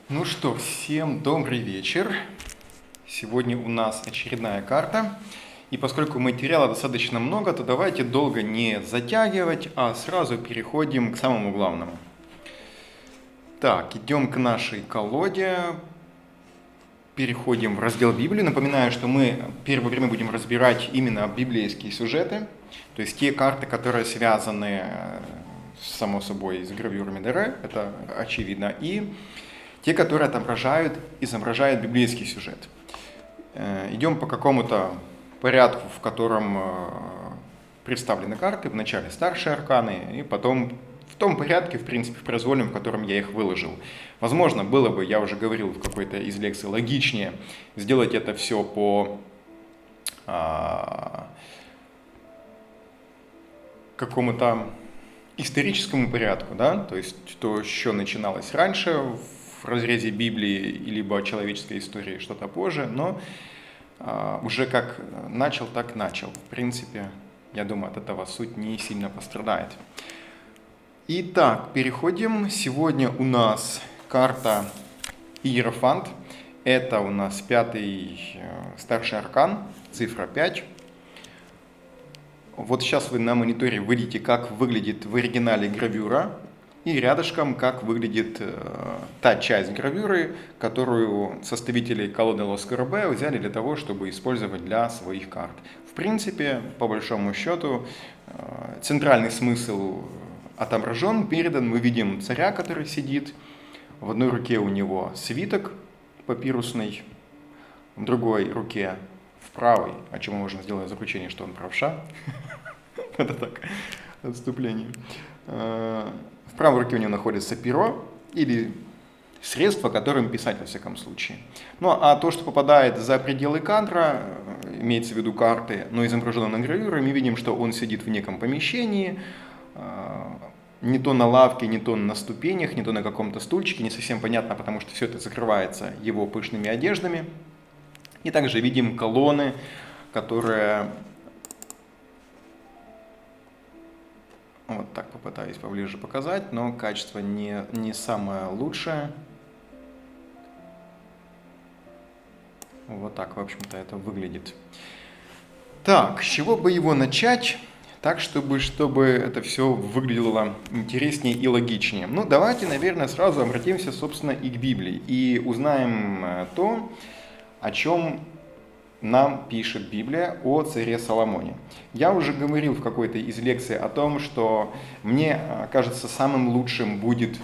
Ну что, всем добрый вечер. Сегодня у нас очередная карта. И поскольку материала достаточно много, то давайте долго не затягивать, а сразу переходим к самому главному. Так, идем к нашей колоде. Переходим в раздел Библии. Напоминаю, что мы первое время будем разбирать именно библейские сюжеты, то есть те карты, которые связаны, само собой, с гравюрами Дере, это очевидно, и те, которые изображают библейский сюжет. Идем по какому-то порядку, в котором представлены карты, вначале старшие арканы, и потом в том порядке, в принципе, в произвольном, в котором я их выложил. Возможно, было бы, я уже говорил в какой-то из лекций, логичнее сделать это все по какому-то историческому порядку, да, то есть то, что начиналось раньше в разрезе Библии, либо человеческой истории, что-то позже, но уже как начал, так начал. В принципе, я думаю, от этого суть не сильно пострадает. Итак, переходим. Сегодня у нас карта Иерофант. Это у нас пятый старший аркан, цифра 5. Вот сейчас вы на мониторе видите, как выглядит в оригинале гравюра, и рядышком, как выглядит та часть гравюры, которую составители колоды Лос Корбе взяли для того, чтобы использовать для своих карт. В принципе, по большому счету, центральный смысл отображен, передан. Мы видим царя, который сидит. В одной руке у него свиток папирусный, в другой руке, в правой, о чем мы можем сделать заключение, что он правша. Это так, отступление. В правой руке у него находится перо или средство, которым писать во всяком случае. Ну а то, что попадает за пределы кадра, имеется в виду карты, но изображено на гравюре, мы видим, что он сидит в неком помещении, не то на лавке, не то на ступенях, не то на каком-то стульчике, не совсем понятно, потому что все это закрывается его пышными одеждами. И также видим колонны, которые... Вот так попытаюсь поближе показать, но качество не самое лучшее. Вот так, в общем-то, это выглядит. Так, с чего бы его начать, так, чтобы это все выглядело интереснее и логичнее? Ну, давайте, наверное, сразу обратимся, собственно, и к Библии. И узнаем то, о чем нам пишет Библия о царе Соломоне. Я уже говорил в какой-то из лекций о том, что мне кажется, самым лучшим будет,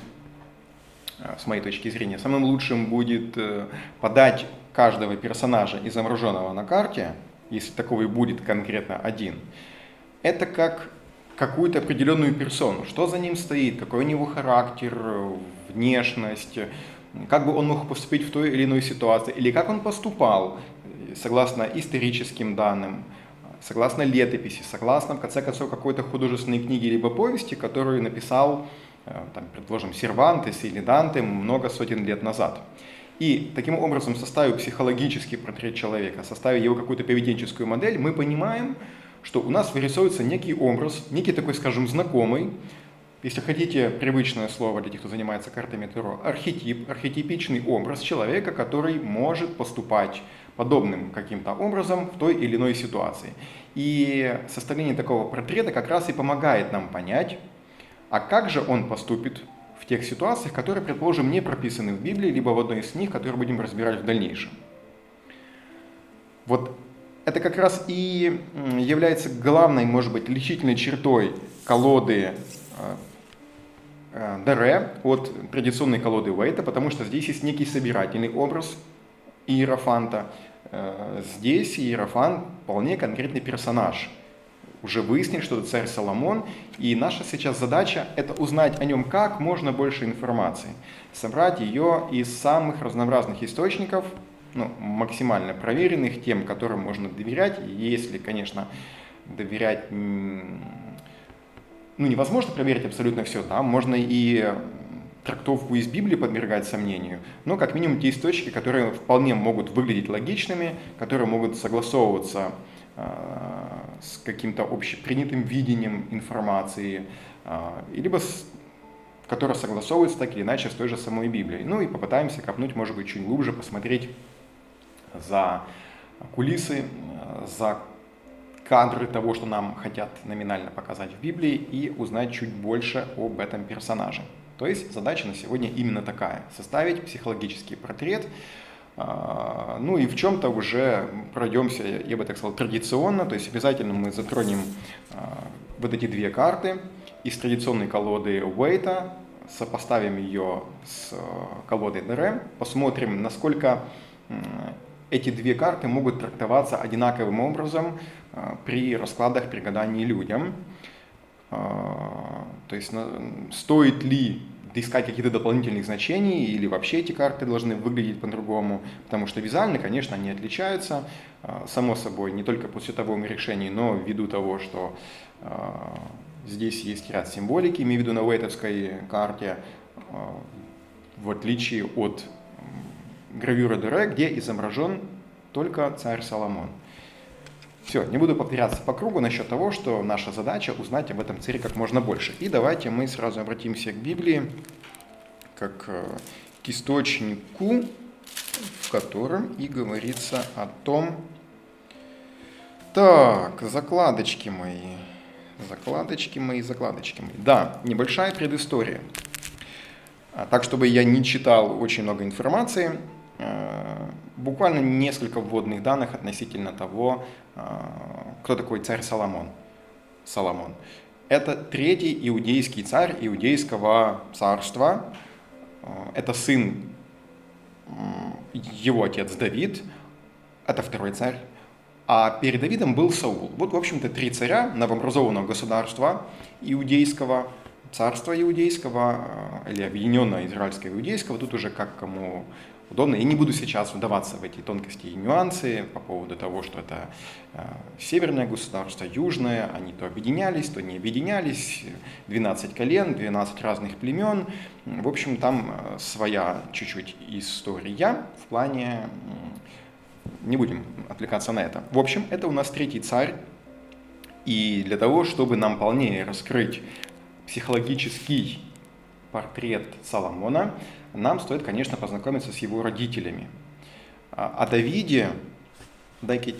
с моей точки зрения, самым лучшим будет подать каждого персонажа, изображенного на карте, если таковый будет конкретно один, это как какую-то определенную персону, что за ним стоит, какой у него характер, внешность, как бы он мог поступить в той или иной ситуации, или как он поступал, согласно историческим данным, согласно летописи, согласно, в конце концов, какой-то художественной книге либо повести, которую написал, там, предположим, Сервантес или Данте много сотен лет назад. И таким образом, составив психологический портрет человека, составив его какую-то поведенческую модель, мы понимаем, что у нас вырисовывается некий образ, некий такой, скажем, знакомый, если хотите, привычное слово для тех, кто занимается картами Таро, архетип, архетипичный образ человека, который может поступать подобным каким-то образом в той или иной ситуации. И составление такого портрета как раз и помогает нам понять, а как же он поступит в тех ситуациях, которые, предположим, не прописаны в Библии, либо в одной из них, которые будем разбирать в дальнейшем. Вот это как раз и является главной, может быть, отличительной чертой колоды Дере от традиционной колоды Уэйта, потому что здесь есть некий собирательный образ Иерофанта. Здесь Иерофант вполне конкретный персонаж. Уже выяснили, что это царь Соломон, и наша сейчас задача – это узнать о нем как можно больше информации, собрать ее из самых разнообразных источников, максимально проверенных, тем, которым можно доверять, если, конечно, доверять... невозможно проверить абсолютно все, да, можно и трактовку из Библии подвергать сомнению, но как минимум те источники, которые вполне могут выглядеть логичными, которые могут согласовываться с каким-то общепринятым видением информации, либо с которая согласовывается так или иначе с той же самой Библией. Ну и попытаемся копнуть, может быть, чуть глубже, посмотреть за кулисы, за кадры того, что нам хотят номинально показать в Библии, и узнать чуть больше об этом персонаже. То есть задача на сегодня именно такая – составить психологический портрет. Ну и в чем-то уже пройдемся, я бы так сказал, традиционно, то есть обязательно мы затронем вот эти две карты из традиционной колоды Уэйта, сопоставим ее с колодой ДР, посмотрим, насколько эти две карты могут трактоваться одинаковым образом при раскладах, при гадании людям. То есть стоит ли искать какие-то дополнительные значения или вообще эти карты должны выглядеть по-другому, потому что визуально, конечно, они отличаются, само собой, не только по цветовому решению, но ввиду того, что здесь есть ряд символики, имею в виду на уэйтовской карте, в отличие от гравюры Дуре, где изображен только царь Соломон. Все, не буду повторяться по кругу насчет того, что наша задача узнать об этом царе как можно больше. И давайте мы сразу обратимся к Библии, как к источнику, в котором и говорится о том... Так, закладочки мои. Да, небольшая предыстория. Так, чтобы я не читал очень много информации, буквально несколько вводных данных относительно того, кто такой царь Соломон. Это третий иудейский царь иудейского царства. Это сын, его отец Давид, это второй царь. А перед Давидом был Саул. Вот, в общем-то, три царя новообразованного государства иудейского, царства иудейского или объединенного израильского иудейского. Тут уже как кому удобно. Я не буду сейчас вдаваться в эти тонкости и нюансы по поводу того, что это северное государство, южное. Они то объединялись, то не объединялись. 12 колен, 12 разных племен. В общем, там своя чуть-чуть история в плане... Не будем отвлекаться на это. В общем, это у нас третий царь. И для того, чтобы нам полнее раскрыть психологический портрет Соломона, нам стоит, конечно, познакомиться с его родителями. О Давиде, дайте-ка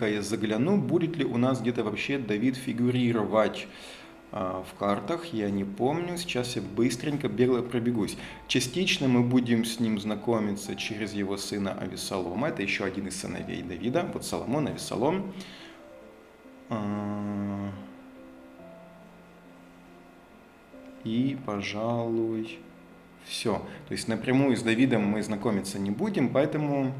я загляну, будет ли у нас где-то вообще Давид фигурировать в картах, я не помню, сейчас я быстренько бегло пробегусь. Частично мы будем с ним знакомиться через его сына Авессалома, это еще один из сыновей Давида, вот Соломон, Авессалом. И, пожалуй, все. То есть напрямую с Давидом мы знакомиться не будем, поэтому...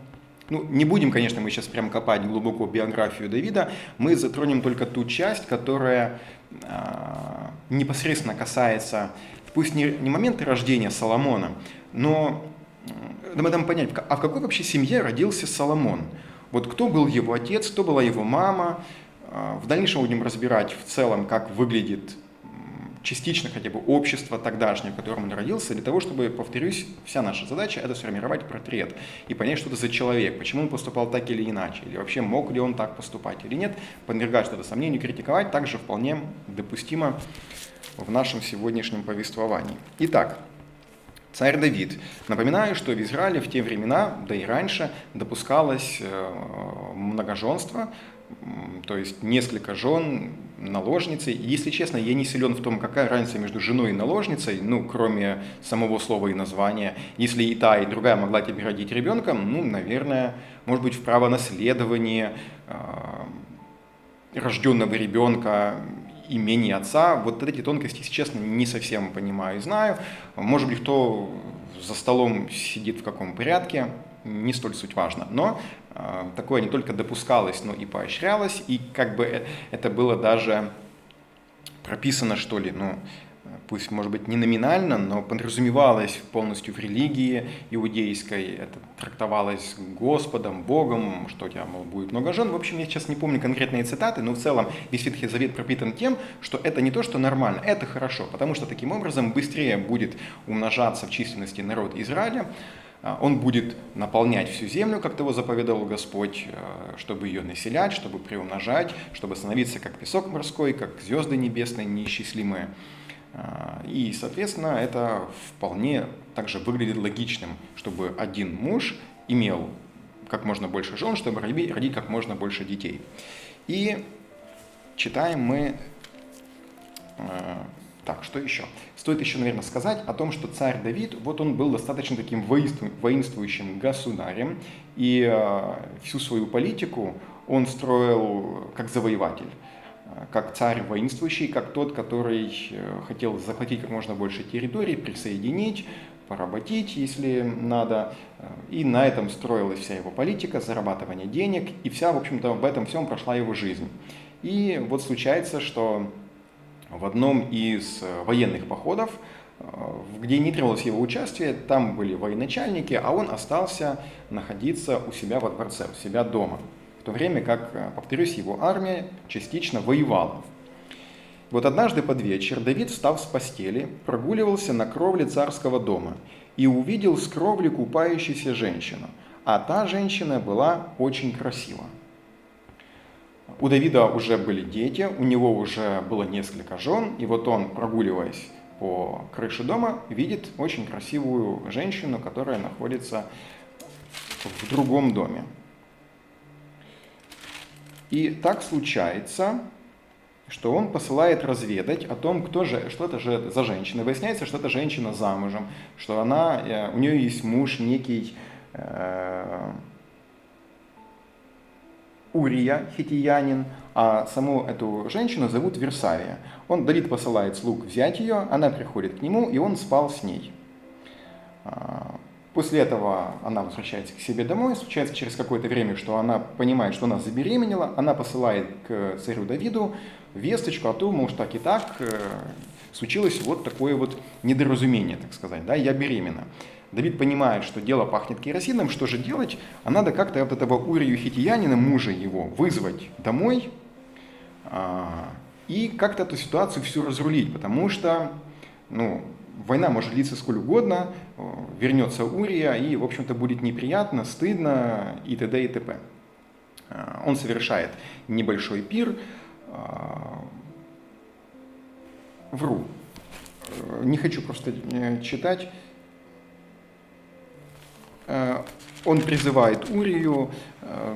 не будем, конечно, мы сейчас прям копать глубоко биографию Давида, мы затронем только ту часть, которая непосредственно касается, пусть не момента рождения Соломона, но мы дам понять, а в какой вообще семье родился Соломон? Вот кто был его отец, кто была его мама. В дальнейшем будем разбирать в целом, как выглядит частично хотя бы общество тогдашнее, в котором он родился, для того, чтобы, повторюсь, вся наша задача – это сформировать портрет и понять, что это за человек, почему он поступал так или иначе, или вообще мог ли он так поступать или нет, подвергать что-то сомнению, критиковать также вполне допустимо в нашем сегодняшнем повествовании. Итак, царь Давид. Напоминаю, что в Израиле в те времена, да и раньше, допускалось многоженство, то есть несколько жен, наложницы. Если честно, я не силен в том, какая разница между женой и наложницей, кроме самого слова и названия. Если и та, и другая могла тебе родить ребенка, наверное, может быть, в право наследования рожденного ребенка имени отца. Вот эти тонкости, если честно, не совсем понимаю и знаю. Может быть, кто за столом сидит в каком порядке, не столь суть важно. Но такое не только допускалось, но и поощрялось, и как бы это было даже прописано, что ли, пусть, может быть, не номинально, но подразумевалось полностью в религии иудейской, это трактовалось Господом, Богом, что у тебя, мол, будет много жен. В общем, я сейчас не помню конкретные цитаты, но в целом весь Ветхий Завет пропитан тем, что это не то, что нормально, это хорошо, потому что таким образом быстрее будет умножаться в численности народ Израиля, он будет наполнять всю землю, как того заповедовал Господь, чтобы ее населять, чтобы приумножать, чтобы становиться как песок морской, как звезды небесные неисчислимые. И, соответственно, это вполне также выглядит логичным, чтобы один муж имел как можно больше жен, чтобы родить как можно больше детей. И читаем мы... Так, что еще? Стоит еще, наверное, сказать о том, что царь Давид, вот он был достаточно таким воинствующим государем, и всю свою политику он строил как завоеватель, как царь воинствующий, как тот, который хотел захватить как можно больше территорий, присоединить, поработить, если надо. И на этом строилась вся его политика, зарабатывание денег, и вся, в общем-то, в этом всем прошла его жизнь. И вот случается, что в одном из военных походов, где не требовалось его участие, там были военачальники, а он остался находиться у себя во дворце, у себя дома. В то время как, повторюсь, его армия частично воевала. Вот однажды под вечер Давид, встав с постели, прогуливался на кровле царского дома и увидел с кровли купающуюся женщину, а та женщина была очень красива. У Давида уже были дети, у него уже было несколько жен, и вот он, прогуливаясь по крыше дома, видит очень красивую женщину, которая находится в другом доме. И так случается, что он посылает разведать о том, что это же за женщина. Выясняется, что это женщина замужем, что у нее есть муж некий Урия, хитиянин, а саму эту женщину зовут Версавия. Давид посылает слуг взять ее, она приходит к нему, и он спал с ней. После этого она возвращается к себе домой, случается через какое-то время, что она понимает, что она забеременела, она посылает к царю Давиду весточку о том, что так и так случилось вот такое вот недоразумение, так сказать, да, я беременна. Давид понимает, что дело пахнет керосином, что же делать? А надо как-то вот этого Урию хитиянина, мужа его, вызвать домой и как-то эту ситуацию всю разрулить, потому что, война может длиться сколь угодно, вернется Урия, и, в общем-то, будет неприятно, стыдно, и т.д. и т.п. Он совершает небольшой пир. Вру. Не хочу просто читать. Он призывает Урию,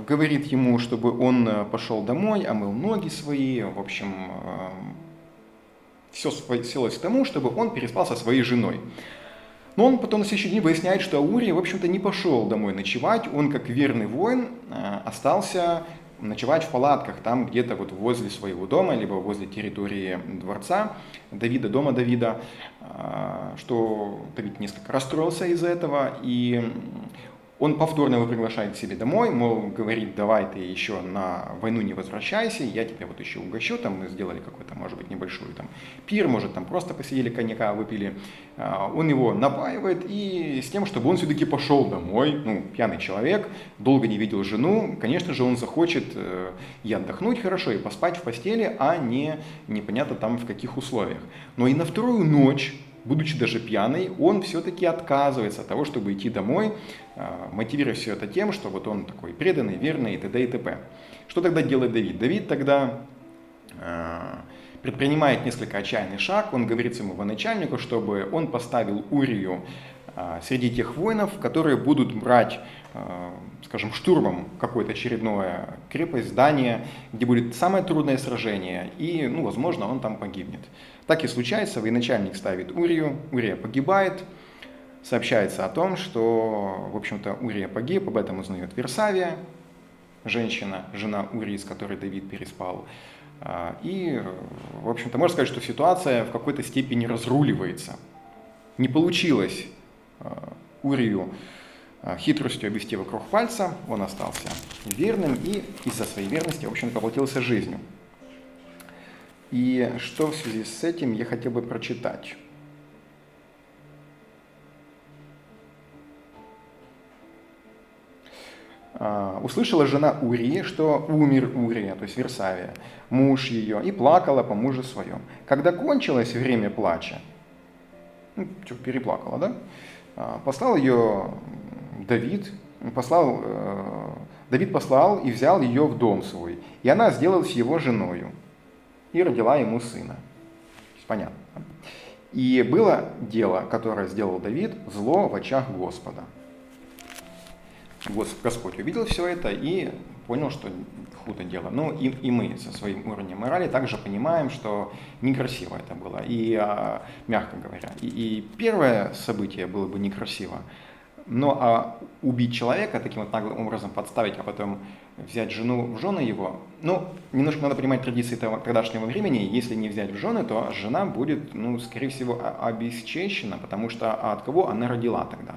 говорит ему, чтобы он пошел домой, омыл ноги свои, в общем, все свелось к тому, чтобы он переспал со своей женой. Но он потом на следующий день выясняет, что Урия, в общем-то, не пошел домой ночевать, он, как верный воин, остался ночевать в палатках, там где-то вот возле своего дома, либо возле территории дворца Давида, дома Давида, что Давид несколько расстроился из-за этого, и он повторно его приглашает к себе домой, мол, говорит, давай ты еще на войну не возвращайся, я тебя вот еще угощу, там мы сделали какой-то, может быть, небольшой там пир, может, там просто посидели коньяка, выпили. Он его напаивает и с тем, чтобы он все-таки пошел домой, пьяный человек, долго не видел жену, конечно же, он захочет и отдохнуть хорошо, и поспать в постели, а не непонятно там в каких условиях. Но и на вторую ночь, будучи даже пьяный, он все-таки отказывается от того, чтобы идти домой, мотивируя все это тем, что вот он такой преданный, верный и т.д. и т.п. Что тогда делает Давид? Давид тогда предпринимает несколько отчаянный шаг, он говорит своему военачальнику, чтобы он поставил Урию среди тех воинов, которые будут брать, скажем, штурмом какое-то очередное крепость, здание, где будет самое трудное сражение, и, возможно, он там погибнет. Так и случается, военачальник ставит Урию, Урия погибает, сообщается о том, что, в общем-то, Урия погиб, об этом узнает Версавия, женщина, жена Урии, с которой Давид переспал. И, в общем-то, можно сказать, что ситуация в какой-то степени разруливается. Не получилось Урию хитростью обвести вокруг пальца, он остался верным и из-за своей верности, в общем, поплатился жизнью. И что в связи с этим я хотел бы прочитать. Услышала жена Урии, что умер Урия, то есть Версавия, муж ее, и плакала по мужу своем. Когда кончилось время плача, переплакала, да? Послал ее Давид, Давид послал и взял ее в дом свой, и она сделалась его женою и родила ему сына. Понятно. И было дело, которое сделал Давид, зло в очах Господа. Господь увидел все это и понял, что худо дело. Ну и мы со своим уровнем морали также понимаем, что некрасиво это было. И, мягко говоря, и первое событие было бы некрасиво. Но убить человека, таким вот наглым образом подставить, а потом взять жену в жены его, ну, немножко надо понимать традиции тогдашнего времени. Если не взять в жены, то жена будет, ну, скорее всего, обесчещена, потому что от кого она родила тогда?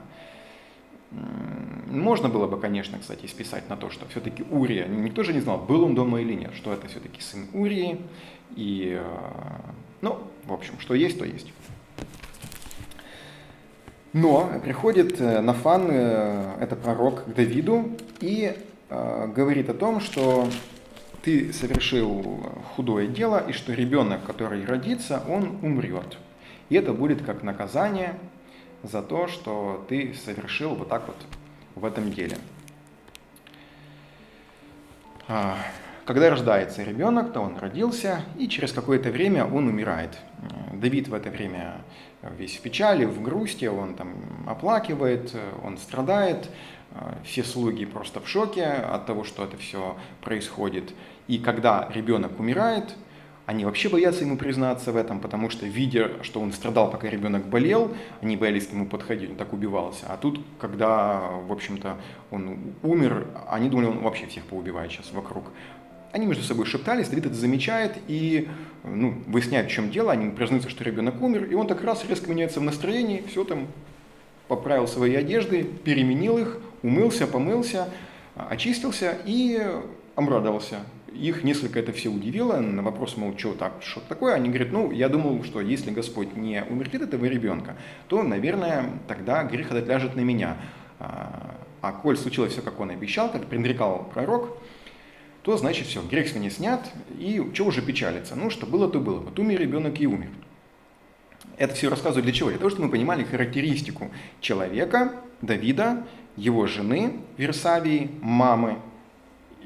Можно было бы, конечно, кстати, списать на то, что все-таки Урия, никто же не знал, был он дома или нет, что это все-таки сын Урии, и, ну, в общем, что есть, то есть. Но приходит Нафан, это пророк, к Давиду и говорит о том, что ты совершил худое дело, и что ребенок, который родится, он умрет. И это будет как наказание за то, что ты совершил вот так вот в этом деле. Когда рождается ребенок, то он родился, и через какое-то время он умирает. Давид в это время весь в печали, в грусти, он там оплакивает, он страдает, все слуги просто в шоке от того, что это все происходит. И когда ребенок умирает, они вообще боятся ему признаться в этом, потому что, видя, что он страдал, пока ребенок болел, они боялись к нему подходить, он так убивался. А тут, когда, в общем-то, он умер, они думали, он вообще всех поубивает сейчас вокруг. Они между собой шептались, Давид это замечает и выясняет, в чем дело. Они признаются, что ребенок умер, и он так раз резко меняется в настроении, все там, поправил свои одежды, переменил их, умылся, помылся, очистился и обрадовался. Их несколько это все удивило, на вопрос, мол, что такое, они говорят, я думал, что если Господь не умертвит этого ребенка, то, наверное, тогда грех этот ляжет на меня. А коль случилось все, как он обещал, как предрекал пророк, то, значит, все, грех с меня снят, и что уже печалиться? Что было, то было. Вот умер ребенок и умер. Это все рассказываю для чего? Для того, чтобы мы понимали характеристику человека, Давида, его жены Версавии, мамы.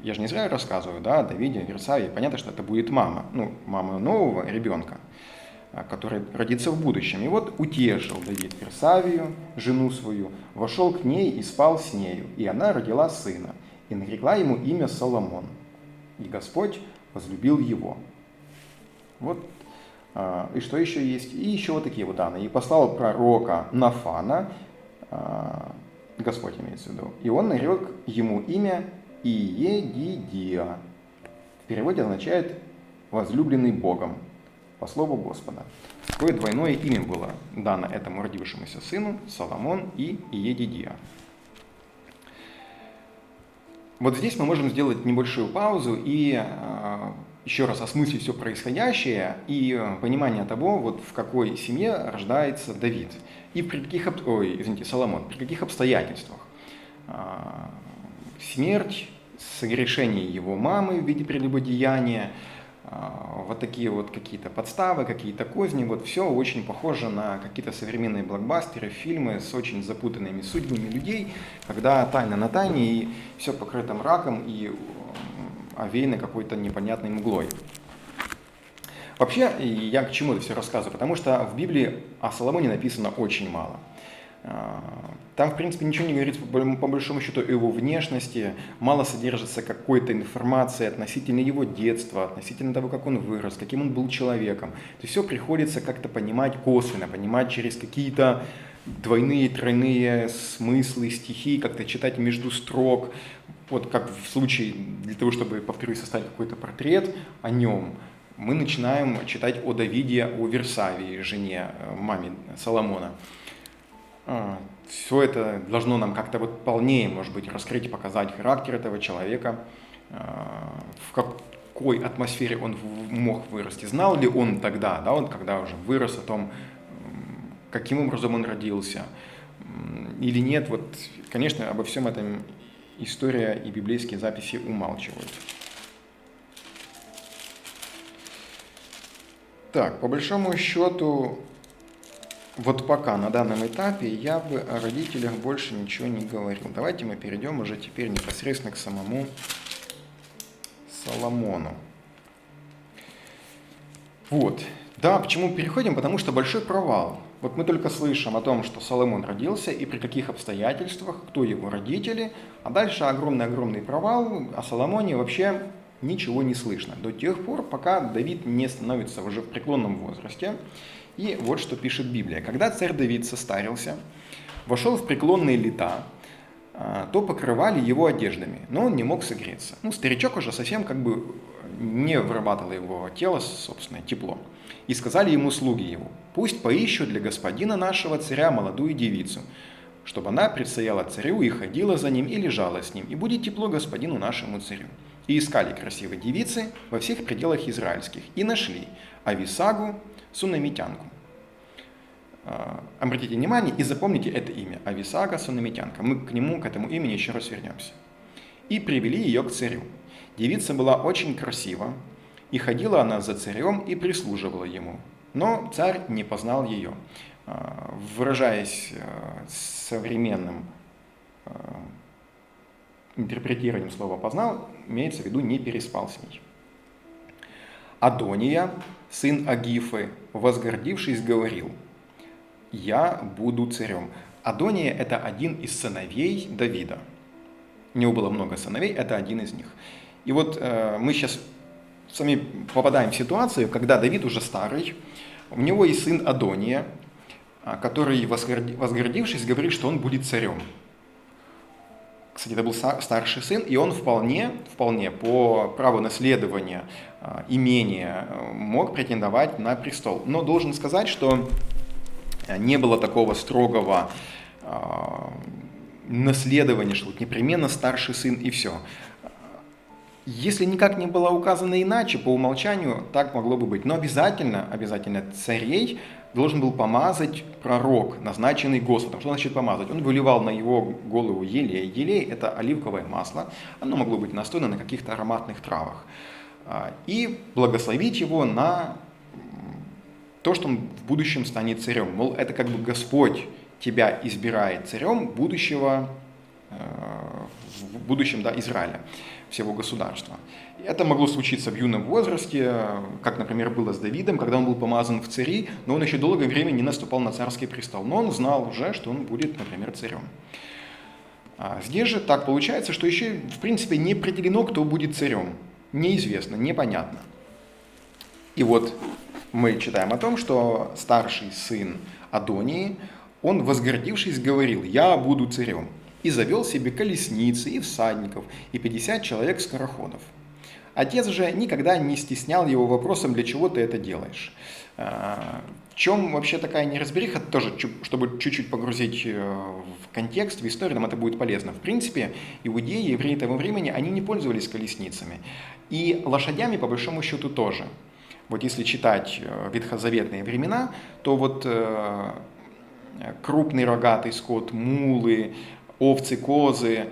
Я же не зря рассказываю, да, о Давиде, Версавии. Понятно, что это будет мама, мама нового ребенка, который родится в будущем. И вот утешил Давид Версавию, жену свою, вошел к ней и спал с нею, и она родила сына, и нарекла ему имя Соломон. И Господь возлюбил его. Вот, и что еще есть? И еще вот такие вот данные. И послал пророка Нафана, Господь имеется в виду, и он нарек ему имя Иедидия. В переводе означает «возлюбленный Богом», по слову Господа. Такое двойное имя было дано этому родившемуся сыну, Соломон и Иедидия. Вот здесь мы можем сделать небольшую паузу и еще раз осмыслить все происходящее и понимание того, вот в какой семье рождается Давид и Соломон, при каких обстоятельствах. Смерть, согрешение его мамы в виде прелюбодеяния, вот такие вот какие-то подставы, какие-то козни, вот все очень похоже на какие-то современные блокбастеры, фильмы с очень запутанными судьбами людей, когда тайна на тайне и все покрыто мраком и овеяно какой-то непонятной мглой. Вообще, я к чему это все рассказываю? Потому что в Библии о Соломоне написано очень мало. Там, в принципе, ничего не говорится по большому счету о его внешности, мало содержится какой-то информации относительно его детства, относительно того, как он вырос, каким он был человеком. То есть все приходится как-то понимать косвенно, понимать через какие-то двойные, тройные смыслы, стихи, как-то читать между строк. Вот как в случае, для того, чтобы, повторюсь, составить какой-то портрет о нем, мы начинаем читать о Давиде, о Версавии, жене, маме Соломона. Все это должно нам как-то вот полнее, может быть, раскрыть и показать характер этого человека, в какой атмосфере он мог вырасти. Знал ли он тогда, да, он когда уже вырос, о том, каким образом он родился, или нет. Вот, конечно, обо всем этом история и библейские записи умалчивают. Так, по большому счету, вот пока на данном этапе я бы о родителях больше ничего не говорил. Давайте мы перейдем уже теперь непосредственно к самому Соломону. Вот, Да, почему переходим? Потому что большой провал. Вот мы только слышим о том, что Соломон родился и при каких обстоятельствах, кто его родители, а дальше огромный-огромный провал, о Соломоне вообще ничего не слышно. До тех пор, пока Давид не становится уже в преклонном возрасте. И вот что пишет Библия. Когда царь Давид состарился, вошел в преклонные лета, то покрывали его одеждами, но он не мог согреться. Ну, старичок уже совсем как бы не вырабатывало его тело собственное тепло. И сказали ему слуги его: пусть поищут для господина нашего царя молодую девицу, чтобы она предстояла царю и ходила за ним и лежала с ним, и будет тепло господину нашему царю. И искали красивой девицы во всех пределах израильских, и нашли Ависагу, сунамитянку. Обратите внимание и запомните это имя. Ависага, сунамитянка. Мы к этому имени еще раз вернемся. И привели ее к царю. Девица была очень красива, и ходила она за царем и прислуживала ему. Но царь не познал ее. Выражаясь современным интерпретированием слова «познал», имеется в виду «не переспал с ней». Адония, сын Агифы, возгордившись, говорил: «Я буду царем». Адония – это один из сыновей Давида. У него было много сыновей, это один из них. И вот мы сейчас сами попадаем в ситуацию, когда Давид уже старый, у него есть сын Адония, который, возгордившись, говорит, что он будет царем. Кстати, это был старший сын, и он вполне по праву наследования имения мог претендовать на престол. Но должен сказать, что не было такого строгого наследования, что вот непременно старший сын и все. Если никак не было указано иначе, по умолчанию так могло бы быть. Но обязательно царей должен был помазать пророк, назначенный Господом. Что значит помазать? Он выливал на его голову елей. Елей – это оливковое масло. Оно могло быть настояно на каких-то ароматных травах. И благословить его на то, что он в будущем станет царем. Мол, это как бы Господь тебя избирает царем будущего, в будущем, да, Израиля, всего государства. И это могло случиться в юном возрасте, как, например, было с Давидом, когда он был помазан в цари, но он еще долгое время не наступал на царский престол. Но он знал уже, что он будет, например, царем. Здесь же так получается, что еще, в принципе, не определено, кто будет царем. Неизвестно, непонятно. И вот мы читаем о том, что старший сын Адонии, он, возгордившись, говорил: «Я буду царем». И завел себе колесницы и всадников, и 50 человек-скороходов. Отец же никогда не стеснял его вопросом: «Для чего ты это делаешь?». В чем вообще такая неразбериха, тоже, чтобы чуть-чуть погрузить в контекст, в историю, нам это будет полезно. В принципе, иудеи, евреи того времени, они не пользовались колесницами. И лошадями, по большому счету, тоже. Вот если читать ветхозаветные времена, то вот крупный рогатый скот, мулы, овцы, козы,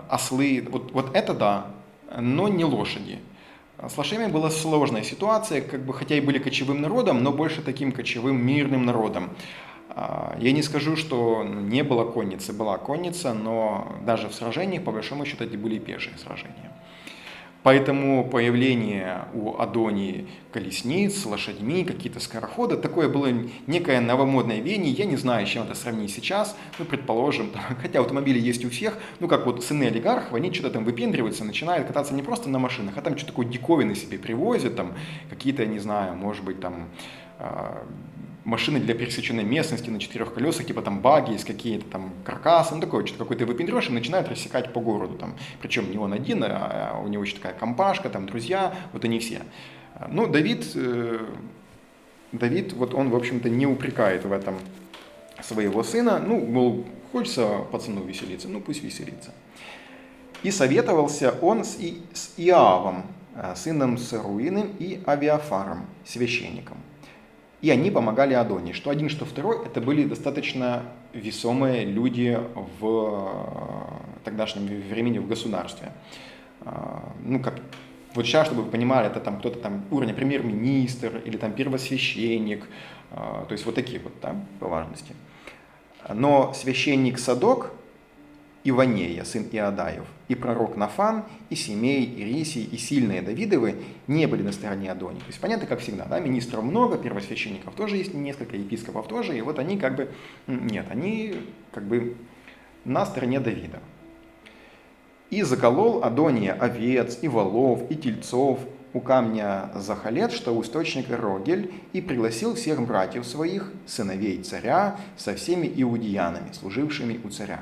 ослы, вот это да, но не лошади. С лошадями была сложная ситуация, как бы, хотя и были кочевым народом, но больше таким кочевым мирным народом. Я не скажу, что не было конницы, была конница, но даже в сражениях, по большому счету, это были пешие сражения. Поэтому появление у Адонии колесниц с лошадьми, какие-то скороходы, такое было некое новомодное веяние. Я не знаю, с чем это сравнить сейчас. Ну, предположим, хотя автомобили есть у всех, ну, как вот сыны олигархов, они что-то там выпендриваются, начинают кататься не просто на машинах, а там что-то такое диковины себе привозят, там какие-то, не знаю, может быть, там машины для пересеченной местности на 4 колесах, типа там баги, есть какие-то там каркасы, ну такое, что-то какой-то выпендрёж, и начинают рассекать по городу. Там. Причем не он один, а у него еще такая компашка, там друзья, вот они все. Ну, Давид, вот он, в общем-то, не упрекает в этом своего сына. Ну, мол, хочется пацану веселиться, ну пусть веселится. И советовался он с Иоавом, сыном Саруиным, и Авиафаром, священником. И они помогали Адонии. Что один, что второй, это были достаточно весомые люди в тогдашнем времени в государстве. Ну, как вот сейчас, чтобы вы понимали, это там кто-то там уровня премьер-министр или там первосвященник, то есть вот такие вот там по важности. Но священник Садок, Иванея, сын Иадаев, и пророк Нафан, и Симей, и Рисий, и сильные Давидовы не были на стороне Адонии. То есть понятно, как всегда, да, министров много, первосвященников тоже есть несколько, епископов тоже, и вот они как бы, нет, они как бы на стороне Давида. «И заколол Адония овец, и волов, и тельцов у камня Захалет, что у источника Рогель, и пригласил всех братьев своих, сыновей царя, со всеми иудеянами, служившими у царя.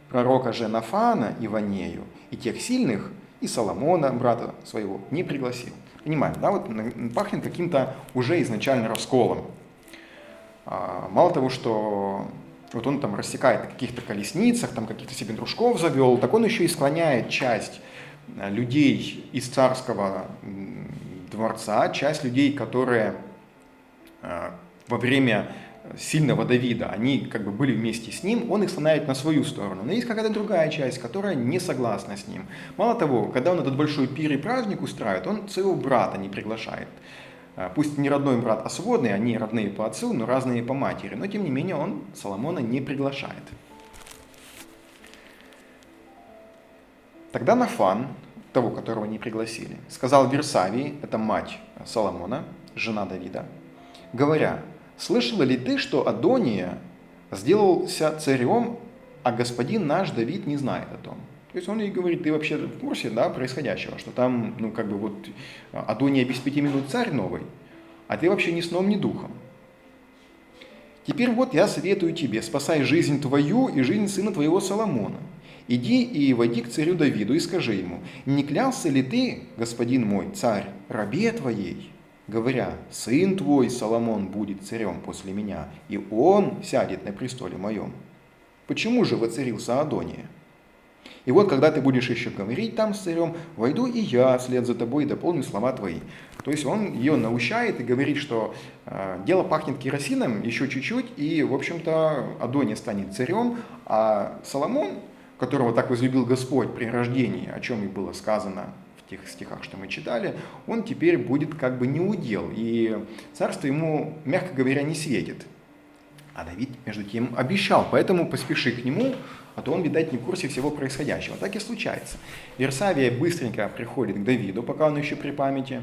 Пророка же Нафана Иванею и тех сильных, и Соломона, брата своего, не пригласил». Понимаем, да, вот пахнет каким-то уже изначально расколом. Мало того, что вот он там рассекает на каких-то колесницах, там каких-то себе дружков завел, так он еще и склоняет часть людей из царского дворца, часть людей, которые во время сильного Давида, они как бы были вместе с ним, он их склоняет на свою сторону. Но есть какая-то другая часть, которая не согласна с ним. Мало того, когда он этот большой пир и праздник устраивает, он своего брата не приглашает. Пусть не родной брат, а сводный, они родные по отцу, но разные по матери. Но тем не менее он Соломона не приглашает. Тогда Нафан, того, которого не пригласили, сказал Версавии, это мать Соломона, жена Давида, говоря: «Слышала ли ты, что Адония сделался царем, а господин наш Давид не знает о том?» То есть он ей говорит: ты вообще в курсе, да, происходящего, что там, ну, как бы вот Адония без 5 минут царь новый, а ты вообще ни сном, ни духом. Теперь вот я советую тебе: спасай жизнь твою и жизнь сына твоего Соломона. Иди и води к царю Давиду и скажи ему: не клялся ли ты, господин мой, царь, рабе твоей, говоря: сын твой Соломон будет царем после меня, и он сядет на престоле моем? Почему же воцарился Адония? И вот, когда ты будешь еще говорить там с царем, войду и я вслед за тобой и дополню слова твои. То есть он ее наущает и говорит, что дело пахнет керосином еще чуть-чуть, и, в общем-то, Адония станет царем, а Соломон, которого так возлюбил Господь при рождении, о чем и было сказано в тех стихах, что мы читали, он теперь будет как бы неудел, и царство ему, мягко говоря, не светит. А Давид, между тем, обещал, поэтому поспеши к нему, а то он, видать, не в курсе всего происходящего. Так и случается. Версавия быстренько приходит к Давиду, пока он еще при памяти,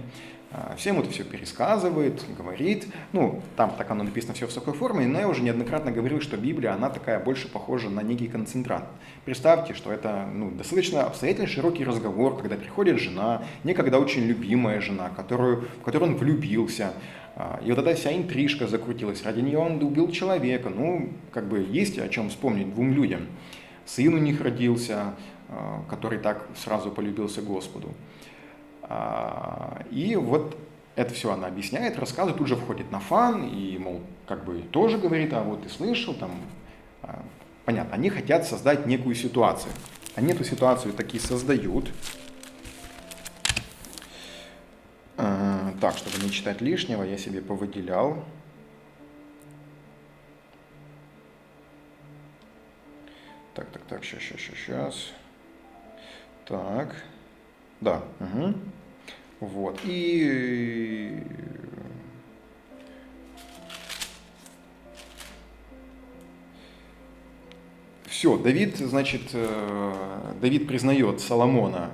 всем это все пересказывает, говорит. Ну, там так оно написано все в такой форме, но я уже неоднократно говорил, что Библия, она такая больше похожа на некий концентрат. Представьте, что это достаточно обстоятельный широкий разговор, когда приходит жена, некогда очень любимая жена, в которую он влюбился. И вот эта вся интрижка закрутилась. Ради нее он убил человека. Ну, как бы есть о чем вспомнить двум людям. Сын у них родился, который так сразу полюбился Господу. И вот это все она объясняет, рассказывает, тут же входит Нафан и, мол, как бы тоже говорит: а вот ты слышал, там, понятно, они хотят создать некую ситуацию. Они эту ситуацию таки создают. Так, чтобы не читать лишнего, я себе повыделял. Так, сейчас. Так, да, угу. Вот, и все, Давид признает Соломона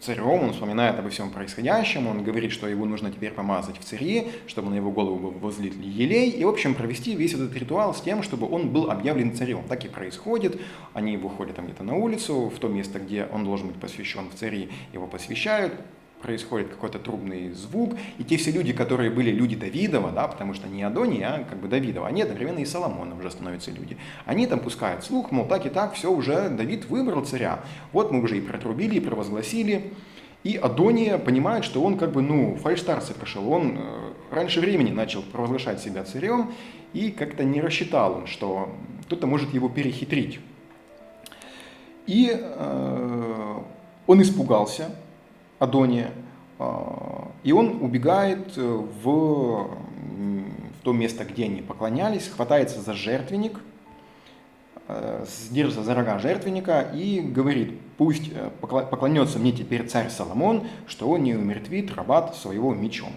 царем, он вспоминает обо всем происходящем, он говорит, что его нужно теперь помазать в цари, чтобы на его голову возлили елей, и, в общем, провести весь этот ритуал с тем, чтобы он был объявлен царем. Так и происходит, они выходят там где-то на улицу, в то место, где он должен быть посвящен в цари, его посвящают, происходит какой-то трубный звук, и те все люди, которые были люди Давидова, да, потому что не Адония, а как бы Давидова, они одновременно и Соломона уже становятся люди. Они там пускают слух, мол, так и так, все, уже Давид выбрал царя. Вот мы уже и протрубили, и провозгласили. И Адония понимает, что он как бы, фальшстарт совершил, он раньше времени начал провозглашать себя царем, и как-то не рассчитал он, что кто-то может его перехитрить. И он испугался, Адония, и он убегает в то место, где они поклонялись, хватается за жертвенник, держится за рога жертвенника и говорит: пусть поклонется мне теперь царь Соломон, что он не умертвит раба своего мечом.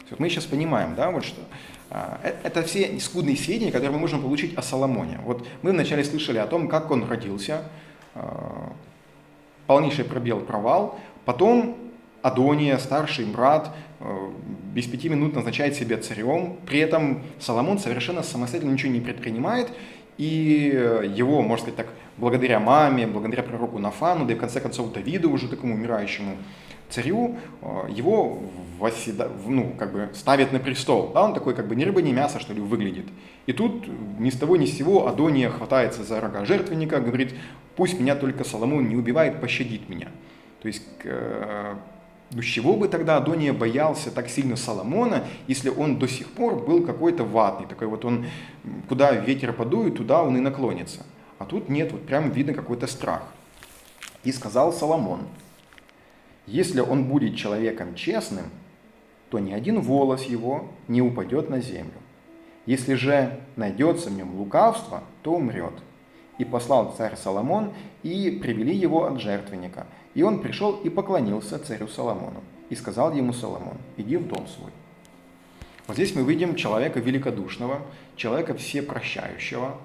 Вот мы сейчас понимаем, да, вот что Это все скудные сведения, которые мы можем получить о Соломоне. Вот мы вначале слышали о том, как он родился, полнейший пробел, провал. Потом Адония, старший брат, без 5 минут назначает себя царем. При этом Соломон совершенно самостоятельно ничего не предпринимает. И его, можно сказать так, благодаря маме, благодаря пророку Нафану, да и в конце концов Давиду, уже такому умирающему царю, его ставят на престол. Да, он такой ни рыба, ни мясо, что ли, выглядит. И тут ни с того ни с сего Адония хватается за рога жертвенника, говорит: пусть меня только Соломон не убивает, пощадит меня. То есть, с чего бы тогда Адония боялся так сильно Соломона, если он до сих пор был какой-то ватный, такой вот он, куда ветер подует, туда он и наклонится. А тут нет, вот прям видно какой-то страх. И сказал Соломон: если он будет человеком честным, то ни один волос его не упадет на землю. Если же найдется в нем лукавство, то умрет. И послал царь Соломон, и привели его от жертвенника. И он пришел и поклонился царю Соломону. И сказал ему Соломон: иди в дом свой. Вот здесь мы видим человека великодушного, человека всепрощающего.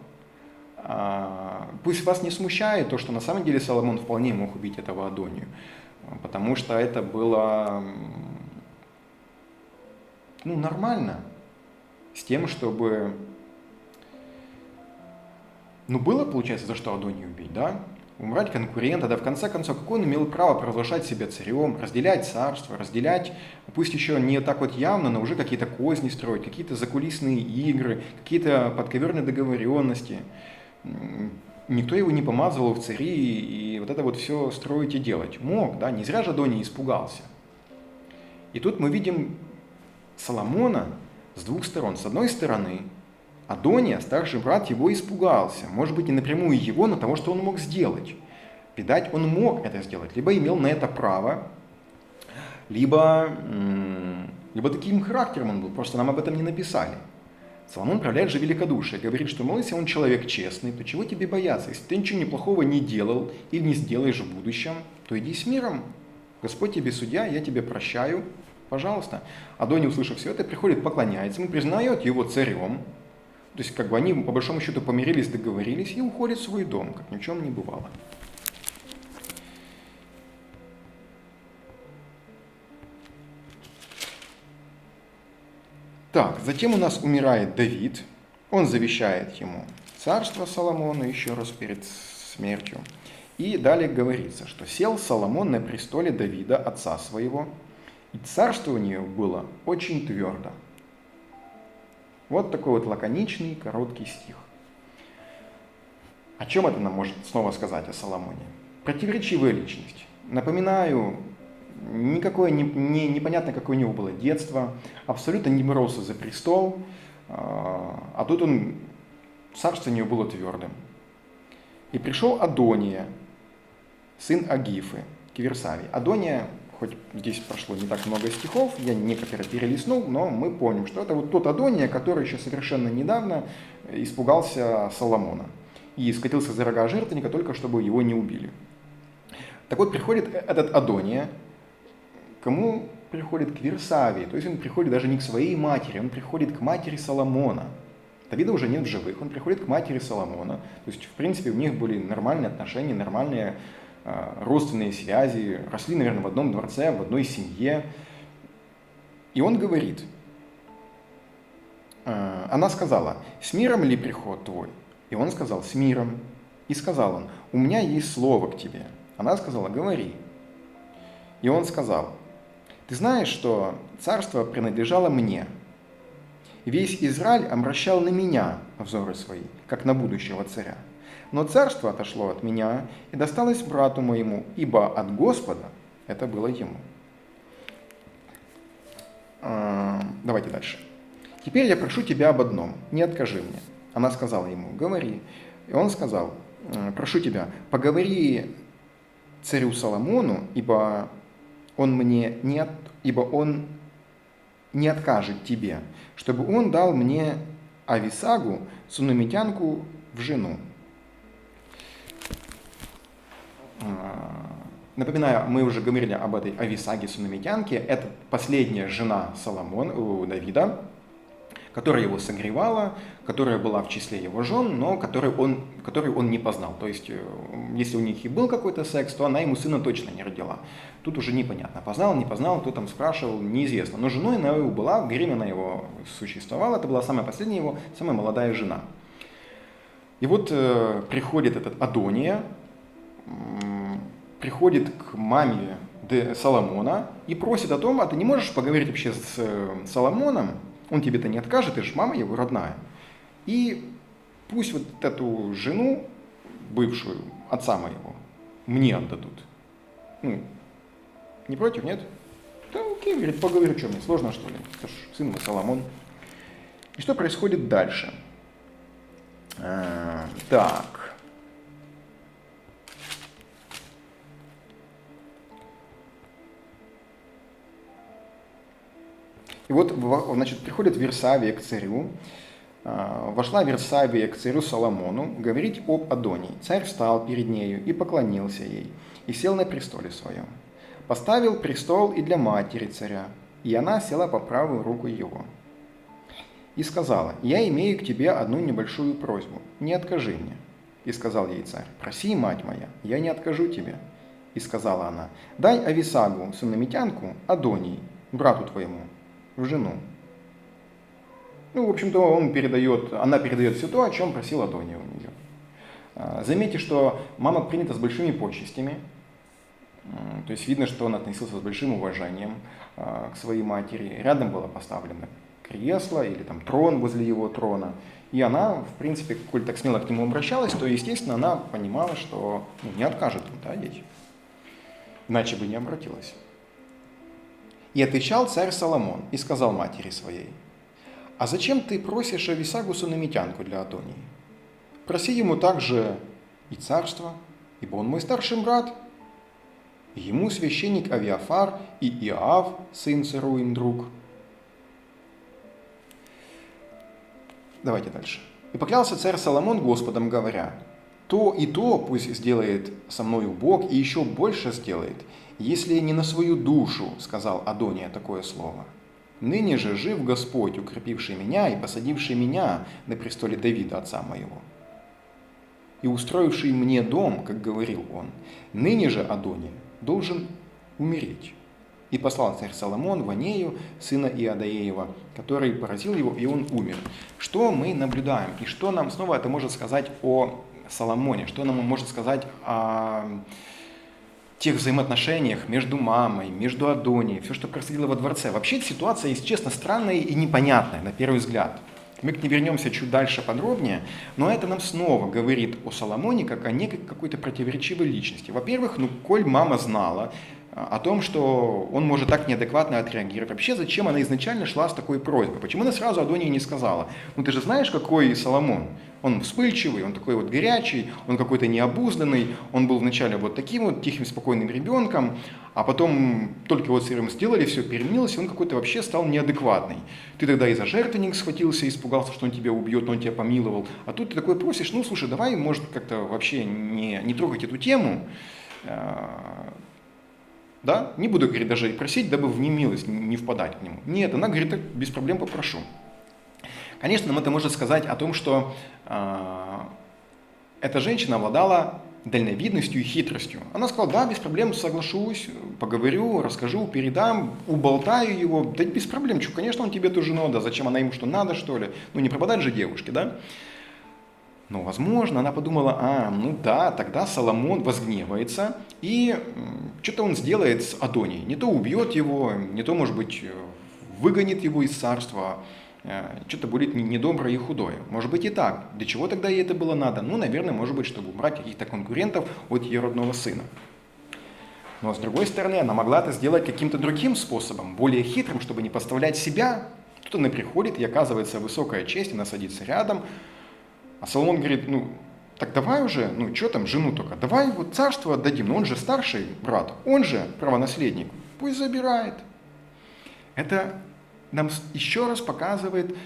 Пусть вас не смущает то, что на самом деле Соломон вполне мог убить этого Адонию, потому что это было нормально с тем, чтобы было, получается, за что Адонию убить, да? Убрать конкурента, да, в конце концов, какой он имел право провозглашать себя царем, разделять царство, разделять, пусть еще не так вот явно, но уже какие-то козни строить, какие-то закулисные игры, какие-то подковерные договоренности. Никто его не помазывал в цари, и вот это вот все строить и делать. Мог, да, не зря же Адония испугался. И тут мы видим Соломона с двух сторон. С одной стороны, Адония, старший брат, его испугался. Может быть, не напрямую его, но того, что он мог сделать. Видать, он мог это сделать. Либо имел на это право, либо таким характером он был. Просто нам об этом не написали. Соломон проявляет же великодушие. Говорит, что, если он человек честный, то чего тебе бояться? Если ты ничего неплохого не делал или не сделаешь в будущем, то иди с миром. Господь тебе судья, я тебе прощаю. Пожалуйста. Адония, услышав все это, приходит, поклоняется ему, признает его царем. То есть, они, по большому счету, помирились, договорились и уходят в свой дом, как ни в чем не бывало. Так, затем у нас умирает Давид. Он завещает ему царство Соломона еще раз перед смертью. И далее говорится, что сел Соломон на престоле Давида, отца своего, и царствование было очень твердо. Вот такой вот лаконичный, короткий стих. О чем это нам может снова сказать о Соломоне? Противоречивая личность. Напоминаю, непонятно, какое у него было детство, абсолютно не боролся за престол, а тут царство у него было твердым. И пришел Адония, сын Агифы, к Версавии. Адония, хоть здесь прошло не так много стихов, я некоторые перелистнул, но мы помним, что это вот тот Адония, который еще совершенно недавно испугался Соломона и скатился за рога жертвенника только чтобы его не убили. Так вот, приходит этот Адония, кому приходит? К Версавии, то есть он приходит даже не к своей матери, он приходит к матери Соломона. Давида уже нет в живых, он приходит к матери Соломона, то есть, в принципе, у них были нормальные отношения, нормальные родственные связи, росли, наверное, в одном дворце, в одной семье. И он говорит, она сказала: с миром ли приход твой? И он сказал: с миром. И сказал он: у меня есть слово к тебе. Она сказала: говори. И он сказал: ты знаешь, что царство принадлежало мне. Весь Израиль обращал на меня взоры свои, как на будущего царя. Но царство отошло от меня и досталось брату моему, ибо от Господа это было ему. Давайте дальше. Теперь я прошу тебя об одном, не откажи мне. Она сказала ему: говори. И он сказал: прошу тебя, поговори царю Соломону, ибо он не откажет тебе, чтобы он дал мне Ависагу, сунамитянку, в жену. Напоминаю, мы уже говорили об этой Ависаге, сунамитянке. Это последняя жена Давида, которая его согревала, которая была в числе его жен, но которую он не познал. То есть, если у них и был какой-то секс, то она ему сына точно не родила. Тут уже непонятно, познал, не познал, кто там спрашивал, неизвестно. Но женой она его была, беременна его существовала, это была самая последняя его, самая молодая жена. И вот приходит этот Адония, приходит к маме Соломона и просит о том, а ты не можешь поговорить вообще с Соломоном, он тебе-то не откажет, ты же мама его родная. И пусть вот эту жену, бывшую, отца моего, мне отдадут. Ну, не против, нет? Да окей, говорит, поговорю, что мне, сложно что ли? Это ж сын мой Соломон. И что происходит дальше? Так. И вот, значит, приходит Версавия к царю. Вошла Версавия к царю Соломону говорить об Адонии. Царь встал перед нею и поклонился ей, и сел на престоле своем. Поставил престол и для матери царя, и она села по правую руку его. И сказала: «Я имею к тебе одну небольшую просьбу, не откажи мне». И сказал ей царь: «Проси, мать моя, я не откажу тебе». И сказала она: «Дай Ависагу, сунамитянку, Адонии, брату твоему, в жену». Ну, в общем-то, она передает все то, о чем просил Адония у нее. Заметьте, что мама принята с большими почестями. То есть видно, что он относился с большим уважением к своей матери. Рядом было поставлено кресло или там трон возле его трона. И она, в принципе, коль так смело к нему обращалась, то, естественно, она понимала, что не откажет ему, да, дети. Иначе бы не обратилась. И отвечал царь Соломон и сказал матери своей: «А зачем ты просишь Ависагу сунамитянку для Адонии? Проси ему также и царство, ибо он мой старший брат. И ему священник Авиафар и Иоав, сын Церуин, друг». Давайте дальше. «И поклялся царь Соломон Господом, говоря: то и то пусть сделает со мною Бог, и еще больше сделает, если не на свою душу, сказал Адония такое слово. Ныне же жив Господь, укрепивший меня и посадивший меня на престоле Давида, отца моего, и устроивший мне дом, как говорил он. Ныне же Адония должен умереть». И послал царь Соломон Ванею, сына Иодаеева, который поразил его, и он умер. Что мы наблюдаем? И что нам снова это может сказать о Соломоне? Что нам может сказать о тех взаимоотношениях между мамой, между Адонией, все, что происходило во дворце? Вообще ситуация, если честно, странная и непонятная на первый взгляд. Мы к ней вернемся чуть дальше подробнее, но это нам снова говорит о Соломоне как о некой какой-то противоречивой личности. Во-первых, коль мама знала о том, что он может так неадекватно отреагировать, вообще зачем она изначально шла с такой просьбой? Почему она сразу Адонии не сказала: «Ну ты же знаешь, какой Соломон? Он вспыльчивый, он такой вот горячий, он какой-то необузданный, он был вначале вот таким вот тихим, спокойным ребенком, а потом только вот с ним сделали, все переменилось, и он какой-то вообще стал неадекватный. Ты тогда и за жертвенник схватился, испугался, что он тебя убьет, но он тебя помиловал. А тут ты такой просишь: ну слушай, давай, может, как-то вообще не трогать эту тему». Да? Не буду, говорит, даже просить, дабы в немилость не впадать к нему. Нет, она говорит: так без проблем попрошу. Конечно, нам это может сказать о том, что эта женщина обладала дальновидностью и хитростью. Она сказала: да, без проблем, соглашусь, поговорю, расскажу, передам, уболтаю его. Да без проблем, что, конечно, он тебе эту жену, да зачем она ему что надо, что ли? Ну не пропадать же девушке, да? Но, возможно, она подумала: ну да, тогда Соломон возгневается, и что-то он сделает с Адонией. Не то убьет его, не то, может быть, выгонит его из царства, что-то будет недоброе и худое. Может быть и так. Для чего тогда ей это было надо? Ну, наверное, может быть, чтобы убрать каких-то конкурентов от ее родного сына. Но, с другой стороны, она могла это сделать каким-то другим способом, более хитрым, чтобы не подставлять себя. Тут она приходит, и оказывается высокая честь, она садится рядом. А Соломон говорит: ну, так давай уже, ну, что там, жену только, давай вот царство отдадим, но он же старший брат, он же правонаследник, пусть забирает. Это нам еще раз показывает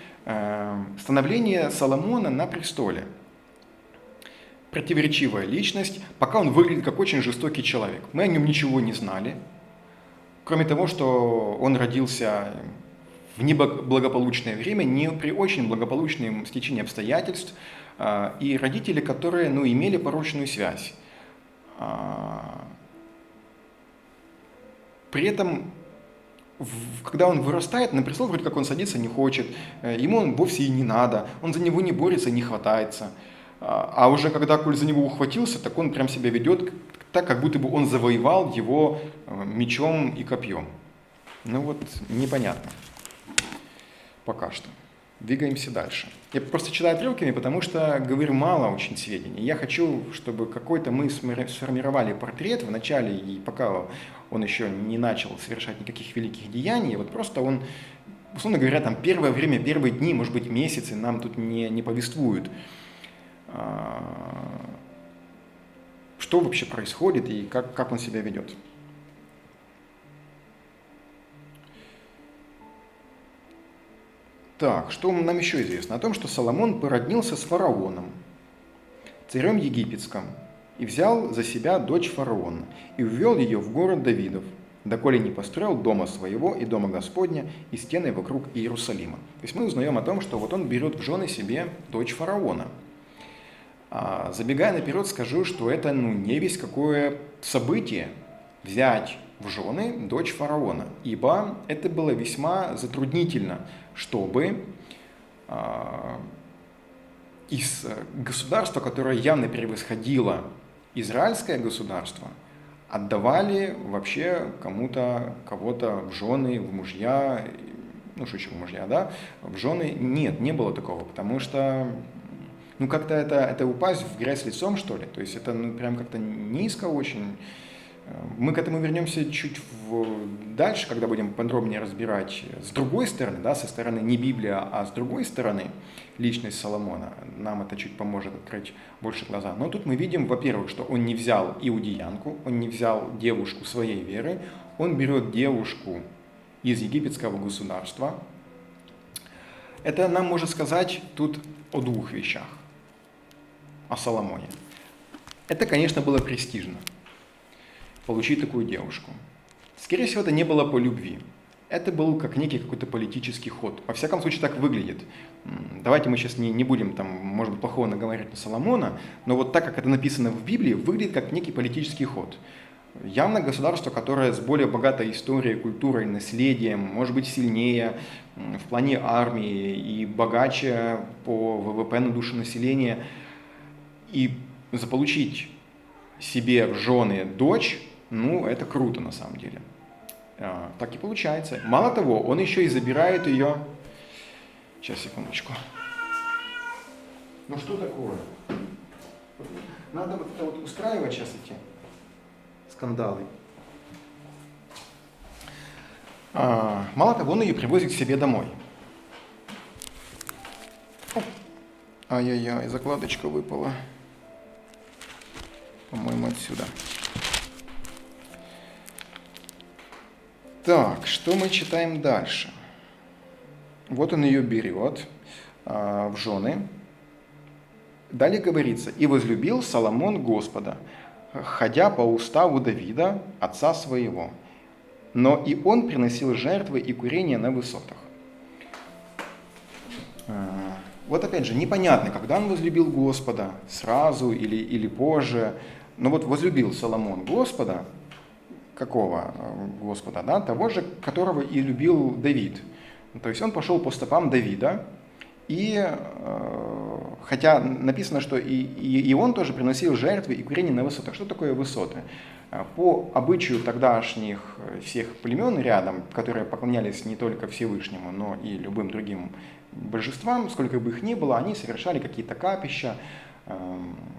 становление Соломона на престоле. Противоречивая личность, пока он выглядит как очень жестокий человек. Мы о нем ничего не знали, кроме того, что он родился в неблагополучное время, не при очень благополучном стечении обстоятельств, и родители, которые, имели порочную связь. При этом, когда он вырастает, на престол вроде как он садиться не хочет, ему он вовсе и не надо, он за него не борется, не хватается. А уже когда Коль за него ухватился, так он прям себя ведет так, как будто бы он завоевал его мечом и копьем. Непонятно. Пока что. Двигаемся дальше. Я просто читаю отрывками, потому что говорю мало очень сведений. Я хочу, чтобы какой-то мы сформировали портрет в начале, и пока он еще не начал совершать никаких великих деяний, вот просто он, условно говоря, там первое время, первые дни, может быть, месяцы нам тут не повествуют, что вообще происходит и как он себя ведет. Так, что нам еще известно? О том, что Соломон породнился с фараоном, царем египетским, и взял за себя дочь фараона, и увел ее в город Давидов, доколе не построил дома своего и дома Господня, и стены вокруг Иерусалима. То есть мы узнаем о том, что вот он берет в жены себе дочь фараона. Забегая наперед, скажу, что это не весь какое событие взять в жены дочь фараона, ибо это было весьма затруднительно, чтобы из государства, которое явно превосходило израильское государство, отдавали вообще кого-то в жены, в мужья, в мужья, да, в жены. Нет, не было такого, потому что как-то это упасть в грязь лицом, что ли, то есть это прям как-то низко очень. Мы к этому вернемся чуть дальше, когда будем подробнее разбирать с другой стороны, да, со стороны не Библия, а с другой стороны личность Соломона. Нам это чуть поможет открыть больше глаза. Но тут мы видим, во-первых, что он не взял иудеянку, он не взял девушку своей веры, он берет девушку из египетского государства. Это нам может сказать тут о двух вещах, о Соломоне. Это, конечно, было престижно. Получить такую девушку. Скорее всего, это не было по любви. Это был как некий какой-то политический ход. Во всяком случае, так выглядит. Давайте мы сейчас не будем, может быть, плохого наговаривать на Соломона, но вот так, как это написано в Библии, выглядит как некий политический ход. Явно государство, которое с более богатой историей, культурой, наследием, может быть, сильнее в плане армии и богаче по ВВП на душу населения, и заполучить себе в жены дочь, это круто на самом деле. Так и получается. Мало того, он еще и забирает ее... Сейчас, секундочку. Что такое? Надо вот это устраивать сейчас эти скандалы. Мало того, он ее привозит к себе домой. Ай-яй-яй, закладочка выпала. По-моему, отсюда. Так, что мы читаем дальше? Вот он ее берет в жены. Далее говорится: «И возлюбил Соломон Господа, ходя по уставу Давида, отца своего. Но и он приносил жертвы и курения на высотах». Вот опять же, непонятно, когда он возлюбил Господа, сразу или позже. Но вот возлюбил Соломон Господа, какого Господа, да? Того же, которого и любил Давид. То есть он пошел по стопам Давида, и хотя написано, что и он тоже приносил жертвы и курение на высотах. Что такое высоты? По обычаю тогдашних всех племен рядом, которые поклонялись не только Всевышнему, но и любым другим божествам, сколько бы их ни было, они совершали какие-то капища,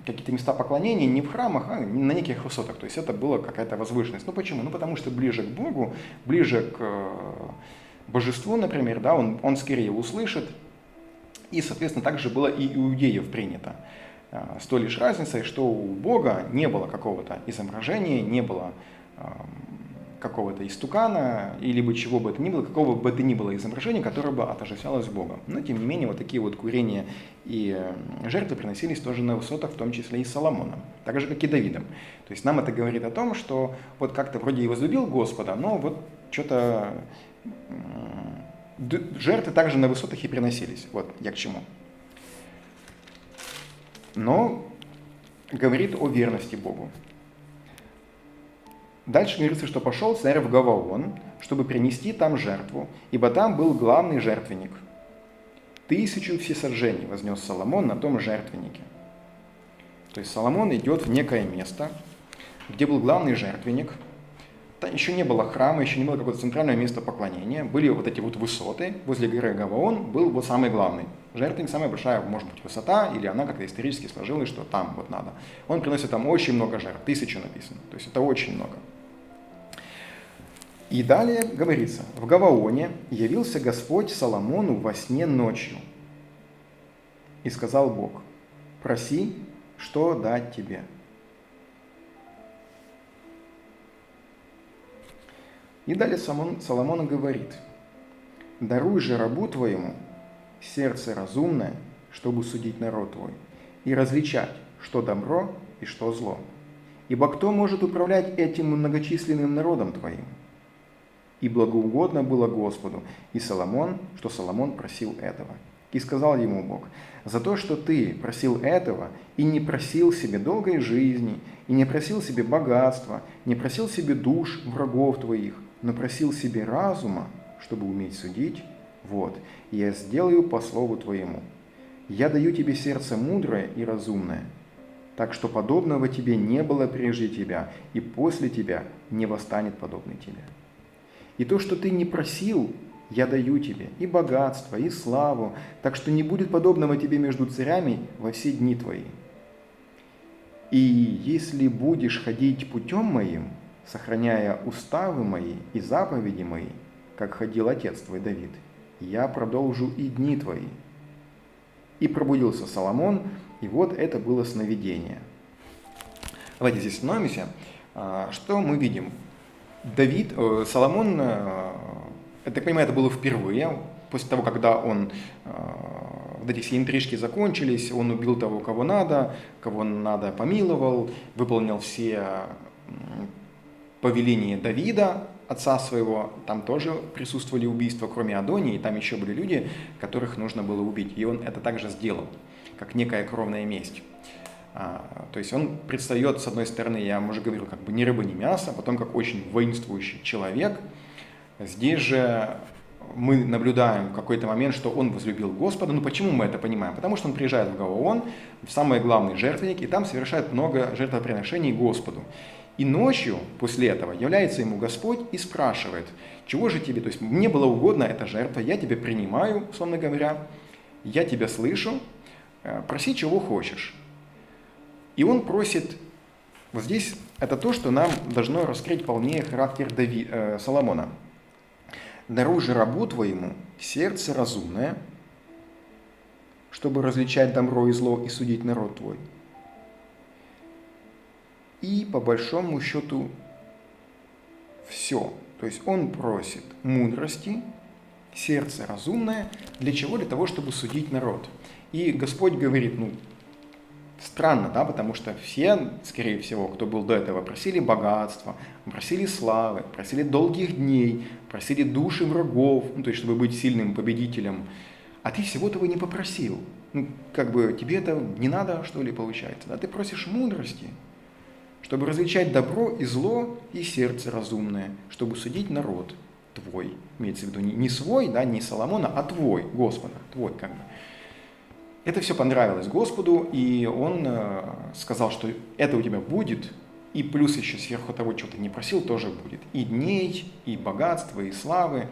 какие-то места поклонения не в храмах, а на неких высотах. То есть это была какая-то возвышенность. Почему? Потому что ближе к Богу, ближе к божеству, например, да, он скорее услышит. И, соответственно, также было и иудеев принято. С той лишь разницей, что у Бога не было какого-то изображения, не было какого-то истукана, или чего бы это ни было, какого бы это ни было изображения, которое бы отождествлялось Богом. Но, тем не менее, вот такие вот курения и жертвы приносились тоже на высотах, в том числе и Соломоном, так же, как и Давидом. То есть нам это говорит о том, что вот как-то вроде и возлюбил Господа, но вот что-то жертвы также на высотах и приносились. Вот я к чему. Но говорит о верности Богу. Дальше говорится, что пошел царь в Гаваон, чтобы принести там жертву, ибо там был главный жертвенник. 1000 всесожжений вознес Соломон на том жертвеннике. То есть Соломон идет в некое место, где был главный жертвенник. Там еще не было храма, еще не было какого-то центрального места поклонения. Были вот эти вот высоты. Возле горы Гаваон был вот самый главный жертвенник, самая большая, может быть, высота, или она как-то исторически сложилась, что там вот надо. Он приносит там очень много жертв, 1000 написано. То есть это очень много. И далее говорится, в Гаваоне явился Господь Соломону во сне ночью. И сказал Бог, проси, что дать тебе. И далее Соломон говорит, даруй же рабу твоему сердце разумное, чтобы судить народ твой, и различать, что добро и что зло. Ибо кто может управлять этим многочисленным народом твоим? И благоугодно было Господу, и Соломон, что Соломон просил этого. И сказал ему Бог, за то, что ты просил этого, и не просил себе долгой жизни, и не просил себе богатства, не просил себе душ врагов твоих, но просил себе разума, чтобы уметь судить, вот, я сделаю по слову твоему. Я даю тебе сердце мудрое и разумное, так что подобного тебе не было прежде тебя, и после тебя не восстанет подобный тебе. И то, что ты не просил, я даю тебе и богатство, и славу, так что не будет подобного тебе между царями во все дни твои. И если будешь ходить путем моим, сохраняя уставы мои и заповеди мои, как ходил отец твой Давид, я продолжу и дни твои. И пробудился Соломон, и вот это было сновидение. Давайте здесь остановимся. Что мы видим? Соломон, я так понимаю, это было впервые, после того, когда вот эти все интрижки закончились, он убил того, кого надо помиловал, выполнил все повеления Давида, отца своего, там тоже присутствовали убийства, кроме Адонии, и там еще были люди, которых нужно было убить, и он это также сделал, как некая кровная месть. То есть он предстает, с одной стороны, я уже говорил, как бы ни рыба, ни мясо, потом как очень воинствующий человек. Здесь же мы наблюдаем в какой-то момент, что он возлюбил Господа. Ну почему мы это понимаем? Потому что он приезжает в Гаваон, в самый главный жертвенник, и там совершает много жертвоприношений Господу. И ночью после этого является ему Господь и спрашивает, чего же тебе, то есть мне была угодна эта жертва, я тебя принимаю, условно говоря, я тебя слышу, проси, чего хочешь. И он просит, вот здесь это то, что нам должно раскрыть полнее характер Соломона. Даруй же рабу твоему сердце разумное, чтобы различать добро и зло и судить народ твой. И по большому счету все. То есть он просит мудрости, сердце разумное. Для чего? Для того, чтобы судить народ. И Господь говорит, странно, да, потому что все, скорее всего, кто был до этого, просили богатства, просили славы, просили долгих дней, просили души врагов, то есть чтобы быть сильным победителем. А ты всего этого не попросил. Тебе это не надо, что ли, получается. Да? Ты просишь мудрости, чтобы различать добро и зло, и сердце разумное, чтобы судить народ твой. Имеется в виду не свой, да, не Соломона, а твой, Господа, твой как бы. Это все понравилось Господу, и Он сказал, что это у тебя будет, и плюс еще сверху того, чего ты не просил, тоже будет. И дней, и богатства, и славы,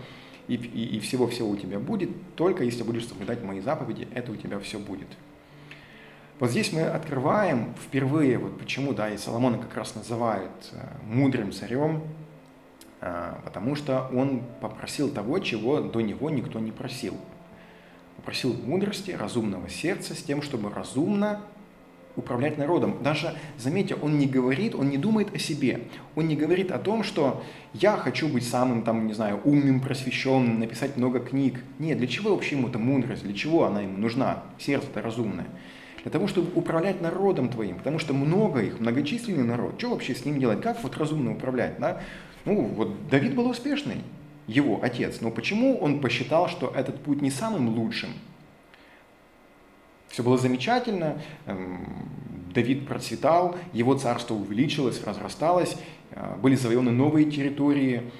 и всего-всего у тебя будет, только если будешь соблюдать мои заповеди, это у тебя все будет. Вот здесь мы открываем впервые, вот почему, да, и Соломона как раз называют мудрым царем, потому что он попросил того, чего до него никто не просил. Попросил мудрости, разумного сердца с тем, чтобы разумно управлять народом. Даже, заметьте, он не говорит, он не думает о себе. Он не говорит о том, что я хочу быть самым, умным, просвещенным, написать много книг. Нет, для чего вообще ему эта мудрость? Для чего она ему нужна? Сердце-то разумное. Для того, чтобы управлять народом твоим. Потому что много их, многочисленный народ. Что вообще с ним делать? Как вот разумно управлять? Да? Давид был успешный. его отец. Но почему он посчитал, что этот путь не самым лучшим? Все было замечательно, Давид процветал, его царство увеличилось, разрасталось, были завоеваны новые территории,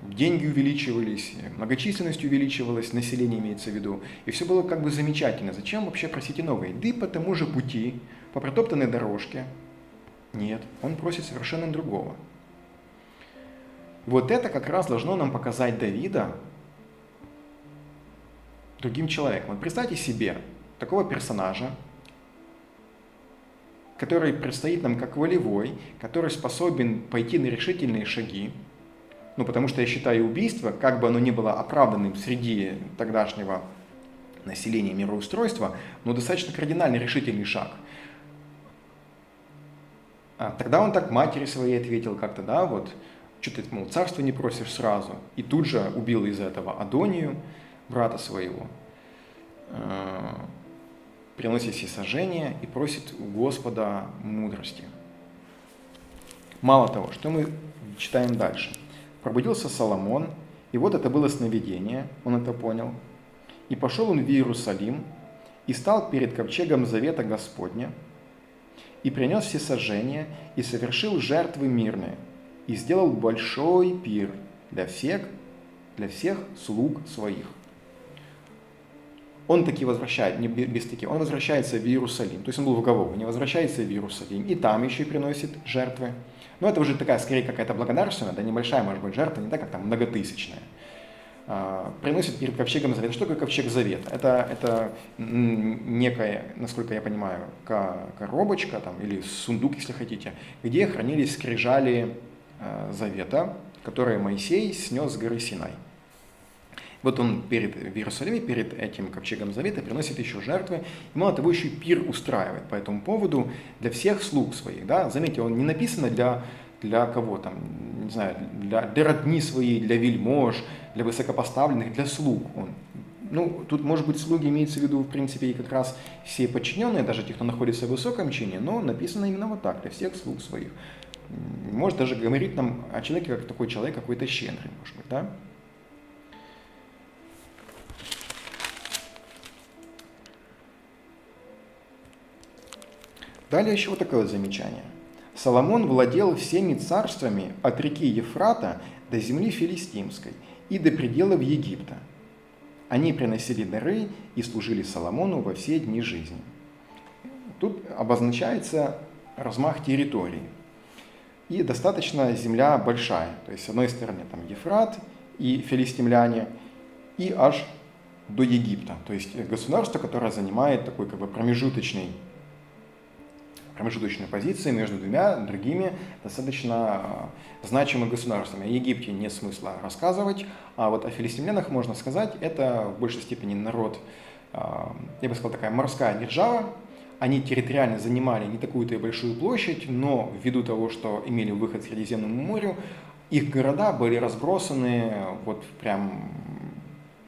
деньги увеличивались, многочисленность увеличивалась, население имеется в виду, и все было как бы замечательно. Зачем вообще просить и новые? Да и по тому же пути, по протоптанной дорожке. Нет, он просит совершенно другого. Вот это как раз должно нам показать Давида другим человеком. Вот представьте себе такого персонажа, который предстоит нам как волевой, который способен пойти на решительные шаги, потому что я считаю убийство, как бы оно ни было оправданным среди тогдашнего населения мироустройства, но достаточно кардинальный решительный шаг. Тогда он так матери своей ответил как-то, да, вот, что ты, мол, царство не просишь сразу, и тут же убил из-за этого Адонию, брата своего, приносит всесожжение и просит у Господа мудрости. Мало того, что мы читаем дальше. Пробудился Соломон, и вот это было сновидение, он это понял. И пошел он в Иерусалим, и стал перед ковчегом завета Господня, и принес всесожжение, и совершил жертвы мирные, и сделал большой пир для всех слуг своих. Он таки возвращается, не без таки, он возвращается в Иерусалим, то есть он был в Гаворе, возвращается в Иерусалим, и там еще и приносит жертвы. Но это уже такая, скорее, какая-то благодарственная, да, небольшая, может быть, жертва, не так, как там многотысячная. Приносит перед ковчегом завета. Что такое ковчег завета? Это некая, насколько я понимаю, коробочка там, или сундук, если хотите, где хранились скрижали завета, которые Моисей снес с горы Синай. Вот он в Иерусалиме, перед этим ковчегом завета приносит еще жертвы, и мало того, еще пир устраивает по этому поводу для всех слуг своих. Да? Заметьте, он не написано для кого там, не знаю, для родни своей, для вельмож, для высокопоставленных, для слуг. Тут, может быть, слуги имеется в виду, в принципе, и как раз все подчиненные, даже те, кто находится в высоком чине, но написано именно вот так, для всех слуг своих. Может даже говорить нам о человеке, как такой человек какой-то щедрый, может быть, да? Далее еще вот такое замечание. Соломон владел всеми царствами от реки Ефрата до земли филистимской и до пределов Египта. Они приносили дары и служили Соломону во все дни жизни. Тут обозначается размах территории. И достаточно земля большая. То есть, с одной стороны, там Ефрат и филистимляне, и аж до Египта. То есть, государство, которое занимает такой как бы промежуточную позиции между двумя другими достаточно значимыми государствами. О Египте нет смысла рассказывать, а вот о филистимлянах можно сказать, это в большей степени народ, я бы сказал, такая морская держава. Они территориально занимали не такую-то и большую площадь, но ввиду того, что имели выход к Средиземному морю, их города были разбросаны вот прям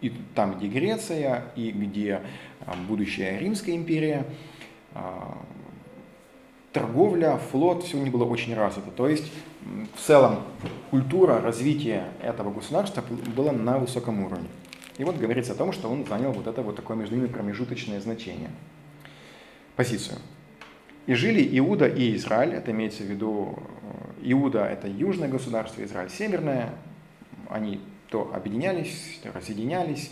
и там, где Греция, и где будущая Римская империя. Торговля, флот, все у них было очень развито. То есть, в целом, культура, развитие этого государства было на высоком уровне. И вот говорится о том, что он занял вот это вот такое между ними промежуточное значение, позицию. И жили Иуда и Израиль, это имеется в виду, Иуда – это южное государство, Израиль – северное. Они то объединялись, то разъединялись.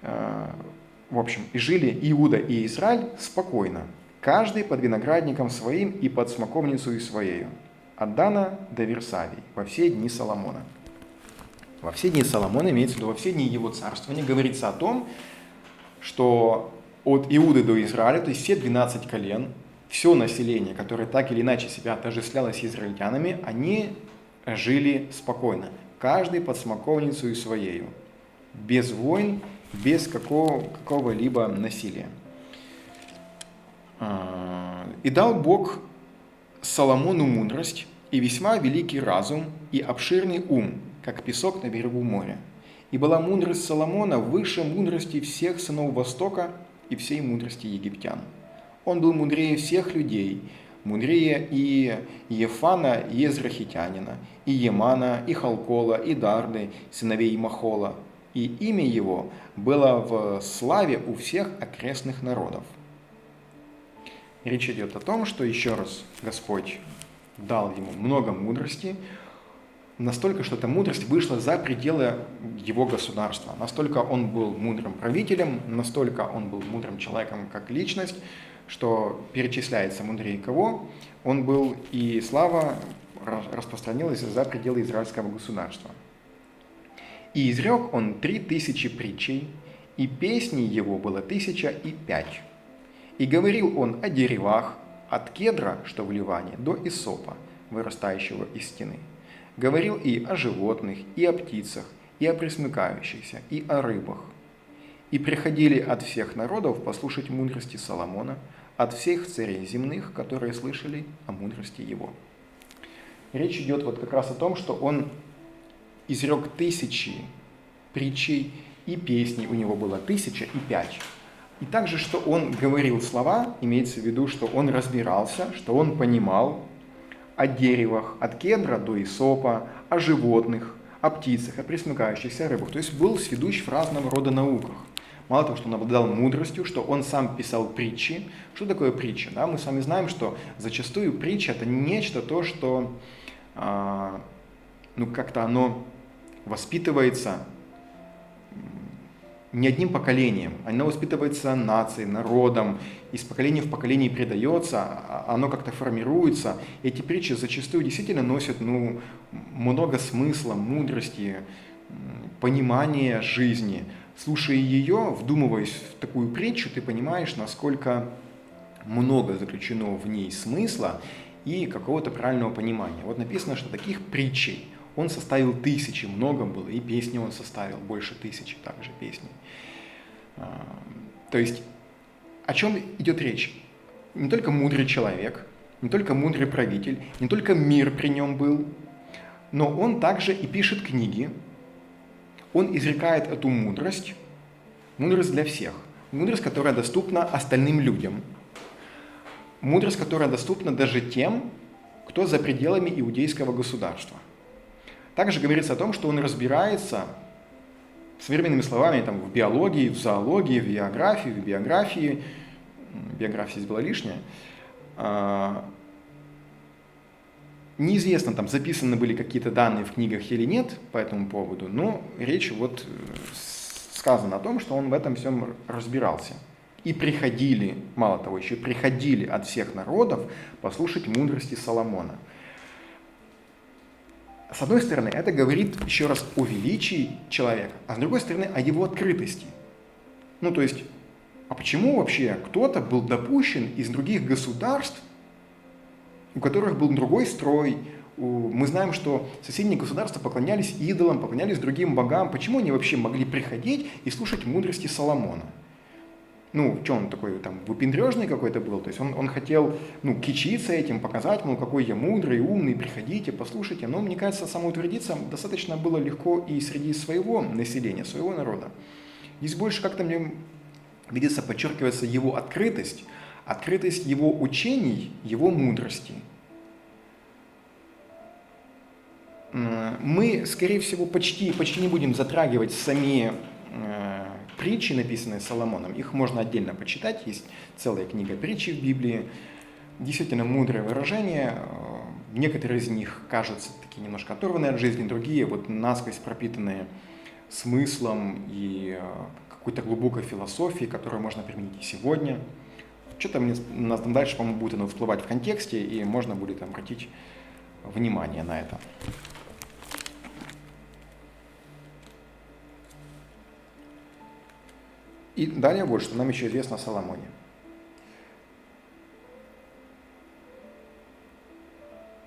В общем, и жили Иуда и Израиль спокойно. Каждый под виноградником своим и под смоковницей своею, от Дана до Версавии, во все дни Соломона. Во все дни Соломона, имеется в виду во все дни его царствования, говорится о том, что от Иуды до Израиля, то есть все 12 колен, все население, которое так или иначе себя отождествлялось с израильтянами, они жили спокойно, каждый под смоковницей своею, без войн, без какого-либо насилия. И дал Бог Соломону мудрость и весьма великий разум и обширный ум, как песок на берегу моря. И была мудрость Соломона выше мудрости всех сынов Востока и всей мудрости египтян. Он был мудрее всех людей, мудрее и Ефана, и Езрахитянина, и Емана, и Халкола, и Дарды, сыновей Махола. И имя его было в славе у всех окрестных народов. Речь идет о том, что еще раз Господь дал ему много мудрости, настолько, что эта мудрость вышла за пределы его государства. Настолько он был мудрым правителем, настолько он был мудрым человеком как личность, что перечисляется мудрее кого он был, и слава распространилась за пределы израильского государства. И изрек он 3000 притчей, и песней его было 1005. И говорил он о деревах, от кедра, что в Ливане, до исопа, вырастающего из стены. Говорил и о животных, и о птицах, и о пресмыкающихся, и о рыбах. И приходили от всех народов послушать мудрости Соломона, от всех царей земных, которые слышали о мудрости его. Речь идет вот как раз о том, что он изрек 1000 притчей, и песней у него было 1005. И также, что он говорил слова, имеется в виду, что он разбирался, что он понимал о деревах, от кедра до исопа, о животных, о птицах, о пресмыкающихся рыбах. То есть был сведущ в разного рода науках. Мало того, что он обладал мудростью, что он сам писал притчи. Что такое притча? Да? Мы с вами знаем, что зачастую притча – это нечто то, что как-то оно воспитывается не одним поколением, оно воспитывается нацией, народом, из поколения в поколение передается, оно как-то формируется. Эти притчи зачастую действительно носят много смысла, мудрости, понимания жизни. Слушая ее, вдумываясь в такую притчу, ты понимаешь, насколько много заключено в ней смысла и какого-то правильного понимания. Вот написано, что таких притчей он составил 1000, много было, и песни он составил, больше 1000 также песней. То есть, о чем идет речь? Не только мудрый человек, не только мудрый правитель, не только мир при нем был, но он также и пишет книги, он изрекает эту мудрость для всех, мудрость, которая доступна остальным людям, мудрость, которая доступна даже тем, кто за пределами иудейского государства. Также говорится о том, что он разбирается, современными словами, в биологии, в зоологии, в географии, в биографии. Биография здесь была лишняя. Неизвестно, записаны были какие-то данные в книгах или нет по этому поводу, но речь сказано о том, что он в этом всем разбирался. И приходили, мало того, еще приходили от всех народов послушать мудрости Соломона. С одной стороны, это говорит еще раз о величии человека, а с другой стороны, о его открытости. То есть, а почему вообще кто-то был допущен из других государств, у которых был другой строй? Мы знаем, что соседние государства поклонялись идолам, поклонялись другим богам. Почему они вообще могли приходить и слушать мудрости Соломона? Что он такой, выпендрежный какой-то был? То есть он хотел, кичиться этим, показать, какой я мудрый, умный, приходите, послушайте. Но, мне кажется, самоутвердиться достаточно было легко и среди своего населения, своего народа. Здесь больше как-то, мне видится, подчеркивается его открытость его учений, его мудрости. Мы, скорее всего, почти не будем затрагивать сами притчи, написанные Соломоном. Их можно отдельно почитать, есть целая книга притчи в Библии. Действительно мудрые выражения. Некоторые из них кажутся такие немножко оторванные от жизни, другие насквозь пропитанные смыслом и какой-то глубокой философией, которую можно применить и сегодня. Что-то у нас дальше, по-моему, будет оно всплывать в контексте, и можно будет обратить внимание на это. И далее вот, что нам еще известно о Соломоне.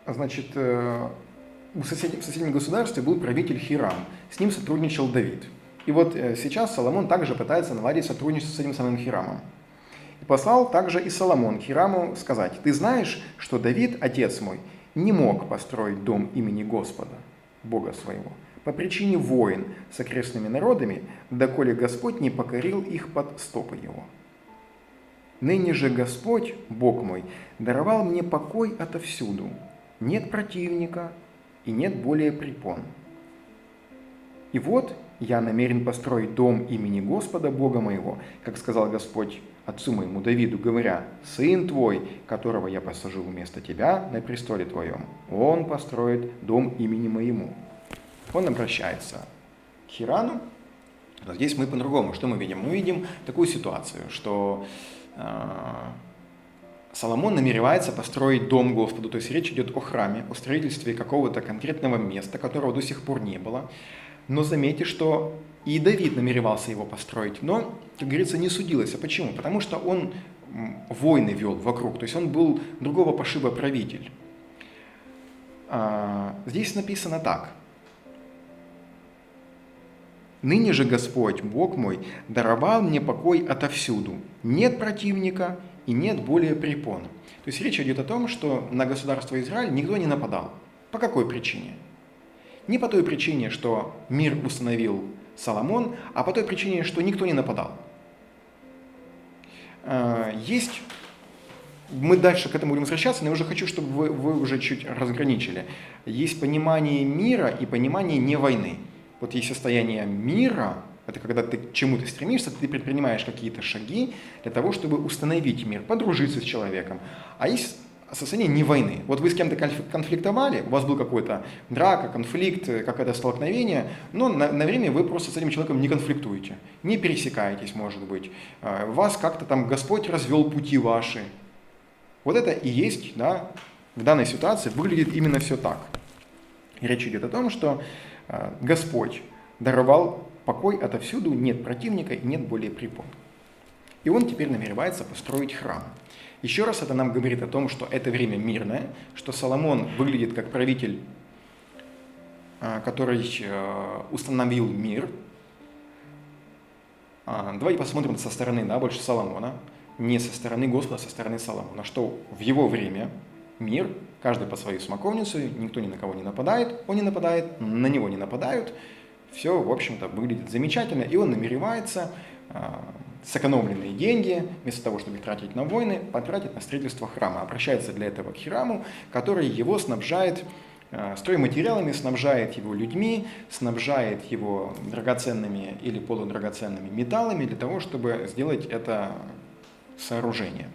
Значит, в соседнем государстве был правитель Хирам, с ним сотрудничал Давид. И сейчас Соломон также пытается наладить сотрудничество с этим самым Хирамом. И послал также и Соломон Хираму сказать: «Ты знаешь, что Давид, отец мой, не мог построить дом имени Господа, Бога своего, по причине войн с окрестными народами, доколе Господь не покорил их под стопы его». Ныне же Господь, Бог мой, даровал мне покой отовсюду. Нет противника и нет более препон. И вот я намерен построить дом имени Господа Бога моего, как сказал Господь отцу моему Давиду, говоря: сын твой, которого я посажу вместо тебя на престоле твоем, он построит дом имени моему. Он обращается к Хирану. Но здесь мы по-другому. Что мы видим? Мы видим такую ситуацию, что Соломон намеревается построить дом Господу, то есть речь идет о храме, о строительстве какого-то конкретного места, которого до сих пор не было. Но заметьте, что и Давид намеревался его построить, но, как говорится, не судилось. А почему? Потому что он войны вел вокруг, то есть он был другого пошиба правитель. Здесь написано так. «Ныне же Господь, Бог мой, даровал мне покой отовсюду. Нет противника и нет более препон». То есть речь идет о том, что на государство Израиль никто не нападал. По какой причине? Не по той причине, что мир установил Соломон, а по той причине, что никто не нападал. Мы дальше к этому будем возвращаться, но я уже хочу, чтобы вы уже чуть разграничили. Есть понимание мира и понимание не войны. Вот есть состояние мира, это когда ты к чему-то стремишься, ты предпринимаешь какие-то шаги для того, чтобы установить мир, подружиться с человеком. А есть состояние не войны. Вот вы с кем-то конфликтовали, у вас был какой-то драка, конфликт, какое-то столкновение, но на время вы просто с этим человеком не конфликтуете, не пересекаетесь, может быть. Вас как-то там Господь развел пути ваши. Вот это и есть, да, в данной ситуации выглядит именно все так. И речь идет о том, что Господь даровал покой отовсюду, нет противника и нет более препон. И он теперь намеревается построить храм. Еще раз это нам говорит о том, что это время мирное, что Соломон выглядит как правитель, который установил мир. Давайте посмотрим со стороны, да, больше Соломона, не со стороны Господа, а со стороны Соломона, что в его время мир, каждый по своей смоковнице, никто ни на кого не нападает, он не нападает, на него не нападают, все, в общем-то, выглядит замечательно, и он намеревается сэкономленные деньги, вместо того, чтобы их тратить на войны, потратить на строительство храма. Обращается для этого к Хираму, который его снабжает стройматериалами, снабжает его людьми, снабжает его драгоценными или полудрагоценными металлами для того, чтобы сделать это сооружение.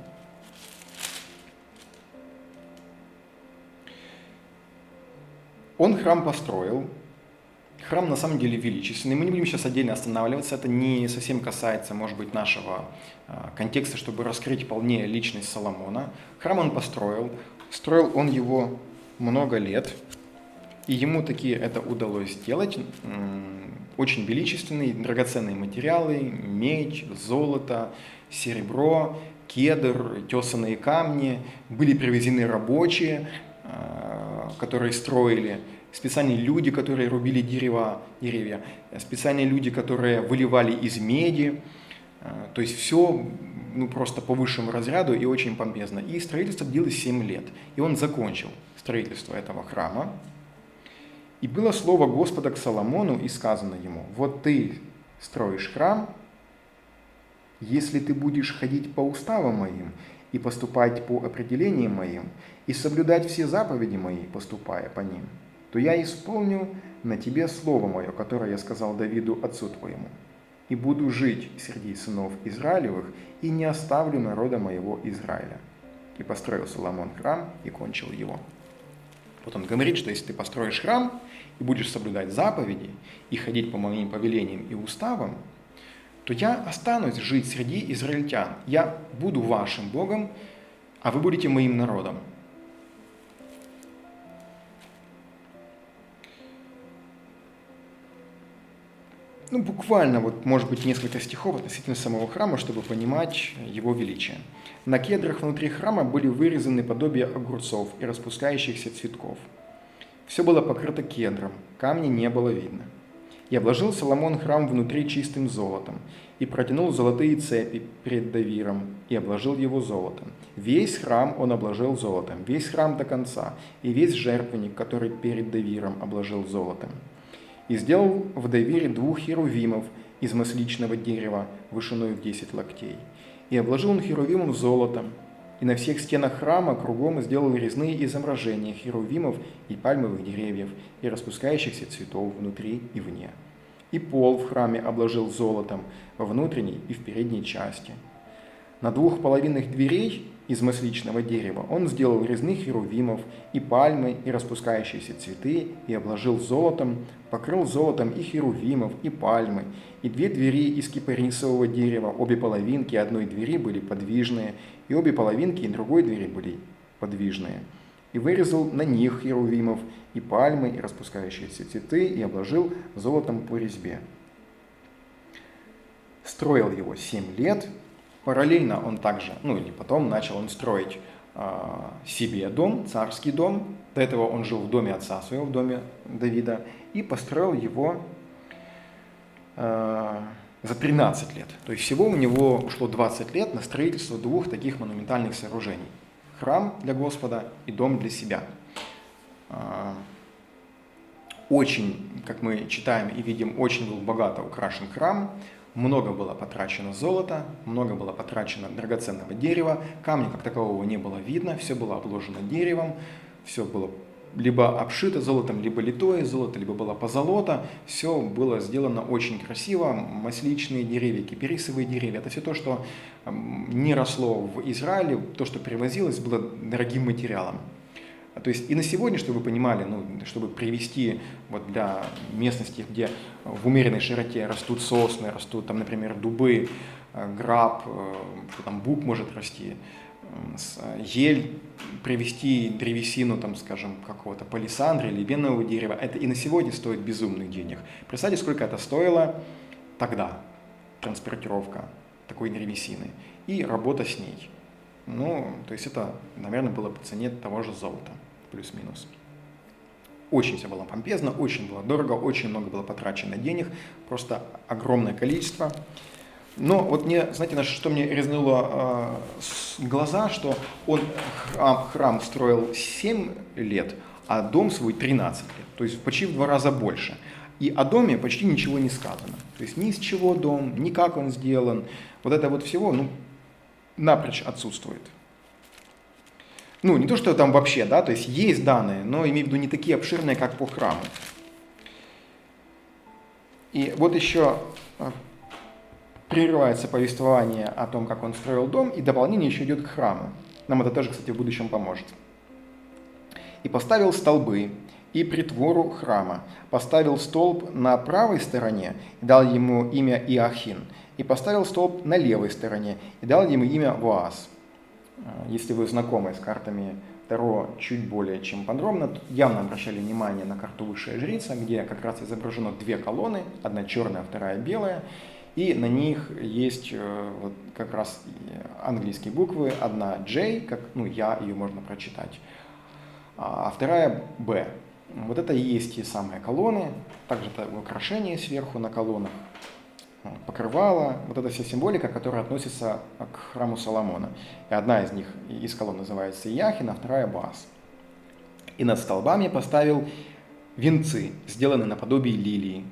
Он храм построил. Храм на самом деле величественный. Мы не будем сейчас отдельно останавливаться. Это не совсем касается, может быть, нашего контекста, чтобы раскрыть полнее личность Соломона. Храм он построил. Строил он его много лет. И ему таки это удалось сделать. Очень величественные, драгоценные материалы. Медь, золото, серебро, кедр, тесаные камни. Были привезены рабочие, которые строили. Специальные люди, которые рубили деревья, специальные люди, которые выливали из меди, то есть все просто по высшему разряду и очень помпезно. И строительство длилось 7 лет, и он закончил строительство этого храма. И было слово Господа к Соломону, и сказано ему: вот ты строишь храм, если ты будешь ходить по уставам моим и поступать по определениям моим, и соблюдать все заповеди мои, поступая по ним, то я исполню на тебе слово мое, которое я сказал Давиду, отцу твоему, и буду жить среди сынов Израилевых, и не оставлю народа моего Израиля. И построил Соломон храм, и кончил его. Вот он говорит, что если ты построишь храм, и будешь соблюдать заповеди, и ходить по моим повелениям и уставам, то я останусь жить среди израильтян. Я буду вашим Богом, а вы будете моим народом. Буквально, может быть, несколько стихов относительно самого храма, чтобы понимать его величие. На кедрах внутри храма были вырезаны подобия огурцов и распускающихся цветков. Все было покрыто кедром, камней не было видно. И обложил Соломон храм внутри чистым золотом, и протянул золотые цепи пред Давиром, и обложил его золотом. Весь храм он обложил золотом, весь храм до конца, и весь жертвенник, который перед Давиром, обложил золотом. И сделал в Давире 2 херувимов из масличного дерева, вышиной в 10 локтей. И обложил он херувимом золотом. И на всех стенах храма кругом сделал резные изображения херувимов и пальмовых деревьев, и распускающихся цветов внутри и вне. И пол в храме обложил золотом во внутренней и в передней части. На 2 половинных дверей из масличного дерева он сделал резных херувимов и пальмы, и распускающиеся цветы, и обложил золотом, покрыл золотом и херувимов, и пальмы, и 2 двери из кипарисового дерева, обе половинки одной двери были подвижные, и обе половинки и другой двери были подвижные. И вырезал на них херувимов, и пальмы, и распускающиеся цветы, и обложил золотом по резьбе. Строил его 7 лет. Параллельно он также, или потом начал он строить себе дом, царский дом. До этого он жил в доме отца своего, в доме Давида, и построил его за 13 лет. То есть всего у него ушло 20 лет на строительство 2 таких монументальных сооружений. Храм для Господа и дом для себя. Очень, как мы читаем и видим, очень был богато украшен храм. Много было потрачено золота, много было потрачено драгоценного дерева, камня как такового не было видно, все было обложено деревом, все было либо обшито золотом, либо литое золото, либо было позолото, все было сделано очень красиво, масличные деревья, кипарисовые деревья, это все то, что не росло в Израиле, то, что привозилось, было дорогим материалом. То есть и на сегодня, чтобы вы понимали, чтобы привести вот для местности, где в умеренной широте растут сосны, растут там, например, дубы, граб, там бук может расти, ель, привести древесину, там, скажем, какого-то палисандра или бенного дерева, это и на сегодня стоит безумных денег. Представьте, сколько это стоило тогда, транспортировка такой древесины и работа с ней. То есть это, наверное, было по цене того же золота, плюс-минус. Очень все было помпезно, очень было дорого, очень много было потрачено денег, просто огромное количество. Но вот мне, знаете, что мне резануло глаза, что он храм строил 7 лет, а дом свой 13 лет, то есть почти в 2 раза больше. И о доме почти ничего не сказано. То есть ни из чего дом, ни как он сделан, вот это вот всего, напрочь отсутствует. Не то, что там вообще, да, то есть есть данные, но имею в виду не такие обширные, как по храму. И вот еще прерывается повествование о том, как он строил дом, и дополнение еще идет к храму. Нам это тоже, кстати, в будущем поможет. «И поставил столбы, и притвору храма, поставил столб на правой стороне, и дал ему имя Иохин, и поставил столб на левой стороне, и дал ему имя Воаз». Если вы знакомы с картами Таро чуть более чем подробно, явно обращали внимание на карту «Высшая жрица», где как раз изображено 2 колонны, одна черная, вторая белая, и на них есть вот как раз английские буквы, одна J, как, я, ее можно прочитать, а вторая B. Вот это и есть те самые колонны, также это украшения сверху на колоннах, покрывало, вот эта вся символика, которая относится к храму Соломона. И одна из них, из колонн называется Иохин, а вторая Боаз. «И над столбами поставил венцы, сделанные наподобие лилии».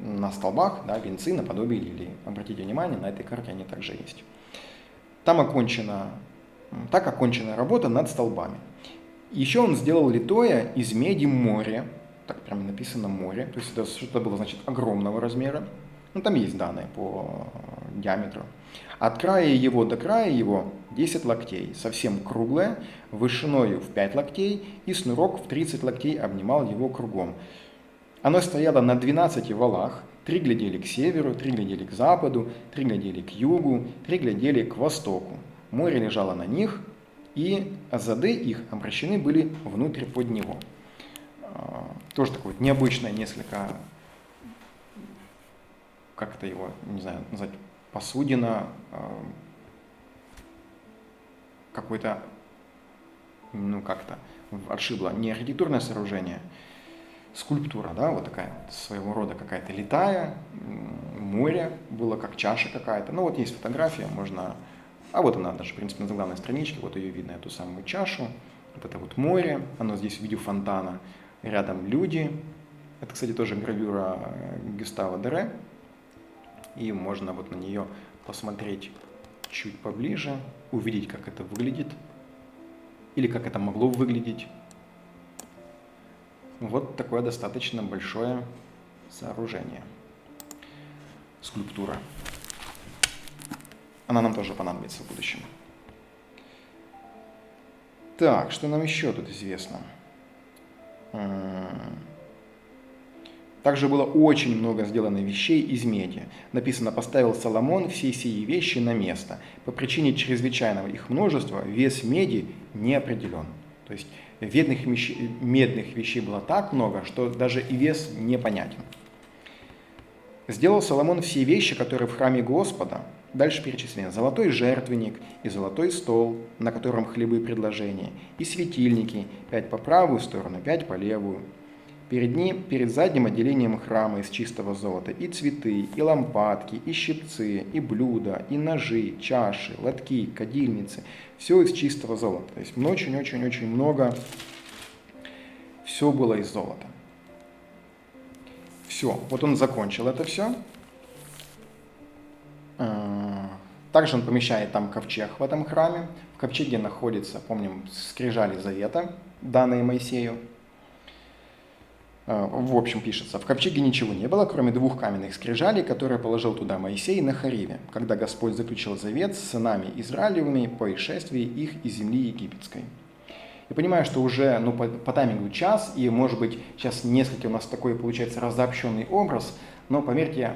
На столбах, да, венцы наподобие лилии. Обратите внимание, на этой карте они также есть. Так окончена работа над столбами. Еще он сделал литое из меди море. Так прямо написано море, то есть это что-то было, значит, огромного размера. Там есть данные по диаметру. От края его до края его 10 локтей, совсем круглое, вышиною в 5 локтей, и снурок в 30 локтей обнимал его кругом. Оно стояло на 12 валах, 3 глядели к северу, 3 глядели к западу, 3 глядели к югу, 3 глядели к востоку. Море лежало на них, и зады их обращены были внутрь под него. Тоже такое вот необычное несколько, как это его, не знаю, назвать, посудина, какой-то, как-то отшибло, не архитектурное сооружение, скульптура, да, вот такая своего рода какая-то летая, море было как чаша какая-то, вот есть фотография, можно, а вот она даже, в принципе, на главной страничке, вот ее видно, эту самую чашу, вот это вот море, оно здесь в виде фонтана. Рядом люди. Это, кстати, тоже гравюра Гюстава Дере. И можно вот на нее посмотреть чуть поближе, увидеть, как это выглядит, или как это могло выглядеть. Вот такое достаточно большое сооружение. Скульптура. Она нам тоже понадобится в будущем. Так, что нам еще тут известно? Также было очень много сделано вещей из меди. Написано: поставил Соломон все сии вещи на место. По причине чрезвычайного их множества вес меди не определен. То есть медных вещей было так много, что даже и вес непонятен. Сделал Соломон все вещи, которые в храме Господа. Дальше перечисление: золотой жертвенник и золотой стол, на котором хлебы предложения, и светильники, 5 по правую сторону, 5 по левую. Перед задним отделением храма из чистого золота и цветы, и лампадки, и щипцы, и блюда, и ножи, чаши, лотки, кадильницы. Все из чистого золота. То есть очень-очень-очень много. Все было из золота. Все. Вот он закончил это все. Также он помещает там ковчег в этом храме. В ковчеге находится, помним, скрижали завета, данные Моисею. В общем, пишется: в ковчеге ничего не было, кроме 2 каменных скрижалей, которые положил туда Моисей на Хориве, когда Господь заключил завет с сынами Израилевыми по исшествии их из земли египетской. Я понимаю, что уже по таймингу час, и, может быть, сейчас несколько у нас такой получается разобщенный образ, но поверьте,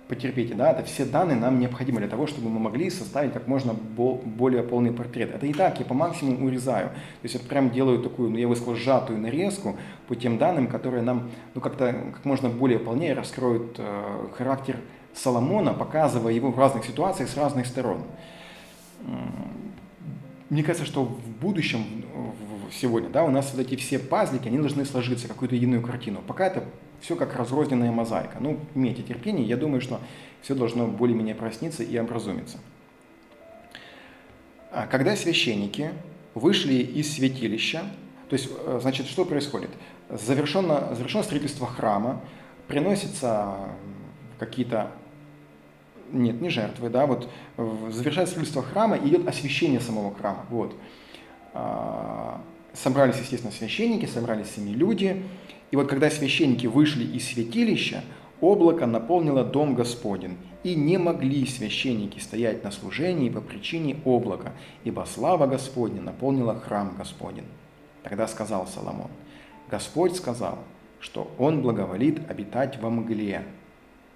потерпите, да, это все данные нам необходимы для того, чтобы мы могли составить как можно более полный портрет. Это и так, я по максимуму урезаю. То есть я прям делаю такую, я бы сказал, сжатую нарезку по тем данным, которые нам как-то как можно более полнее раскроют характер Соломона, показывая его в разных ситуациях с разных сторон. Мне кажется, что в будущем, сегодня, да, у нас вот эти все пазлики, они должны сложиться в какую-то единую картину. Пока это все как разрозненная мозаика. Имейте терпение, я думаю, что все должно более-менее проясниться и образумиться. Когда священники вышли из святилища, то есть, значит, что происходит? Завершено строительство храма, приносятся какие-то, не жертвы, да, вот завершается строительство храма, и идет освящение самого храма. Вот. Собрались, естественно, священники, собрались сами люди. И вот когда священники вышли из святилища, облако наполнило дом Господень, и не могли священники стоять на служении по причине облака, ибо слава Господня наполнила храм Господень. Тогда сказал Соломон: Господь сказал, что Он благоволит обитать во мгле.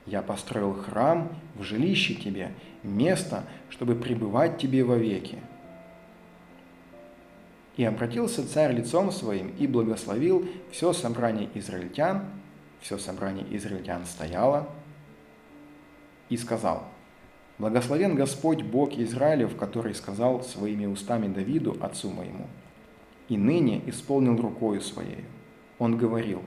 Я построил храм в жилище тебе, место, чтобы пребывать тебе вовеки. И обратился царь лицом своим и благословил все собрание израильтян. Все собрание израильтян стояло и сказал: Благословен Господь Бог Израилев, который сказал своими устами Давиду, отцу моему, и ныне исполнил рукою своей. Он говорил: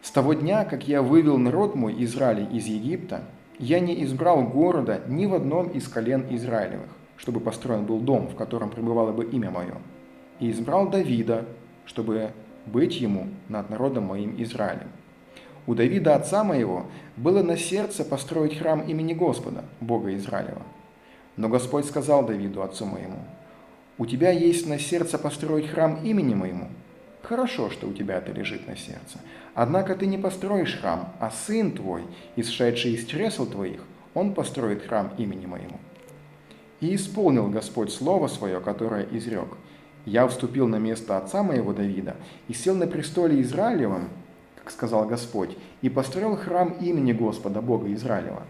С того дня, как я вывел народ мой Израиль из Египта, я не избрал города ни в одном из колен Израилевых, чтобы построен был дом, в котором пребывало бы имя мое, и избрал Давида, чтобы быть ему над народом моим Израилем. У Давида, отца моего, было на сердце построить храм имени Господа, Бога Израилева. Но Господь сказал Давиду, отцу моему: «У тебя есть на сердце построить храм имени моему? Хорошо, что у тебя это лежит на сердце. Однако ты не построишь храм, а сын твой, исшедший из чресл твоих, он построит храм имени моему». И исполнил Господь слово свое, которое изрек: «Я вступил на место отца моего Давида и сел на престоле Израилевом, как сказал Господь, и построил храм имени Господа, Бога Израилева.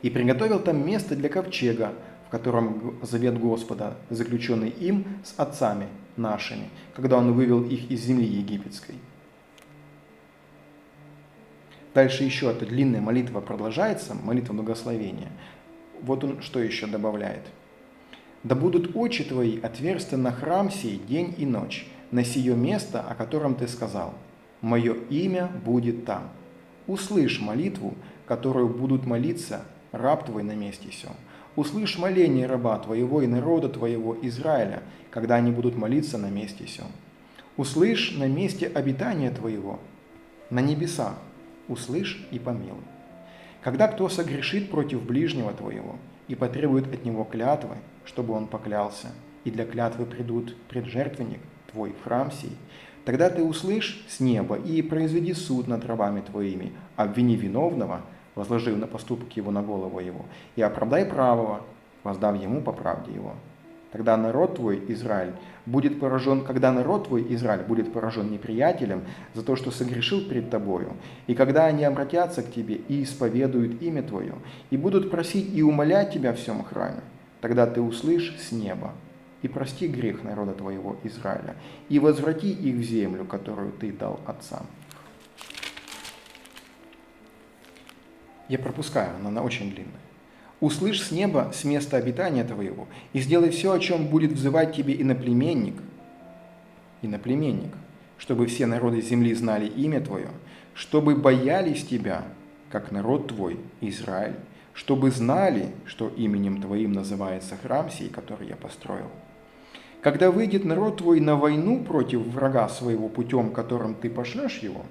И приготовил там место для ковчега, в котором завет Господа, заключенный им с отцами нашими, когда он вывел их из земли египетской». Дальше еще эта длинная молитва продолжается, молитва благословения. Вот он что еще добавляет. «Да будут очи твои отверсты на храм сей день и ночь, на сие место, о котором ты сказал. Мое имя будет там. Услышь молитву, которую будут молиться раб твой на месте сем. Услышь моление раба твоего и народа твоего Израиля, когда они будут молиться на месте сем. Услышь на месте обитания твоего, на небесах, услышь и помилуй. Когда кто согрешит против ближнего твоего и потребует от него клятвы, чтобы он поклялся, и для клятвы придут пред жертвенник твой в храм сей, тогда ты услышь с неба и произведи суд над рабами твоими, обвини виновного, возложив на поступок его на голову его, и оправдай правого, воздав ему по правде его. Тогда народ твой, Израиль, будет поражен, когда народ твой, Израиль, будет поражен неприятелем за то, что согрешил пред тобою, и когда они обратятся к тебе и исповедуют имя твое, и будут просить и умолять тебя в всем храме, тогда ты услышь с неба и прости грех народа твоего, Израиля, и возврати их в землю, которую ты дал отцам. Я пропускаю, она очень длинная. «Услышь с неба, с места обитания твоего, и сделай все, о чем будет взывать тебе иноплеменник, чтобы все народы земли знали имя твое, чтобы боялись тебя, как народ твой, Израиль, чтобы знали, что именем твоим называется храм сей, который я построил. Когда выйдет народ твой на войну против врага своего путем, которым ты пошлешь его,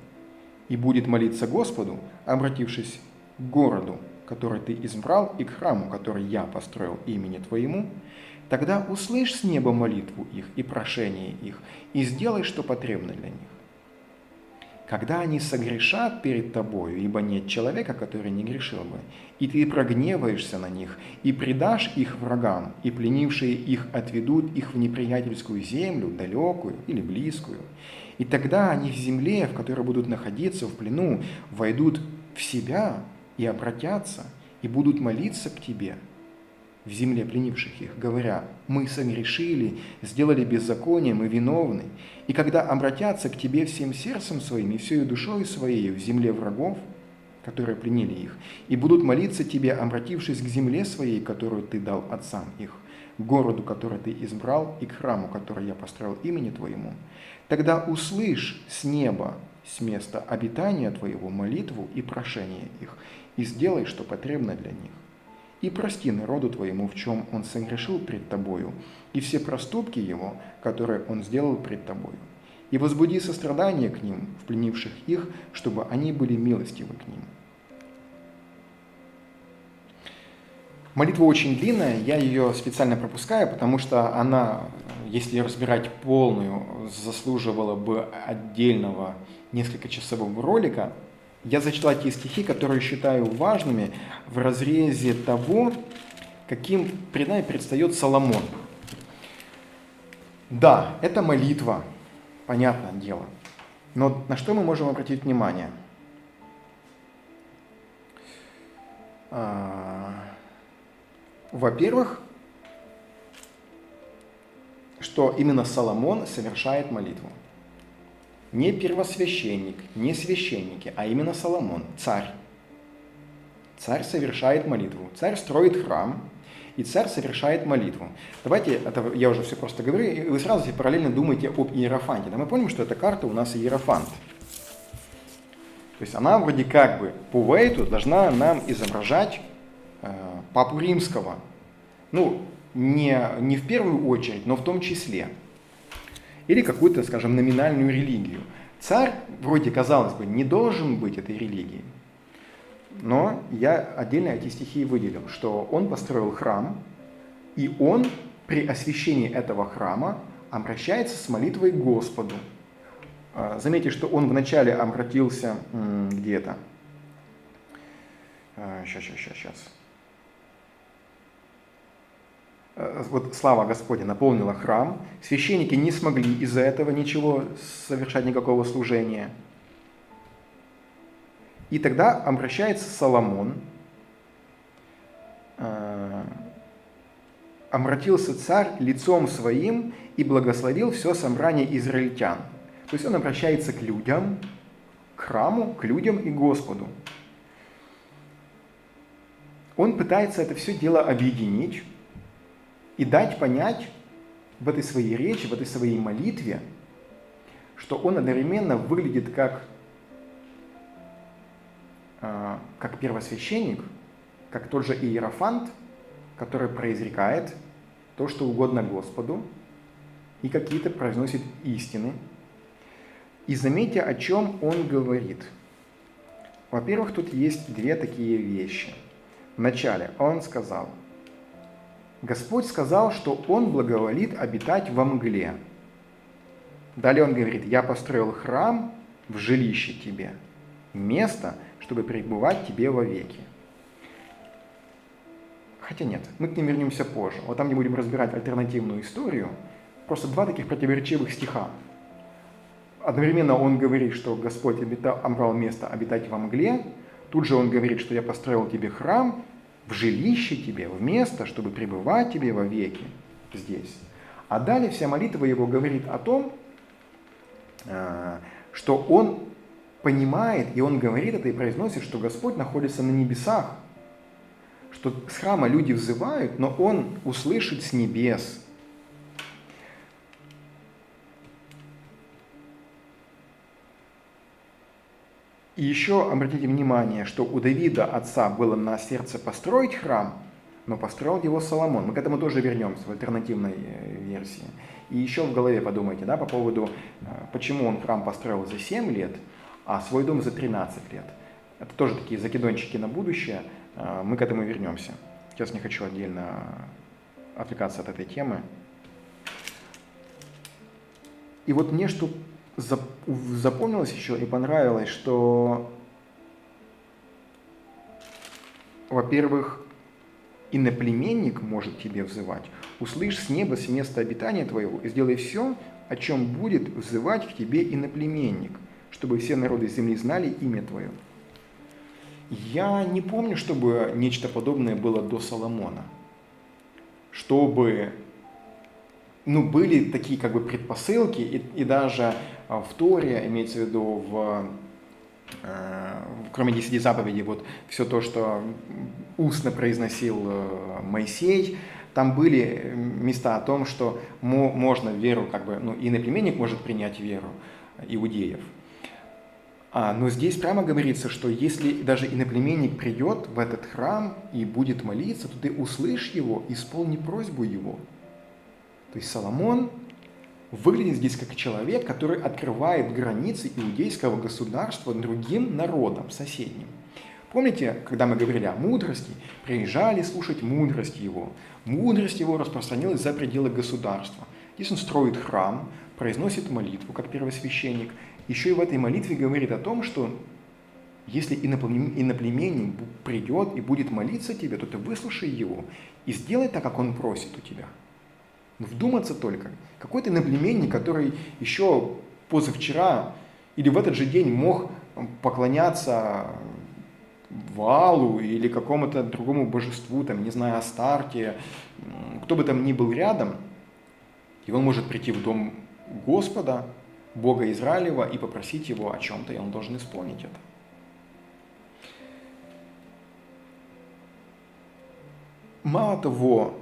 и будет молиться Господу, обратившись к городу, который ты избрал, и к храму, который я построил имени твоему, тогда услышь с неба молитву их и прошение их, и сделай, что потребно для них. Когда они согрешат перед тобою, ибо нет человека, который не грешил бы, и ты прогневаешься на них, и предашь их врагам, и пленившие их отведут их в неприятельскую землю, далекую или близкую, и тогда они в земле, в которой будут находиться в плену, войдут в себя и обратятся, и будут молиться к тебе в земле пленивших их, говоря: мы согрешили, сделали беззаконие, мы виновны. И когда обратятся к тебе всем сердцем своим и всей душой своей в земле врагов, которые пленили их, и будут молиться тебе, обратившись к земле своей, которую ты дал отцам их, к городу, который ты избрал, и к храму, который я построил имени твоему, тогда услышь с неба, с места обитания твоего молитву и прошение их, и сделай, что потребно для них. И прости народу твоему, в чем он согрешил пред тобою, и все проступки его, которые он сделал пред тобою. И возбуди сострадание к ним, в пленивших их, чтобы они были милостивы к ним». Молитва очень длинная, я ее специально пропускаю, потому что она, если разбирать полную, заслуживала бы отдельного несколькочасового ролика. Я зачитал те стихи, которые считаю важными в разрезе того, каким пред нами предстает Соломон. Да, это молитва, понятное дело. Но на что мы можем обратить внимание? Во-первых, что именно Соломон совершает молитву. Не первосвященник, не священники, а именно Соломон, царь. Царь совершает молитву. Царь строит храм, и царь совершает молитву. Давайте, это я уже все просто говорю, и вы сразу себе параллельно думаете об Иерофанте. Да, мы помним, что эта карта у нас Иерофант. То есть она вроде как бы по Вейту должна нам изображать Папу Римского. Ну, не в первую очередь, но в том числе. Или какую-то, скажем, номинальную религию. Царь, вроде, казалось бы, не должен быть этой религией. Но я отдельно эти стихи выделил, что он построил храм, и он при освящении этого храма обращается с молитвой к Господу. Заметьте, что он вначале обратился где-то. Сейчас. Вот слава Господня наполнила храм, священники не смогли из-за этого ничего совершать, никакого служения. И тогда обращается Соломон, обратился царь лицом своим и благословил все собрание израильтян. То есть он обращается к людям, к храму, к людям и Господу. Он пытается это все дело объединить и дать понять в этой своей речи, в этой своей молитве, что он одновременно выглядит как первосвященник, как тот же Иерофант, который произрекает то, что угодно Господу, и какие-то произносит истины. И заметьте, о чем он говорит. Во-первых, тут есть две такие вещи. Вначале он сказал, Господь сказал, что Он благоволит обитать во мгле. Далее он говорит, я построил храм в жилище тебе, место, чтобы пребывать тебе вовеки. Хотя нет, мы к ним вернемся позже. Вот там, где будем разбирать альтернативную историю, просто два таких противоречивых стиха. Одновременно он говорит, что Господь обрал место обитать во мгле, тут же он говорит, что я построил тебе храм в жилище тебе, в место, чтобы пребывать тебе вовеки здесь. А далее вся молитва его говорит о том, что он понимает, и он говорит это и произносит, что Господь находится на небесах, что с храма люди взывают, но он услышит с небес. И еще обратите внимание, что у Давида, отца, было на сердце построить храм, но построил его Соломон. Мы к этому тоже вернемся в альтернативной версии. И еще в голове подумайте, да, по поводу, почему он храм построил за 7 лет, а свой дом за 13 лет. Это тоже такие закидончики на будущее. Мы к этому вернемся. Сейчас не хочу отдельно отвлекаться от этой темы. И вот мне что запомнилось еще и понравилось, что, во-первых, иноплеменник может тебе взывать. Услышь с неба, с места обитания твоего, и сделай все, о чем будет взывать к тебе иноплеменник, чтобы все народы земли знали имя твое. Я не помню, чтобы нечто подобное было до Соломона. Чтобы, были такие как бы предпосылки, и даже в Торе, имеется в виду кроме 10 заповедей, вот все то, что устно произносил Моисей, там были места о том, что можно веру, иноплеменник может принять веру иудеев. Но здесь прямо говорится, что если даже иноплеменник придет в этот храм и будет молиться, то ты услышь его, исполни просьбу его. То есть Соломон выглядит здесь как человек, который открывает границы иудейского государства другим народам, соседним. Помните, когда мы говорили о мудрости, приезжали слушать мудрость его. Мудрость его распространилась за пределы государства. Здесь он строит храм, произносит молитву, как первосвященник. Еще и в этой молитве говорит о том, что если иноплеменник придет и будет молиться тебе, то ты выслушай его и сделай так, как он просит у тебя. Вдуматься только. Какой-то иноплеменник, который еще позавчера или в этот же день мог поклоняться Ваалу или какому-то другому божеству, Астарте, кто бы там ни был рядом, и он может прийти в дом Господа, Бога Израилева, и попросить его о чем-то, и он должен исполнить это. Мало того,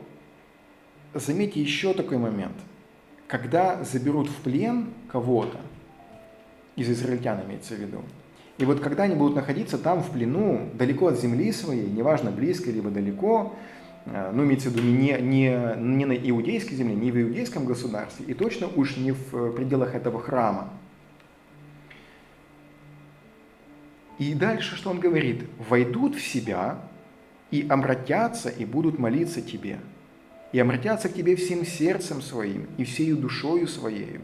заметьте еще такой момент. Когда заберут в плен кого-то, из израильтян имеется в виду, и вот когда они будут находиться там в плену, далеко от земли своей, неважно, близко либо далеко, имеется в виду не на иудейской земле, не в иудейском государстве, и точно уж не в пределах этого храма. И дальше что он говорит? «Войдут в себя и обратятся, и будут молиться тебе, и обратятся к тебе всем сердцем своим и всею душою своею,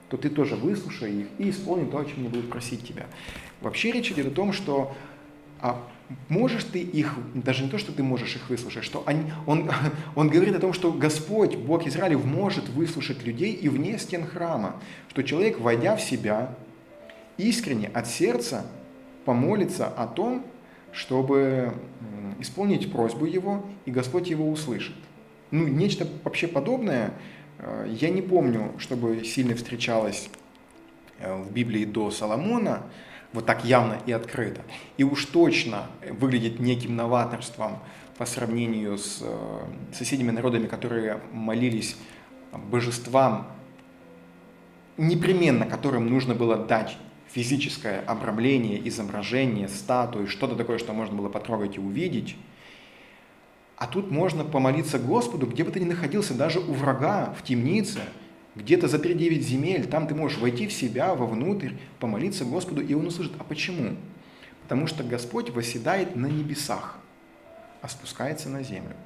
то ты тоже выслушай их и исполни то, о чем они будут просить тебя». Вообще речь идет о том, что можешь ты их, даже не то, что ты можешь их выслушать, что он говорит о том, что Господь, Бог Израилев, может выслушать людей и вне стен храма, что человек, войдя в себя, искренне от сердца помолится о том, чтобы исполнить просьбу его, и Господь его услышит. Нечто вообще подобное я не помню, чтобы сильно встречалось в Библии до Соломона, вот так явно и открыто. И уж точно выглядит неким новаторством по сравнению с соседними народами, которые молились божествам, непременно которым нужно было дать физическое обрамление, изображение, статуи, что-то такое, что можно было потрогать и увидеть. А тут можно помолиться Господу, где бы ты ни находился, даже у врага, в темнице, где-то за 3-9 земель, там ты можешь войти в себя, вовнутрь, помолиться Господу, и Он услышит. А почему? Потому что Господь восседает на небесах, а спускается на землю.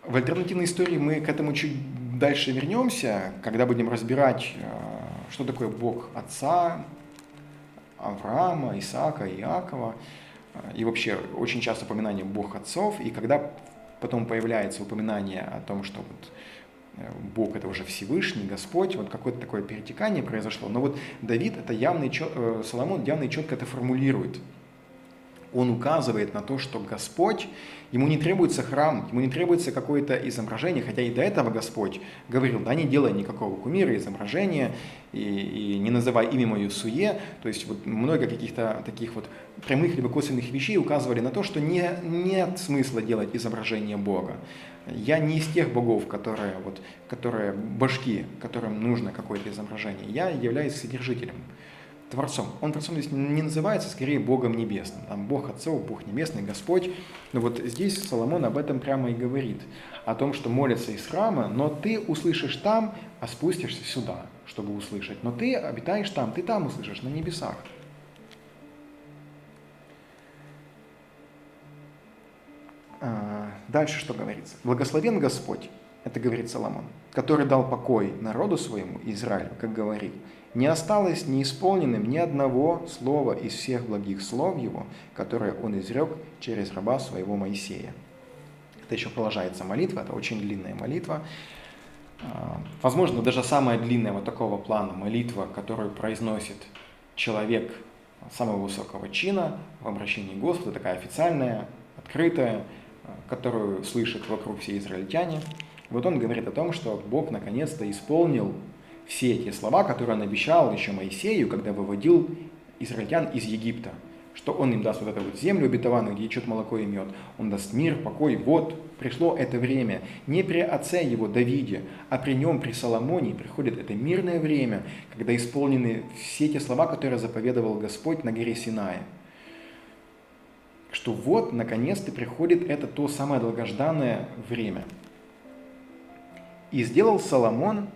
В альтернативной истории мы к этому чуть дальше вернемся, когда будем разбирать, что такое Бог Отца, Авраама, Исаака, Иакова, и вообще очень часто упоминание Бог Отцов, и когда потом появляется упоминание о том, что вот Бог это уже Всевышний, Господь, вот какое-то такое перетекание произошло. Но вот Давид, Соломон явно и четко это формулирует. Он указывает на то, что Господь, ему не требуется храм, ему не требуется какое-то изображение, хотя и до этого Господь говорил, да, не делай никакого кумира, изображения, и не называй имя мое суе. То есть вот много каких-то таких вот прямых либо косвенных вещей указывали на то, что нет смысла делать изображение Бога. Я не из тех богов, которые божки, которым нужно какое-то изображение. Я являюсь содержителем, Творцом. Он Творцом здесь не называется, скорее Богом Небесным. Там Бог Отцов, Бог Небесный, Господь. Но вот здесь Соломон об этом прямо и говорит. О том, что молятся из храма, но ты услышишь там, а спустишься сюда, чтобы услышать. Но ты обитаешь там, ты там услышишь, на небесах. Дальше что говорится? «Благословен Господь», это говорит Соломон, «который дал покой народу своему, Израилю, как говорит, не осталось неисполненным ни одного слова из всех благих слов его, которые он изрек через раба своего Моисея». Это еще продолжается молитва, это очень длинная молитва. Возможно, даже самая длинная вот такого плана молитва, которую произносит человек самого высокого чина в обращении к Господу, такая официальная, открытая, которую слышат вокруг все израильтяне. Вот он говорит о том, что Бог наконец-то исполнил все эти слова, которые он обещал еще Моисею, когда выводил израильтян из Египта, что он им даст вот эту вот землю обетованную, где течет молоко и мед, он даст мир, покой. Вот пришло это время. Не при отце его Давиде, а при нем, при Соломоне, приходит это мирное время, когда исполнены все те слова, которые заповедовал Господь на горе Синае. Что вот, наконец-то приходит это то самое долгожданное время. «И сделал Соломон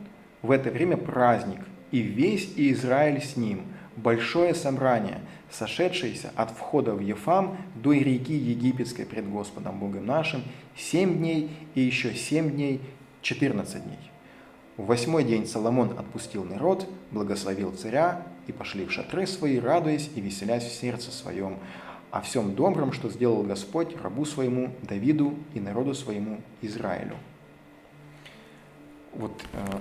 в это время праздник, и весь Израиль с ним, большое собрание, сошедшееся от входа в Ефам до реки Египетской пред Господом Богом нашим 7 дней, и еще 7 дней, 14 дней. В 8-й день Соломон отпустил народ, благословил царя, и пошли в шатры свои, радуясь и веселясь в сердце своем о всем добром, что сделал Господь рабу своему Давиду и народу своему Израилю». Вот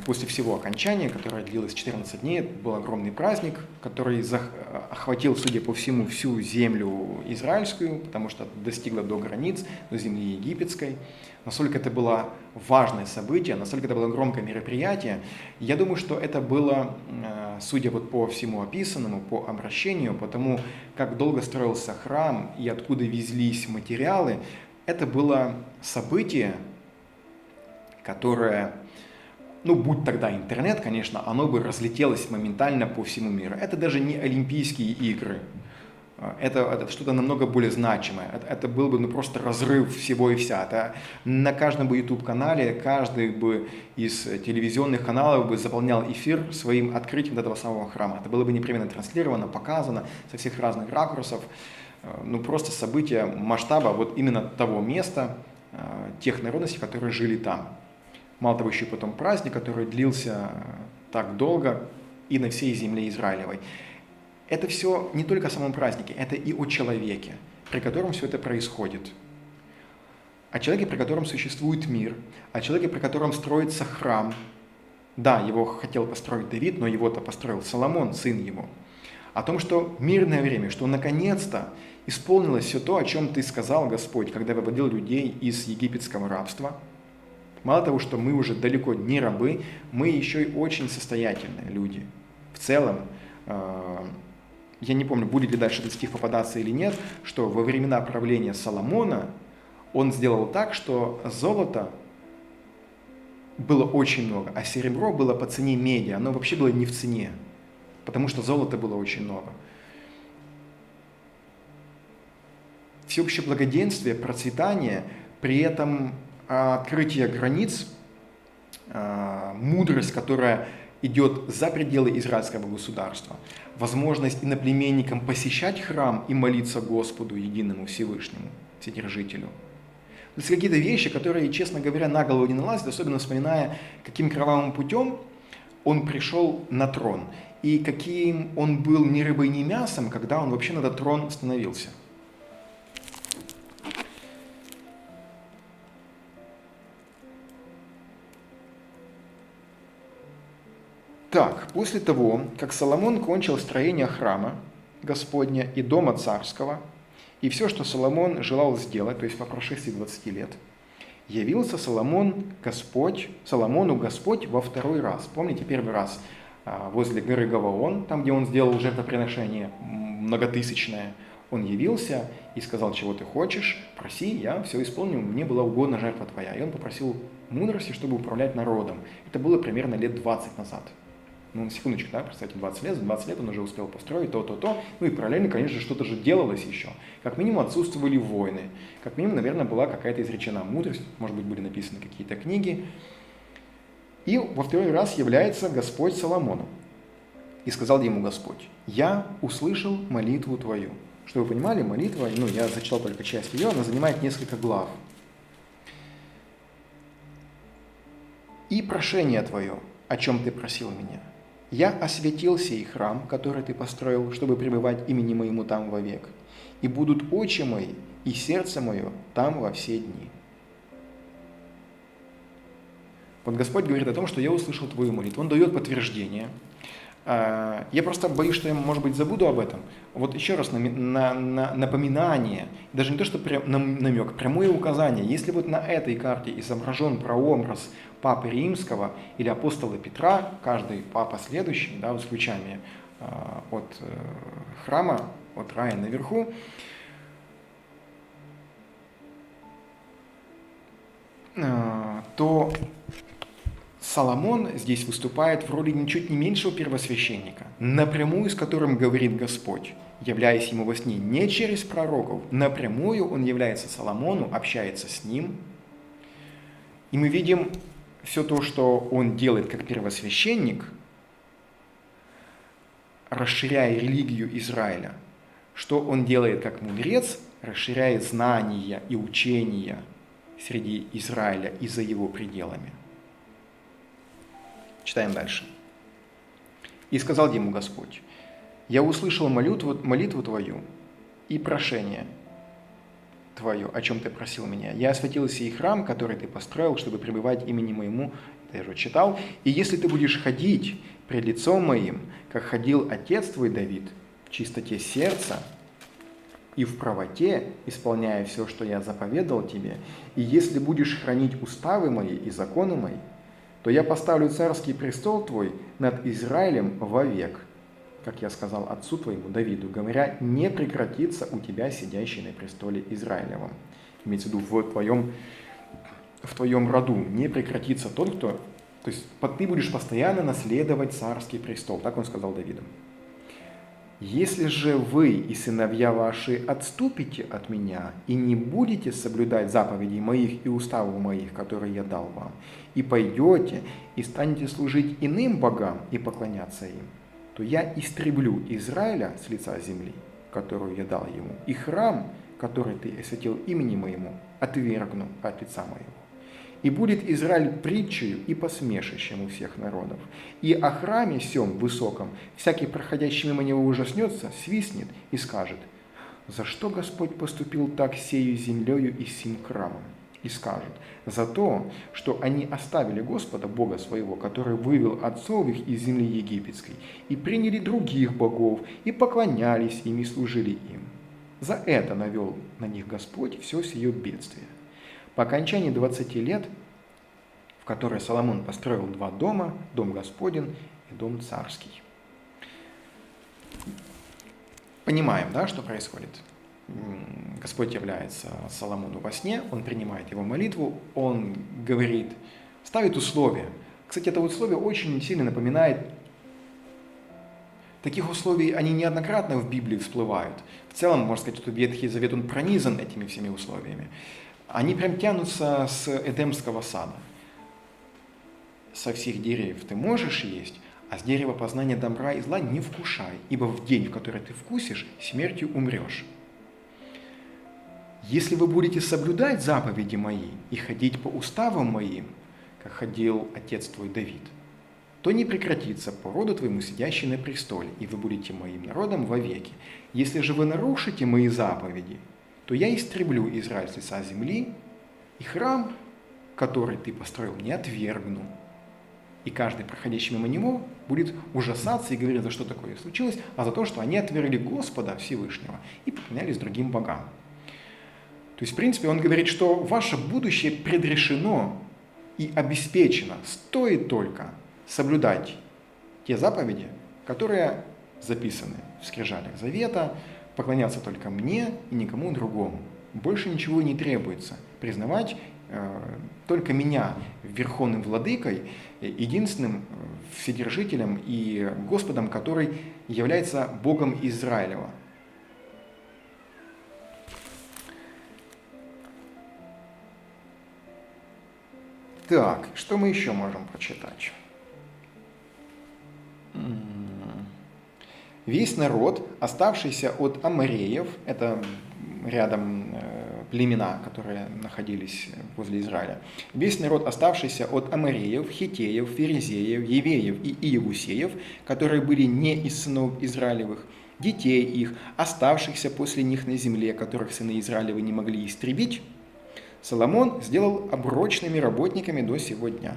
после всего окончания, которое длилось 14 дней, был огромный праздник, который охватил, судя по всему, всю землю израильскую, потому что достигло до границ, до земли египетской. Насколько это было важное событие, насколько это было громкое мероприятие. Я думаю, что это было, судя вот по всему описанному, по обращению, по тому, как долго строился храм и откуда везлись материалы, это было событие, которое... будь тогда интернет, конечно, оно бы разлетелось моментально по всему миру. Это даже не Олимпийские игры. Это что-то намного более значимое. Это был бы просто разрыв всего и вся. Это на каждом бы YouTube-канале, каждый бы из телевизионных каналов бы заполнял эфир своим открытием этого самого храма. Это было бы непременно транслировано, показано со всех разных ракурсов. Просто событие масштаба вот именно того места, тех народностей, которые жили там. Мало того, еще потом праздник, который длился так долго и на всей земле Израилевой. Это все не только о самом празднике, это и о человеке, при котором все это происходит. О человеке, при котором существует мир, о человеке, при котором строится храм. Да, его хотел построить Давид, но его-то построил Соломон, сын его. О том, что мирное время, что наконец-то исполнилось все то, о чем ты сказал, Господь, когда выводил людей из египетского рабства. Мало того, что мы уже далеко не рабы, мы еще и очень состоятельные люди. В целом, я не помню, будет ли дальше этот стих попадаться или нет, что во времена правления Соломона он сделал так, что золота было очень много, а серебро было по цене меди, оно вообще было не в цене, потому что золота было очень много. Всеобщее благоденствие, процветание, при этом открытие границ, мудрость, которая идет за пределы израильского государства. Возможность иноплеменникам посещать храм и молиться Господу, единому Всевышнему, Вседержителю. То есть какие-то вещи, которые, честно говоря, на голову не налазят, особенно вспоминая, каким кровавым путем он пришел на трон. И каким он был ни рыбой, ни мясом, когда он вообще на этот трон становился. Так, после того, как Соломон кончил строение храма Господня и дома царского, и все, что Соломон желал сделать, то есть по прошествии 20 лет, явился Соломону Господь во второй раз. Помните, первый раз возле горы Гаваон, там, где он сделал жертвоприношение многотысячное, он явился и сказал: чего ты хочешь, проси, я все исполню, мне была угодна жертва твоя. И он попросил мудрости, чтобы управлять народом. Это было примерно лет 20 назад. Ну, на секундочку, да, представьте, 20 лет, за 20 лет он уже успел построить то. Ну и параллельно, конечно, что-то же делалось еще. Как минимум отсутствовали войны. Как минимум, наверное, была какая-то изречена мудрость, может быть, были написаны какие-то книги. И во второй раз является Господь Соломону. И сказал ему Господь: я услышал молитву твою. Чтобы вы понимали, молитва, я зачитал только часть ее, она занимает несколько глав. И прошение твое, о чем ты просил меня. Я осветил сей храм, который ты построил, чтобы пребывать имени моему там вовек. И будут очи мои и сердце мое там во все дни. Вот Господь говорит о том, что я услышал твою молитву. Он дает подтверждение. Я просто боюсь, что я, может быть, забуду об этом. Вот еще раз напоминание, даже не то, что намек, прямое указание. Если вот на этой карте изображен прообраз Папы Римского или апостола Петра, каждый папа следующий, да, с ключами от храма, от рая наверху, то Соломон здесь выступает в роли ничуть не меньшего первосвященника, напрямую с которым говорит Господь, являясь ему во сне не через пророков, напрямую он является Соломону, общается с ним. И мы видим все то, что он делает как первосвященник, расширяя религию Израиля, что он делает как мудрец, расширяя знания и учения среди Израиля и за его пределами. Читаем дальше. «И сказал ему Господь: я услышал молитву твою и прошение твое, о чем ты просил меня. Я осветил сей храм, который ты построил, чтобы пребывать имени моему». Это я уже читал. «И если ты будешь ходить пред лицом моим, как ходил отец твой Давид, в чистоте сердца и в правоте, исполняя все, что я заповедал тебе, и если будешь хранить уставы мои и законы мои, то я поставлю царский престол твой над Израилем вовек, как я сказал отцу твоему Давиду, говоря, не прекратится у тебя сидящий на престоле Израилевом». Имеется в виду в твоем роду не прекратится тот, кто... То есть ты будешь постоянно наследовать царский престол, так он сказал Давиду. «Если же вы и сыновья ваши отступите от меня и не будете соблюдать заповедей моих и уставов моих, которые я дал вам, и пойдете и станете служить иным богам и поклоняться им, то я истреблю Израиля с лица земли, которую я дал ему, и храм, который ты осветил имени моему, отвергну от лица моего. И будет Израиль притчею и посмешищем у всех народов. И о храме сем высоком всякий, проходящий мимо него, ужаснется, свистнет и скажет: за что Господь поступил так сею землею и сим храмом? И скажет: за то, что они оставили Господа, Бога своего, который вывел отцов их из земли египетской, и приняли других богов, и поклонялись им, и служили им. За это навел на них Господь все сие бедствие. По окончании 20 лет, в которые Соломон построил 2 дома, дом Господень и дом царский». Понимаем, да, что происходит? Господь является Соломону во сне, он принимает его молитву, он говорит, ставит условия. Кстати, это условие очень сильно напоминает, таких условий, они неоднократно в Библии всплывают. В целом, можно сказать, что Ветхий Завет, он пронизан этими всеми условиями. Они прям тянутся с Эдемского сада. Со всех деревьев ты можешь есть, а с дерева познания добра и зла не вкушай, ибо в день, в который ты вкусишь, смертью умрешь. Если вы будете соблюдать заповеди мои и ходить по уставам моим, как ходил отец твой Давид, то не прекратится по роду твоему сидящий на престоле, и вы будете моим народом вовеки. Если же вы нарушите мои заповеди, то я истреблю Израиль с лица земли, и храм, который ты построил, не отвергну. И каждый, проходящий мимо него, будет ужасаться и говорить, за что такое случилось, а за то, что они отвергли Господа Всевышнего и поклонялись другим богам. То есть, в принципе, он говорит, что ваше будущее предрешено и обеспечено. Стоит только соблюдать те заповеди, которые записаны в скрижалях завета, поклоняться только мне и никому другому. Больше ничего не требуется. Признавать только меня верховным владыкой, единственным вседержителем и Господом, который является Богом Израилева. Так, что мы еще можем прочитать? Весь народ, оставшийся от амореев, это рядом племена, которые находились возле Израиля, весь народ, оставшийся от амореев, хиттеев, ферезеев, евеев и иевусеев, которые были не из сынов Израилевых, детей их, оставшихся после них на земле, которых сыны Израилевы не могли истребить, Соломон сделал оброчными работниками до сего дня.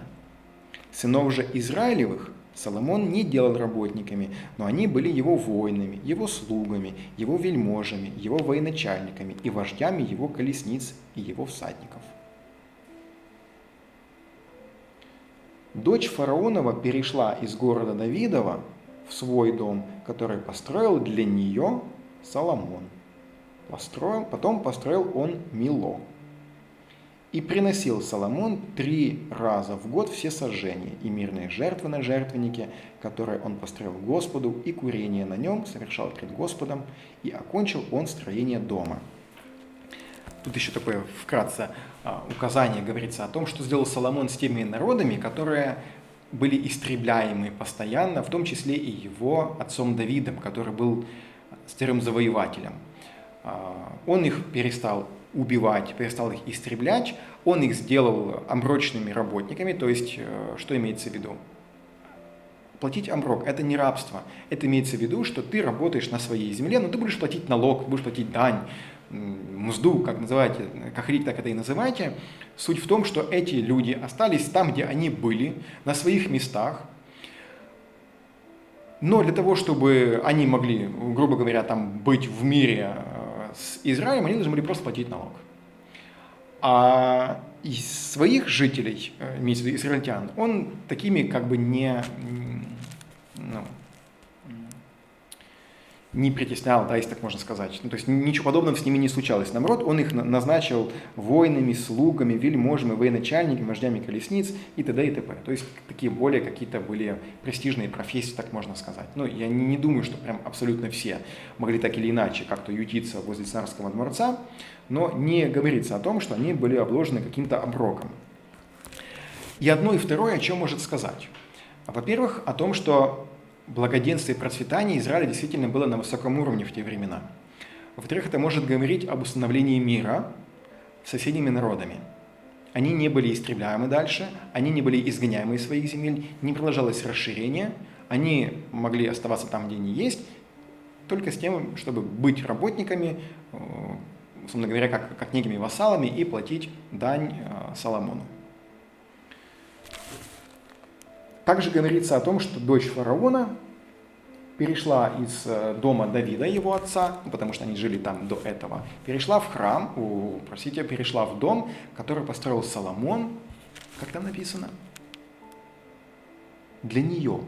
Сынов же Израилевых Соломон не делал работниками, но они были его воинами, его слугами, его вельможами, его военачальниками и вождями его колесниц и его всадников. Дочь фараонова перешла из города Давидова в свой дом, который построил для нее Соломон. Потом построил он Мило. И приносил Соломон 3 раза в год все сожжения и мирные жертвы на жертвеннике, которые он построил Господу, и курение на нем совершал пред Господом, и окончил он строение дома. Тут еще такое вкратце указание говорится о том, что сделал Соломон с теми народами, которые были истребляемы постоянно, в том числе и его отцом Давидом, который был царем-завоевателем. Он их перестал убивать, перестал их истреблять, он их сделал оброчными работниками, то есть, что имеется в виду? Платить оброк – это не рабство, это имеется в виду, что ты работаешь на своей земле, но ты будешь платить налог, будешь платить дань, мзду, как называете, как хотите, так это и называйте. Суть в том, что эти люди остались там, где они были, на своих местах, но для того, чтобы они могли, грубо говоря, там быть в мире с Израилем, они должны были просто платить налог. А из своих жителей, имеется в виду израильтян, он такими как бы не притеснял, да, если так можно сказать. То есть ничего подобного с ними не случалось. Наоборот, он их назначил воинами, слугами, вельможами, военачальниками, вождями колесниц и т.д. и т.п. То есть такие более какие-то были престижные профессии, так можно сказать. Я не думаю, что прям абсолютно все могли так или иначе как-то ютиться возле царского дворца, но не говорится о том, что они были обложены каким-то оброком. И одно и второе о чем может сказать? Во-первых, о том, что благоденствие и процветание Израиля действительно было на высоком уровне в те времена. Во-вторых, это может говорить об установлении мира с соседними народами. Они не были истребляемы дальше, они не были изгоняемы из своих земель, не продолжалось расширение, они могли оставаться там, где они есть, только с тем, чтобы быть работниками, условно говоря, как некими вассалами и платить дань Соломону. Также говорится о том, что дочь фараона перешла из дома Давида, его отца, потому что они жили там до этого, перешла в храм, перешла в дом, который построил Соломон, как там написано? Для нее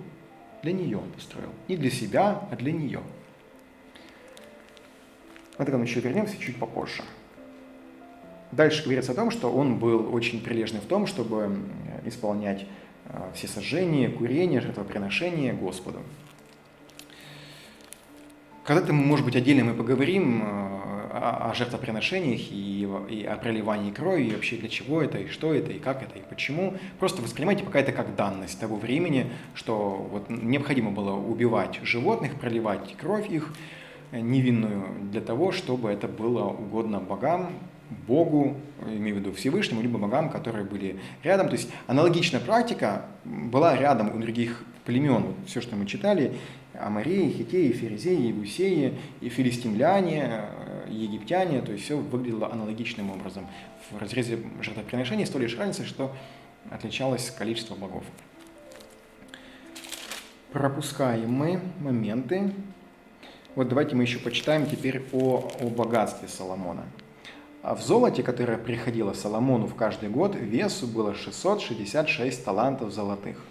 он построил. Не для себя, а для нее. Мы к этому еще вернемся чуть попозже. Дальше говорится о том, что он был очень прилежный в том, чтобы исполнять все сожжения, курения, жертвоприношения Господу. Когда-то, может быть, отдельно мы поговорим о жертвоприношениях и о проливании крови, и вообще для чего это, и что это, и как это, и почему. Просто воспринимайте пока это как данность того времени, что вот необходимо было убивать животных, проливать кровь их невинную для того, чтобы это было угодно богам, Богу, имею в виду Всевышнему, либо богам, которые были рядом. То есть аналогичная практика была рядом у других племен. Вот все, что мы читали, Аморреи, Хиттеи, Ферезеи, Егусеи, и филистимляне, египтяне, то есть все выглядело аналогичным образом. В разрезе жертвоприношений с той лишь разницей, что отличалось количество богов. Пропускаем мы моменты. Вот давайте мы еще почитаем теперь о богатстве Соломона. А в золоте, которое приходило Соломону в каждый год, весу было 666 талантов золотых.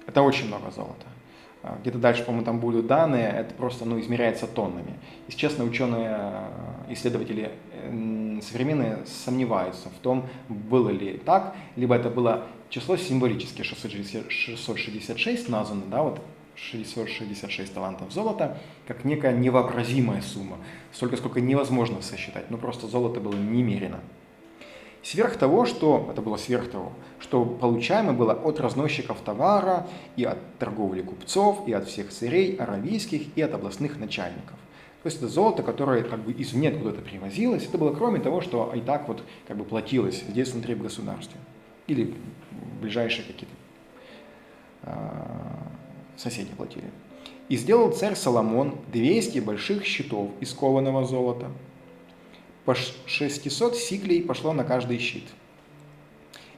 Это очень много золота. Где-то дальше, по-моему, там будут данные, это просто измеряется тоннами. Если честно, ученые, исследователи современные сомневаются в том, было ли так, либо это было число символическое, 666 названо, да, вот 666 талантов золота, как некая невообразимая сумма, столько, сколько невозможно сосчитать, просто золото было немерено. Сверх того, что получаемо было от разносчиков товара, и от торговли купцов, и от всех царей аравийских, и от областных начальников. То есть это золото, которое извне куда-то привозилось, это было кроме того, что и так платилось здесь внутри в государстве. Или ближайшие какие-то соседи платили. И сделал царь Соломон 200 больших щитов из кованого золота. По 600 сиклей пошло на каждый щит.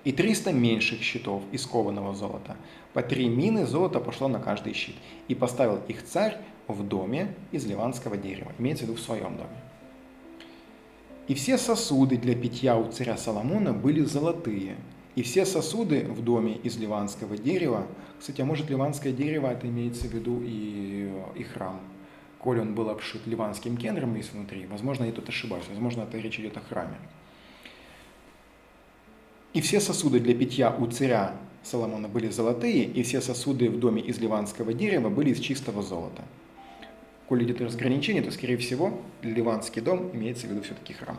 И 300 меньших щитов из кованого золота. По 3 мины золота пошло на каждый щит. И поставил их царь в доме из ливанского дерева. Имеется в виду в своем доме. И все сосуды для питья у царя Соломона были золотые. И все сосуды в доме из ливанского дерева, кстати, а может ливанское дерево, это имеется в виду и храм, коль он был обшит ливанским кендром весь внутри, возможно, я тут ошибаюсь, возможно, это речь идет о храме. И все сосуды для питья у царя Соломона были золотые, и все сосуды в доме из ливанского дерева были из чистого золота. Коль идет разграничение, то, скорее всего, ливанский дом имеется в виду все-таки храм.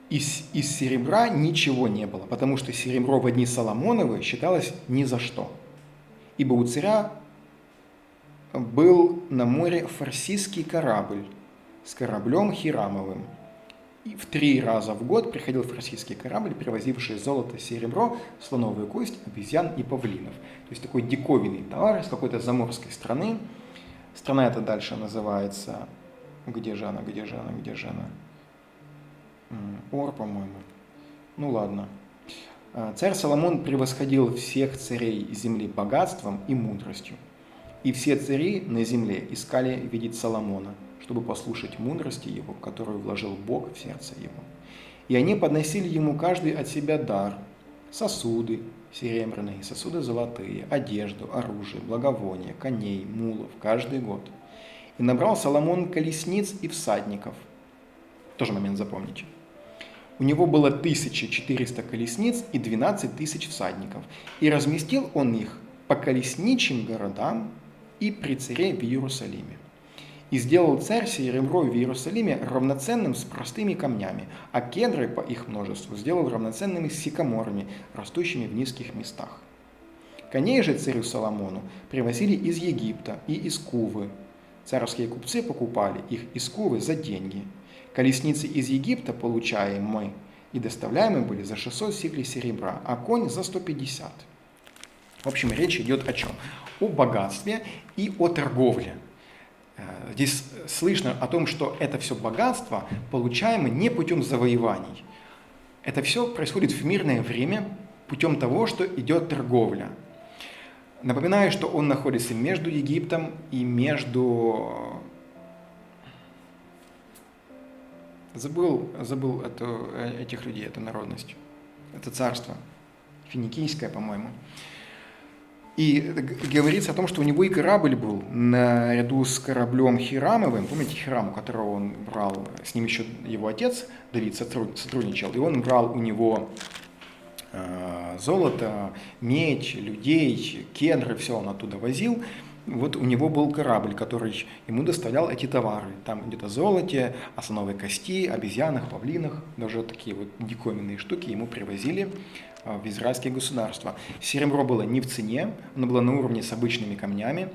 Из серебра ничего не было, потому что серебро в дни Соломоновы считалось ни за что. Ибо у царя был на море фарсийский корабль с кораблем Хирамовым. И в 3 раза в год приходил фарсийский корабль, привозивший золото, серебро, слоновую кость, обезьян и павлинов. То есть такой диковинный товар из какой-то заморской страны. Страна эта дальше называется... Где же она? Ор, по-моему. Ладно. Царь Соломон превосходил всех царей земли богатством и мудростью. И все цари на земле искали видеть Соломона, чтобы послушать мудрости его, которую вложил Бог в сердце его. И они подносили ему каждый от себя дар: сосуды серебряные, сосуды золотые, одежду, оружие, благовония, коней, мулов каждый год. И набрал Соломон колесниц и всадников. Тоже момент запомните. У него было 1400 колесниц и 12 тысяч всадников. И разместил он их по колесничьим городам и при царе в Иерусалиме. И сделал царь серебро в Иерусалиме равноценным с простыми камнями, а кедры по их множеству сделал равноценными с сикаморами, растущими в низких местах. Коней же царю Соломону привозили из Египта и из Кувы. Царские купцы покупали их из Кувы за деньги. Колесницы из Египта получаемые и доставляемые были за 600 сиклей серебра, а конь за 150. В общем, речь идет о чем? О богатстве и о торговле. Здесь слышно о том, что это все богатство получаемо не путем завоеваний. Это все происходит в мирное время путем того, что идет торговля. Напоминаю, что он находится между Египтом и между... Забыл этих людей, эту народность. Это царство. Финикийское, по-моему. И говорится о том, что у него и корабль был наряду с кораблем Хирамовым. Помните Хирам, у которого он брал, с ним еще его отец Давид сотрудничал, и он брал у него золото, медь, людей, кедры, все он оттуда возил. вот у него был корабль, который ему доставлял эти товары. Там идет о золоте, о слоновой кости, обезьянах, павлинах, даже такие вот диковинные штуки ему привозили в израильские государства. Серебро было не в цене, оно было на уровне с обычными камнями.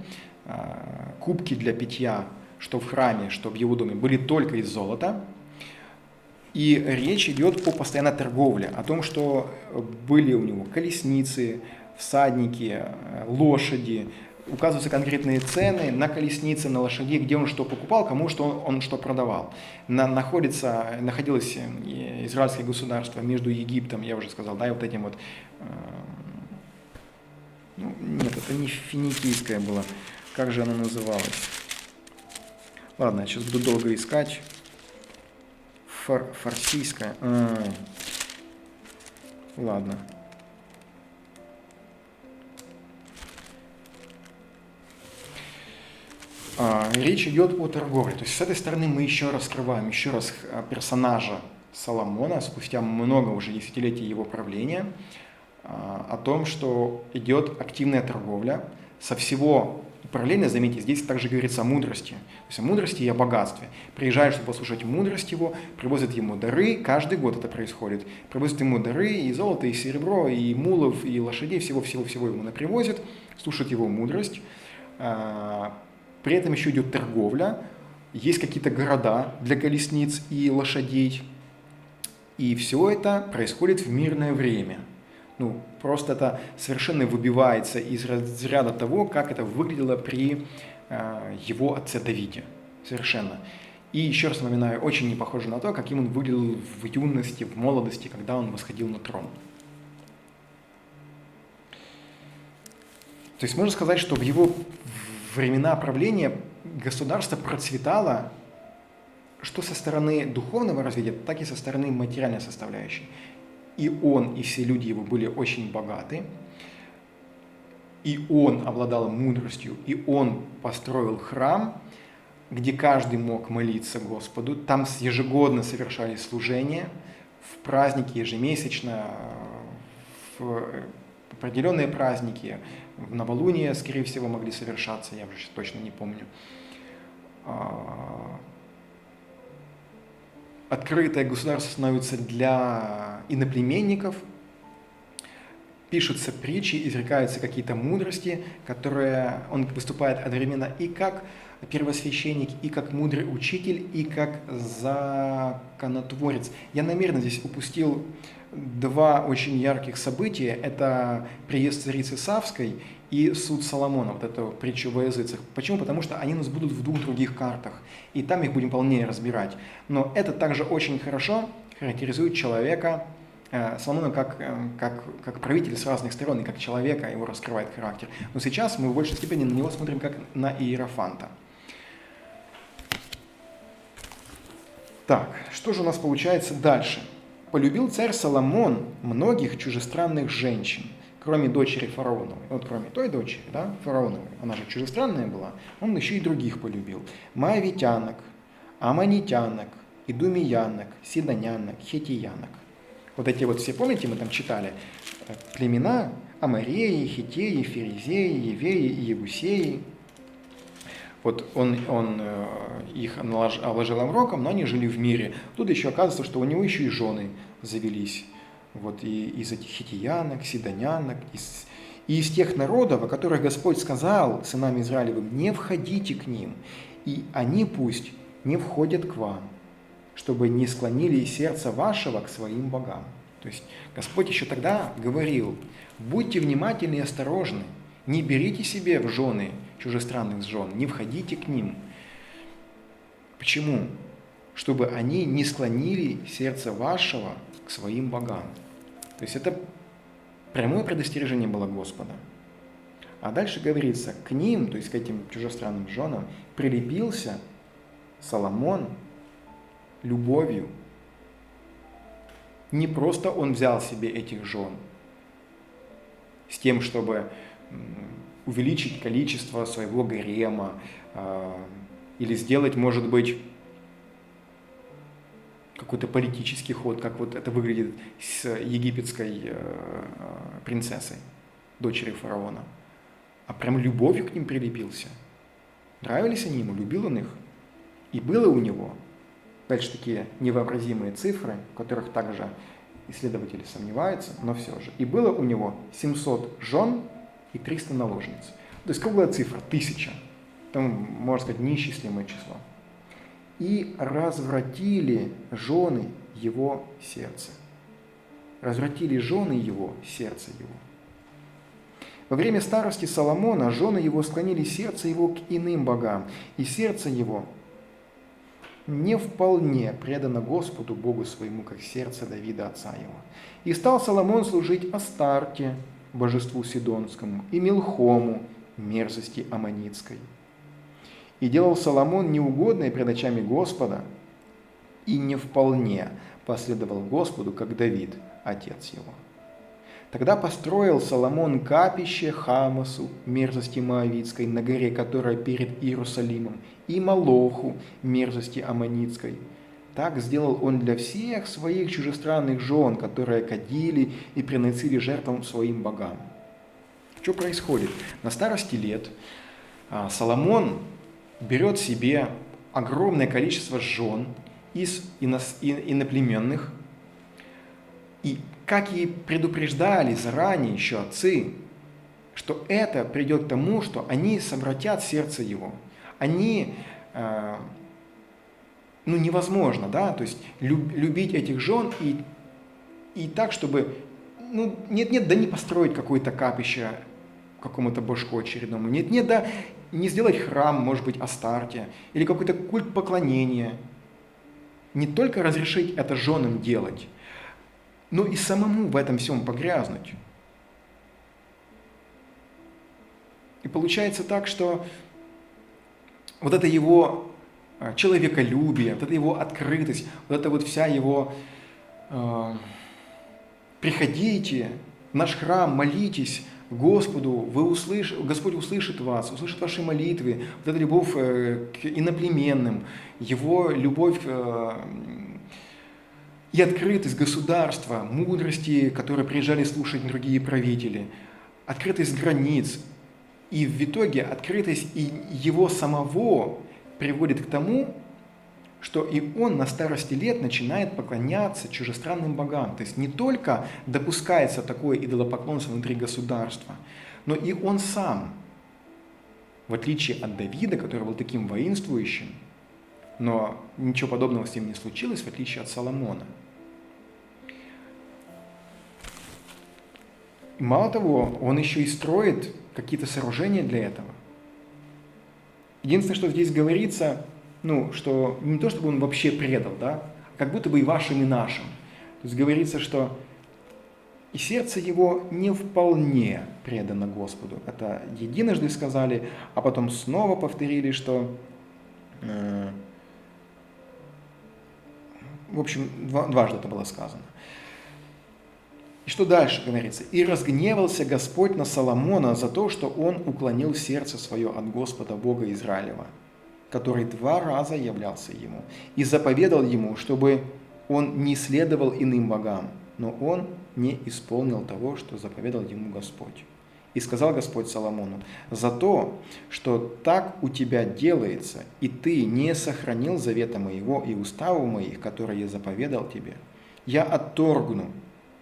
Кубки для питья, что в храме, что в его доме, были только из золота. И речь идет о постоянной торговле, о том, что были у него колесницы, всадники, лошади, указываются конкретные цены на колесницы, на лошади, где он что покупал, кому что он что продавал. Находилось израильское государство между Египтом, я уже сказал, да, и вот этим вот, нет, это не финикийское было, как же оно называлось? Ладно, я сейчас буду долго искать. Фарсийское. Ладно. Речь идет о торговле. То есть с этой стороны мы еще раскрываем еще раз персонажа Соломона спустя много уже десятилетий его правления, о том, что идет активная торговля. Со всего управления, заметьте, здесь также говорится о мудрости. То есть о мудрости и о богатстве. Приезжают, чтобы послушать мудрость его, привозят ему дары, каждый год это происходит. Привозят ему дары, и золото, и серебро, и мулов, и лошадей, всего-всего-всего ему напривозят, слушают его мудрость. При этом еще идет торговля, есть какие-то города для колесниц и лошадей. И все это происходит в мирное время. Просто это совершенно выбивается из разряда того, как это выглядело при его отце Давиде. Совершенно. И еще раз напоминаю, очень не похоже на то, каким он выглядел в юности, в молодости, когда он восходил на трон. То есть можно сказать, что в его времена правления государство процветало, что со стороны духовного развития, так и со стороны материальной составляющей. И он, и все люди его были очень богаты, и он обладал мудростью, и он построил храм, где каждый мог молиться Господу. Там ежегодно совершались служения, в праздники ежемесячно, в определенные праздники, в новолуние, скорее всего, могли совершаться, я уже точно не помню. Открытое государство становится для иноплеменников, пишутся притчи, изрекаются какие-то мудрости, которые он выступает одновременно и как первосвященник, и как мудрый учитель, и как законотворец. Я намеренно здесь упустил два очень ярких события. Это приезд царицы Савской и суд Соломона, вот эту притчу во языцах. Почему? Потому что они у нас будут в двух других картах, и там их будем полнее разбирать. Но это также очень хорошо характеризует человека, Соломона как правитель с разных сторон, и как человека его раскрывает характер. Но сейчас мы в большей степени на него смотрим как на иерофанта. Так, что же у нас получается дальше? Полюбил царь Соломон многих чужестранных женщин, кроме дочери фараоновой. Вот кроме той дочери, да, фараоновой, она же чужестранная была, он еще и других полюбил. Моавитянок, аммонитянок, идумиянок, сидонянок, хетиянок. Вот эти вот все, помните, мы там читали, племена Амореи, Хиттеи, Ферезеи, Евеи и Ебусеи. Вот он их обложил оброком, но они жили в мире. Тут еще оказывается, что у него еще и жены завелись. Вот и из этих хиттеянок, сидонянок, и из тех народов, о которых Господь сказал сынам Израилевым: не входите к ним, и они пусть не входят к вам, чтобы не склонили сердце вашего к своим богам. То есть Господь еще тогда говорил: будьте внимательны и осторожны, не берите себе в жены чужестранных жен, не входите к ним. Почему? Чтобы они не склонили сердце вашего к своим богам. То есть это прямое предостережение было Господа. А дальше говорится: к ним, то есть к этим чужестранным женам, прилепился Соломон любовью. Не просто он взял себе этих жен с тем, чтобы увеличить количество своего гарема или сделать, может быть, какой-то политический ход, как вот это выглядит с египетской принцессой, дочерью фараона. а прям любовью к ним прилепился. Нравились они ему, любил он их. И было у него, дальше такие невообразимые цифры, в которых также исследователи сомневаются, но все же. И было у него 700 жен и 300 наложниц. То есть круглая цифра, 1000. Там, можно сказать, неисчислимое число. И развратили жены его сердце. Развратили жены его сердце его. Во время старости Соломона жены его склонили сердце его к иным богам, и сердце его не вполне предано Господу Богу своему, как сердце Давида, отца его. И стал Соломон служить Астарте, божеству Сидонскому, и Милхому, мерзости Аммонитской. И делал Соломон неугодное пред очами Господа, и не вполне последовал Господу, как Давид, отец его. Тогда построил Соломон капище Хамасу, мерзости Моавитской, на горе, которая перед Иерусалимом, и Молоху, мерзости Аммонитской. Так сделал он для всех своих чужестранных жен, которые кадили и приносили жертвам своим богам. Что происходит? На старости лет Соломон берет себе огромное количество жен из иноплеменных, и как и предупреждали заранее еще отцы, что это придет к тому, что они совратят сердце его. Они, невозможно, да, то есть любить этих жен и так, чтобы, да не построить какое-то капище какому-то божку очередному, да не сделать храм, может быть, Астарте, или какой-то культ поклонения. Не только разрешить это женам делать, но и самому в этом всем погрязнуть. И получается так, что вот это его человеколюбие, вот эта его открытость, вот эта вот вся его «приходите в наш храм, молитесь Господу, Господь услышит вас, услышит ваши молитвы», вот эта любовь к иноплеменным, его любовь и открытость государства, мудрости, которые приезжали слушать другие правители, открытость границ, и в итоге открытость и его самого приводит к тому, что и он на старости лет начинает поклоняться чужестранным богам. То есть не только допускается такое идолопоклонство внутри государства, но и он сам, в отличие от Давида, который был таким воинствующим, но ничего подобного с ним не случилось, в отличие от Соломона. И мало того, он еще и строит какие-то сооружения для этого. Единственное, что здесь говорится, что не то, чтобы он вообще предал, да, а как будто бы и вашим, и нашим. То есть говорится, что и сердце его не вполне предано Господу. Это единожды сказали, а потом снова повторили, что... В общем, дважды это было сказано. И что дальше говорится? «И разгневался Господь на Соломона за то, что он уклонил сердце свое от Господа Бога Израилева, который 2 раза являлся ему, и заповедал ему, чтобы он не следовал иным богам, но он не исполнил того, что заповедал ему Господь. И сказал Господь Соломону: за то, что так у тебя делается, и ты не сохранил завета моего и уставов моих, которые я заповедал тебе, я отторгну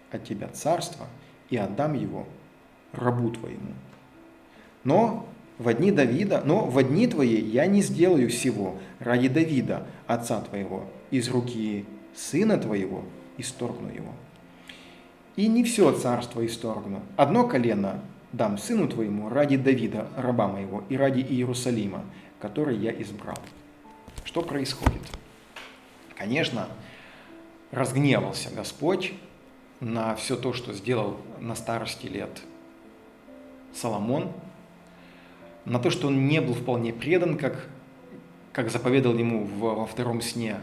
от тебя царство и отдам его рабу твоему. Но в дни твои я не сделаю сего ради Давида, отца твоего, из руки сына твоего исторгну его. И не все царство исторгну, одно колено дам сыну твоему ради Давида, раба моего, и ради Иерусалима, который я избрал». Что происходит? Конечно, разгневался Господь на все то, что сделал на старости лет Соломон, на то, что он не был вполне предан, как заповедал ему во 2 сне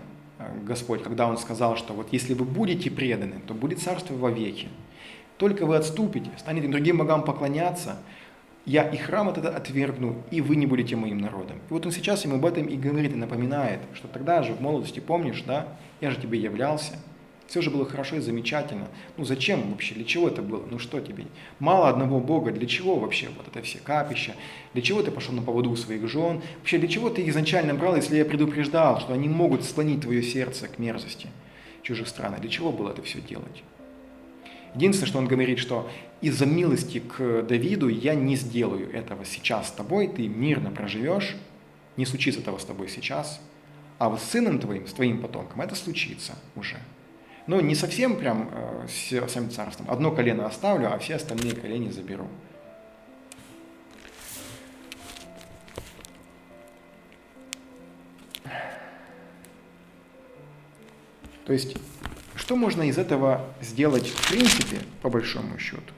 Господь, когда он сказал, что вот если вы будете преданы, то будет царство вовеки. Только вы отступите, станете другим богам поклоняться, я и храм этот отвергну, и вы не будете моим народом. И вот он сейчас ему об этом и говорит, и напоминает, что тогда же в молодости, помнишь, да, я же тебе являлся, Все же было хорошо и замечательно. Ну зачем вообще, для чего это было? Ну что тебе? Мало одного Бога, для чего вообще вот это все капища? Для чего ты пошел на поводу у своих жен? Вообще для чего ты их изначально брал, если я предупреждал, что они могут склонить твое сердце к мерзости чужих стран? Для чего было это все делать? Единственное, что он говорит, что из-за милости к Давиду я не сделаю этого сейчас с тобой, ты мирно проживешь, не случится этого с тобой сейчас, а вот с сыном твоим, с твоим потомком это случится уже. Но не совсем прям с самим царством. Одно колено оставлю, а все остальные колени заберу. То есть, что можно из этого сделать в принципе, по большому счету?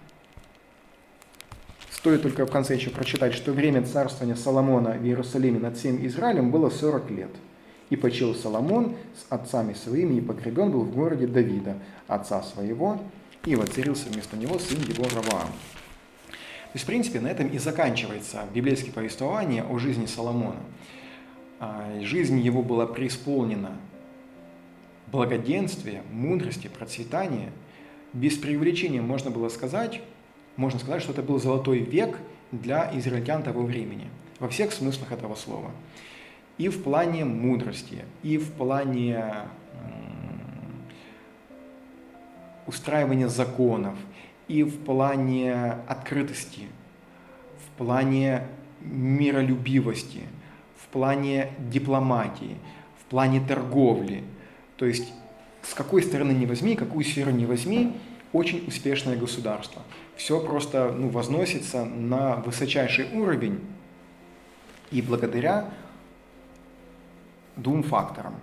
Стоит только в конце еще прочитать, что время царствования Соломона в Иерусалиме над всем Израилем было 40 лет. И почил Соломон с отцами своими, и погребен был в городе Давида, отца своего, и воцарился вместо него сын его Раваам. То есть, в принципе, на этом и заканчивается библейское повествование о жизни Соломона. Жизнь его была преисполнена благоденствия, мудрости, процветания. Без преувеличения можно сказать, что это был золотой век для израильтян того времени, во всех смыслах этого слова. И в плане мудрости, и в плане устраивания законов, и в плане открытости, в плане миролюбивости, в плане дипломатии, в плане торговли. То есть с какой стороны не возьми, какую сферу не возьми, очень успешное государство. Все просто возносится на высочайший уровень, и благодаря двум факторам.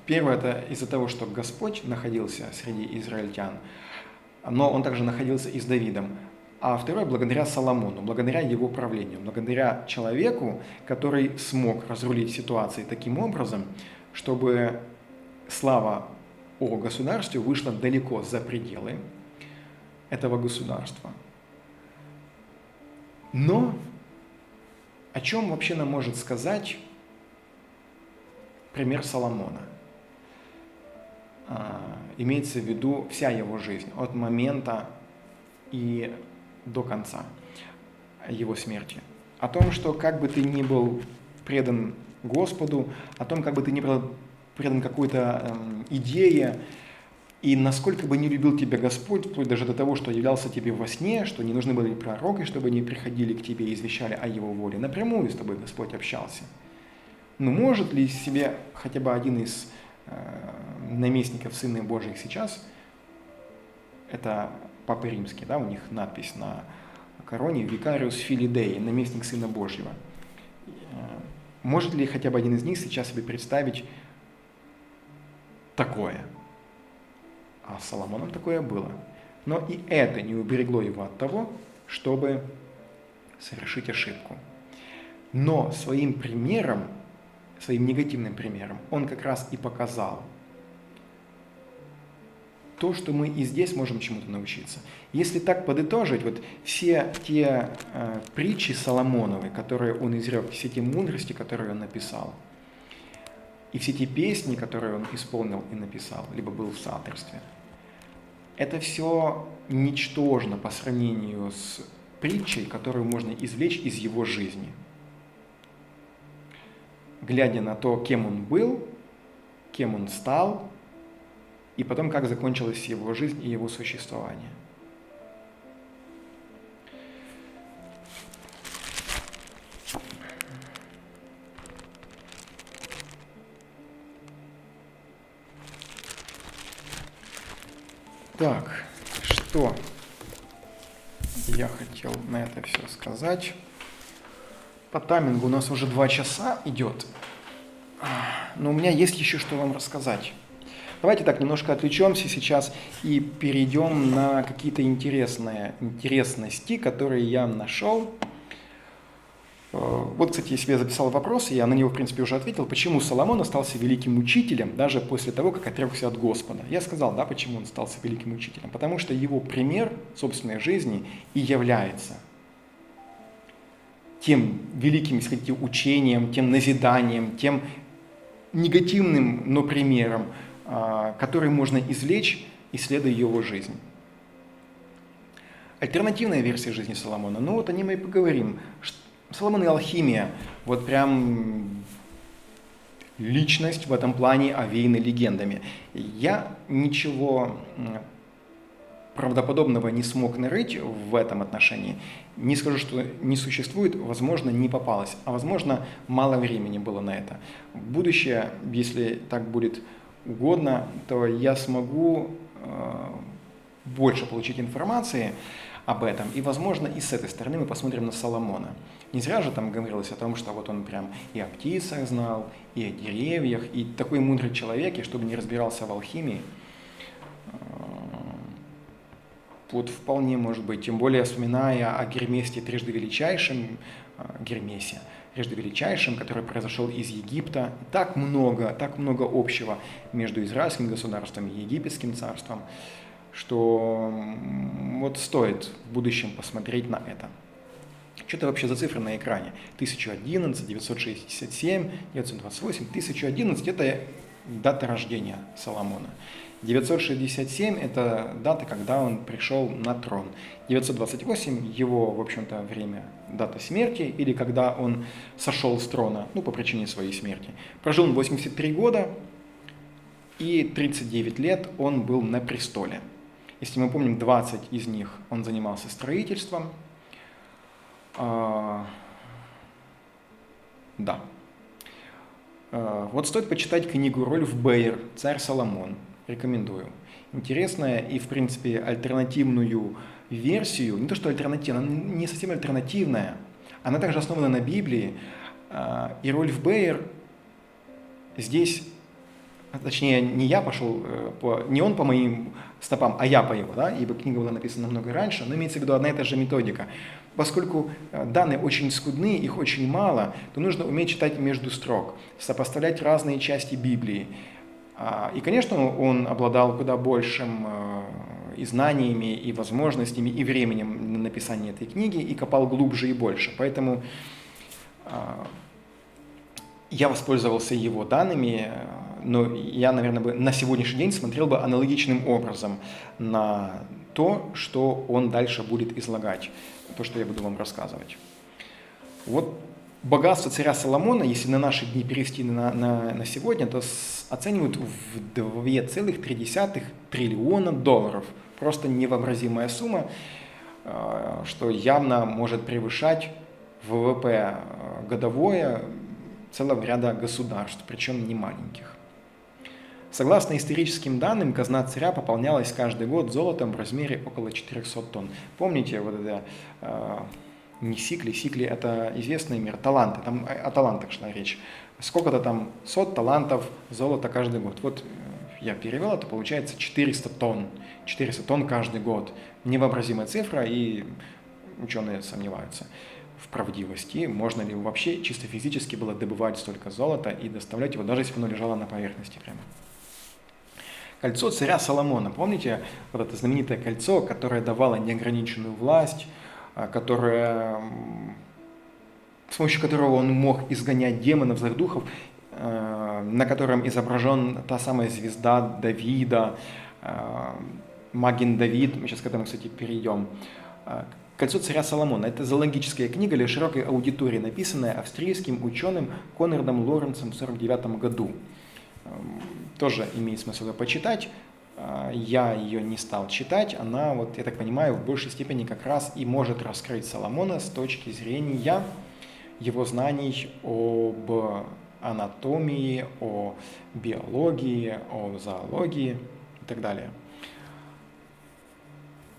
Первое – это из-за того, что Господь находился среди израильтян, но Он также находился и с Давидом. А второе – благодаря Соломону, благодаря его правлению, благодаря человеку, который смог разрулить ситуации таким образом, чтобы слава о государстве вышла далеко за пределы этого государства. Но о чем вообще нам может сказать пример Соломона? Имеется в виду вся его жизнь, от момента и до конца его смерти. О том, что как бы ты ни был предан Господу, о том, как бы ты ни был предан какой-то идее, и насколько бы не любил тебя Господь, вплоть даже до того, что являлся тебе во сне, что не нужны были пророки, чтобы они приходили к тебе и извещали о Его воле. Напрямую с тобой Господь общался. Но может ли себе хотя бы один из наместников Сына Божьих сейчас, это Папа Римский, да, у них надпись на короне «Викариус Филидей», наместник Сына Божьего. Может ли хотя бы один из них сейчас себе представить такое? А с Соломоном такое было. Но и это не уберегло его от того, чтобы совершить ошибку. Но своим примером, своим негативным примером, он как раз и показал то, что мы и здесь можем чему-то научиться. Если так подытожить, вот все те притчи Соломоновы, которые он изрек, все те мудрости, которые он написал, и все те песни, которые он исполнил и написал, либо был в соавторстве, это все ничтожно по сравнению с притчей, которую можно извлечь из его жизни. Глядя на то, кем он был, кем он стал, и потом, как закончилась его жизнь и его существование. Так, что я хотел на это все сказать. По таймингу у нас уже 2 часа идет, но у меня есть еще что вам рассказать. Давайте так немножко отвлечемся сейчас и перейдем на какие-то интересности, которые я нашел. Вот, кстати, я себе записал вопрос, и я на него, в принципе, уже ответил, почему Соломон остался великим учителем даже после того, как отрекся от Господа. Я сказал, да, почему он остался великим учителем. Потому что его пример собственной жизни и является тем великим, если хотите, учением, тем назиданием, тем негативным, но примером, который можно извлечь, исследуя его жизнь. Альтернативная версия жизни Соломона, ну вот о ней мы и поговорим. Соломон и алхимия, вот прям личность в этом плане овеяна легендами. Я ничего правдоподобного не смог нарыть в этом отношении. Не скажу, что не существует, возможно, не попалось, а возможно, мало времени было на это. В будущее, если так будет угодно, то я смогу больше получить информации об этом, и, возможно, и с этой стороны мы посмотрим на Соломона. Не зря же там говорилось о том, что вот он прям и о птицах знал, и о деревьях, и такой мудрый человек, и чтобы не разбирался в алхимии, вот вполне может быть, тем более вспоминая о Гермесе трижды величайшем, который произошел из Египта. Так много общего между израильским государством и египетским царством, что вот стоит в будущем посмотреть на это. Что это вообще за цифры на экране? 1011, 967, 928, 1011 – это дата рождения Соломона. 967 – это дата, когда он пришел на трон. 928 – его, в общем-то, время, дата смерти, или когда он сошел с трона, ну, по причине своей смерти. Прожил он 83 года, и 39 лет он был на престоле. Если мы помним, 20 из них он занимался строительством. Да. Вот стоит почитать книгу Рольф Бейер «Царь Соломон». Рекомендую. Интересная и, в принципе, альтернативную версию, не то что альтернативная, она не совсем альтернативная, она также основана на Библии, и Рольф Бейер здесь, точнее, не он по моим стопам, а я по его, да, ибо книга была написана намного раньше, но имеется в виду одна и та же методика. Поскольку данные очень скудны, их очень мало, то нужно уметь читать между строк, сопоставлять разные части Библии. И, конечно, он обладал куда большим и знаниями, и возможностями, и временем на написание этой книги, и копал глубже и больше. Поэтому я воспользовался его данными, но я, наверное, бы на сегодняшний день смотрел бы аналогичным образом на то, что он дальше будет излагать, то, что я буду вам рассказывать. Вот богатство царя Соломона, если на наши дни перевести на сегодня, то оценивают в $2,3 триллиона. Просто невообразимая сумма, что явно может превышать ВВП годовое целого ряда государств, причем не маленьких. Согласно историческим данным, казна царя пополнялась каждый год золотом в размере около 400 тонн. Помните, вот это не сикли – это известный мир, таланты, там о талантах шла речь. Сколько-то там сот талантов золота каждый год. Вот я перевел, это получается 400 тонн. 400 тонн каждый год. Невообразимая цифра, и ученые сомневаются в правдивости. Можно ли вообще чисто физически было добывать столько золота и доставлять его, даже если оно лежало на поверхности прямо. Кольцо царя Соломона. Помните вот это знаменитое кольцо, которое давало неограниченную власть, с помощью которого он мог изгонять демонов, злых духов, на котором изображен та самая звезда Давида, Маген Давид, мы сейчас к этому, кстати, перейдем. «Кольцо царя Соломона» – это зоологическая книга для широкой аудитории, написанная австрийским ученым Конрадом Лоренцем в 1949 году. Тоже имеет смысл ее почитать. Я ее не стал читать, она, вот, я так понимаю, в большей степени как раз и может раскрыть Соломона с точки зрения его знаний об анатомии, о биологии, о зоологии и так далее.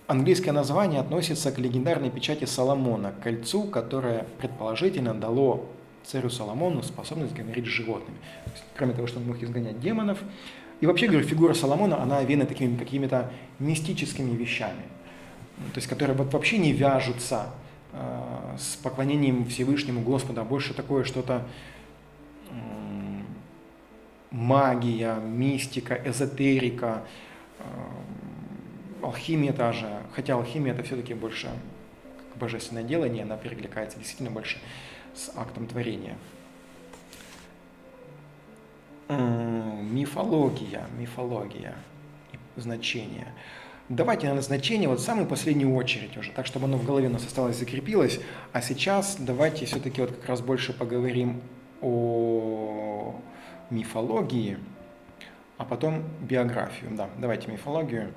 Английское название относится к легендарной печати Соломона, кольцу, которое предположительно дало царю Соломону способность говорить с животными. То есть, кроме того, что он мог изгонять демонов. И вообще, говорю, фигура Соломона, она овеяна такими какими-то мистическими вещами, то есть, которые вот вообще не вяжутся с поклонением Всевышнему Господу, а больше такое что-то магия, мистика, эзотерика, алхимия та же, хотя алхимия это все-таки больше как божественное делание, она перекликается действительно больше с актом творения. Мифология и значение. Давайте, наверное, значение вот в самую последнюю очередь уже, так, чтобы оно в голове у нас осталось, закрепилось. А сейчас давайте все-таки вот как раз больше поговорим о мифологии, а потом биографию. Да, давайте мифологию.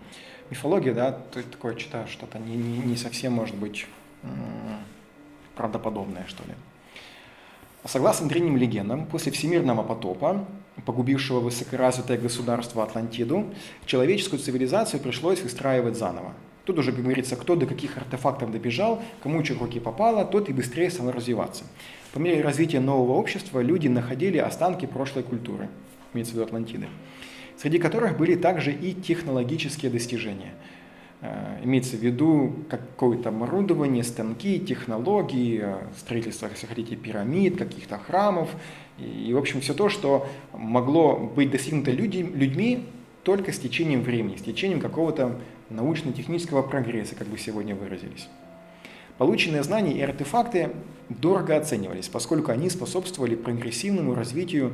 Мифология, да, то есть такое что-то не совсем может быть правдоподобное, что ли. Согласно древним легендам, после всемирного потопа, погубившего высокоразвитое государство Атлантиду, человеческую цивилизацию пришлось выстраивать заново. Тут уже, как говорится, кто до каких артефактов добежал, кому что в руки попало, тот и быстрее стал развиваться. По мере развития нового общества люди находили останки прошлой культуры, имеется в виду Атлантиды, среди которых были также и технологические достижения. Имеется в виду какое-то оборудование, станки, технологии, строительство, если хотите, пирамид, каких-то храмов. И, в общем, все то, что могло быть достигнуто людьми только с течением времени, с течением какого-то научно-технического прогресса, как бы сегодня выразились. Полученные знания и артефакты дорого оценивались, поскольку они способствовали прогрессивному развитию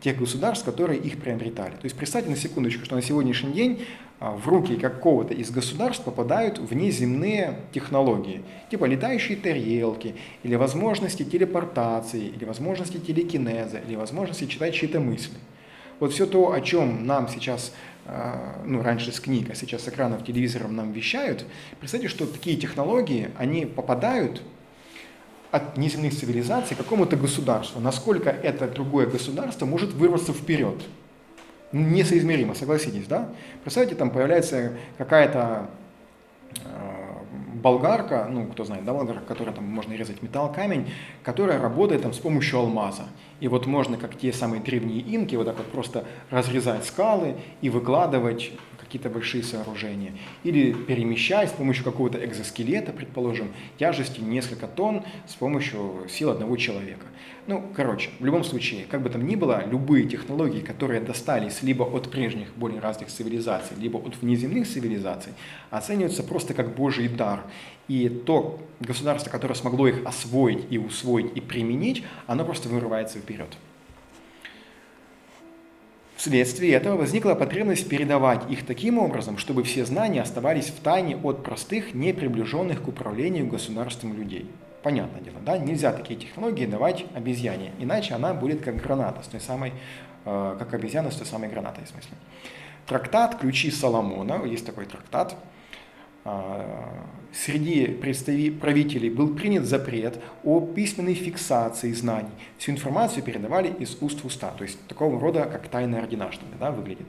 тех государств, которые их приобретали. То есть представьте на секундочку, что на сегодняшний день в руки какого-то из государств попадают внеземные технологии, типа летающие тарелки, или возможности телепортации, или возможности телекинеза, или возможности читать чьи-то мысли. Вот все то, о чем нам сейчас, раньше с книг, а сейчас с экранов телевизоров нам вещают, представьте, что такие технологии, они попадают от неземных цивилизаций к какому-то государству. Насколько это другое государство может вырваться вперед? Несоизмеримо, согласитесь, да? Представьте, там появляется какая-то болгарка, кто знает, да, болгарка, которая там можно резать металл, камень, которая работает там с помощью алмаза. И вот можно, как те самые древние инки, вот так вот просто разрезать скалы и выкладывать какие-то большие сооружения. Или перемещать с помощью какого-то экзоскелета, предположим, тяжестью несколько тонн с помощью сил одного человека. В любом случае, как бы там ни было, любые технологии, которые достались либо от прежних, более развитых цивилизаций, либо от внеземных цивилизаций, оцениваются просто как Божий дар. И то государство, которое смогло их освоить и усвоить и применить, оно просто вырывается вперед. Вследствие этого возникла потребность передавать их таким образом, чтобы все знания оставались в тайне от простых, не приближенных к управлению государством людей. Понятное дело, да? Нельзя такие технологии давать обезьяне, иначе она будет как граната, как обезьяна с той самой гранатой, в смысле. Трактат «Ключи Соломона», есть такой трактат, среди правителей был принят запрет о письменной фиксации знаний. Всю информацию передавали из уст в уста, то есть такого рода, как тайная ординашная, да, выглядит.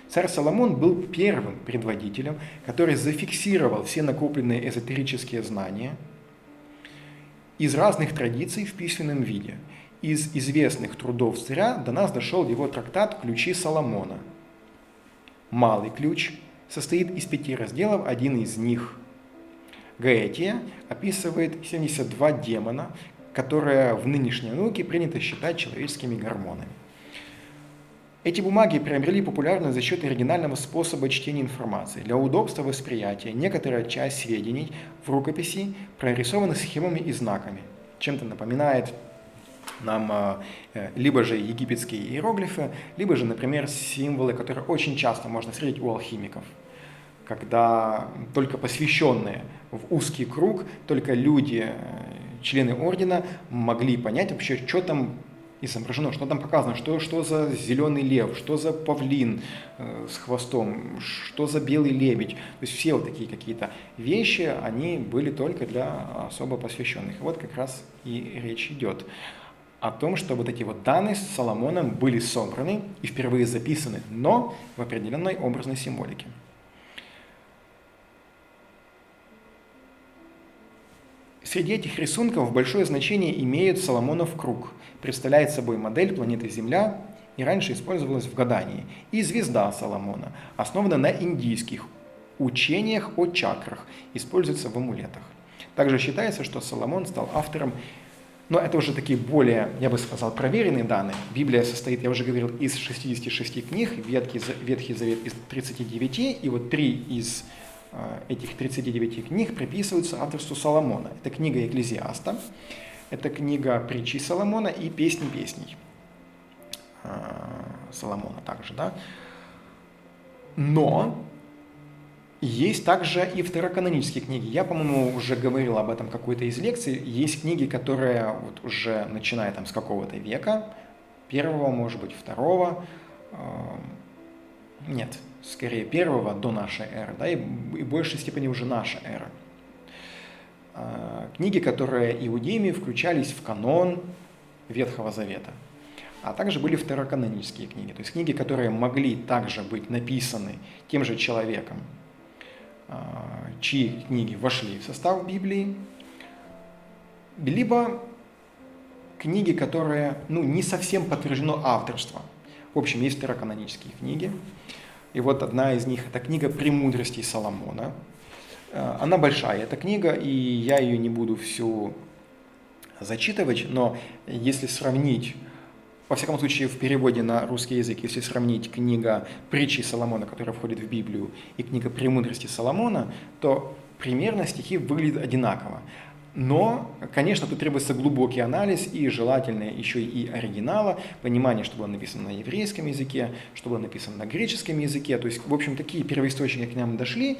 Царь Соломон был первым предводителем, который зафиксировал все накопленные эзотерические знания из разных традиций в письменном виде. Из известных трудов царя до нас дошел его трактат «Ключи Соломона». Малый ключ состоит из 5 разделов, один из них Гаэтия описывает 72 демона, которые в нынешней науке принято считать человеческими гормонами. Эти бумаги приобрели популярность за счет оригинального способа чтения информации. Для удобства восприятия некоторая часть сведений в рукописи прорисована схемами и знаками. Чем-то напоминает нам либо же египетские иероглифы, либо же, например, символы, которые очень часто можно встретить у алхимиков. Когда только посвященные в узкий круг, только люди, члены ордена, могли понять вообще, что там изображено, что там показано, что за зеленый лев, что за павлин с хвостом, что за белый лебедь. То есть все вот такие какие-то вещи, они были только для особо посвященных. И вот как раз и речь идет о том, что вот эти вот данные с Соломоном были собраны и впервые записаны, но в определенной образной символике. Среди этих рисунков большое значение имеет Соломонов круг. Представляет собой модель планеты Земля и раньше использовалась в гадании. И звезда Соломона основана на индийских учениях о чакрах, используется в амулетах. Также считается, что Соломон стал автором, но это уже такие более, я бы сказал, проверенные данные. Библия состоит, я уже говорил, из 66 книг, Ветхий Завет из 39, и вот 3 из этих 39 книг приписываются авторству Соломона. Это книга Екклезиаста, это книга Притчи Соломона и Песни песней. Соломона также, да. Но есть также и второканонические книги. Я, по-моему, уже говорил об этом в какой-то из лекций. Есть книги, которые вот уже начиная там с какого-то века, первого, может быть, второго, нет, скорее первого до нашей эры, да, и в большей степени уже наша эра. Книги, которые иудеями включались в канон Ветхого Завета. А также были второканонические книги, то есть книги, которые могли также быть написаны тем же человеком, чьи книги вошли в состав Библии, либо книги, которые не совсем подтверждено авторство. В общем, есть второканонические книги. И вот одна из них – это книга «Премудрости Соломона». Она большая, эта книга, и я ее не буду всю зачитывать, но если сравнить, во всяком случае в переводе на русский язык, если сравнить книга «Притчи Соломона», которая входит в Библию, и книга «Премудрости Соломона», то примерно стихи выглядят одинаково. Но, конечно, тут требуется глубокий анализ и желательно еще и оригинала, понимание, что было написано на еврейском языке, что было написано на греческом языке. То есть, в общем, такие первоисточники к нам дошли,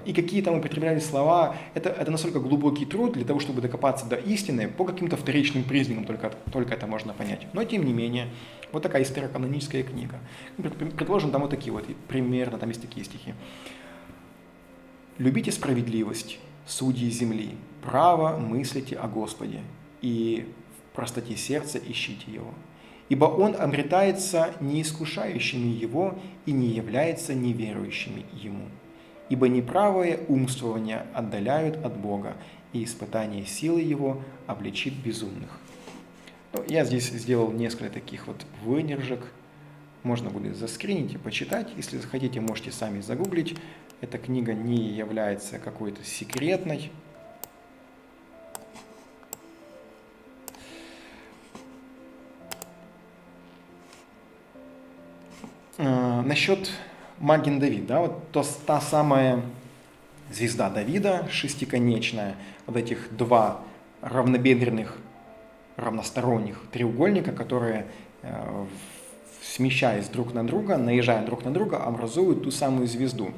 и какие там употребляли слова. Это настолько глубокий труд для того, чтобы докопаться до истины по каким-то вторичным признакам, только это можно понять. Но, тем не менее, вот такая историканоническая книга. Предложим там вот такие вот, примерно там есть такие стихи. «Любите справедливость, судьи земли, право мыслите о Господе, и в простоте сердца ищите Его. Ибо Он обретается не искушающими Его и не является неверующими Ему. Ибо неправое умствование отдаляют от Бога, и испытание силы Его обличит безумных». Я здесь сделал несколько таких вот выдержек. Можно будет заскринить и почитать. Если захотите, можете сами загуглить. Эта книга не является какой-то секретной. Насчет Маген Давид, да, вот та самая звезда Давида шестиконечная, вот этих два равнобедренных, равносторонних треугольника, которые, смещаясь друг на друга, наезжая друг на друга, образуют ту самую звезду.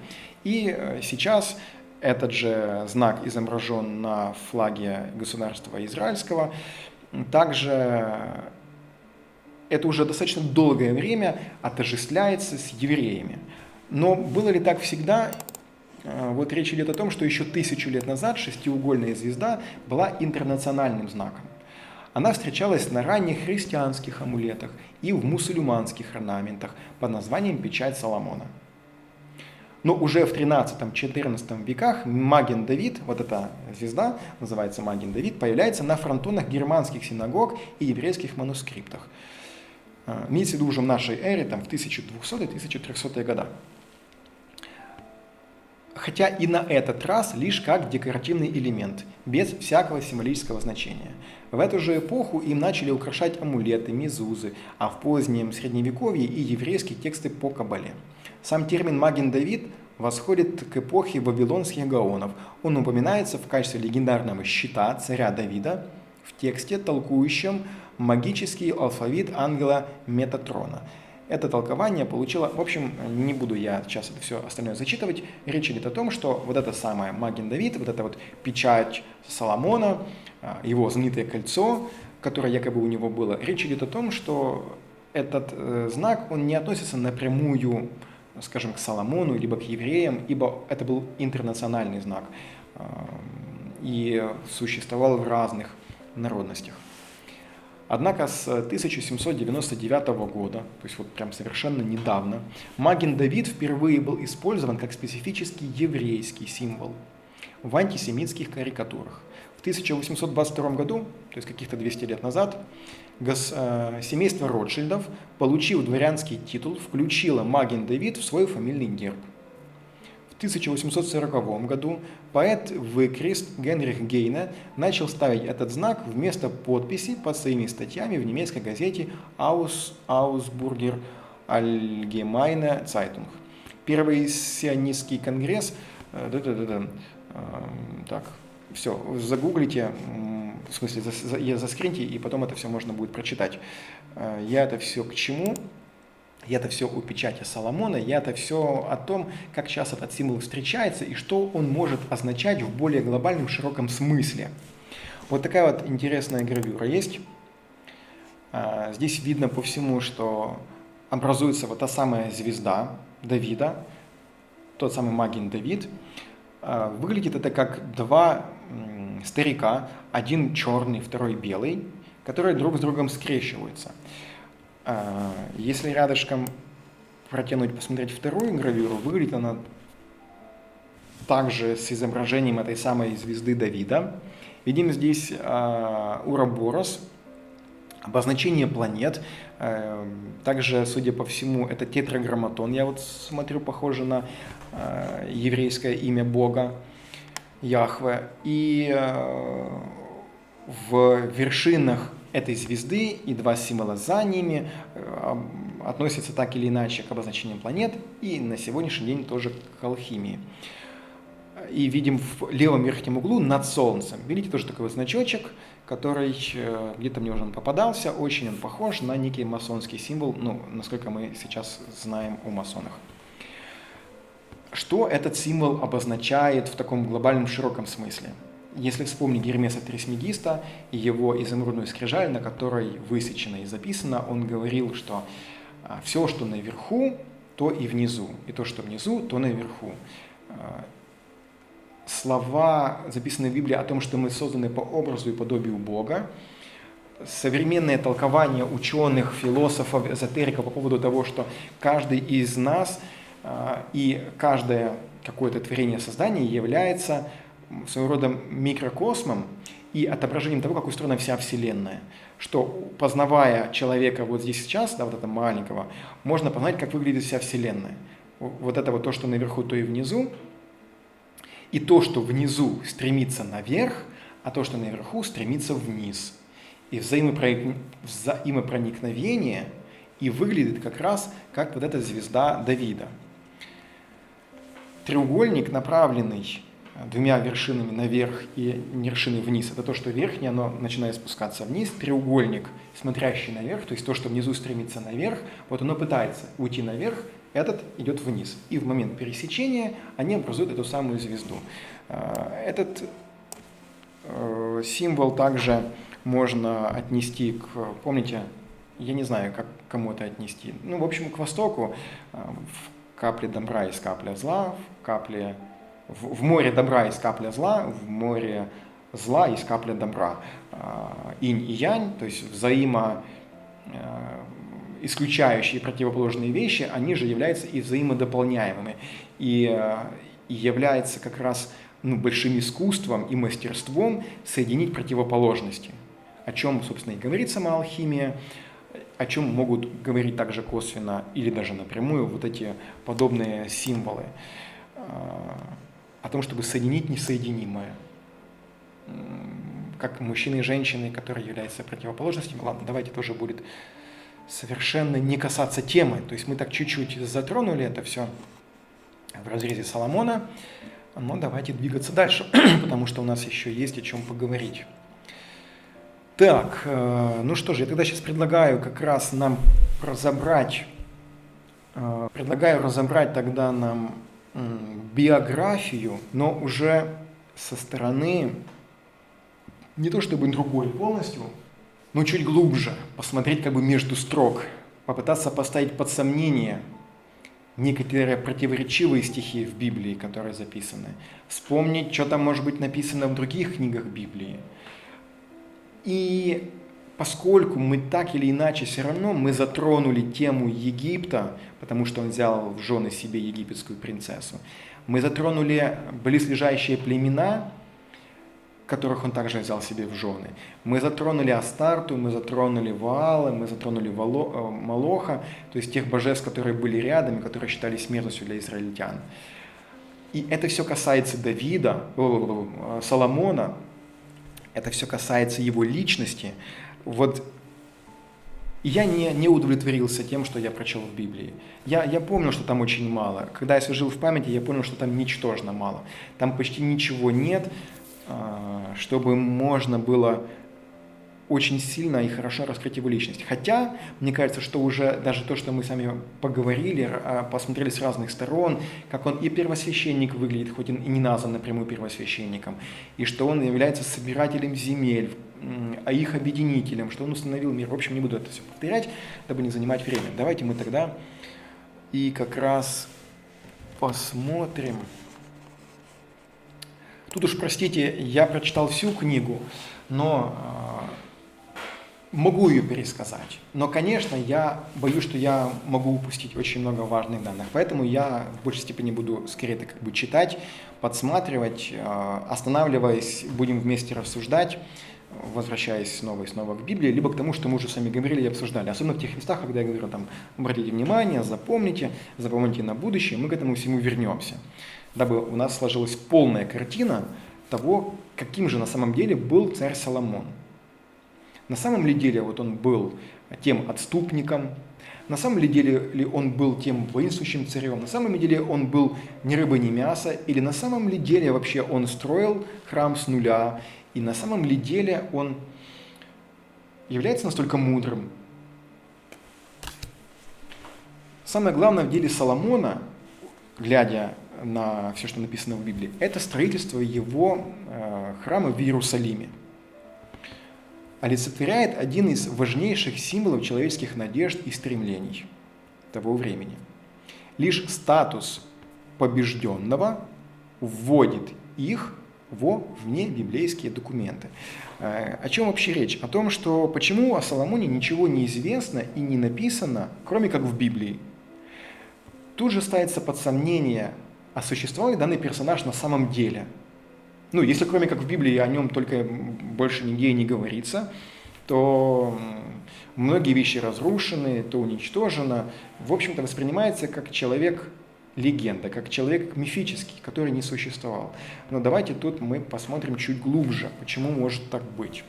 И сейчас этот же знак изображен на флаге государства израильского. Также это уже достаточно долгое время отождествляется с евреями. Но было ли так всегда? Вот речь идет о том, что еще 1000 лет назад шестиугольная звезда была интернациональным знаком. Она встречалась на ранних христианских амулетах и в мусульманских орнаментах под названием «Печать Соломона». Но уже в 13-14 веках Маген Давид, вот эта звезда, называется Маген Давид, появляется на фронтонах германских синагог и еврейских манускриптах. Имеется в виду уже в нашей эре, там, в 1200-1300 годы. Хотя и на этот раз лишь как декоративный элемент, без всякого символического значения. В эту же эпоху им начали украшать амулеты, мезузы, а в позднем Средневековье и еврейские тексты по Кабале. Сам термин «Маген Давид» восходит к эпохе вавилонских гаонов. Он упоминается в качестве легендарного щита царя Давида в тексте, толкующем магический алфавит ангела Метатрона. Это толкование получило, в общем, не буду я сейчас это все остальное зачитывать, речь идет о том, что вот это самое Маген Давид, вот эта вот печать Соломона, его знаменитое кольцо, которое якобы у него было, речь идет о том, что этот знак, он не относится напрямую, скажем, к Соломону, либо к евреям, ибо это был интернациональный знак и существовал в разных народностях. Однако с 1799 года, то есть вот прям совершенно недавно, Маген Давид впервые был использован как специфический еврейский символ в антисемитских карикатурах. В 1822 году, то есть каких-то 200 лет назад, семейство Ротшильдов, получив дворянский титул, включило Маген Давид в свой фамильный герб. В 1840 году поэт-выкрест Генрих Гейне начал ставить этот знак вместо подписи под своими статьями в немецкой газете Augsburger Allgemeine Zeitung. Первый сионистский конгресс, так, все, загуглите, в смысле заскриньте, и потом это все можно будет прочитать. Я это все к чему? И это все у печати Соломона, и это все о том, как часто этот символ встречается и что он может означать в более глобальном, широком смысле. Вот такая вот интересная гравюра есть. Здесь видно по всему, что образуется вот та самая звезда Давида, тот самый Маген Давид. Выглядит это как два старика, один черный, второй белый, которые друг с другом скрещиваются. Если рядышком протянуть, посмотреть вторую гравюру, выглядит она также с изображением этой самой звезды Давида. Видим здесь Уроборос, обозначение планет. Также, судя по всему, это тетраграмматон. Я вот смотрю, похоже на еврейское имя Бога, Яхве. И в вершинах этой звезды и два символа за ними относятся так или иначе к обозначению планет и на сегодняшний день тоже к алхимии. И видим в левом верхнем углу над Солнцем. Видите, тоже такой вот значочек, который где-то мне уже попадался. Очень он похож на некий масонский символ, ну, насколько мы сейчас знаем о масонах. Что этот символ обозначает в таком глобальном широком смысле? Если вспомнить Гермеса Трисмегиста и его изумрудную скрижаль, на которой высечено и записано, он говорил, что все, что наверху, то и внизу, и то, что внизу, то наверху. Слова, записанные в Библии о том, что мы созданы по образу и подобию Бога, современное толкование ученых, философов, эзотериков по поводу того, что каждый из нас и каждое какое-то творение создания является своего рода микрокосмом и отображением того, как устроена вся Вселенная. Что, познавая человека вот здесь сейчас, да, вот этого маленького, можно познать, как выглядит вся Вселенная. Вот это вот то, что наверху, то и внизу. И то, что внизу стремится наверх, а то, что наверху стремится вниз. И взаимопроникновение и выглядит как раз как вот эта звезда Давида. Треугольник, направленный двумя вершинами наверх и вершиной вниз, это то, что верхнее, оно начинает спускаться вниз. Треугольник, смотрящий наверх, то есть то, что внизу стремится наверх, вот оно пытается уйти наверх, этот идет вниз. И в момент пересечения они образуют эту самую звезду. Этот символ также можно отнести к, помните, я не знаю, как кому это отнести, ну, в общем, к востоку, в капле добра есть капля зла, в море добра есть капля зла, в море зла есть капля добра. Инь и янь, то есть исключающие противоположные вещи, они же являются и взаимодополняемыми. И является как раз большим искусством и мастерством соединить противоположности. О чем, собственно, и говорит сама алхимия, о чем могут говорить также косвенно или даже напрямую вот эти подобные символы. О том, чтобы соединить несоединимое. Как мужчины и женщины, которые являются противоположностями. Ладно, давайте тоже будет совершенно не касаться темы. То есть мы так чуть-чуть затронули это все в разрезе Соломона. Но давайте двигаться дальше, потому что у нас еще есть о чем поговорить. Так, ну что же, я тогда сейчас предлагаю как раз нам разобрать тогда нам биографию, но уже со стороны не то чтобы другой полностью, но чуть глубже, посмотреть как бы между строк, попытаться поставить под сомнение некоторые противоречивые стихи в Библии, которые записаны, вспомнить, что там может быть написано в других книгах Библии. И поскольку мы так или иначе все равно мы затронули тему Египта, потому что он взял в жены себе египетскую принцессу, мы затронули близлежащие племена, которых он также взял себе в жены. Мы затронули Астарту, мы затронули Ваала, мы затронули Молоха, то есть тех божеств, которые были рядом и которые считались смертностью для израильтян. И это все касается Соломона, это все касается его личности. Вот я не удовлетворился тем, что я прочел в Библии. Я помнил, что там очень мало. Когда я освежил в памяти, я понял, что там ничтожно мало. Там почти ничего нет, чтобы можно было очень сильно и хорошо раскрыть его личность. Хотя, мне кажется, что уже даже то, что мы с вами поговорили, посмотрели с разных сторон, как он и первосвященник выглядит, хоть он и не назван напрямую первосвященником, и что он является собирателем земель, а их объединителем, что он установил мир. В общем, не буду это все повторять, дабы не занимать время. Давайте мы тогда и как раз посмотрим. Тут уж, простите, я прочитал всю книгу, но могу ее пересказать. Но, конечно, я боюсь, что я могу упустить очень много важных данных. Поэтому я в большей степени буду скорее это как бы читать, подсматривать, останавливаясь, будем вместе рассуждать, возвращаясь снова и снова к Библии, либо к тому, что мы уже с вами говорили и обсуждали. Особенно в тех местах, когда я говорю, там, обратите внимание, запомните на будущее, мы к этому всему вернемся, дабы у нас сложилась полная картина того, каким же на самом деле был царь Соломон. На самом ли деле вот он был тем отступником, на самом ли деле он был тем воинствующим царем, на самом ли деле он был ни рыба, ни мясо, или на самом ли деле вообще он строил храм с нуля, и на самом ли деле он является настолько мудрым. Самое главное в деле Соломона, глядя на все, что написано в Библии, это строительство его храма в Иерусалиме. Олицетворяет один из важнейших символов человеческих надежд и стремлений того времени. Лишь статус побежденного вводит их во внебиблейские документы. О чем вообще речь? О том, что почему о Соломоне ничего не известно и не написано, кроме как в Библии. Тут же ставится под сомнение, а существовал ли данный персонаж на самом деле. Ну, если кроме как в Библии о нем только больше нигде и не говорится, то многие вещи разрушены, то уничтожено. В общем-то, воспринимается как человек-легенда, как человек мифический, который не существовал. Но давайте тут мы посмотрим чуть глубже, почему может так быть.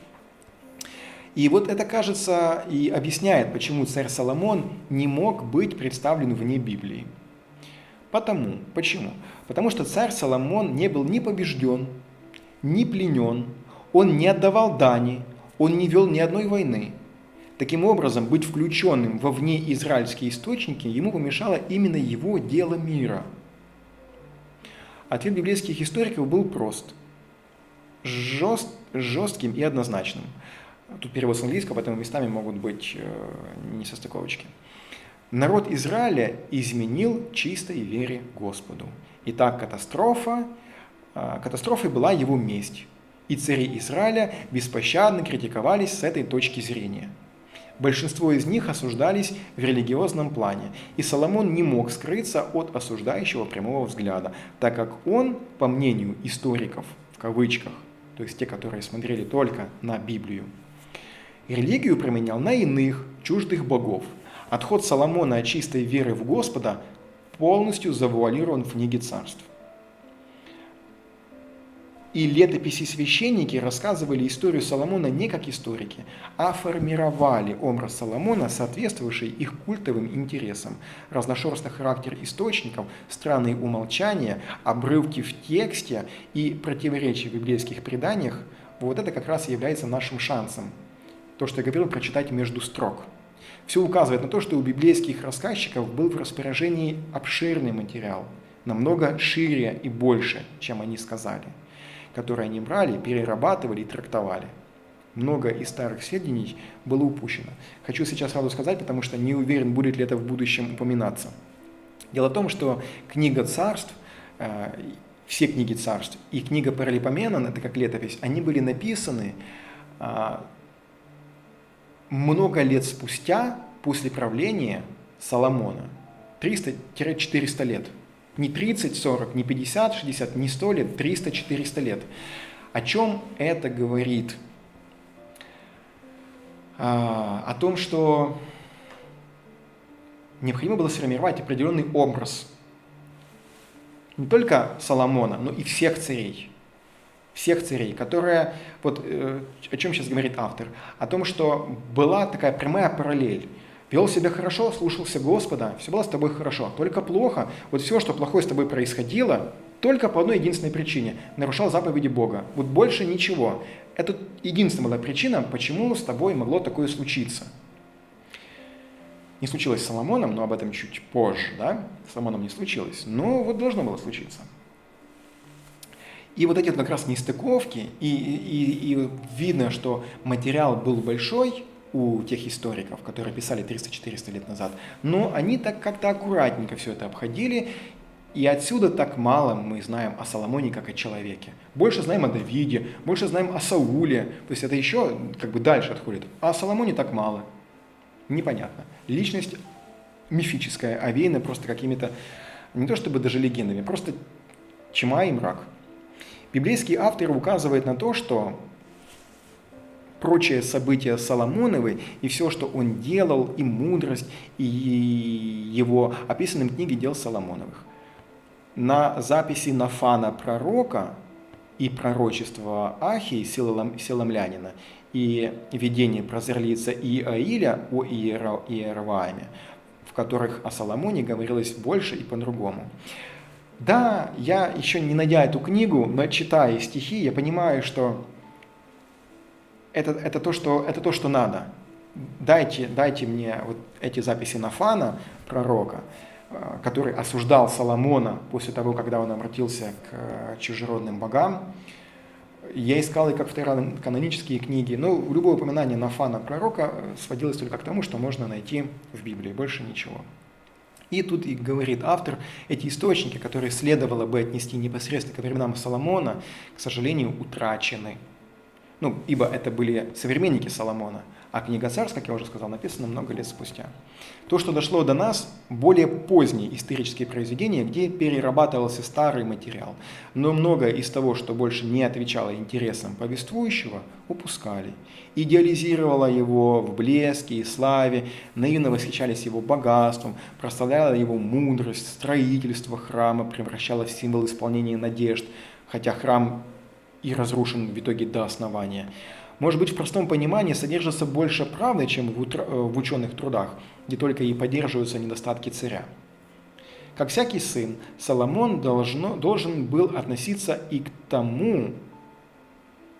И вот это, кажется, и объясняет, почему царь Соломон не мог быть представлен вне Библии. Почему? Потому что царь Соломон не был ни побежден, ни пленен, он не отдавал дани, он не вел ни одной войны. Таким образом, быть включенным во внеизраильские источники ему помешало именно его дело мира. Ответ библейских историков был прост, жестким и однозначным. Тут перевод с английского, поэтому местами могут быть несостыковочки. Народ Израиля изменил чистой вере Господу. Итак, катастрофой была его месть. И цари Израиля беспощадно критиковались с этой точки зрения. Большинство из них осуждались в религиозном плане, и Соломон не мог скрыться от осуждающего прямого взгляда, так как он, по мнению историков, в кавычках, то есть те, которые смотрели только на Библию, религию применял на иных, чуждых богов. Отход Соломона от чистой веры в Господа полностью завуалирован в книге Царств. И летописи священники рассказывали историю Соломона не как историки, а формировали образ Соломона, соответствующий их культовым интересам. Разношерстный характер источников, странные умолчания, обрывки в тексте и противоречия в библейских преданиях – вот это как раз и является нашим шансом. То, что я говорил, прочитать между строк. Все указывает на то, что у библейских рассказчиков был в распоряжении обширный материал, намного шире и больше, чем они сказали, которые они брали, перерабатывали и трактовали. Много из старых сведений было упущено. Хочу сейчас сразу сказать, потому что не уверен, будет ли это в будущем упоминаться. Дело в том, что книга Царств, все книги Царств и книга Паралипоменон, это как летопись, они были написаны много лет спустя, после правления Соломона, 300-400 лет. Не 30, 40, не 50, 60, не 100 лет, 300-400 лет. О чем это говорит? О том, что необходимо было сформировать определенный образ не только Соломона, но и всех царей. Всех царей, которые, вот о чем сейчас говорит автор, о том, что была такая прямая параллель. Вел себя хорошо, слушался Господа, все было с тобой хорошо. Только плохо, вот все, что плохое с тобой происходило, только по одной единственной причине – нарушал заповеди Бога. Вот больше ничего. Это единственная была причина, почему с тобой могло такое случиться. Не случилось с Соломоном, но об этом чуть позже, да? С Соломоном не случилось, но вот должно было случиться. И вот эти как раз нестыковки, и видно, что материал был большой у тех историков, которые писали 300-400 лет назад, но они так как-то аккуратненько все это обходили, и отсюда так мало мы знаем о Соломоне как о человеке. Больше знаем о Давиде, больше знаем о Сауле, то есть это еще как бы дальше отходит. А о Соломоне так мало. Непонятно. Личность мифическая, овеяна просто какими-то, не то чтобы даже легендами, просто тьма и мрак. Библейский автор указывает на то, что прочие события Соломоновы и все, что он делал, и мудрость, и его описаны в книге дел Соломоновых. На записи Нафана пророка и пророчества Ахии, Силамлянина, и видение прозрелица Иаиля о Иеровааме, в которых о Соломоне говорилось больше и по-другому. Да, я еще не найдя эту книгу, но читая стихи, я понимаю, что это то, что надо. Дайте мне вот эти записи Нафана, пророка, который осуждал Соломона после того, когда он обратился к чужеродным богам. Я искал и как второканонические книги, но любое упоминание Нафана, пророка, сводилось только к тому, что можно найти в Библии, больше ничего. И тут и говорит автор, эти источники, которые следовало бы отнести непосредственно к временам Соломона, к сожалению, утрачены. Ибо это были современники Соломона, а книга Царств, как я уже сказал, написана много лет спустя. То, что дошло до нас, более поздние исторические произведения, где перерабатывался старый материал. Но многое из того, что больше не отвечало интересам повествующего, упускали. Идеализировало его в блеске и славе, наивно восхищались его богатством, прославляла его мудрость, строительство храма превращало в символ исполнения надежд, хотя храм и разрушен в итоге до основания. Может быть, в простом понимании содержится больше правды, чем в ученых трудах, где только и поддерживаются недостатки царя. Как всякий сын, Соломон должен был относиться и к тому,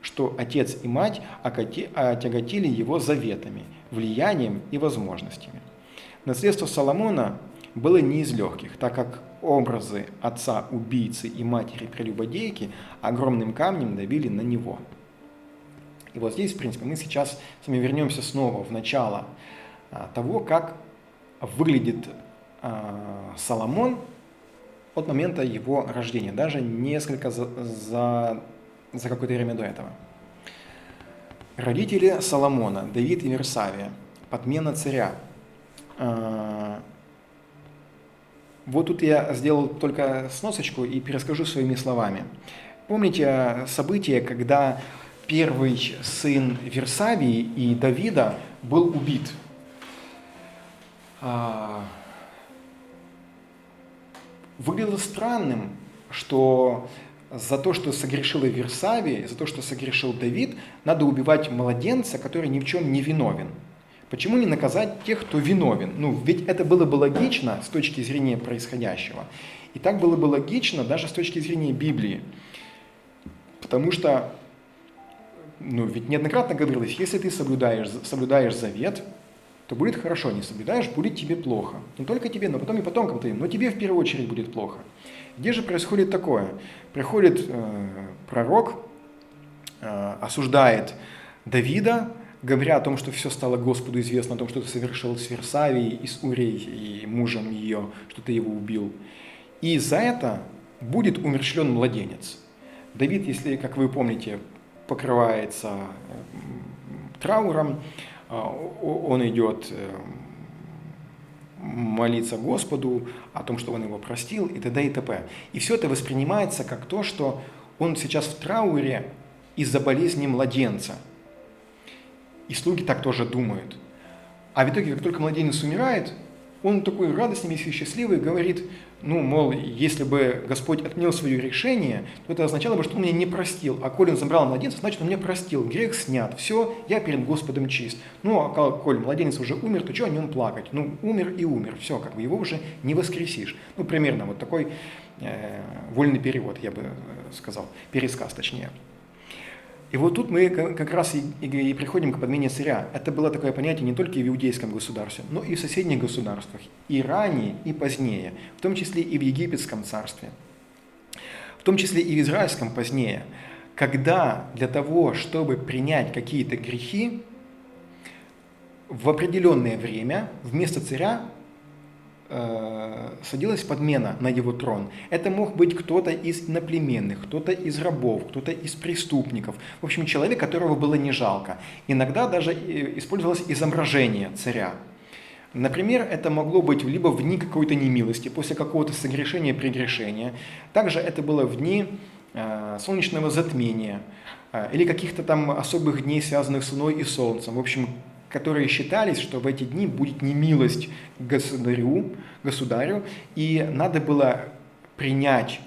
что отец и мать отяготили его заветами, влиянием и возможностями. Наследство Соломона было не из легких, так как образы отца-убийцы и матери-прелюбодейки огромным камнем давили на него. И вот здесь, в принципе, мы сейчас с вами вернемся снова в начало того, как выглядит Соломон от момента его рождения, даже несколько за какое-то время до этого. Родители Соломона, Давид и Версавия, подмена царя. Вот тут я сделал только сносочку и перескажу своими словами. Помните событие, когда первый сын Версавии и Давида был убит? Выглядело странным, что за то, что согрешила Версавия, за то, что согрешил Давид, надо убивать младенца, который ни в чем не виновен. Почему не наказать тех, кто виновен? Ведь это было бы логично с точки зрения происходящего. И так было бы логично даже с точки зрения Библии. Потому что, ведь неоднократно говорилось, если ты соблюдаешь завет, то будет хорошо, не соблюдаешь, будет тебе плохо. Не только тебе, но потом и потомкам твоим, но тебе в первую очередь будет плохо. Где же происходит такое? Приходит пророк, осуждает Давида, говоря о том, что все стало Господу известно, о том, что ты совершил с Версавией и с Урией, и мужем ее, что ты его убил. И за это будет умерщвлен младенец. Давид, если, как вы помните, покрывается трауром, он идет молиться Господу о том, что он его простил, и т.д. и т.п. И все это воспринимается как то, что он сейчас в трауре из-за болезни младенца. И слуги так тоже думают. А в итоге, как только младенец умирает, он такой радостный, весь счастливый, говорит, мол, если бы Господь отменил свое решение, то это означало бы, что он меня не простил. А коль он забрал младенца, значит, он меня простил. Грех снят. Все, я перед Господом чист. А коль младенец уже умер, то что о нем плакать? Умер и умер. Все, его уже не воскресишь. Примерно вот такой вольный перевод, я бы сказал. Пересказ, точнее. И вот тут мы как раз и приходим к подмене царя. Это было такое понятие не только в иудейском государстве, но и в соседних государствах, и ранее, и позднее, в том числе и в египетском царстве, в том числе и в израильском позднее, когда для того, чтобы принять какие-то грехи, в определенное время вместо царя садилась подмена на его трон. Это мог быть кто-то из иноплеменных, кто-то из рабов, кто-то из преступников. В общем, человек, которого было не жалко. Иногда даже использовалось изображение царя. Например, это могло быть либо в дни какой-то немилости, после какого-то согрешения, прегрешения. Также это было в дни солнечного затмения или каких-то там особых дней, связанных с Луной и Солнцем. В общем, которые считались, что в эти дни будет немилость государю, и надо было принять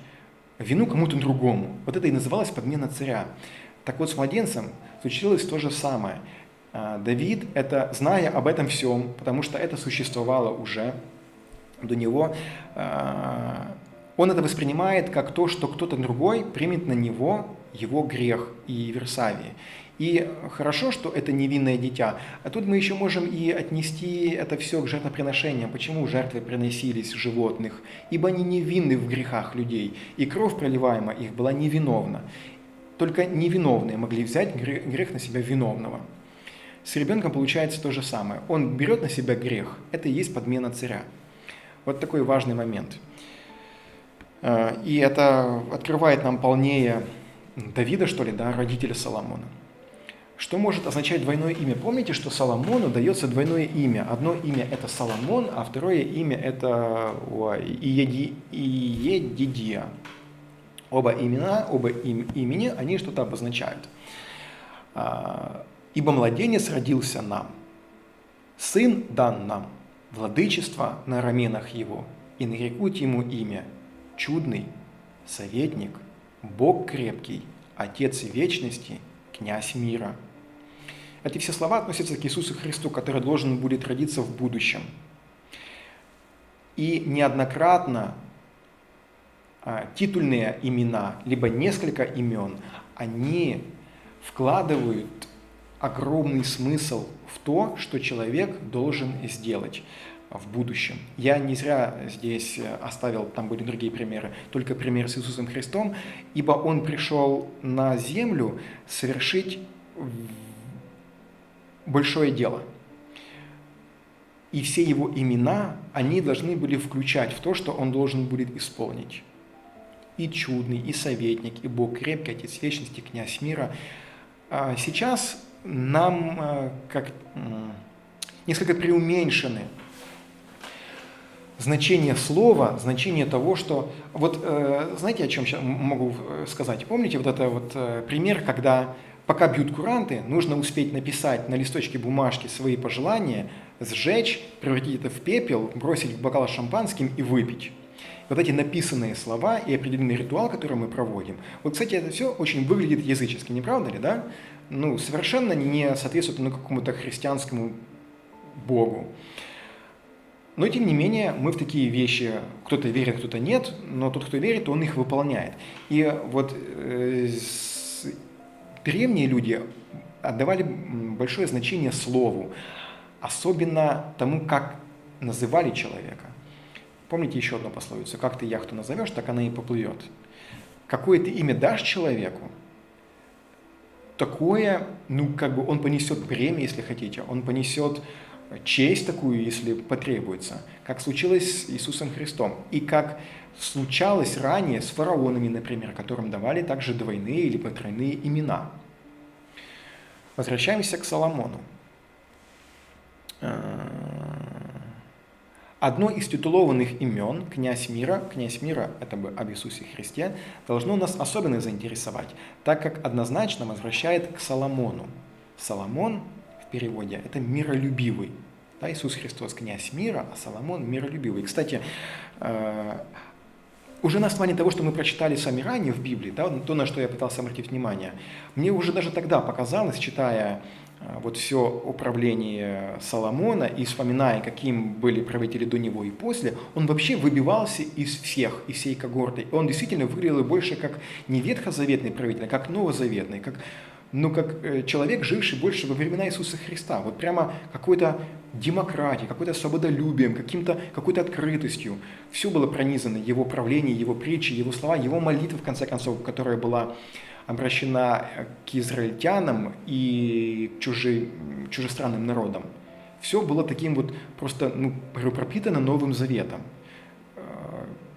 вину кому-то другому. Вот это и называлось подмена царя. Так вот, с младенцем случилось то же самое. Давид, зная об этом всем, потому что это существовало уже до него, он это воспринимает как то, что кто-то другой примет на него его грех и Версавии. И хорошо, что это невинное дитя. А тут мы еще можем и отнести это все к жертвоприношениям. Почему жертвы приносились животных? Ибо они невинны в грехах людей, и кровь, проливаемая их, была невиновна. Только невиновные могли взять грех на себя виновного. С ребенком получается то же самое. Он берет на себя грех. Это и есть подмена царя. Вот такой важный момент. И это открывает нам полнее Давида, что ли, да, родителя Соломона. Что может означать двойное имя? Помните, что Соломону дается двойное имя. Одно имя – это Соломон, а второе имя – это Иедидия. Оба имени, они что-то обозначают. «Ибо младенец родился нам, сын дан нам, владычество на раменах его, и нарекут ему имя чудный, советник, Бог крепкий, Отец вечности, князь мира». Эти все слова относятся к Иисусу Христу, который должен будет родиться в будущем. И неоднократно титульные имена, либо несколько имен, они вкладывают огромный смысл в то, что человек должен сделать в будущем. Я не зря здесь оставил, там были другие примеры, только пример с Иисусом Христом, ибо Он пришел на землю совершить большое дело. И все Его имена, они должны были включать в то, что Он должен будет исполнить. И чудный, и советник, и Бог крепкий, Отец вечности, князь мира. Сейчас нам как несколько преуменьшены значение слова, значение того, что... Вот знаете, о чем сейчас могу сказать? Помните вот это вот пример, когда пока бьют куранты, нужно успеть написать на листочке бумажки свои пожелания, сжечь, превратить это в пепел, бросить в бокал с шампанским и выпить. Вот эти написанные слова и определенный ритуал, который мы проводим. Вот, кстати, это все очень выглядит язычески, не правда ли, да? Ну, совершенно не соответствует какому-то христианскому Богу. Но, тем не менее, мы в такие вещи, кто-то верит, кто-то нет, но тот, кто верит, он их выполняет. И вот древние люди отдавали большое значение слову, особенно тому, как называли человека. Помните еще одну пословицу: как ты яхту назовешь, так она и поплывет. Какое ты имя дашь человеку, такое, он понесет бремя, если хотите, он понесет честь такую, если потребуется, как случилось с Иисусом Христом, и как случалось ранее с фараонами, например, которым давали также двойные или тройные имена. Возвращаемся к Соломону. Одно из титулованных имен, князь мира, это бы об Иисусе Христе, должно нас особенно заинтересовать, так как однозначно возвращает к Соломону. Соломон в переводе – это миролюбивый. Да, Иисус Христос – князь мира, а Соломон – миролюбивый. Кстати, уже на основании того, что мы прочитали сами ранее в Библии, да, то, на что я пытался обратить внимание, мне уже даже тогда показалось, читая вот все управление Соломона и вспоминая, каким были правители до него и после, он вообще выбивался из всей когорты. И он действительно выглядел больше как не ветхозаветный правитель, а как новозаветный, как но как человек, живший больше во времена Иисуса Христа. Вот прямо какой-то демократией, какой-то свободолюбием, какой-то открытостью. Все было пронизано его правлением, его притчи, его слова, его молитва, в конце концов, которая была обращена к израильтянам и чужестранным народам. Все было таким вот просто пропитано Новым Заветом.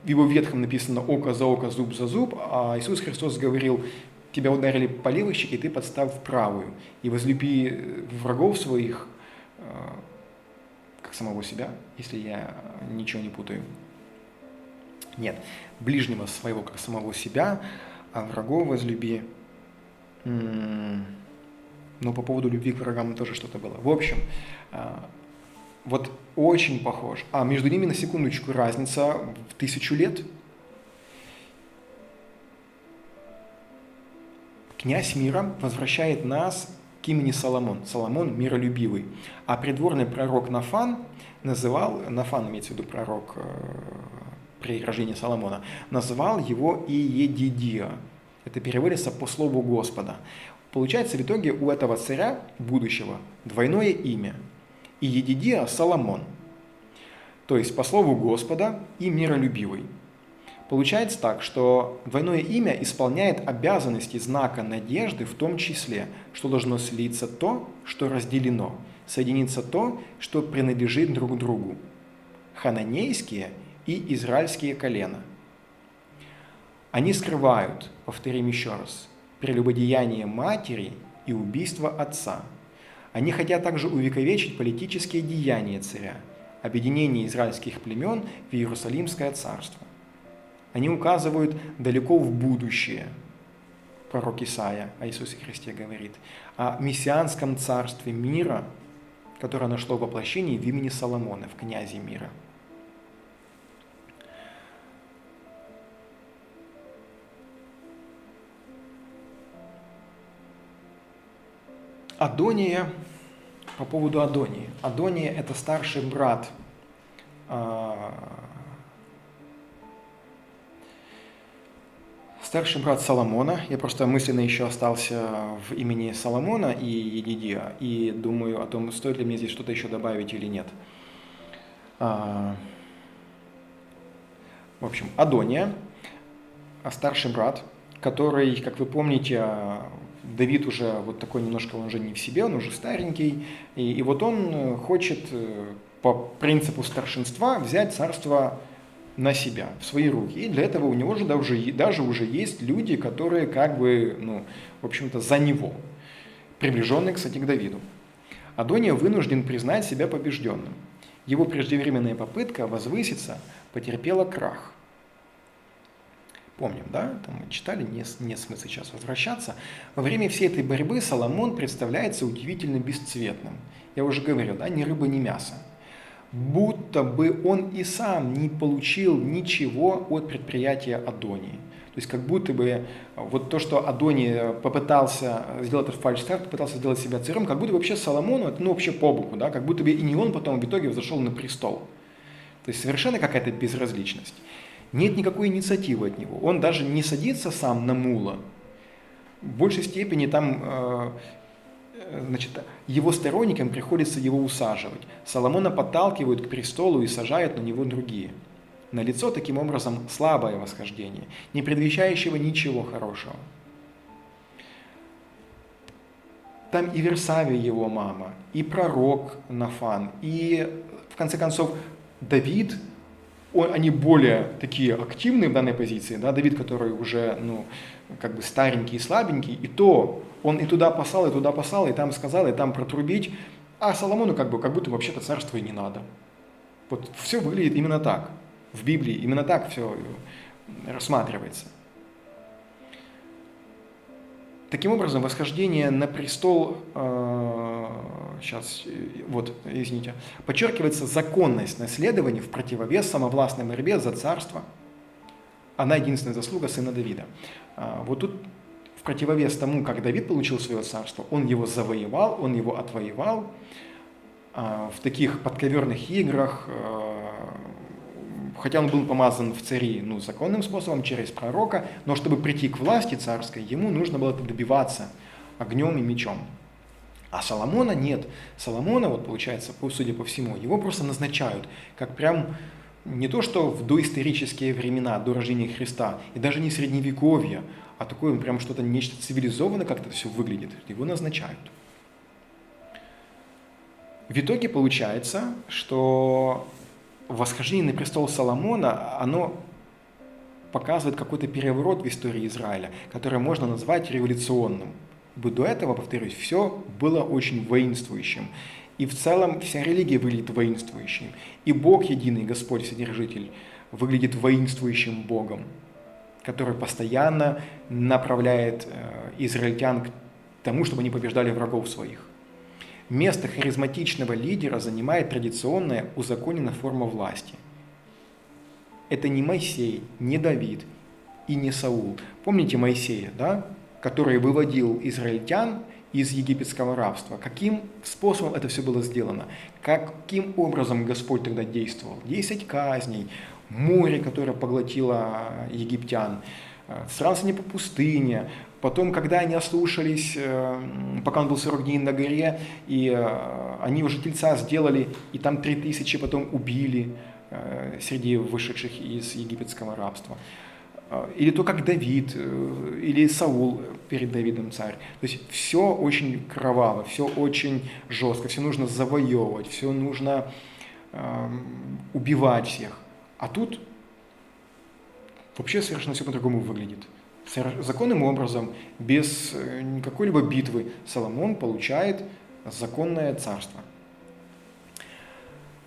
В его ветхом написано «око за око, зуб за зуб», а Иисус Христос говорил: «Тебя ударили по левой щеке, ты подставь в правую, и возлюби врагов своих, как самого себя», если я ничего не путаю. Нет, ближнего своего, как самого себя, а врагов возлюби. Но по поводу любви к врагам тоже что-то было. В общем, вот очень похож. А между ними, на секундочку, разница в 1000 лет. Князь мира возвращает нас к имени Соломон. Соломон миролюбивый. А придворный пророк Нафан Нафан имеется в виду пророк при рождении Соломона, называл его Иедидия. Это переводится по слову Господа. Получается, в итоге у этого царя будущего двойное имя. Иедидия – Соломон. То есть по слову Господа и миролюбивый. Получается так, что двойное имя исполняет обязанности знака надежды, в том числе, что должно слиться то, что разделено, соединиться то, что принадлежит друг другу. Хананейские и израильские колена. Они скрывают, повторим еще раз, прелюбодеяние матери и убийство отца. Они хотят также увековечить политические деяния царя, объединение израильских племен в Иерусалимское царство. Они указывают далеко в будущее. Пророк Исаия о Иисусе Христе говорит о мессианском царстве мира, которое нашло воплощение в имени Соломона, в князе мира. Адония, по поводу Адонии. Адония – это старший брат Соломона. Я просто мысленно еще остался в имени Соломона и Едидия, и думаю о том, стоит ли мне здесь что-то еще добавить или нет. В общем, Адония, старший брат, который, как вы помните, Давид уже вот такой немножко, он уже не в себе, он уже старенький, и вот он хочет по принципу старшинства взять царство на себя, в свои руки. И для этого у него же даже уже есть люди, которые как бы, в общем-то, за него, приближенные, кстати, к Давиду. Адония вынужден признать себя побежденным. Его преждевременная попытка возвыситься потерпела крах. Помним, да? Там мы читали, нет смысла сейчас возвращаться. Во время всей этой борьбы Соломон представляется удивительно бесцветным. Я уже говорил, да, ни рыба, ни мясо. Будто бы он и сам не получил ничего от предприятия Адонии. То есть как будто бы вот то, что Адония попытался сделать этот фальшстарт, попытался сделать себя царем, как будто бы вообще Соломону это вообще по боку, да? Как будто бы и не он потом в итоге взошел на престол. То есть совершенно какая-то безразличность. Нет никакой инициативы от него. Он даже не садится сам на мула. В большей степени там, его сторонникам приходится его усаживать. Соломона подталкивают к престолу и сажают на него другие. Налицо таким образом слабое восхождение, не предвещающего ничего хорошего. Там и Версавия его мама, и пророк Нафан, и, в конце концов, Давид. Они более такие активные в данной позиции, да, Давид, который уже, как бы старенький и слабенький, и то он и туда послал, и там сказал, и там протрубить, а Соломону как будто вообще-то царства и не надо. Вот все выглядит именно так. В Библии именно так все рассматривается. Таким образом, восхождение на престол, подчеркивается законность наследования в противовес самовластной борьбе за царство. Она единственная заслуга сына Давида. Вот тут в противовес тому, как Давид получил свое царство, он его завоевал, он его отвоевал в таких подковерных играх, хотя он был помазан в цари законным способом, через пророка, но чтобы прийти к власти царской, ему нужно было это добиваться огнем и мечом. А Соломона нет. Соломона, вот получается, судя по всему, его просто назначают, как прям не то, что в доисторические времена, до рождения Христа, и даже не средневековье, а такое прям что-то, нечто цивилизованное, как это все выглядит. Его назначают. В итоге получается, что восхождение на престол Соломона, оно показывает какой-то переворот в истории Израиля, который можно назвать революционным. До этого, повторюсь, все было очень воинствующим. И в целом вся религия выглядит воинствующим. И Бог единый, Господь Вседержитель, выглядит воинствующим Богом, который постоянно направляет израильтян к тому, чтобы они побеждали врагов своих. Место харизматичного лидера занимает традиционная узаконенная форма власти. Это не Моисей, не Давид и не Саул. Помните Моисея, да? Который выводил израильтян из египетского рабства. Каким способом это все было сделано? Каким образом Господь тогда действовал? 10 казней, море, которое поглотило египтян, странствование по пустыне. Потом, когда они ослушались, пока он был 40 дней на горе, и они уже тельца сделали, и там 3000 потом убили среди вышедших из египетского рабства. Или то, как Давид, или Саул перед Давидом царь. То есть все очень кроваво, все очень жестко, все нужно завоевывать, все нужно убивать всех. А тут вообще совершенно все по-другому выглядит. Законным образом, без какой-либо битвы, Соломон получает законное царство.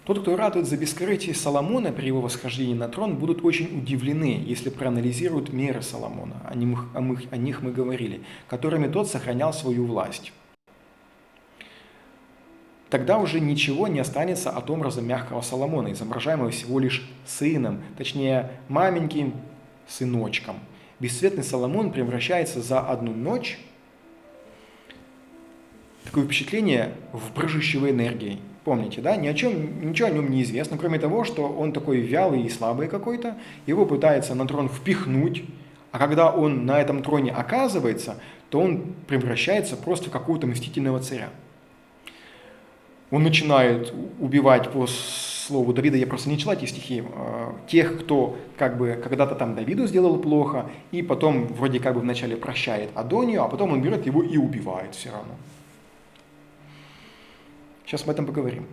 Тот, кто радует за бескорыстие Соломона при его восхождении на трон, будут очень удивлены, если проанализируют меры Соломона, о них мы говорили, которыми тот сохранял свою власть. Тогда уже ничего не останется от образа мягкого Соломона, изображаемого всего лишь сыном, точнее маменьким сыночком. Бесцветный Соломон превращается за одну ночь, такое впечатление, в брыжущего энергией. Помните, да? Ничего о нем не известно, кроме того, что он такой вялый и слабый какой-то, его пытается на трон впихнуть, а когда он на этом троне оказывается, то он превращается просто в какого-то мстительного царя. Он начинает убивать, по слову Давида, я просто не читал эти стихи, тех, кто как бы когда-то там Давиду сделал плохо, и потом вроде как бы вначале прощает Адонию, а потом он берет его и убивает все равно. Сейчас об этом поговорим.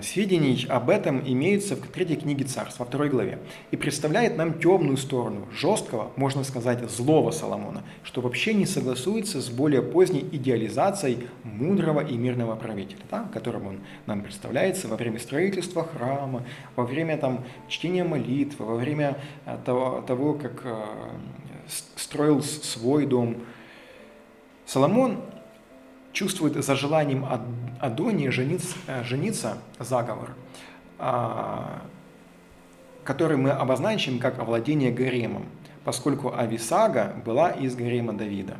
Сведений об этом имеются в 3 книге Царств, во 2 главе, и представляет нам темную сторону жесткого, можно сказать, злого Соломона, что вообще не согласуется с более поздней идеализацией мудрого и мирного правителя, да, которым он нам представляется во время строительства храма, во время чтения молитвы, во время того, как строил свой дом. Соломон чувствует за желанием Адонии жениться заговор, который мы обозначим как овладение гаремом, поскольку Ависага была из гарема Давида.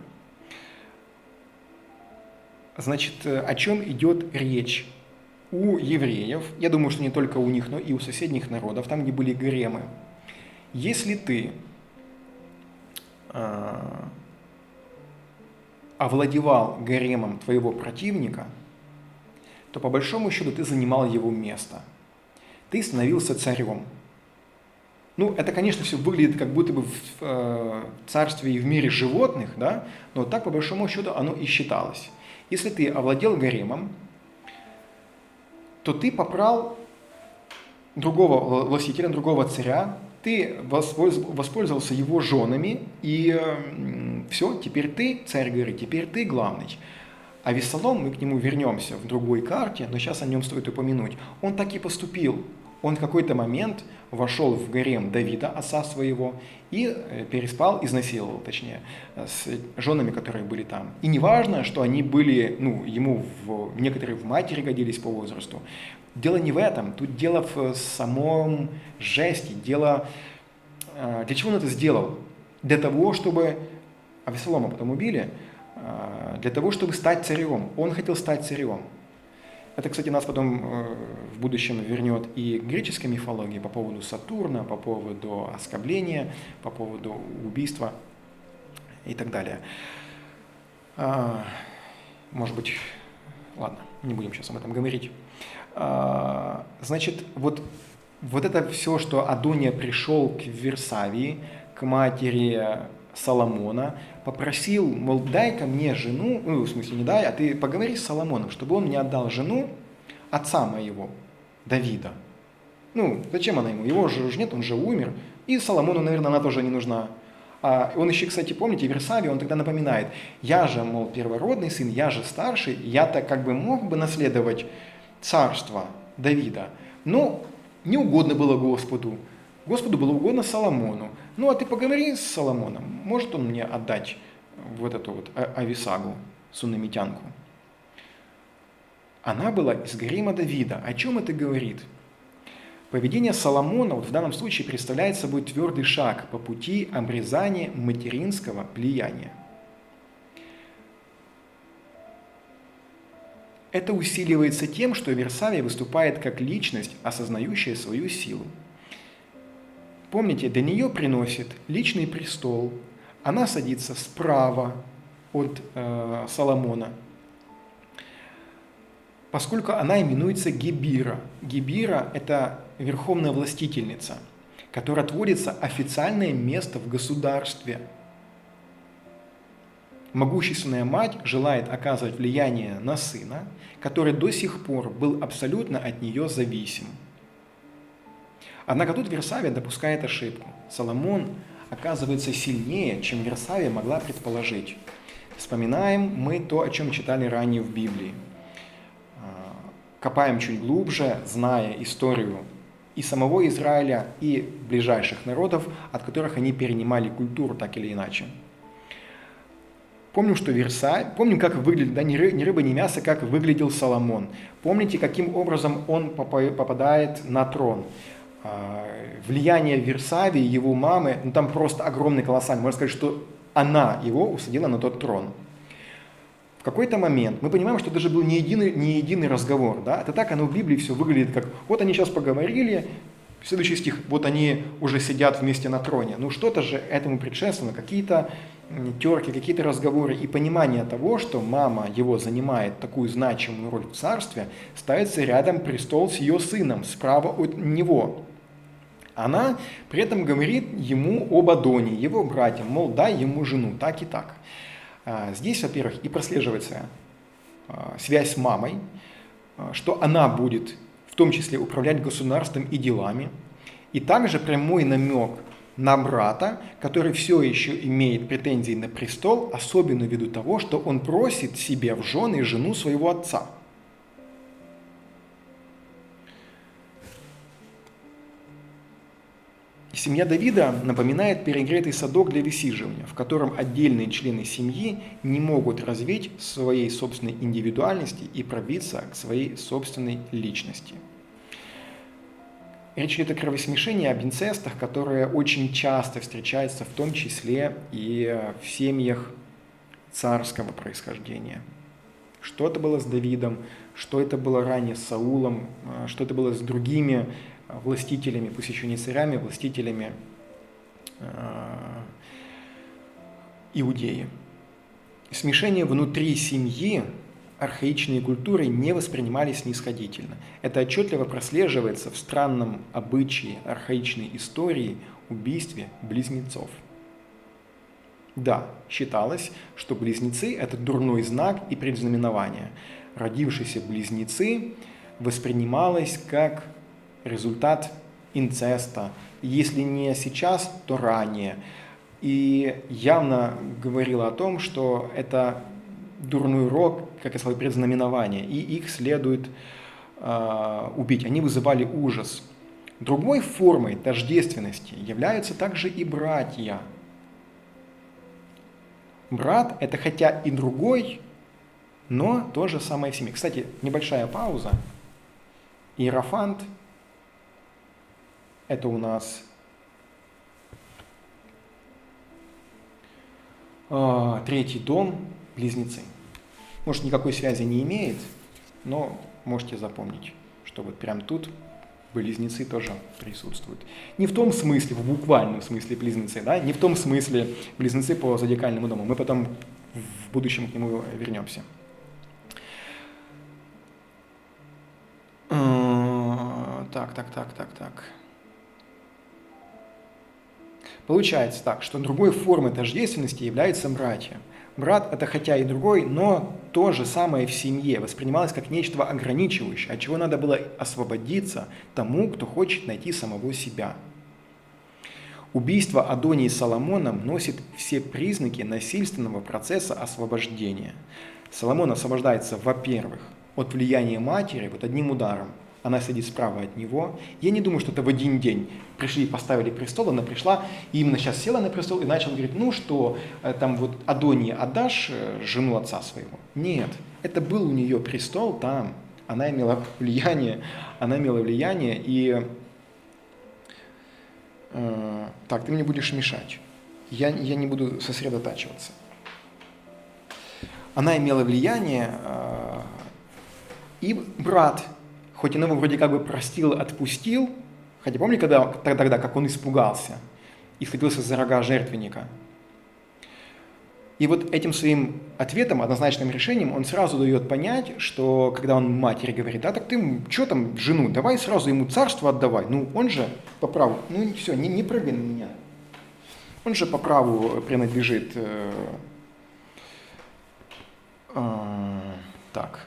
Значит, о чем идет речь? У евреев, я думаю, что не только у них, но и у соседних народов, там, где были гаремы, если ты овладевал гаремом твоего противника, то по большому счету ты занимал его место. Ты становился царем. Это, конечно, все выглядит как будто бы в царстве и в мире животных, да? Но так, по большому счету, оно и считалось. Если ты овладел гаремом, то ты попрал другого властителя, другого царя, ты воспользовался его женами, и все, теперь ты царь горы, теперь ты главный. А Авессалом, мы к нему вернемся в другой карте, но сейчас о нем стоит упомянуть, он так и поступил. Он в какой-то момент вошел в гарем Давида, отца своего, и переспал, изнасиловал, точнее, с женами, которые были там. И не важно, что они были, ему некоторые в матери годились по возрасту. Дело не в этом, тут дело в самом жесте, дело... Для чего он это сделал? Для того, чтобы... Авессалома потом убили, для того, чтобы стать царем. Он хотел стать царем. Это, кстати, нас потом в будущем вернет и к греческой мифологии по поводу Сатурна, по поводу оскорбления, по поводу убийства и так далее. Может быть, ладно, не будем сейчас об этом говорить. Значит, вот это все, что Адония пришел к Версавии, к матери Соломона, попросил, мол, дай-ка мне жену, ну, в смысле, не дай, а ты поговори с Соломоном, чтобы он мне отдал жену отца моего, Давида. Ну, зачем она ему? Его же нет, он же умер. И Соломону, наверное, она тоже не нужна. А он еще, кстати, помните, Версавий, он тогда напоминает, я же, мол, первородный сын, я же старший, я-то как бы мог бы наследовать царство Давида. Но не угодно было Господу. Господу было угодно Соломону. Ну, а ты поговори с Соломоном, может он мне отдать вот эту вот Ависагу, сунамитянку. Она была из гарема Давида. О чем это говорит? Поведение Соломона вот в данном случае представляет собой твердый шаг по пути обрезания материнского влияния. Это усиливается тем, что Версавия выступает как личность, осознающая свою силу. Помните, до нее приносит личный престол, она садится справа от Соломона, поскольку она именуется Гебира. Гебира – это верховная властительница, которой отводится официальное место в государстве. Могущественная мать желает оказывать влияние на сына, который до сих пор был абсолютно от нее зависим. Однако тут Версавия допускает ошибку. Соломон оказывается сильнее, чем Версавия могла предположить. Вспоминаем мы то, о чем читали ранее в Библии. Копаем чуть глубже, зная историю и самого Израиля, и ближайших народов, от которых они перенимали культуру так или иначе. Помним, что помним, как выглядел, да, ни рыба, ни мясо, как выглядел Соломон. Помните, каким образом он попадает на трон. Влияние Версавии, его мамы, ну там просто огромный, колоссальный. Можно сказать, что она его усадила на тот трон. В какой-то момент мы понимаем, что даже был не единый разговор. Да? Это так оно в Библии все выглядит, как вот они сейчас поговорили, следующий стих, вот они уже сидят вместе на троне. Ну что-то же этому предшествовало, какие-то терки, какие-то разговоры и понимание того, что мама его занимает такую значимую роль в царстве, ставится рядом престол с ее сыном, справа от него. Она при этом говорит ему об Адоне, его братьям, мол, дай ему жену, так и так. Здесь, во-первых, и прослеживается связь с мамой, что она будет в том числе управлять государством и делами, и также прямой намек на брата, который все еще имеет претензии на престол, особенно ввиду того, что он просит себе в жены жену своего отца. Семья Давида напоминает перегретый садок для высиживания, в котором отдельные члены семьи не могут развить своей собственной индивидуальности и пробиться к своей собственной личности. Речь идет о кровосмешении, об инцестах, которые очень часто встречаются в том числе и в семьях царского происхождения. Что это было с Давидом, что это было ранее с Саулом, что это было с другими властителями, пусть еще не царями, властителями Иудеи. Смешение внутри семьи архаичные культуры не воспринимались снисходительно. Это отчетливо прослеживается в странном обычае архаичной истории убийстве близнецов. Да, считалось, что близнецы – это дурной знак и предзнаменование. Родившиеся близнецы воспринималось как результат инцеста, если не сейчас, то ранее. И явно говорило о том, что это дурной рок, как я сказал, предзнаменование, и их следует убить. Они вызывали ужас. Другой формой тождественности являются также и братья. Брат – это хотя и другой, но то же самое в семье. Кстати, небольшая пауза. Иерофант – это у нас третий дом, близнецы. Может, никакой связи не имеет, но можете запомнить, что вот прям тут близнецы тоже присутствуют. Не в том смысле, в буквальном смысле близнецы, да, не в том смысле близнецы по зодиакальному дому. Мы потом в будущем к нему вернемся. Так. Получается так, что другой формой тождественности являются братья. Брат – это хотя и другой, но то же самое в семье воспринималось как нечто ограничивающее, от чего надо было освободиться тому, кто хочет найти самого себя. Убийство Адонии Соломоном носит все признаки насильственного процесса освобождения. Соломон освобождается, во-первых, от влияния матери вот одним ударом. Она сидит справа от него. Я не думаю, что это в один день пришли и поставили престол, она пришла и именно сейчас села на престол и начала говорить, ну что, там вот Адонии отдашь жену отца своего? Нет, это был у нее престол там, она имела влияние и... Так, ты мне будешь мешать, я не буду сосредотачиваться. Она имела влияние, и брат, хоть он его вроде как бы простил, отпустил, хотя помните тогда, как он испугался и схватился за рога жертвенника. И вот этим своим ответом, однозначным решением, он сразу дает понять, что когда он матери говорит, да, так ты что там жену, давай сразу ему царство отдавай. Ну, он же по праву, ну все, не прыгай на меня. Он же по праву принадлежит... Так.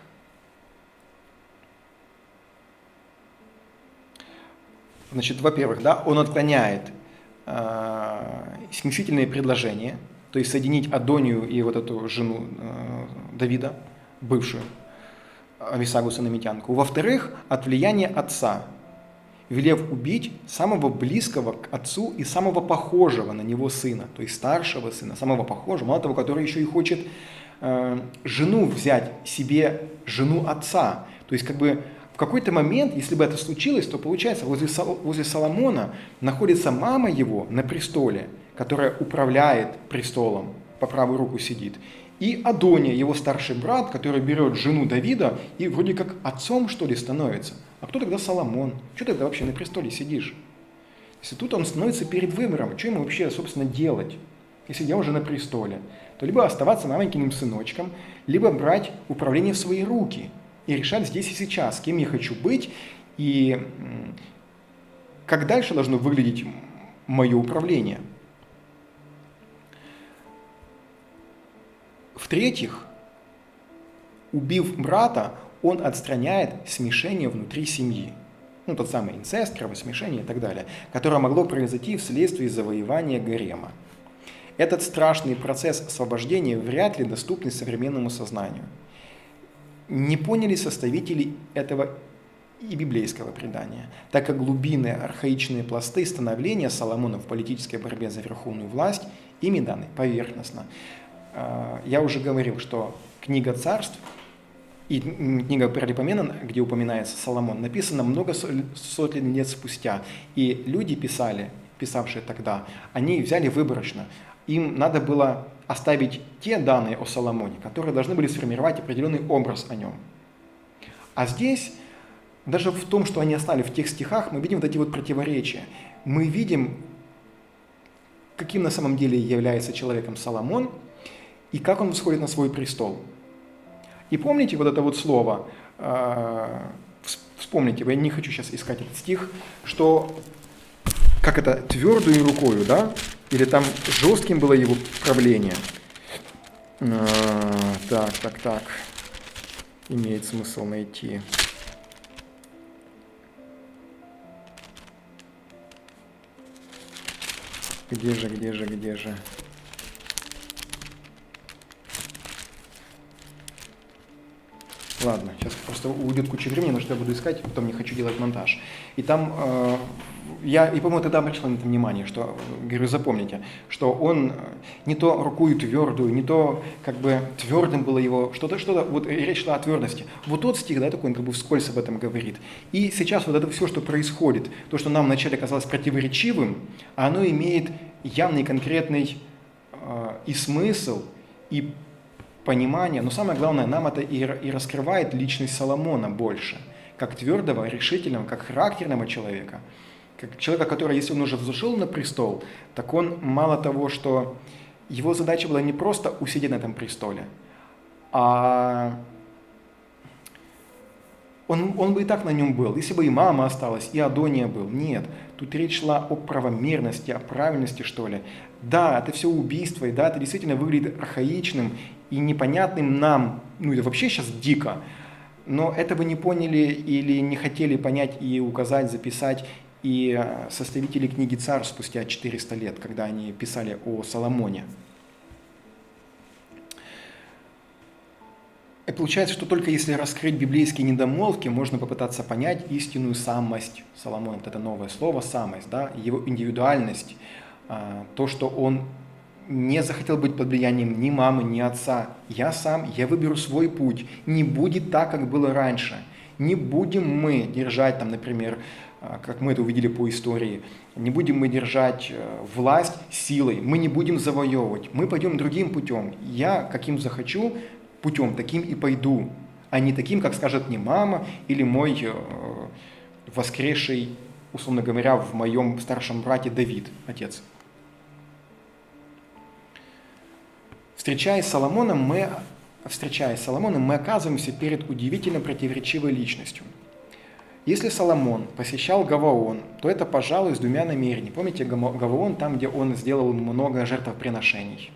Значит, во-первых, да, он отклоняет смягчительные предложения, то есть соединить Адонию и вот эту жену Давида, бывшую Ависагу сунамитянку. Во-вторых, от влияния отца, велев убить самого близкого к отцу и самого похожего на него сына, то есть старшего сына, самого похожего, мало того, который еще и хочет жену взять себе, жену отца. То есть как бы в какой-то момент, если бы это случилось, то получается, возле Соломона находится мама его на престоле, которая управляет престолом, по правую руку сидит, и Адония, его старший брат, который берет жену Давида и вроде как отцом, что ли, становится. А кто тогда Соломон? Что тогда вообще на престоле сидишь? Если тут он становится перед выбором, что ему вообще, собственно, делать, если я уже на престоле, то либо оставаться маленьким сыночком, либо брать управление в свои руки и решать здесь и сейчас, кем я хочу быть и как дальше должно выглядеть мое управление. В-третьих, убив брата, он отстраняет смешение внутри семьи. Ну, тот самый инцест, кровосмешение и так далее, которое могло произойти вследствие завоевания гарема. Этот страшный процесс освобождения вряд ли доступен современному сознанию. Не поняли составители этого и библейского предания, так как глубинные архаичные пласты становления Соломона в политической борьбе за верховную власть ими даны поверхностно. Я уже говорил, что книга царств и книга Паралипоменон, где упоминается Соломон, написана много сотен лет спустя. И люди писавшие тогда, они взяли выборочно. Им надо было оставить те данные о Соломоне, которые должны были сформировать определенный образ о нем. А здесь, даже в том, что они оставили в тех стихах, мы видим вот эти вот противоречия. Мы видим, каким на самом деле является человеком Соломон, и как он восходит на свой престол. И помните вот это вот слово, вспомните, я не хочу сейчас искать этот стих, что как это, твердую рукою, да? Или там жестким было его правление. Так. Имеет смысл найти. Где же? Ладно, сейчас просто уйдет куча времени, потому что я буду искать, потом не хочу делать монтаж. И там, по-моему, тогда обратил на это внимание, что, говорю, запомните, что он не то рукою твердую, не то как бы твердым было его, что-то, вот речь шла о твердости. Вот тот стих, да, такой, он как бы вскользь об этом говорит. И сейчас вот это все, что происходит, то, что нам вначале казалось противоречивым, оно имеет явный, конкретный и смысл, и понимание, но самое главное, нам это и раскрывает личность Соломона больше, как твердого, решительного, как характерного человека, как человека, который, если он уже взошел на престол, так он мало того, что Его задача была не просто усидеть на этом престоле, а он бы и так на нем был, если бы и мама осталась, и Адония был. Нет, тут речь шла о правомерности, о правильности, что ли. Да, это все убийство, и да, это действительно выглядит архаичным и непонятным нам, ну это вообще сейчас дико, но это бы не поняли или не хотели понять и указать, записать и составители книги «Царств» спустя 400 лет, когда они писали о Соломоне. И получается, что только если раскрыть библейские недомолвки, можно попытаться понять истинную самость Соломона. Вот это новое слово «самость», да, его индивидуальность, то, что он не захотел быть под влиянием ни мамы, ни отца. Я сам, я выберу свой путь. Не будет так, как было раньше. Не будем мы держать, там, например, как мы это увидели по истории, не будем мы держать власть силой, мы не будем завоевывать, мы пойдем другим путем. Я каким захочу, путем таким и пойду, а не таким, как скажет мне мама или мой воскресший, условно говоря, в моем старшем брате Давид, отец. Встречаясь с Соломоном, мы оказываемся перед удивительно противоречивой личностью. Если Соломон посещал Гаваон, то это, пожалуй, с двумя намерениями. Помните Гаваон, там, где он сделал много жертвоприношений.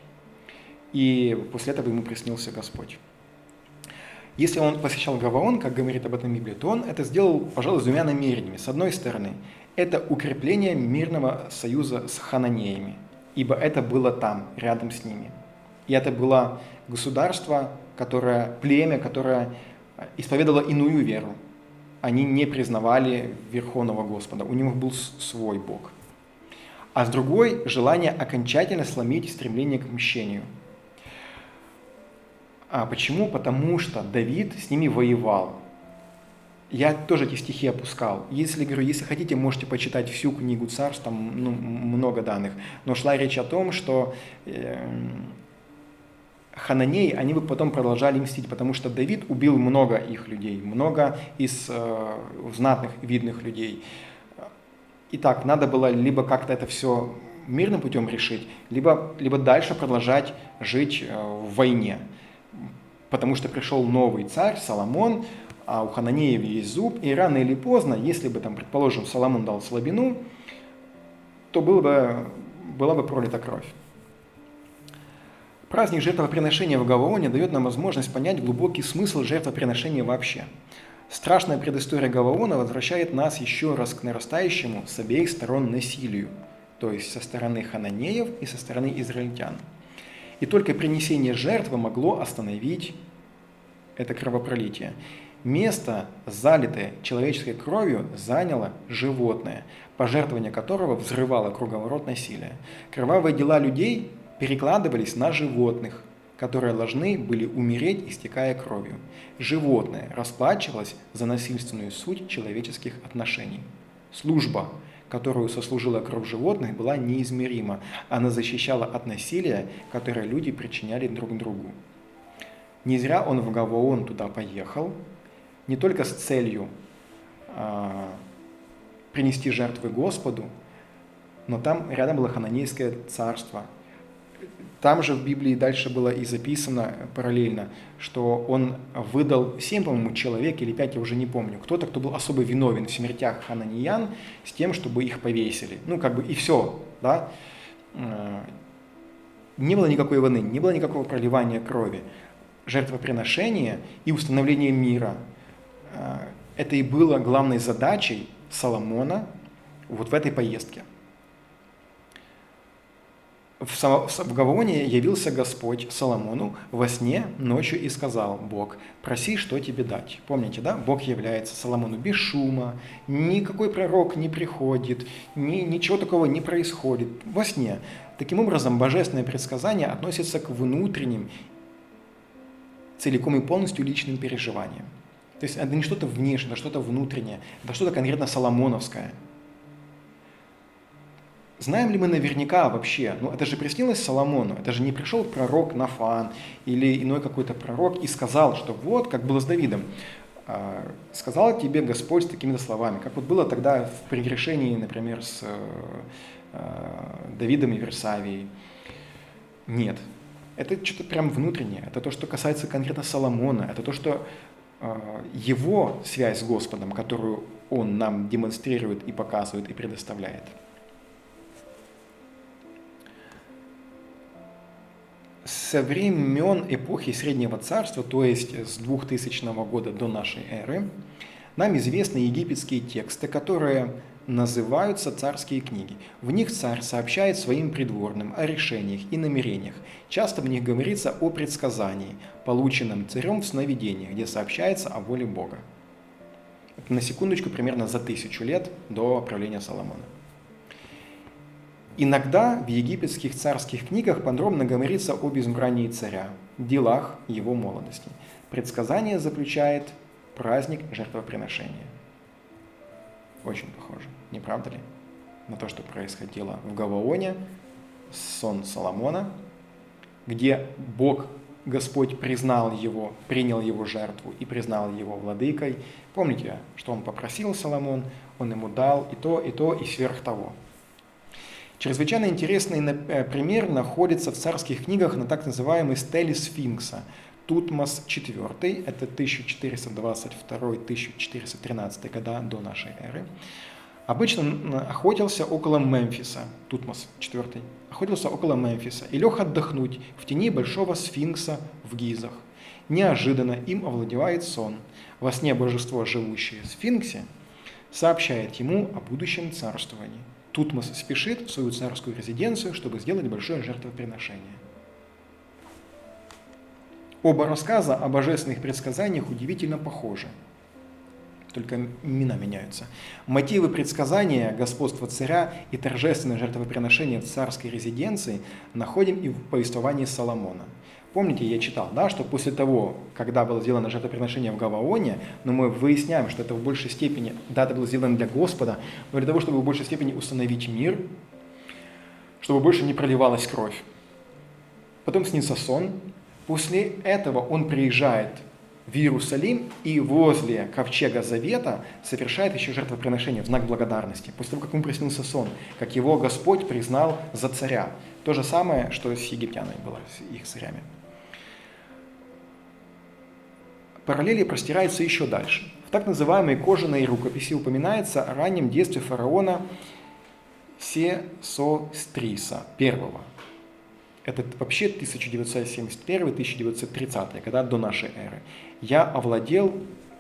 И после этого ему приснился Господь. Если он посещал Гаваон, как говорит об этом Библия, то он это сделал, пожалуй, с двумя намерениями. С одной стороны, это укрепление мирного союза с хананеями, ибо это было там, рядом с ними. И это было государство, племя, которое исповедовало иную веру. Они не признавали Верховного Господа, у них был свой Бог. А с другой – желание окончательно сломить стремление к мщению. А почему? Потому что Давид с ними воевал. Я тоже эти стихи опускал. Если хотите, можете почитать всю книгу Царств, там много данных. Но шла речь о том, что хананеи, они бы потом продолжали мстить, потому что Давид убил много их людей, много из знатных, видных людей. Итак, надо было либо как-то это все мирным путем решить, либо дальше продолжать жить в войне. Потому что пришел новый царь, Соломон, а у хананеев есть зуб, и рано или поздно, если бы, предположим, Соломон дал слабину, то была бы пролита кровь. Праздник жертвоприношения в Гаваоне дает нам возможность понять глубокий смысл жертвоприношения вообще. Страшная предыстория Гаваона возвращает нас еще раз к нарастающему с обеих сторон насилию, то есть со стороны хананеев и со стороны израильтян. И только принесение жертвы могло остановить это кровопролитие. Место, залитое человеческой кровью, заняло животное, пожертвование которого взрывало круговорот насилия. Кровавые дела людей перекладывались на животных, которые должны были умереть, истекая кровью. Животное расплачивалось за насильственную суть человеческих отношений. Служба, которую сослужила кровь животных, была неизмерима. Она защищала от насилия, которое люди причиняли друг другу. Не зря он в Гаваон туда поехал, не только с целью принести жертвы Господу, но там рядом было хананейское царство. Там же в Библии дальше было и записано параллельно, что он выдал 7, по-моему, человек или 5, я уже не помню, кто-то, кто был особо виновен в смертях хананеян, с тем, чтобы их повесили. И все, да. Не было никакой вины, не было никакого проливания крови. Жертвоприношение и установление мира – это и было главной задачей Соломона вот в этой поездке. В Гаваоне явился Господь Соломону во сне ночью и сказал: Бог, проси, что тебе дать. Помните, да? Бог является Соломону без шума, никакой пророк не приходит, ничего такого не происходит. Во сне. Таким образом, божественное предсказание относится к внутренним, целиком и полностью личным переживаниям. То есть это не что-то внешнее, это что-то внутреннее, это что-то конкретно соломоновское. Знаем ли мы наверняка вообще, это же приснилось Соломону, это же не пришел пророк Нафан или иной какой-то пророк и сказал, что вот, как было с Давидом, сказал тебе Господь с такими словами, как вот было тогда в прегрешении, например, с Давидом и Версавией. Нет. Это что-то прям внутреннее. Это то, что касается конкретно Соломона. Это то, что его связь с Господом, которую он нам демонстрирует и показывает и предоставляет. Со времен эпохи Среднего Царства, то есть с 2000 года до нашей эры, нам известны египетские тексты, которые называются царские книги. В них царь сообщает своим придворным о решениях и намерениях. Часто в них говорится о предсказании, полученном царем в сновидениях, где сообщается о воле Бога. Это на секундочку примерно за 1000 лет до правления Соломона. Иногда в египетских царских книгах подробно говорится об избрании царя, делах его молодости. Предсказание заключает праздник жертвоприношения. Очень похоже, не правда ли? На то, что происходило в Гаваоне, сон Соломона, где Бог, Господь принял его жертву и признал его владыкой. Помните, что он попросил Соломон, он ему дал и то, и сверх того. Чрезвычайно интересный пример находится в царских книгах на так называемой стеле Сфинкса. Тутмос IV, это 1422-1413 года до нашей эры, обычно охотился около Мемфиса, Тутмос IV, охотился около Мемфиса и лег отдохнуть в тени большого сфинкса в Гизах. Неожиданно им овладевает сон. Во сне божество, живущее в сфинксе, сообщает ему о будущем царствовании. Тутмос спешит в свою царскую резиденцию, чтобы сделать большое жертвоприношение. Оба рассказа о божественных предсказаниях удивительно похожи, только имена меняются. Мотивы предсказания, господства царя и торжественное жертвоприношение в царской резиденции находим и в повествовании Соломона. Помните, я читал, да, что после того, когда было сделано жертвоприношение в Гаваоне, но мы выясняем, что это в большей степени, да, это было сделано для Господа, но для того, чтобы в большей степени установить мир, чтобы больше не проливалась кровь. Потом снится сон. После этого он приезжает в Иерусалим и возле ковчега Завета совершает еще жертвоприношение в знак благодарности. После того, как ему приснился сон, как его Господь признал за царя. То же самое, что с египтянами было, с их царями. Параллели простираются еще дальше. В так называемой кожаной рукописи упоминается о раннем детстве фараона Сесостриса I. Это вообще 1971-1930 года до нашей эры.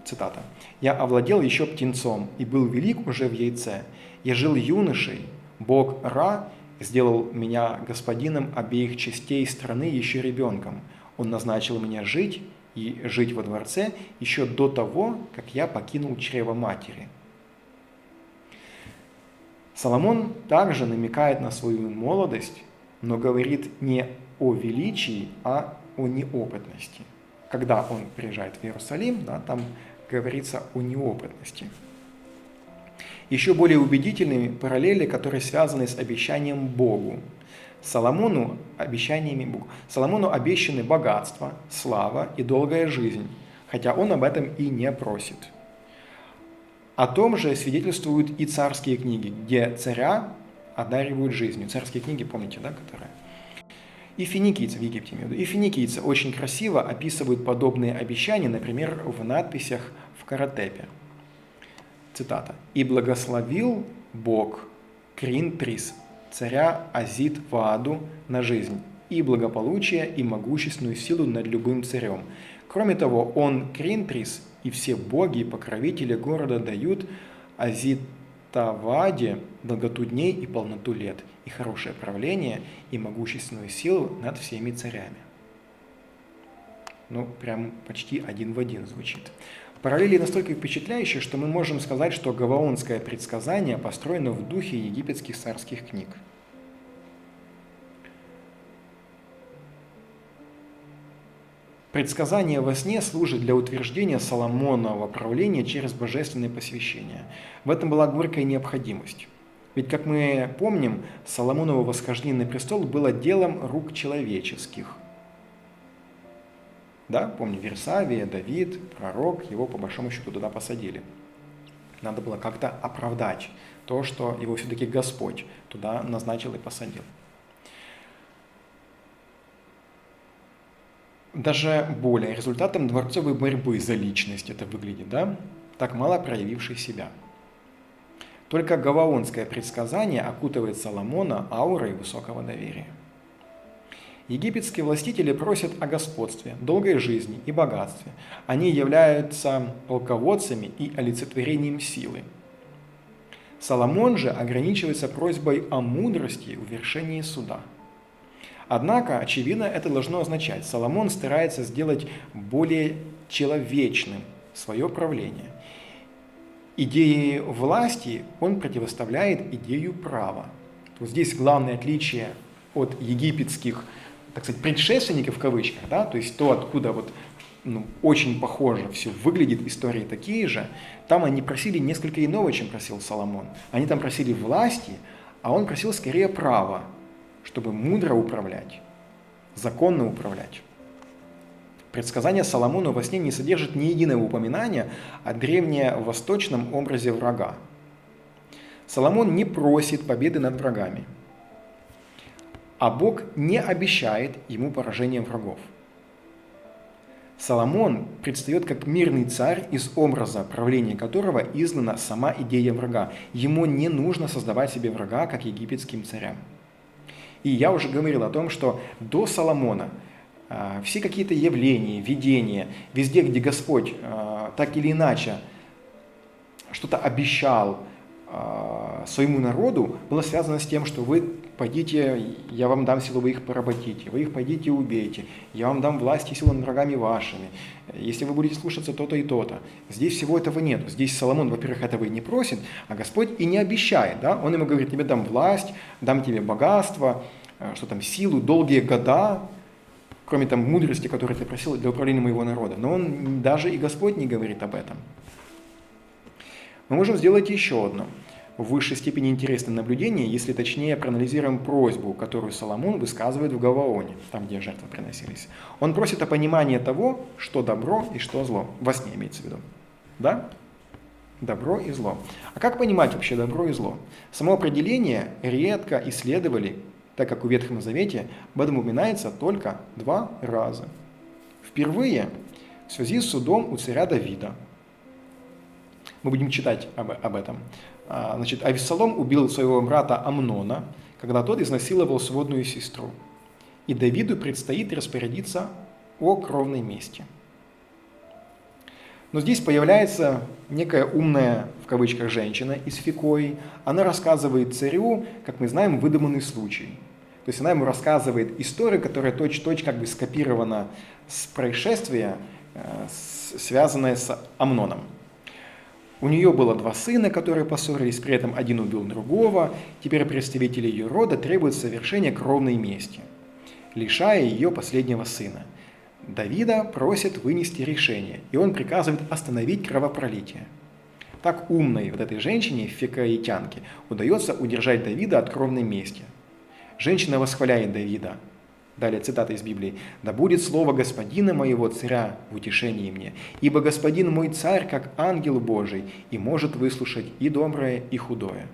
Цитата, «Я овладел еще птенцом и был велик уже в яйце. Я жил юношей, Бог Ра сделал меня господином обеих частей страны еще ребенком. Он назначил меня жить во дворце еще до того, как я покинул чрево матери». Соломон также намекает на свою молодость, но говорит не о величии, а о неопытности. Когда он приезжает в Иерусалим, да, там говорится о неопытности. Еще более убедительными параллели, которые связаны с обещанием Богу. Соломону обещаны богатство, слава и долгая жизнь, хотя он об этом и не просит. О том же свидетельствуют и царские книги, где царя одаривают жизнью. Царские книги, помните, да, которые? И финикийцы в Египте, и финикийцы очень красиво описывают подобные обещания, например, в надписях в Каратепе. Цитата. «И благословил Бог Кринтрис, царя Азит-Вааду, на жизнь, и благополучие, и могущественную силу над любым царем. Кроме того, он, Кринтрис, и все боги и покровители города дают Азит-Вааде долготу дней и полноту лет, и хорошее правление, и могущественную силу над всеми царями». Ну, прям почти один в один звучит. Параллели настолько впечатляющие, что мы можем сказать, что гаваонское предсказание построено в духе египетских царских книг. Предсказание во сне служит для утверждения Соломонового правления через божественное посвящение. В этом была горькая необходимость. Ведь, как мы помним, Соломоново восхождение на престол было делом рук человеческих. Да, помню, Версавия, Давид, пророк, его по большому счету туда посадили. Надо было как-то оправдать то, что его все-таки Господь туда назначил и посадил. Даже более результатом дворцовой борьбы за личность это выглядит, да? Так мало проявивший себя. Только гаваонское предсказание окутывает Соломона аурой высокого доверия. Египетские властители просят о господстве, долгой жизни и богатстве. Они являются полководцами и олицетворением силы. Соломон же ограничивается просьбой о мудрости в вершении суда. Однако, очевидно, это должно означать, Соломон старается сделать более человечным свое правление. Идее власти он противоставляет идею права. Вот здесь главное отличие от египетских, так сказать, предшественников в кавычках, да, то есть то, откуда вот, очень похоже все выглядит, истории такие же, там они просили несколько иного, чем просил Соломон. Они там просили власти, а он просил скорее права, чтобы мудро управлять, законно управлять. Предсказание Соломону во сне не содержит ни единого упоминания о древневосточном образе врага. Соломон не просит победы над врагами, а Бог не обещает ему поражения врагов. Соломон предстает как мирный царь, из образа правления которого изгнана сама идея врага. Ему не нужно создавать себе врага, как египетским царям. И я уже говорил о том, что до Соломона все какие-то явления, видения, везде, где Господь так или иначе что-то обещал своему народу, было связано с тем, что вы пойдите, я вам дам силу, вы их поработите, вы их пойдите и убейте, я вам дам власть и силу над врагами вашими, если вы будете слушаться то-то и то-то. Здесь всего этого нет. Здесь Соломон, во-первых, этого и не просит, а Господь и не обещает. Да? Он ему говорит, тебе дам власть, дам тебе богатство, что там, силу, долгие года, кроме там мудрости, которую ты просил для управления моего народа. Но он даже и Господь не говорит об этом. Мы можем сделать еще одно, в высшей степени интересное наблюдение, если точнее проанализируем просьбу, которую Соломон высказывает в Гаваоне, там, где жертвы приносились. Он просит о понимании того, что добро и что зло. Во сне имеется в виду. Да? Добро и зло. А как понимать вообще добро и зло? Само определение редко исследовали, так как у Ветхом Завете об этом упоминается только 2 раза. Впервые в связи с судом у царя Давида. Мы будем читать об этом. Значит, Авессалом убил своего брата Амнона, когда тот изнасиловал сводную сестру. И Давиду предстоит распорядиться о кровной мести. Но здесь появляется некая умная, в кавычках, женщина из Фикои. Она рассказывает царю, как мы знаем, выдуманный случай. То есть она ему рассказывает историю, которая точь-в-точь как бы скопирована с происшествия, связанное с Амноном. У нее было 2 сына, которые поссорились, при этом один убил другого. Теперь представители ее рода требуют совершения кровной мести, лишая ее последнего сына. Давида просит вынести решение, и он приказывает остановить кровопролитие. Так умной вот этой женщине, фикоитянке, удается удержать Давида от кровной мести. Женщина восхваляет Давида. Далее цитата из Библии. «Да будет слово Господина моего царя в утешении мне, ибо Господин мой царь, как ангел Божий, и может выслушать и доброе, и худое».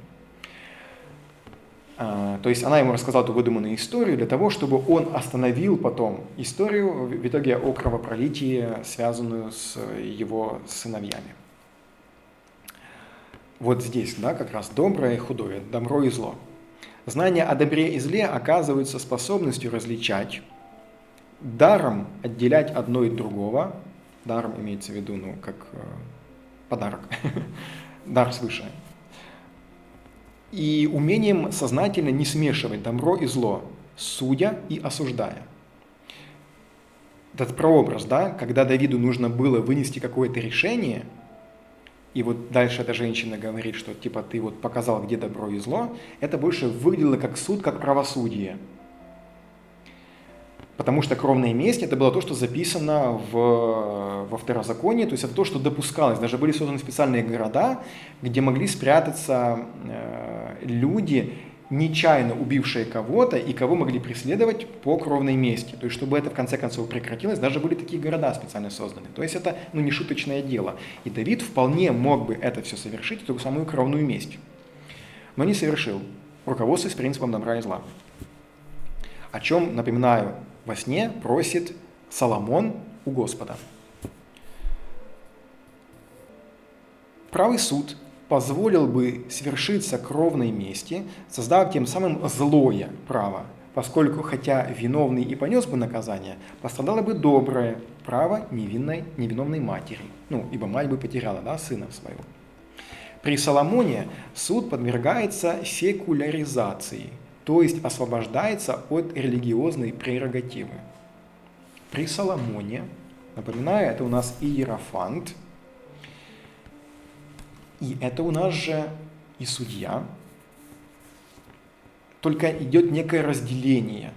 То есть она ему рассказала эту выдуманную историю для того, чтобы он остановил потом историю в итоге о кровопролитии, связанную с его сыновьями. Вот здесь, да, как раз доброе и худое, добро и зло. Знание о добре и зле оказывается способностью различать, даром отделять одно от другого, даром имеется в виду, как подарок, дар свыше, и умением сознательно не смешивать добро и зло, судя и осуждая. Этот прообраз, да, когда Давиду нужно было вынести какое-то решение, и вот дальше эта женщина говорит, что типа ты вот показал, где добро и зло, это больше выглядело как суд, как правосудие. Потому что кровная месть – это было то, что записано во Второзаконии, то есть это то, что допускалось. Даже были созданы специальные города, где могли спрятаться люди, нечаянно убившие кого-то, и кого могли преследовать по кровной мести. То есть, чтобы это в конце концов прекратилось, даже были такие города специально созданы. То есть, это не шуточное дело. И Давид вполне мог бы это все совершить, эту самую кровную месть. Но не совершил, руководствуясь принципом добра и зла. О чем, напоминаю, во сне просит Соломон у Господа. Правый суд позволил бы свершиться кровной мести, создав тем самым злое право, поскольку, хотя виновный и понес бы наказание, пострадало бы доброе право невиновной матери, ибо мать бы потеряла, сына своего. При Соломоне суд подвергается секуляризации, то есть освобождается от религиозной прерогативы. При Соломоне, напоминаю, это у нас Иерофант, и это у нас же и судья, только идет некое разделение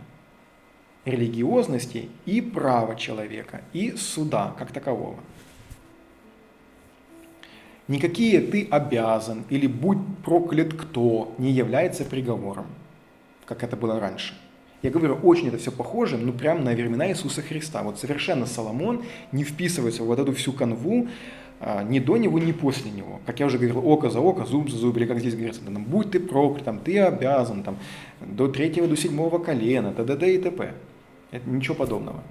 религиозности и права человека, и суда как такового. Никакие «ты обязан» или «будь проклят кто» не является приговором, как это было раньше. Я говорю, очень это все похоже, прямо на времена Иисуса Христа. Вот совершенно Соломон не вписывается в вот эту всю канву ни до него, ни после него. Как я уже говорил, око за око, зуб за зуб, или как здесь говорится, будь ты проклят, ты обязан, до 3-го, до 7-го колена, т.д. и т.п. Это ничего подобного.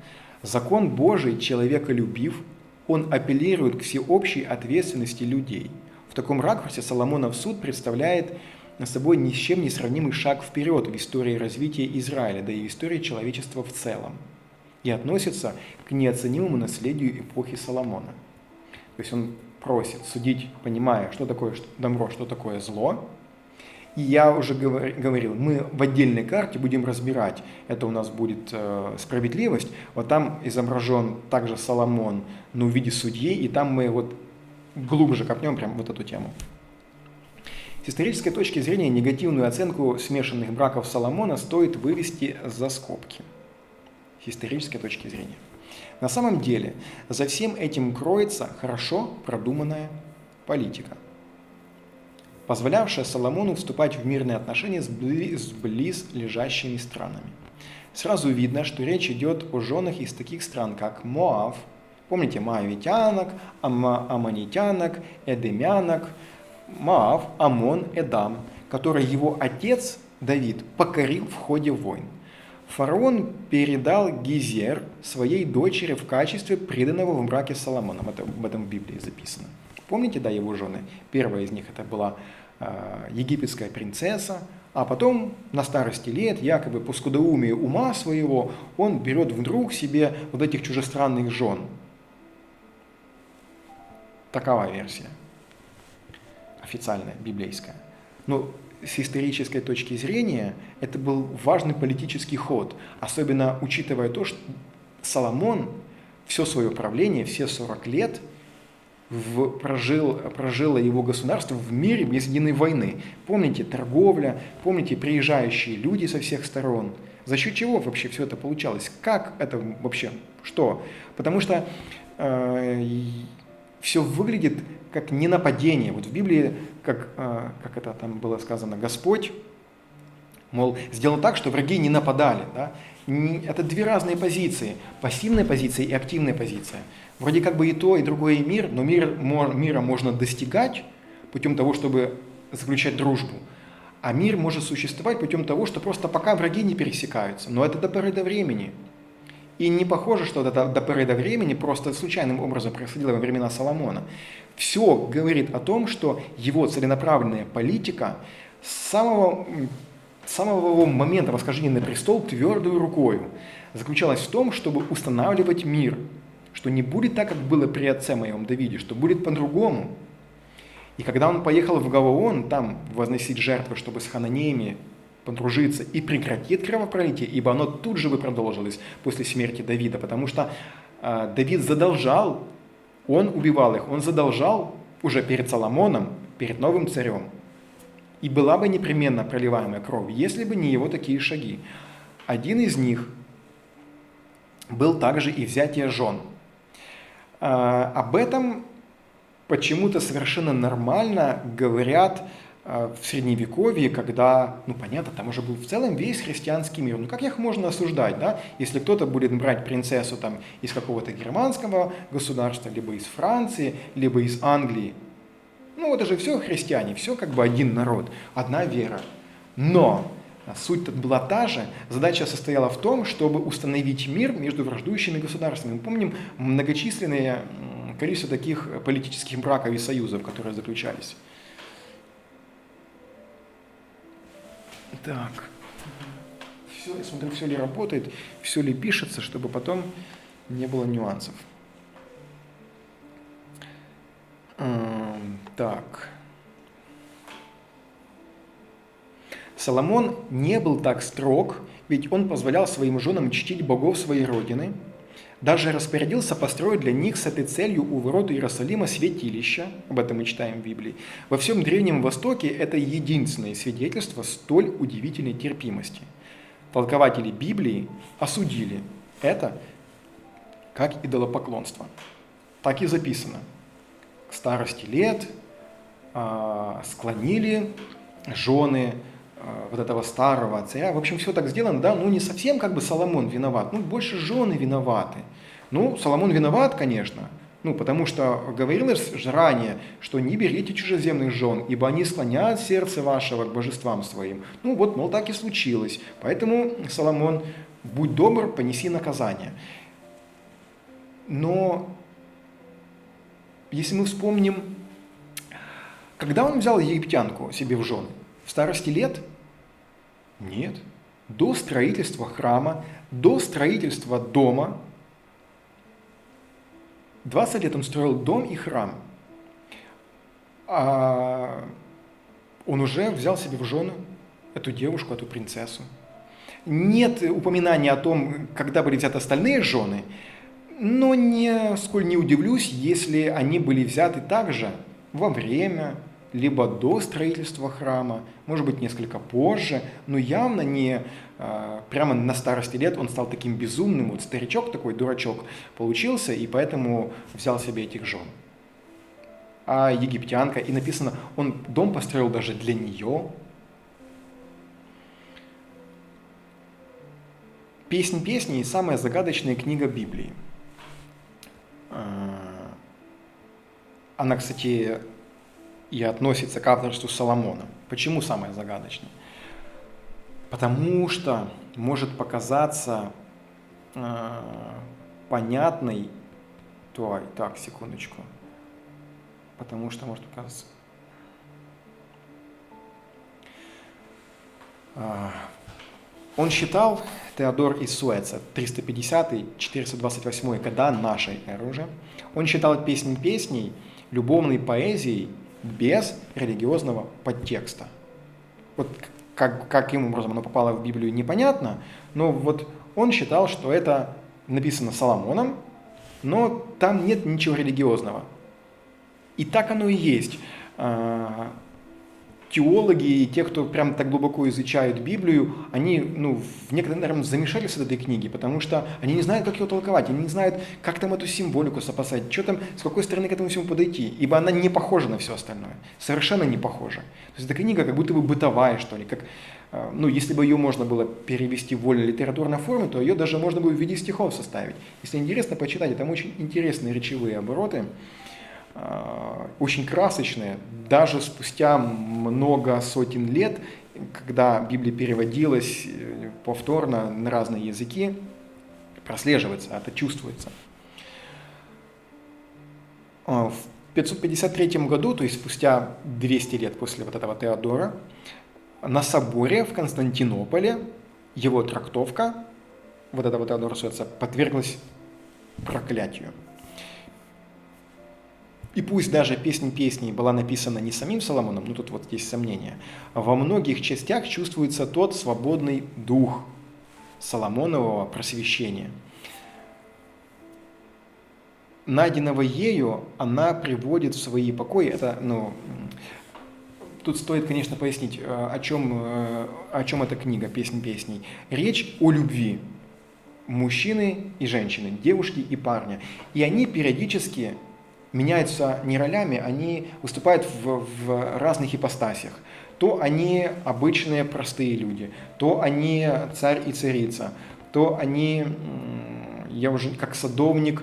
Закон Божий человеколюбив, он апеллирует к всеобщей ответственности людей. В таком ракурсе Соломонов суд представляет собой ни с чем не сравнимый шаг вперед в истории развития Израиля, да и в истории человечества в целом, и относится к неоценимому наследию эпохи Соломона. То есть он просит судить, понимая, что такое добро, что такое зло. И я уже говорил, мы в отдельной карте будем разбирать, это у нас будет справедливость, вот там изображен также Соломон, но в виде судьи, и там мы вот глубже копнем прям вот эту тему. С исторической точки зрения негативную оценку смешанных браков Соломона стоит вывести за скобки. С исторической точки зрения. На самом деле, за всем этим кроется хорошо продуманная политика, позволявшая Соломону вступать в мирные отношения с близлежащими странами. Сразу видно, что речь идет о женах из таких стран, как Моав, помните, моавитянок, аммонитянок, эдемянок, Моав, Амон, Эдам, который его отец Давид покорил в ходе войн. Фараон передал Гезер своей дочери в качестве приданного в браке с Соломоном. Это об этом в Библии записано. Помните, его жены? Первая из них это была египетская принцесса, а потом на старости лет, якобы по скудоумию ума своего, он берет вдруг себе вот этих чужестранных жен. Такова версия. Официальная, библейская. Но с исторической точки зрения это был важный политический ход, особенно учитывая то, что Соломон все свое правление, все 40 лет прожило его государство в мире без единой войны. Помните торговля, помните приезжающие люди со всех сторон. За счет чего вообще все это получалось? Как это вообще? Что? Потому что все выглядит как не нападение. Вот в Библии, как это там было сказано, Господь, мол, сделал так, что враги не нападали. Да? Это две разные позиции. Пассивная позиция и активная позиция. Вроде как бы и то, и другое мир, но мира можно достигать путем того, чтобы заключать дружбу. А мир может существовать путем того, что просто пока враги не пересекаются. Но это до поры до времени. И не похоже, что это до поры до времени просто случайным образом происходило во времена Соломона. Все говорит о том, что его целенаправленная политика с самого момента восхождения на престол твердой рукой заключалась в том, чтобы устанавливать мир, что не будет так, как было при отце моем Давиде, что будет по-другому. И когда он поехал в Гаваон, там возносить жертвы, чтобы с хананеями подружиться и прекратить кровопролитие, ибо оно тут же бы продолжилось после смерти Давида, потому что Давид задолжал, он убивал их, он задолжал уже перед Соломоном, перед новым царем. И была бы непременно проливаемая кровь, если бы не его такие шаги. Один из них был также и взятие жен. Об этом почему-то совершенно нормально говорят в Средневековье, когда, понятно, там уже был в целом весь христианский мир. Как их можно осуждать, да? Если кто-то будет брать принцессу там, из какого-то германского государства, либо из Франции, либо из Англии. Это же все христиане, все как бы один народ, одна вера. Но Суть была та же. Задача состояла в том, чтобы установить мир между враждующими государствами. Мы помним многочисленные количество таких политических браков и союзов, которые заключались. Так. Все, я смотрю, все ли работает, все ли пишется, чтобы потом не было нюансов. Так. Соломон не был так строг, ведь он позволял своим женам чтить богов своей родины, даже распорядился построить для них с этой целью у ворот Иерусалима святилища, об этом мы читаем в Библии. Во всем Древнем Востоке это единственное свидетельство столь удивительной терпимости. Толкователи Библии осудили это как идолопоклонство. Так и записано. К старости лет склонили жены вот этого старого царя. В общем, все так сделано, да, ну не совсем как бы Соломон виноват, ну больше жены виноваты. Ну, Соломон виноват, конечно, ну потому что говорилось же ранее, что не берите чужеземных жен, ибо они склоняют сердце вашего к божествам своим. Ну вот, мол, так и случилось. Поэтому, Соломон, будь добр, понеси наказание. Но если мы вспомним, когда он взял египтянку себе в жены? В старости лет? Нет. До строительства храма, до строительства дома. 20 лет он строил дом и храм. А он уже взял себе в жены эту девушку, эту принцессу. Нет упоминания о том, когда были взяты остальные жены, но нисколько не удивлюсь, если они были взяты также во время, либо до строительства храма, может быть, несколько позже, но явно не прямо на старости лет он стал таким безумным, вот старичок такой, дурачок получился, и поэтому взял себе этих жен. А египтянка, и написано, он дом построил даже для нее. «Песнь песней» – самая загадочная книга Библии. Она, кстати, и относится к авторству Соломона. Почему самая загадочная? Потому что может показаться понятной... Так, секундочку. Потому что может показаться... Он считал, Теодор из Суэца, 350-428 года нашей эры уже, он считал «Песнь песней» любовной поэзией без религиозного подтекста. Вот каким образом оно попало в Библию, непонятно, но вот он считал, что это написано Соломоном, но там нет ничего религиозного. И так оно и есть. Теологи и те, кто прям так глубоко изучают Библию, они в некотором замешались от этой книги, потому что они не знают, как ее толковать, они не знают, как там эту символику сопоставить, что там, с какой стороны к этому всему подойти, ибо она не похожа на все остальное, совершенно не похожа. То есть эта книга как будто бы бытовая, что ли, как, если бы ее можно было перевести в вольно-литературной форме, то ее даже можно было в виде стихов составить. Если интересно, почитайте, там очень интересные речевые обороты, очень красочные, даже спустя много сотен лет, когда Библия переводилась повторно на разные языки, прослеживается, это чувствуется. В 553 году, то есть спустя 200 лет после вот этого Теодора, на соборе в Константинополе его трактовка, вот этого Теодора Суэца, подверглась проклятию. И пусть даже «Песнь песней» была написана не самим Соломоном, но тут вот есть сомнения, во многих частях чувствуется тот свободный дух Соломонового просвещения. Найденного ею она приводит в свои покои. Это, тут стоит, конечно, пояснить, о чем эта книга «Песнь песней». Речь о любви мужчины и женщины, девушки и парня. И они периодически меняются не ролями, они выступают в разных ипостасях. То они обычные простые люди, то они царь и царица, то они, я уже как садовник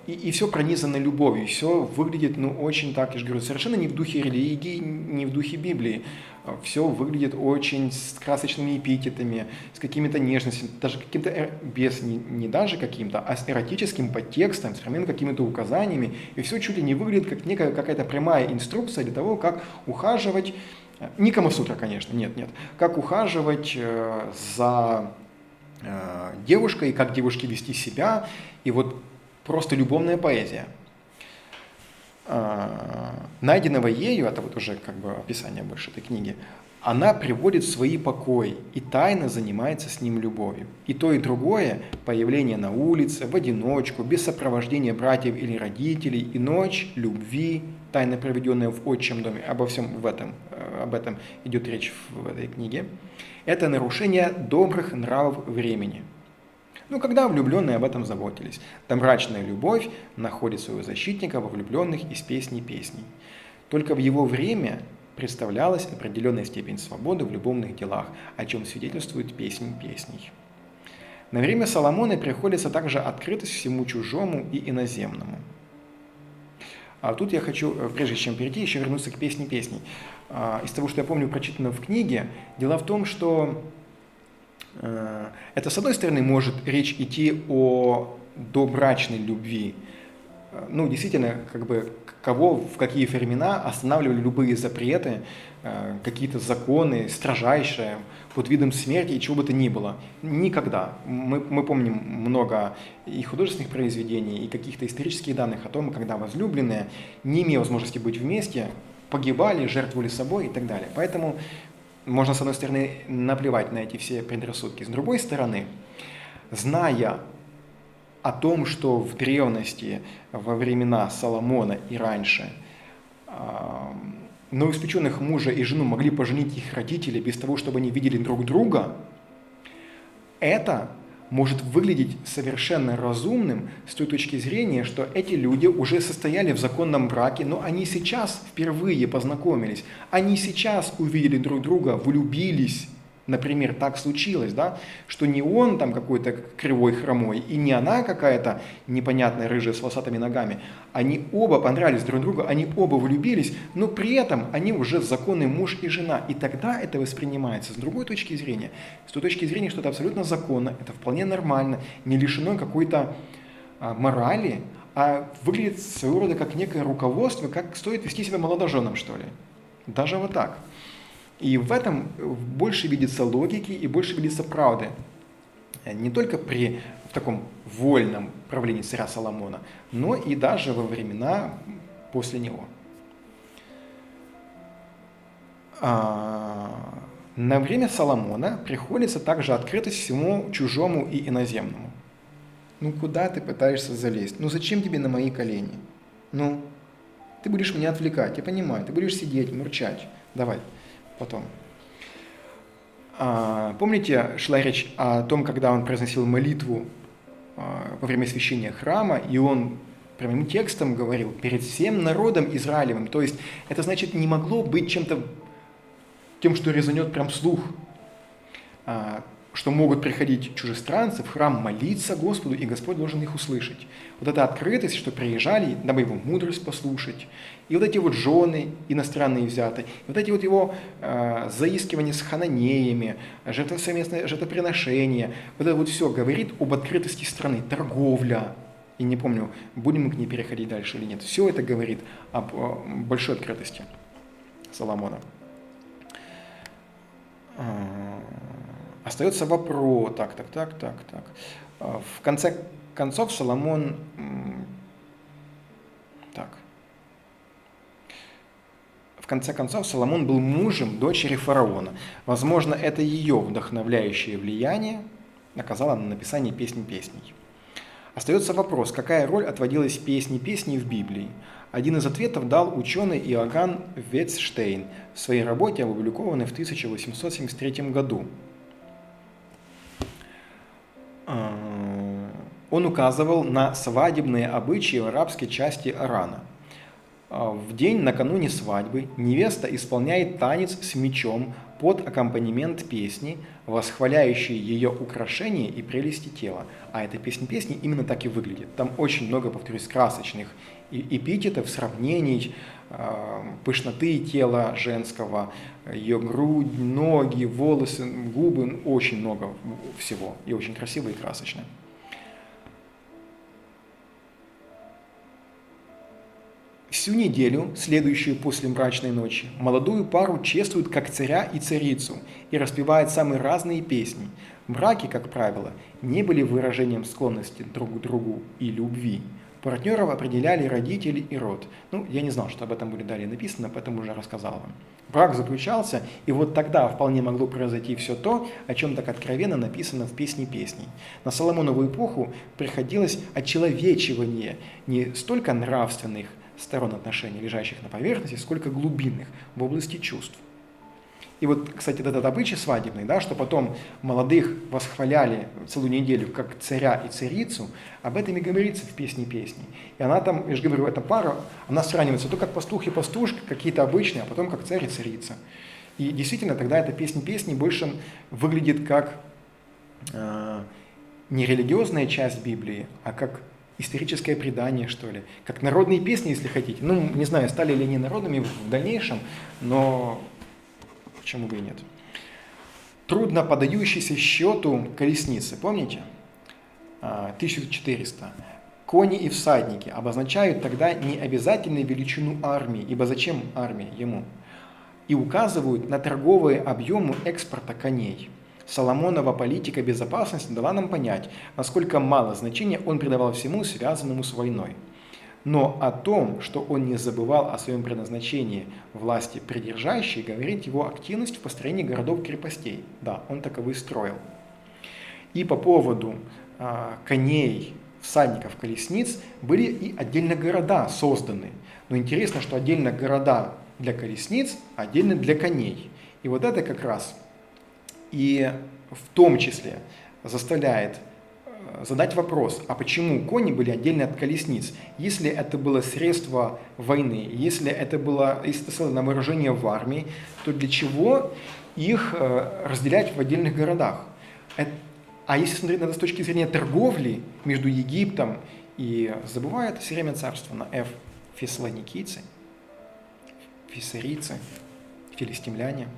и все пронизано любовью, все выглядит, ну, очень так, я же говорю, совершенно не в духе религии, не в духе Библии. Все выглядит очень с красочными эпитетами, с какими-то нежностями, даже каким-то, не даже каким-то, а с эротическим подтекстом, с прямыми какими-то указаниями, и все чуть ли не выглядит как некая какая-то прямая инструкция для того, как ухаживать, не Камасутра, конечно, нет, как ухаживать за девушкой, как девушке вести себя, и вот просто любовная поэзия. Найденного ею, это вот уже как бы описание больше этой книги, она приводит в свои покои и тайно занимается с ним любовью. И то, и другое, появление на улице, в одиночку, без сопровождения братьев или родителей, и ночь любви, тайно проведенная в отчим доме, об этом идет речь в этой книге, это нарушение добрых нравов времени. Ну, когда влюбленные об этом заботились. Да мрачная любовь находит своего защитника во влюбленных из песней песней. Только в его время представлялась определенная степень свободы в любовных делах, о чем свидетельствует песнь песней. На время Соломона приходится также открытость всему чужому и иноземному. А тут я хочу, прежде чем перейти, еще вернуться к песне песней. Из того, что я помню, прочитано в книге, дело в том, что это, с одной стороны, может речь идти о добрачной любви. Ну, действительно, как бы, кого в какие времена останавливали любые запреты, какие-то законы, строжайшие, под видом смерти и чего бы то ни было. Никогда. Мы помним много и художественных произведений, и каких-то исторических данных о том, когда возлюбленные, не имея возможности быть вместе, погибали, жертвовали собой и так далее. Поэтому можно, с одной стороны, наплевать на эти все предрассудки. С другой стороны, зная о том, что в древности, во времена Соломона и раньше, новоиспеченных мужа и жену могли поженить их родители без того, чтобы они видели друг друга, это может выглядеть совершенно разумным с той точки зрения, что эти люди уже состояли в законном браке, но они сейчас впервые познакомились, они сейчас увидели друг друга, влюбились. Например, так случилось, да, что не он там какой-то кривой, хромой, и не она какая-то непонятная рыжая с волосатыми ногами. Они оба понравились друг другу, они оба влюбились, но при этом они уже законный муж и жена. И тогда это воспринимается с другой точки зрения, с той точки зрения, что это абсолютно законно, это вполне нормально, не лишено какой-то морали, а выглядит своего рода как некое руководство, как стоит вести себя молодоженам, что ли. Даже вот так. И в этом больше видится логики и больше видится правды. Не только при таком вольном правлении царя Соломона, но и даже во времена после него. На время Соломона приходится также открытость всему чужому и иноземному. Ну куда ты пытаешься залезть? Ну зачем тебе на мои колени? Ну, ты будешь меня отвлекать, я понимаю, ты будешь сидеть, мурчать. Давай. Потом. Помните, шла речь о том, когда он произносил молитву во время освящения храма, и он прямым текстом говорил перед всем народом Израилевым. То есть это значит не могло быть чем-то тем, что резанет прям слух, что могут приходить чужестранцы в храм молиться Господу, и Господь должен их услышать. Вот эта открытость, что приезжали, дабы его мудрость послушать, и вот эти вот жены иностранные взяты, и вот эти вот его заискивания с хананеями, совместное жертвоприношение, вот это вот все говорит об открытости страны, торговля. И не помню, будем мы к ней переходить дальше или нет. Все это говорит об большой открытости Соломона. Остается вопрос, так. В конце концов Соломон, Соломон был мужем дочери фараона. Возможно, это ее вдохновляющее влияние оказало на написание песни песней. Остается вопрос, какая роль отводилась песни песней в Библии. Один из ответов дал ученый Иоганн Ветцштейн в своей работе, опубликованной в 1873 году. Он указывал на свадебные обычаи в арабской части Ирана. В день накануне свадьбы невеста исполняет танец с мечом, под аккомпанемент песни, восхваляющей ее украшения и прелести тела. А эта песня песни именно так и выглядит. Там очень много, повторюсь, красочных эпитетов, сравнений, пышноты тела женского, ее грудь, ноги, волосы, губы, очень много всего, и очень красиво и красочно. Всю неделю, следующую после брачной ночи, молодую пару чествуют как царя и царицу и распевают самые разные песни. Браки, как правило, не были выражением склонности друг к другу и любви. Партнеров определяли родители и род. Я не знал, что об этом будет далее написано, поэтому уже рассказал вам. Брак заключался, и вот тогда вполне могло произойти все то, о чем так откровенно написано в «Песне песней». На Соломонову эпоху приходилось очеловечивание не столько нравственных сторон отношений, лежащих на поверхности, сколько глубинных, в области чувств. И вот, кстати, этот обычай свадебный, да, что потом молодых восхваляли целую неделю как царя и царицу, об этом и говорится в «Песне песней». И она там, я же говорю, эта пара, она сравнивается то как пастух и пастушка, какие-то обычные, а потом как царь и царица. И действительно, тогда эта «Песня песней» больше выглядит как не религиозная часть Библии, а как историческое предание, что ли, как народные песни, если хотите. Не знаю, стали ли они народными в дальнейшем, но почему бы и нет. Трудно подающийся счету колесницы, помните? 1400. Кони и всадники обозначают тогда необязательную величину армии, ибо зачем армия ему? И указывают на торговые объемы экспорта коней. Соломонова политика безопасности дала нам понять, насколько мало значения он придавал всему, связанному с войной. Но о том, что он не забывал о своем предназначении власти придержащей, говорит его активность в построении городов-крепостей. Да, он таковые строил. И по поводу коней, всадников, колесниц были и отдельно города созданы. Но интересно, что отдельно города для колесниц, отдельно для коней. И вот это как раз и в том числе заставляет задать вопрос, а почему кони были отдельно от колесниц? Если это было средство войны, если это было на вооружение в армии, то для чего их разделять в отдельных городах? А если смотреть на это с точки зрения торговли между Египтом и, забывают все время царство на F, фессалоникийцы, фиссарийцы, филистимляне,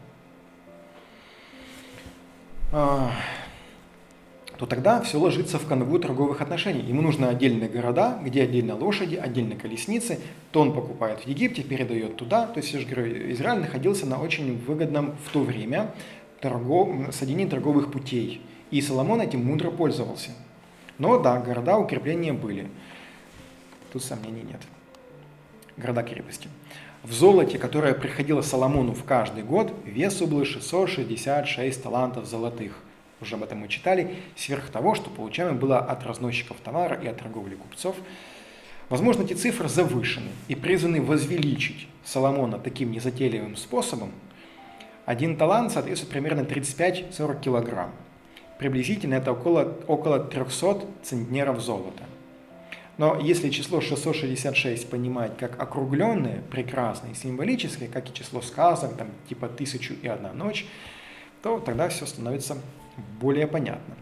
то тогда все ложится в канву торговых отношений. Ему нужны отдельные города, где отдельно лошади, отдельно колесницы, то он покупает в Египте, передает туда. То есть, я же говорю, Израиль находился на очень выгодном в то время соединении торговых путей. И Соломон этим мудро пользовался. Но да, города, укрепления были. Тут сомнений нет. Города-крепости. В золоте, которое приходило Соломону в каждый год, весу было 666 талантов золотых. Уже об этом мы читали, сверх того, что получаемо было от разносчиков товара и от торговли купцов. Возможно, эти цифры завышены и призваны возвеличить Соломона таким незатейливым способом. Один талант соответствует примерно 35-40 килограмм. Приблизительно это около 300 центнеров золота. Но если число 666 понимать как округленное, прекрасное, символическое, как и число сказок, там, типа 1001 ночь, то тогда все становится более понятно.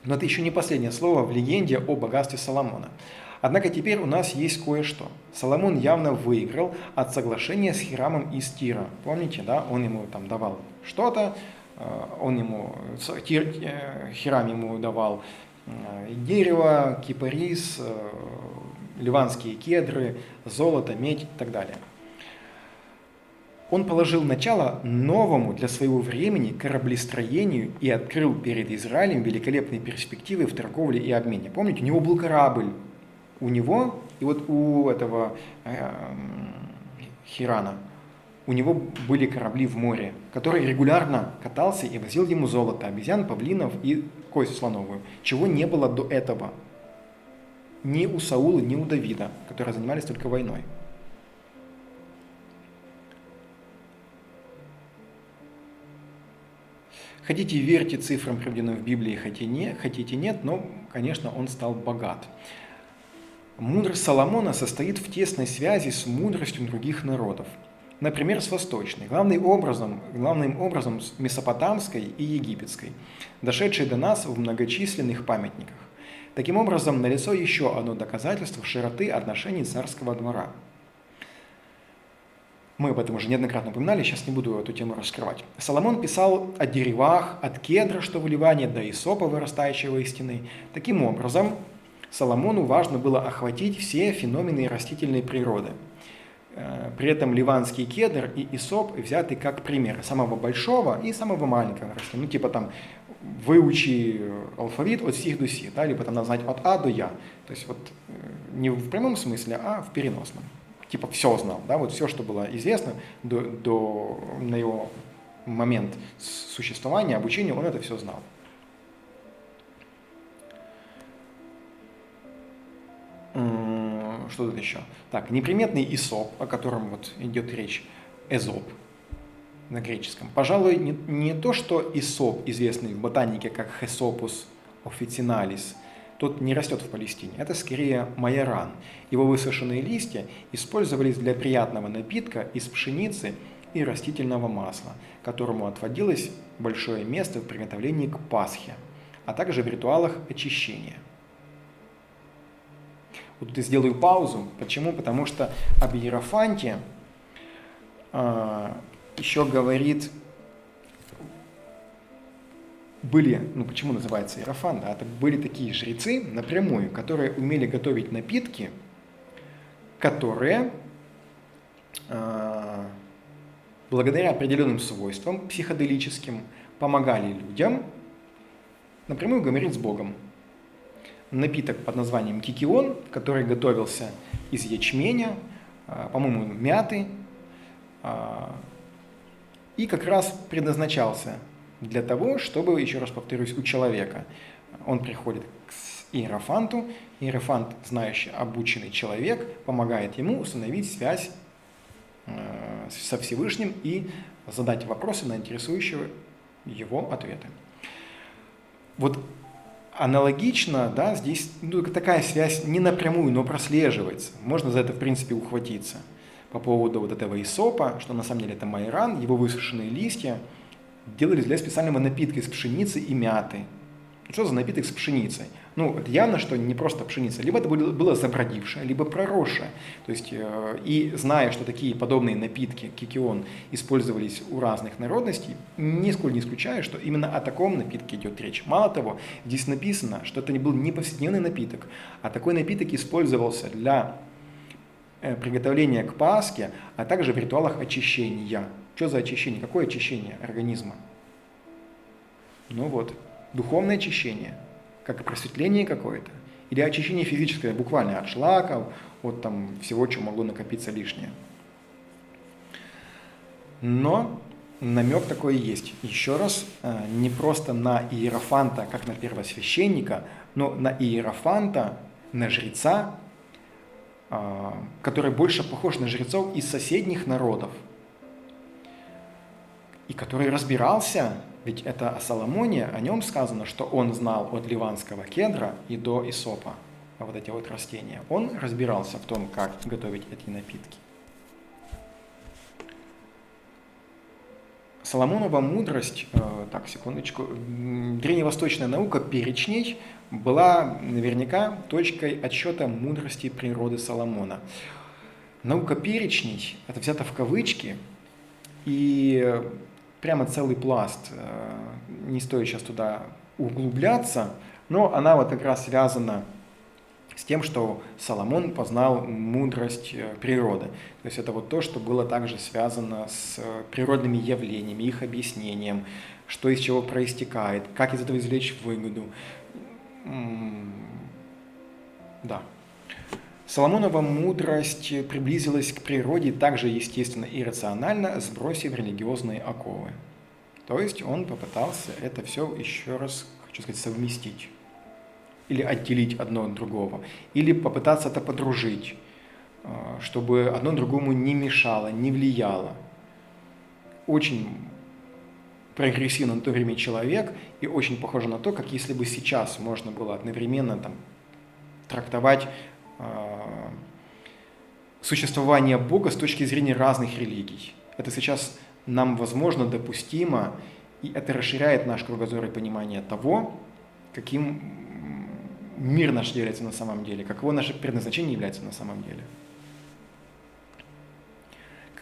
Но это еще не последнее слово в легенде о богатстве Соломона. Однако теперь у нас есть кое-что. Соломон явно выиграл от соглашения с Хирамом из Тира. Помните, да? Он ему там давал что-то, Хирам ему давал дерево, кипарис, ливанские кедры, золото, медь и так далее. Он положил начало новому для своего времени кораблестроению и открыл перед Израилем великолепные перспективы в торговле и обмене. Помните, у него был корабль, у него и вот у этого Хирана, у него были корабли в море, который регулярно катался и возил ему золото, обезьян, павлинов и кость слоновую, чего не было до этого ни у Саула, ни у Давида, которые занимались только войной. Хотите верьте цифрам, приведенным в Библии, хотите нет, но, конечно, он стал богат. Мудрость Соломона состоит в тесной связи с мудростью других народов. Например, с восточной, главным образом с месопотамской и египетской, дошедшей до нас в многочисленных памятниках. Таким образом, налицо еще одно доказательство широты отношений царского двора. Мы об этом уже неоднократно упоминали, сейчас не буду эту тему раскрывать. Соломон писал о деревах, от кедра, что в Ливане, до исопа, вырастающего из стены. Таким образом, Соломону важно было охватить все феномены растительной природы. При этом ливанский кедр и исоп взяты как примеры самого большого и самого маленького растения. Ну, типа там, выучи алфавит от сих до сих, да, либо там надо знать от А до Я. То есть вот не в прямом смысле, а в переносном. Типа все знал, да, вот все, что было известно на его момент существования, обучения, он это все знал. Что тут еще? Так, неприметный Исоп, о котором вот идет речь, Эзоп на греческом. Пожалуй, не то, что Исоп, известный в ботанике как Хесопус officinalis, тот не растет в Палестине. Это скорее майоран. Его высушенные листья использовались для приятного напитка из пшеницы и растительного масла, которому отводилось большое место в приготовлении к Пасхе, а также в ритуалах очищения. Вот тут я сделаю паузу. Почему? Потому что об Иерофанте еще говорит, почему называется Иерофант? Да? Это были такие жрецы напрямую, которые умели готовить напитки, которые благодаря определенным свойствам психоделическим помогали людям напрямую говорить с Богом. Напиток под названием кикион, который готовился из ячменя, по-моему, мяты, и как раз предназначался для того, чтобы, еще раз повторюсь, у человека он приходит к Иерофанту, Иерофант, знающий, обученный человек, помогает ему установить связь со Всевышним и задать вопросы на интересующие его ответы. Вот аналогично, да, здесь такая связь не напрямую, но прослеживается. Можно за это, в принципе, ухватиться. По поводу вот этого исопа, что на самом деле это майоран, его высушенные листья делались для специального напитка из пшеницы и мяты. Что за напиток с пшеницей? Это явно, что не просто пшеница. Либо это было забродившее, либо проросшее. То есть, и зная, что такие подобные напитки, кикион, использовались у разных народностей, нисколько не исключаю, что именно о таком напитке идет речь. Мало того, здесь написано, что это не был не повседневный напиток, а такой напиток использовался для приготовления к Пасхе, а также в ритуалах очищения. Что за очищение? Какое очищение организма? Духовное очищение, как просветление какое-то, или очищение физическое, буквально от шлаков, от всего, что могло накопиться лишнее. Но намек такой есть. Еще раз, не просто на Иерофанта, как на первосвященника, но на Иерофанта, на жреца, который больше похож на жрецов из соседних народов, и который разбирался, ведь это о Соломоне, о нем сказано, что он знал от ливанского кедра и до исопа, вот эти вот растения. Он разбирался в том, как готовить эти напитки. Соломонова мудрость, древневосточная наука перечней была наверняка точкой отсчета мудрости природы Соломона. Наука перечней, это взято в кавычки, и прямо целый пласт, не стоит сейчас туда углубляться, но она вот как раз связана с тем, что Соломон познал мудрость природы. То есть это вот то, что было также связано с природными явлениями, их объяснением, что из чего проистекает, как из этого извлечь выгоду. Да. Соломонова мудрость приблизилась к природе также естественно и рационально, сбросив религиозные оковы. То есть он попытался это все еще раз, совместить. Или отделить одно от другого. Или попытаться это подружить, чтобы одно другому не мешало, не влияло. Очень прогрессивно на то время человек и очень похоже на то, как если бы сейчас можно было одновременно трактовать существования Бога с точки зрения разных религий. Это сейчас нам, возможно, допустимо, и это расширяет наш кругозор и понимание того, каким мир наш является на самом деле, каково наше предназначение является на самом деле.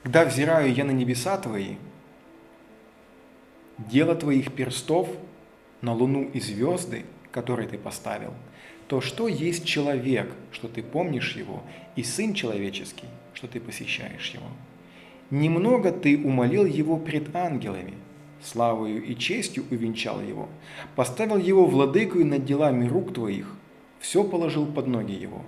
Когда взираю я на небеса Твои, дело Твоих перстов, на луну и звезды, которые Ты поставил, то что есть человек, что Ты помнишь его, и сын человеческий, что Ты посещаешь его? Немного Ты умолил его пред ангелами, славою и честью увенчал его, поставил его владыкою над делами рук Твоих, все положил под ноги его,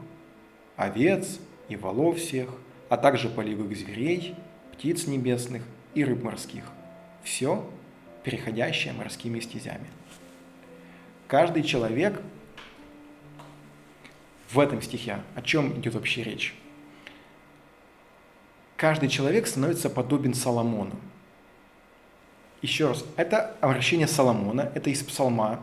овец и волов всех, а также полевых зверей, птиц небесных и рыб морских, все, переходящее морскими стезями. Каждый человек в этом стихе, о чем идет вообще речь? Каждый человек становится подобен Соломону. Еще раз, это обращение Соломона, это из Псалма.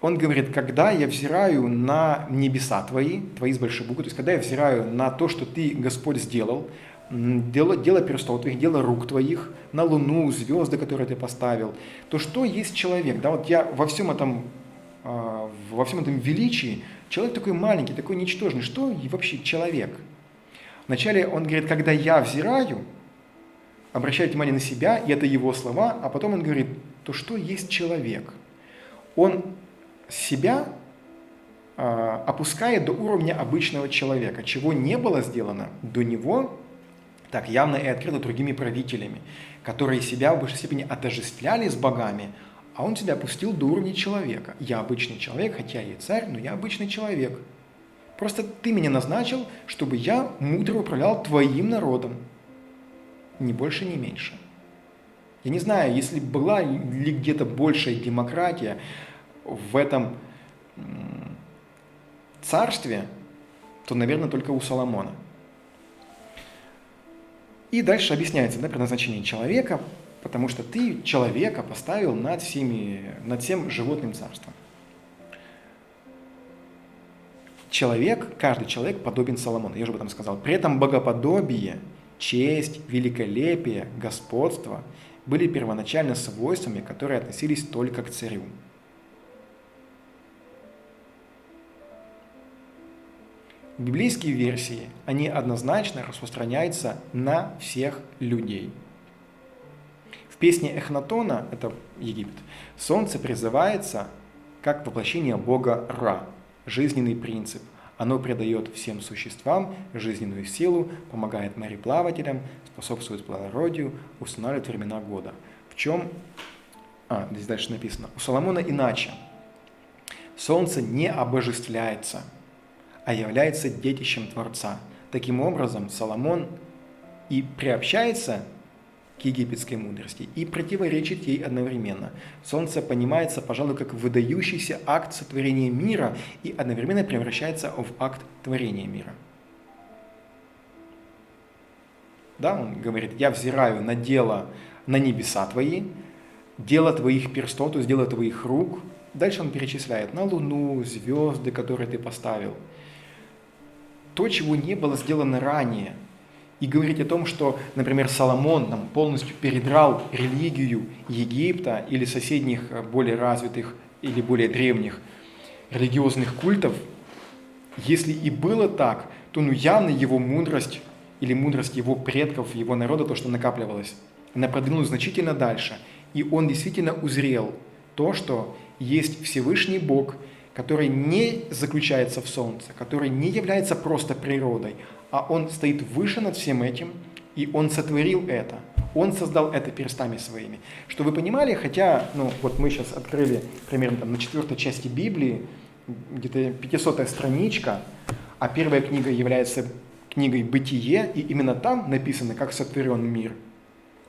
Он говорит, когда я взираю на небеса твои с большой буквы, то есть когда я взираю на то, что ты, Господь, сделал, дело перстов твоих, дело рук твоих, на луну, звезды, которые ты поставил, то что есть человек? Да, вот я во всем этом величии, человек такой маленький, такой ничтожный, что вообще человек? Вначале он говорит, когда я взираю, обращает внимание на себя, и это его слова, а потом он говорит, то что есть человек? Он себя опускает до уровня обычного человека, чего не было сделано до него, так явно и открыто другими правителями, которые себя в большей степени отождествляли с богами, а он себя опустил до уровня человека. Я обычный человек, хотя я и царь, но я обычный человек. Просто ты меня назначил, чтобы я мудро управлял твоим народом. Ни больше, ни меньше. Я не знаю, если была ли где-то большая демократия в этом царстве, то, наверное, только у Соломона. И дальше объясняется предназначение человека, потому что ты человека поставил над всем животным царством. Каждый человек подобен Соломону, я уже об этом сказал. При этом богоподобие, честь, великолепие, господство были первоначально свойствами, которые относились только к царю. Библейские версии, они однозначно распространяются на всех людей. В песне Эхнатона, это Египет, солнце призывается как воплощение бога Ра, жизненный принцип. Оно придает всем существам жизненную силу, помогает мореплавателям, способствует плодородию, устанавливает времена года. В чем? Здесь дальше написано. У Соломона иначе. Солнце не обожествляется, а является детищем Творца. Таким образом, Соломон и приобщается к египетской мудрости и противоречит ей одновременно. Солнце понимается, пожалуй, как выдающийся акт сотворения мира и одновременно превращается в акт творения мира. Да, он говорит, я взираю на дело, на небеса твои, дело твоих перстов, то есть дело твоих рук. Дальше он перечисляет на луну, звезды, которые ты поставил. То, чего не было сделано ранее. И говорить о том, что, например, Соломон полностью передрал религию Египта или соседних более развитых или более древних религиозных культов, если и было так, то явно его мудрость или мудрость его предков, его народа, то, что накапливалось, она продвинулась значительно дальше. И он действительно узрел то, что есть Всевышний Бог, который не заключается в солнце, который не является просто природой, а он стоит выше над всем этим, и он сотворил это. Он создал это перстами своими. Что вы понимали, хотя, вот мы сейчас открыли примерно на 4 части Библии, где-то 500-я страничка, а первая книга является книгой «Бытие», и именно там написано, как сотворен мир.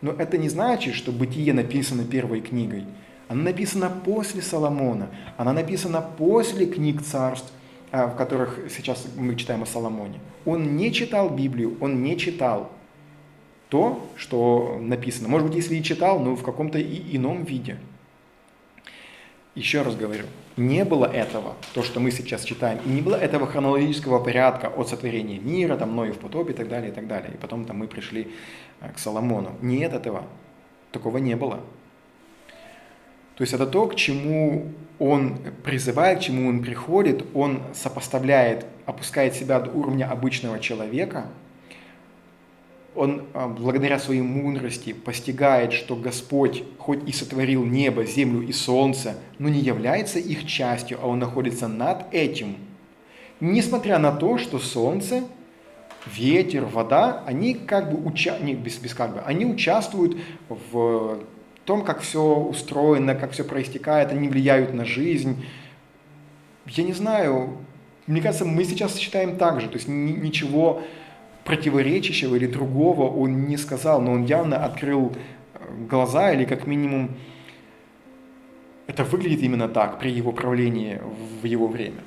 Но это не значит, что «Бытие» написано первой книгой. Она написана после Соломона, она написана после книг царств, в которых сейчас мы читаем о Соломоне. Он не читал Библию, он не читал то, что написано. Может быть, если и читал, но в каком-то ином виде. Еще раз говорю, не было этого, то, что мы сейчас читаем, и не было этого хронологического порядка от сотворения мира, там, Ноев потоп и так далее, и так далее. И потом там мы пришли к Соломону. Нет этого. Такого не было. То есть это то, к чему он призывает, к чему он приходит, он сопоставляет, опускает себя до уровня обычного человека, он благодаря своей мудрости постигает, что Господь хоть и сотворил небо, землю и солнце, но не является их частью, а он находится над этим. Несмотря на то, что солнце, ветер, вода, они они участвуют в том, как все устроено, как все проистекает, они влияют на жизнь. Я не знаю, мне кажется, мы сейчас считаем так же, то есть ничего противоречащего или другого он не сказал, но он явно открыл глаза, или как минимум это выглядит именно так при его правлении в его время.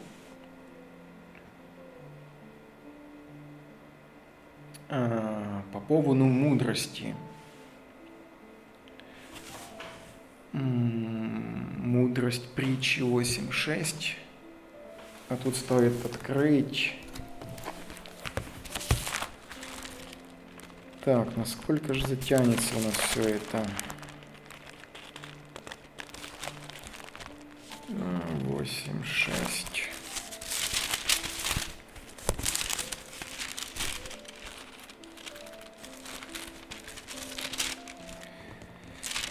По поводу мудрости. Мудрость притчи 8.6. А тут стоит открыть. Так, насколько же затянется у нас все это? 8.6.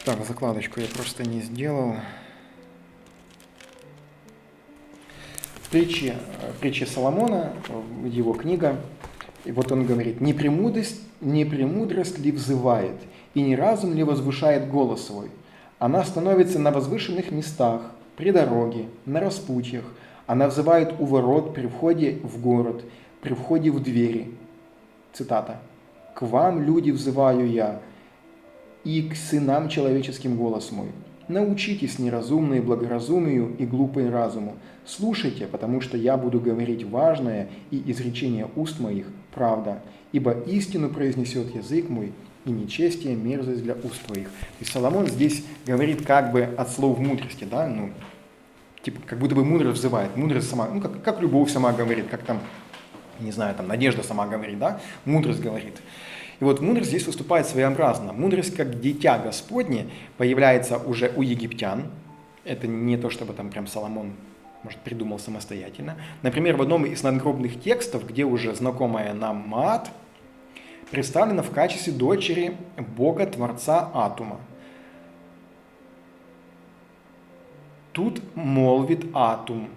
Так, закладочку я просто не сделал. Притчи Соломона, его книга, и вот он говорит: не премудрость ли взывает, и не разум ли возвышает голос свой? Она становится на возвышенных местах, при дороге, на распутьях. Она взывает у ворот при входе в город, при входе в двери. Цитата. «К вам, люди, взываю я, и к сынам человеческим голос мой. Научитесь неразумные благоразумию и глупые разуму. Слушайте, потому что я буду говорить важное, и изречение уст моих – правда. Ибо истину произнесет язык мой, и нечестие – мерзость для уст твоих». То есть Соломон здесь говорит как бы от слов мудрости, да, типа как будто бы мудрость взывает. Мудрость сама, как любовь сама говорит, как там, не знаю, там надежда сама говорит, да, мудрость говорит. И вот мудрость здесь выступает своеобразно. Мудрость, как дитя Господне, появляется уже у египтян. Это не то, чтобы там прям Соломон, может, придумал самостоятельно. Например, в одном из надгробных текстов, где уже знакомая нам Маат, представлена в качестве дочери бога-творца Атума. Тут молвит Атум: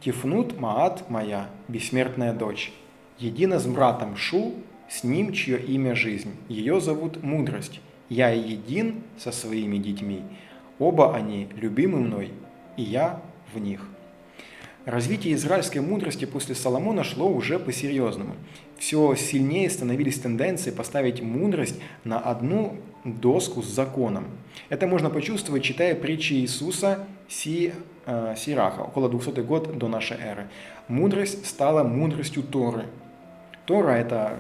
«Тифнут Маат моя, бессмертная дочь, едина с братом Шу, с ним, чье имя жизнь. Ее зовут Мудрость. Я един со своими детьми. Оба они любимы мной, и я в них». Развитие израильской мудрости после Соломона шло уже по-серьезному. Все сильнее становились тенденции поставить мудрость на одну доску с законом. Это можно почувствовать, читая притчи Иисуса Сираха, около 200 год до нашей эры. Мудрость стала мудростью Торы. Тора – это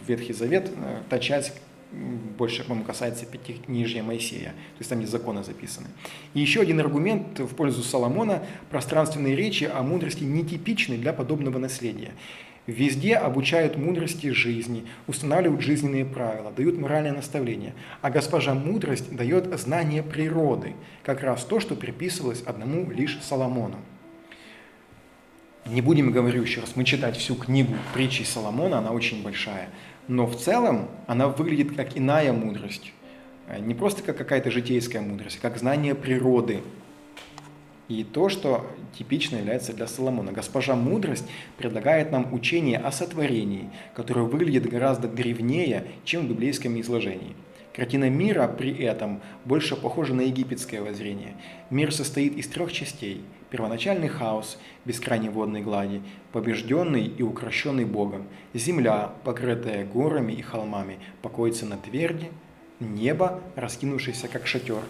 Ветхий Завет, та часть больше, по-моему, касается Пятикнижия Моисея, то есть там, где законы записаны. И еще один аргумент в пользу Соломона: пространственные речи о мудрости нетипичны для подобного наследия. Везде обучают мудрости жизни, устанавливают жизненные правила, дают моральные наставления. А госпожа мудрость дает знание природы, как раз то, что приписывалось одному лишь Соломону. Не будем, говорю еще раз, мы читать всю книгу притчи Соломона, она очень большая. Но в целом она выглядит как иная мудрость. Не просто как какая-то житейская мудрость, а как знание природы. И то, что типично является для Соломона. Госпожа мудрость предлагает нам учение о сотворении, которое выглядит гораздо древнее, чем в библейском изложении. Картина мира при этом больше похожа на египетское воззрение. Мир состоит из 3 частей. Первоначальный хаос, бескрайней водной глади, побежденный и укращенный Богом. Земля, покрытая горами и холмами, покоится на тверди. Небо, раскинувшееся как шатер.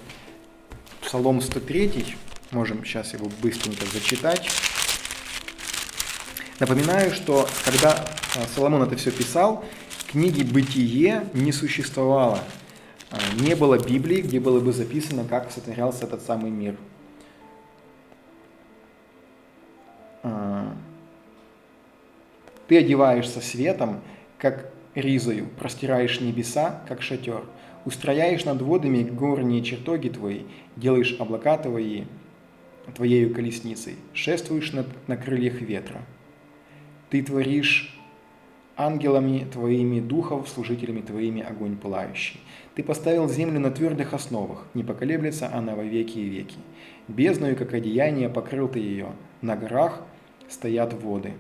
Псалом 103, можем сейчас его быстренько зачитать. Напоминаю, что когда Соломон это все писал, книги «Бытие» не существовало. Не было Библии, где было бы записано, как сотворялся этот самый мир. Ты одеваешься светом, как ризою, простираешь небеса, как шатер, устрояешь над водами горние чертоги твои, делаешь облака твои твоею колесницей, шествуешь на крыльях ветра. Ты творишь ангелами твоими духов, служителями твоими огонь пылающий. Ты поставил землю на твердых основах, не поколеблется она во веки и веки. Бездною, как одеяние, покрыл ты ее, на горах стоят воды.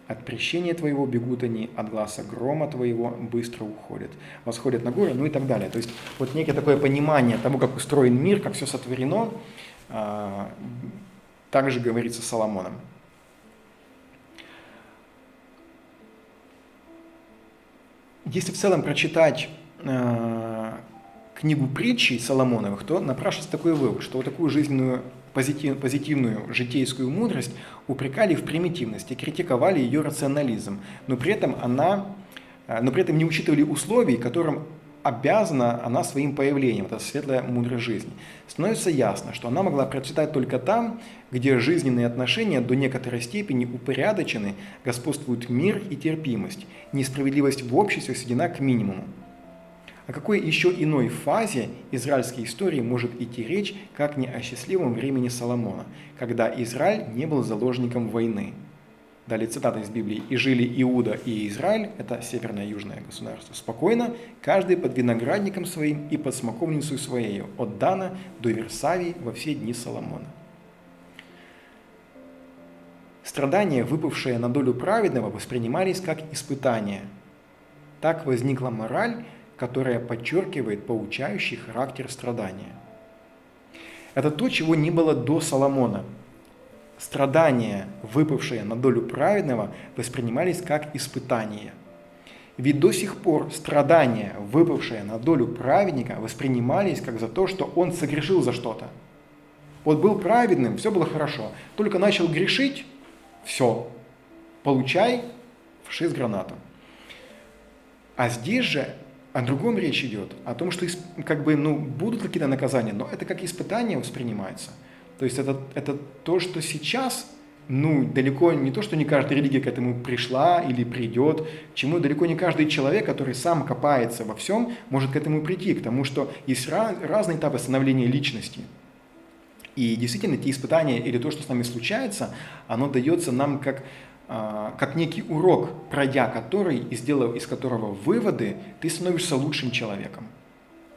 От прещения твоего бегут они, от гласа грома твоего быстро уходят. Восходят на горы, ну и так далее. То есть вот некое такое понимание того, как устроен мир, как все сотворено, также говорится Соломоном. Если в целом прочитать книгу притчей Соломоновых, то напрашивается такой вывод, что вот такую жизненную, позитивную житейскую мудрость упрекали в примитивности, критиковали ее рационализм, но при этом не учитывали условий, которым обязана она своим появлением, это светлая мудрость жизни. Становится ясно, что она могла процветать только там, где жизненные отношения до некоторой степени упорядочены, господствует мир и терпимость, несправедливость в обществе сведена к минимуму. О какой еще иной фазе израильской истории может идти речь, как не о счастливом времени Соломона, когда Израиль не был заложником войны? Далее цитата из Библии. «И жили Иуда и Израиль», это северное и южное государство, «спокойно, каждый под виноградником своим и под смоковницей своею, от Дана до Версавии во все дни Соломона». Страдания, выпавшие на долю праведного, воспринимались как испытания. Так возникла мораль, которая подчеркивает поучающий характер страдания. Это то, чего не было до Соломона. Страдания, выпавшие на долю праведного, воспринимались как испытания. Ведь до сих пор страдания, выпавшие на долю праведника, воспринимались как за то, что он согрешил за что-то. Вот был праведным, все было хорошо. Только начал грешить, все, получай вши с гранату. А здесь же о другом речь идет, о том, что будут какие-то наказания, но это как испытание воспринимается. То есть это то, что сейчас, далеко не то, что не каждая религия к этому пришла или придет, к чему далеко не каждый человек, который сам копается во всем, может к этому прийти, к тому, что есть разные этапы становления личности. И действительно, те испытания или то, что с нами случается, оно дается нам как некий урок, пройдя который и сделав из которого выводы, ты становишься лучшим человеком.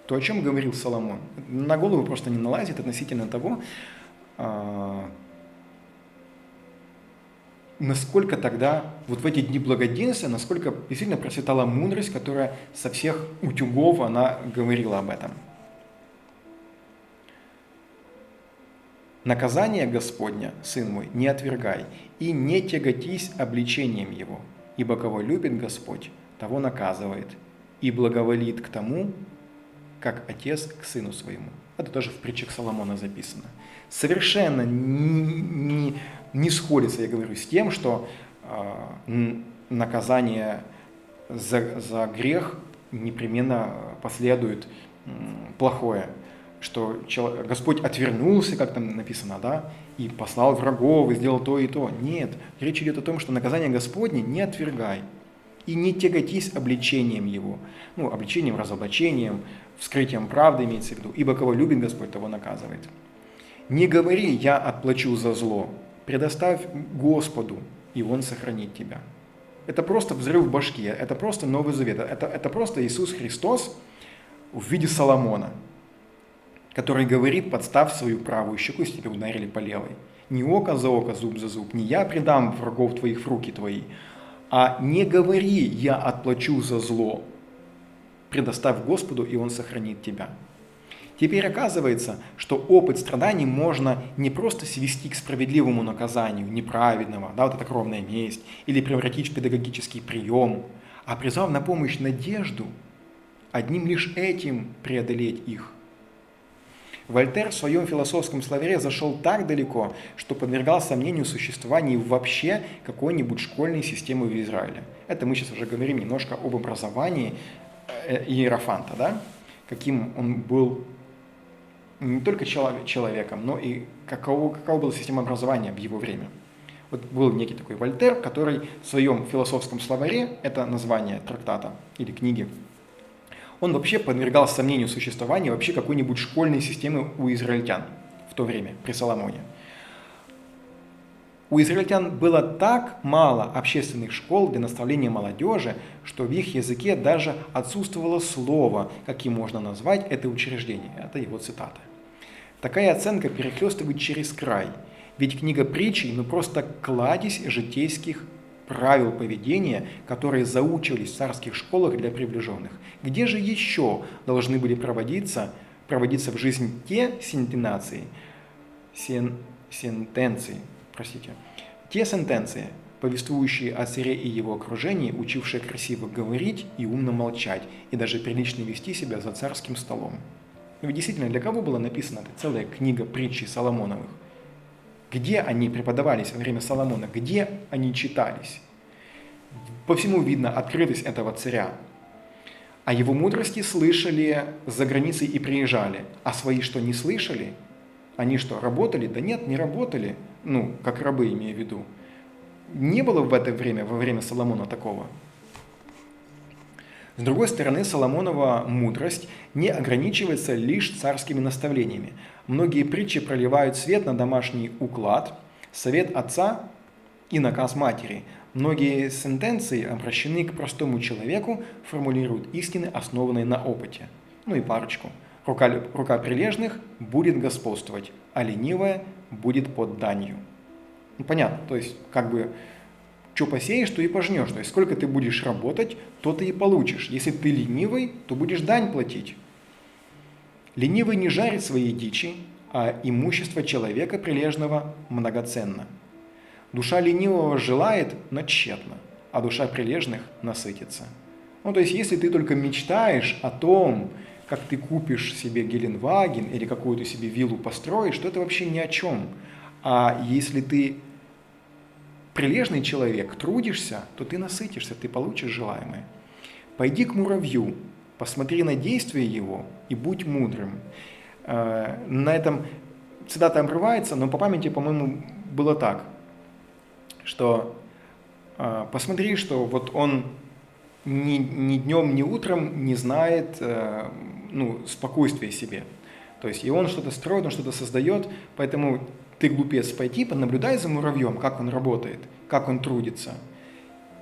То, о чем говорил Соломон, на голову просто не налазит относительно того, насколько тогда, вот в эти дни благоденствия, насколько действительно процветала мудрость, которая со всех утюгов она говорила об этом. Наказание Господня, сын мой, не отвергай, и не тяготись обличением его, ибо кого любит Господь, того наказывает, и благоволит к тому, как отец к сыну своему. Это тоже в притчах Соломона записано. Совершенно не сходится, я говорю, с тем, что наказание за грех непременно последует плохое, что Господь отвернулся, как там написано, да, и послал врагов, и сделал то и то. Нет, речь идет о том, что наказание Господне не отвергай, и не тяготись обличением его. Обличением, разоблачением, вскрытием правды имеется в виду. Ибо кого любит Господь, того наказывает. Не говори, я отплачу за зло. Предоставь Господу, и Он сохранит тебя. Это просто взрыв в башке, это просто Новый Завет. Это просто Иисус Христос в виде Соломона, который говорит, подставь свою правую щеку, если тебя ударили по левой. Не око за око, зуб за зуб, не я предам врагов твоих в руки твои, а не говори, я отплачу за зло. Предоставь Господу, и Он сохранит тебя. Теперь оказывается, что опыт страданий можно не просто свести к справедливому наказанию неправедного, вот эта кровная месть, или превратить в педагогический прием, а призвав на помощь надежду, одним лишь этим преодолеть их. Вольтер в своем философском словаре зашел так далеко, что подвергал сомнению существование вообще какой-нибудь школьной системы в Израиле. Это мы сейчас уже говорим немножко об образовании Иерофанта, да? Каким он был не только человеком, но и какова была система образования в его время. Вот был некий такой Вольтер, который в своем философском словаре, это название трактата или книги, он вообще подвергал сомнению существования вообще какой-нибудь школьной системы у израильтян в то время, при Соломоне. У израильтян было так мало общественных школ для наставления молодежи, что в их языке даже отсутствовало слово, каким можно назвать это учреждение. Это его цитата. Такая оценка перехлестывает через край, ведь книга притчей просто кладезь житейских правил поведения, которые заучивались в царских школах для приближенных. Где же еще должны были проводиться в жизнь те сентенции, повествующие о царе и его окружении, учившие красиво говорить и умно молчать, и даже прилично вести себя за царским столом. Но ведь действительно, для кого была написана эта целая книга притчей Соломоновых? Где они преподавались во время Соломона? Где они читались? По всему видно открытость этого царя. О его мудрости слышали за границей и приезжали. А свои что, не слышали? Они что, работали? Да нет, не работали. Как рабы, имею в виду. Не было в это время, во время Соломона такого. С другой стороны, Соломонова мудрость не ограничивается лишь царскими наставлениями. Многие притчи проливают свет на домашний уклад, совет отца и наказ матери. Многие сентенции обращены к простому человеку, формулируют истины, основанные на опыте. И парочку. Рука прилежных будет господствовать, а ленивая будет под данью. Понятно, то есть что посеешь, то и пожнешь. То есть сколько ты будешь работать, то ты и получишь. Если ты ленивый, то будешь дань платить. Ленивый не жарит своей дичи, а имущество человека прилежного многоценно. Душа ленивого желает, но тщетно, а душа прилежных насытится. То есть если ты только мечтаешь о том, как ты купишь себе Геленваген или какую-то себе виллу построишь, то это вообще ни о чем. А если ты прилежный человек, трудишься, то ты насытишься, ты получишь желаемое. Пойди к муравью, посмотри на действия его и будь мудрым. На этом цитата обрывается, но по памяти, по-моему, было так, что посмотри, что вот он ни днем, ни утром не знает спокойствия себе. То есть и он что-то строит, он что-то создает, поэтому ты, глупец, пойди, понаблюдай за муравьем, как он работает, как он трудится,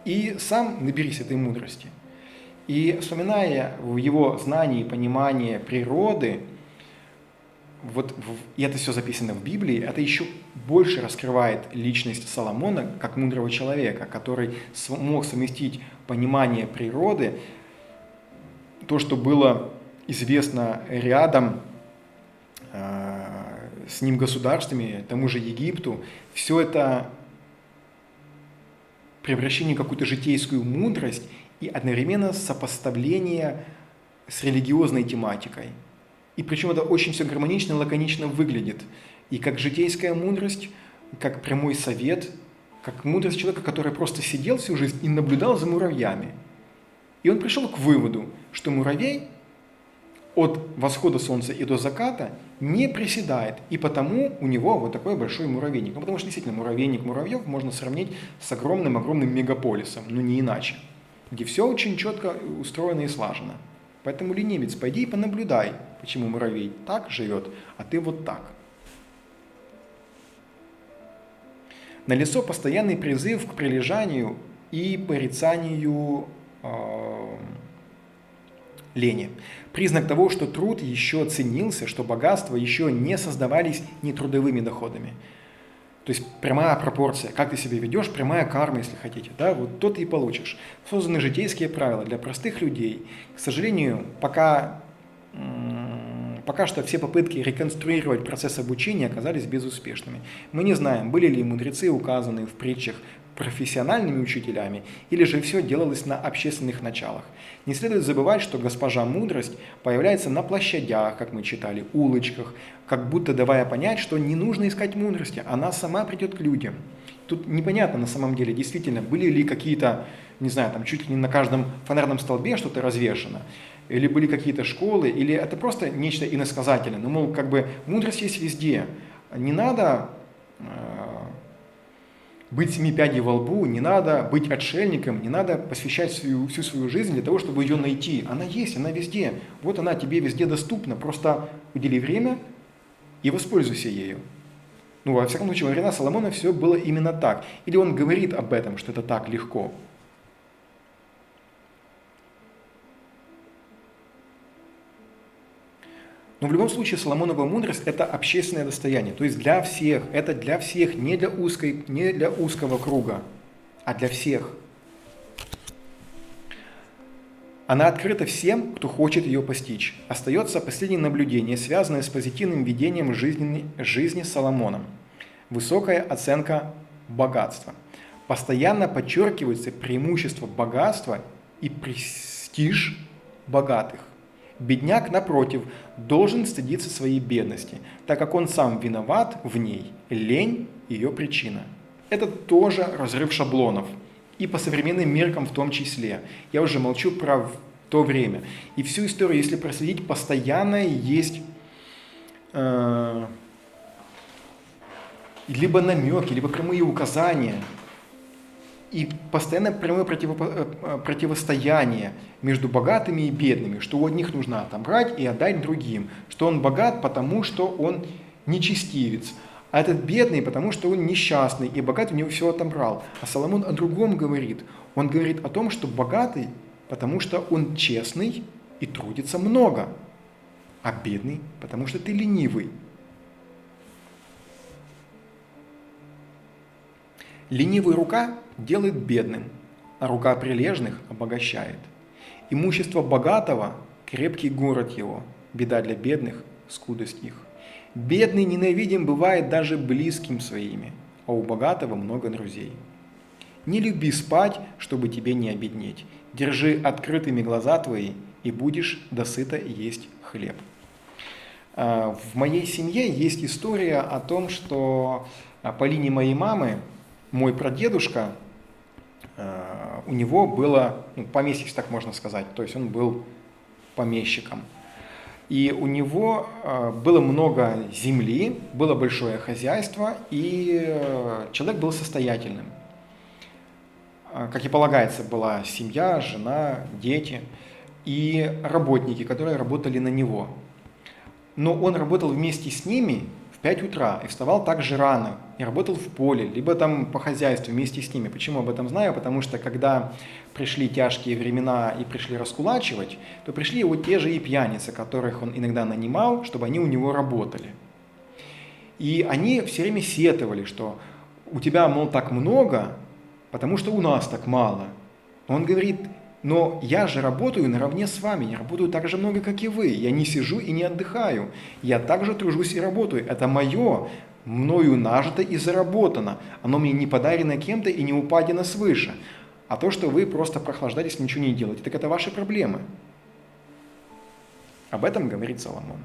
и сам наберись этой мудрости. И вспоминая в его знании и понимании природы, и это все записано в Библии, это еще больше раскрывает личность Соломона как мудрого человека, который мог совместить понимание природы, то, что было известно рядом с ним государствами, тому же Египту, все это превращение в какую-то житейскую мудрость и одновременно сопоставление с религиозной тематикой. И причем это очень все гармонично, лаконично выглядит. И как житейская мудрость, как прямой совет, как мудрость человека, который просто сидел всю жизнь и наблюдал за муравьями. И он пришел к выводу, что муравей от восхода солнца и до заката не приседает, и потому у него вот такой большой муравейник. Потому что действительно муравейник муравьев можно сравнить с огромным-огромным мегаполисом, не иначе, где все очень четко устроено и слажено. Поэтому, ленивец, пойди и понаблюдай, почему муравей так живет, а ты вот так. Налицо постоянный призыв к прилежанию и порицанию лени. Признак того, что труд еще ценился, что богатства еще не создавались нетрудовыми доходами. То есть прямая пропорция, как ты себя ведешь, прямая карма, если хотите, вот то ты и получишь. Созданы житейские правила для простых людей. К сожалению, пока что все попытки реконструировать процесс обучения оказались безуспешными. Мы не знаем, были ли мудрецы указаны в притчах профессиональными учителями, или же все делалось на общественных началах. Не следует забывать, что госпожа мудрость появляется на площадях, как мы читали, улочках, как будто давая понять, что не нужно искать мудрости, она сама придет к людям. Тут непонятно на самом деле, действительно, были ли какие-то, чуть ли не на каждом фонарном столбе что-то развешено, или были какие-то школы, или это просто нечто иносказательное. Мудрость есть везде. Не надо быть семи пядей во лбу, не надо быть отшельником, не надо посвящать всю свою жизнь для того, чтобы ее найти. Она есть, она везде. Вот она тебе везде доступна. Просто удели время и воспользуйся ею. Ну, во всяком случае, во времена Соломона все было именно так. Или он говорит об этом, что это так легко. Но в любом случае Соломонова мудрость – это общественное достояние, то есть для всех, это для всех, не для узкого круга, а для всех. Она открыта всем, кто хочет ее постичь. Остается последнее наблюдение, связанное с позитивным видением жизни Соломона. Высокая оценка богатства. Постоянно подчеркивается преимущество богатства и престиж богатых. Бедняк, напротив, должен стыдиться своей бедности, так как он сам виноват в ней, лень – ее причина. Это тоже разрыв шаблонов, и по современным меркам в том числе. Я уже молчу про то время. И всю историю, если проследить, постоянно есть либо намеки, либо прямые указания, и постоянно прямое противостояние между богатыми и бедными, что у одних нужно отобрать и отдать другим, что он богат, потому что он нечестивец, а этот бедный, потому что он несчастный, и богатый у него все отобрал. А Соломон о другом говорит. Он говорит о том, что богатый, потому что он честный и трудится много, а бедный, потому что ты ленивый. Ленивая рука делает бедным, а рука прилежных обогащает. Имущество богатого – крепкий город его, беда для бедных – скудость их. Бедный ненавидим бывает даже близким своими, а у богатого много друзей. Не люби спать, чтобы тебе не обеднеть. Держи открытыми глаза твои, и будешь досыта есть хлеб. В моей семье есть история о том, что по линии моей мамы мой прадедушка, у него было поместье, если так можно сказать, то есть он был помещиком. И у него было много земли, было большое хозяйство, и человек был состоятельным. Как и полагается, была семья, жена, дети и работники, которые работали на него. Но он работал вместе с ними в 5 утра и вставал также рано, и работал в поле, либо там по хозяйству вместе с ними. Почему об этом знаю? Потому что когда пришли тяжкие времена и пришли раскулачивать, то пришли вот те же и пьяницы, которых он иногда нанимал, чтобы они у него работали. И они все время сетовали, что у тебя, мол, так много, потому что у нас так мало. Он говорит: но я же работаю наравне с вами, я работаю так же много, как и вы. Я не сижу и не отдыхаю. Я также тружусь и работаю. Это мое, мною нажито и заработано. Оно мне не подарено кем-то и не упадено свыше. А то, что вы просто прохлаждаетесь, ничего не делаете, так это ваши проблемы. Об этом говорит Соломон.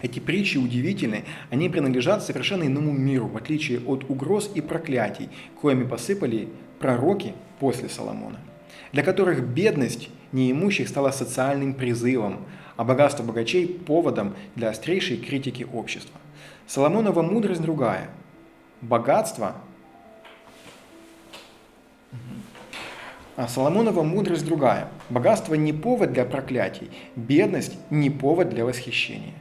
Эти притчи удивительны, они принадлежат совершенно иному миру, в отличие от угроз и проклятий, коими посыпали пророки после Соломона, для которых бедность неимущих стала социальным призывом, а богатство богачей – поводом для острейшей критики общества. Соломонова мудрость другая. Соломонова мудрость другая. Богатство не повод для проклятий, бедность не повод для восхищения.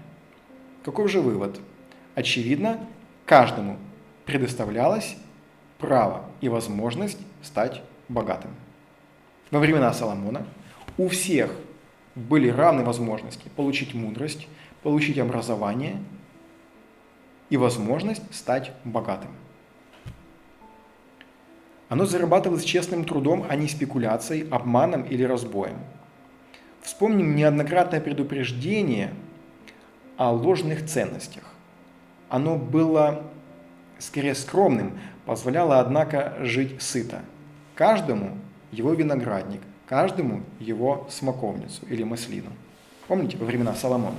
Каков же вывод? Очевидно, каждому предоставлялось право и возможность стать богатым. Во времена Соломона у всех были равные возможности получить мудрость, получить образование и возможность стать богатым. Оно зарабатывалось честным трудом, а не спекуляцией, обманом или разбоем. Вспомним неоднократное предупреждение о ложных ценностях. Оно было скорее скромным, позволяло, однако, жить сыто. Каждому его виноградник, каждому его смоковницу или маслину. Помните, во времена Соломона?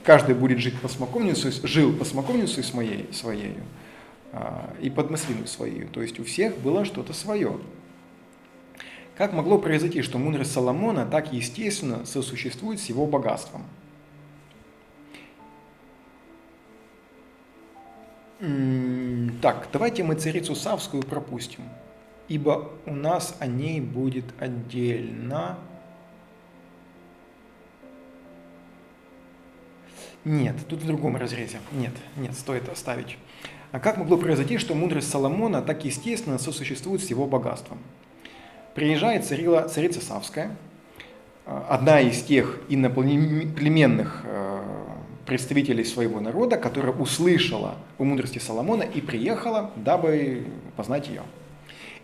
Каждый будет жил по смоковницу своей, и под маслину своей. То есть у всех было что-то свое. Как могло произойти, что мудрость Соломона так естественно сосуществует с его богатством? Так, давайте мы царицу Савскую пропустим, ибо у нас о ней будет отдельно. Нет, тут в другом разрезе. Нет, стоит оставить. А как могло произойти, что мудрость Соломона так естественно сосуществует с его богатством? Приезжает царица Савская, одна из тех иноплеменных представителей своего народа, которая услышала о мудрости Соломона и приехала, дабы познать ее.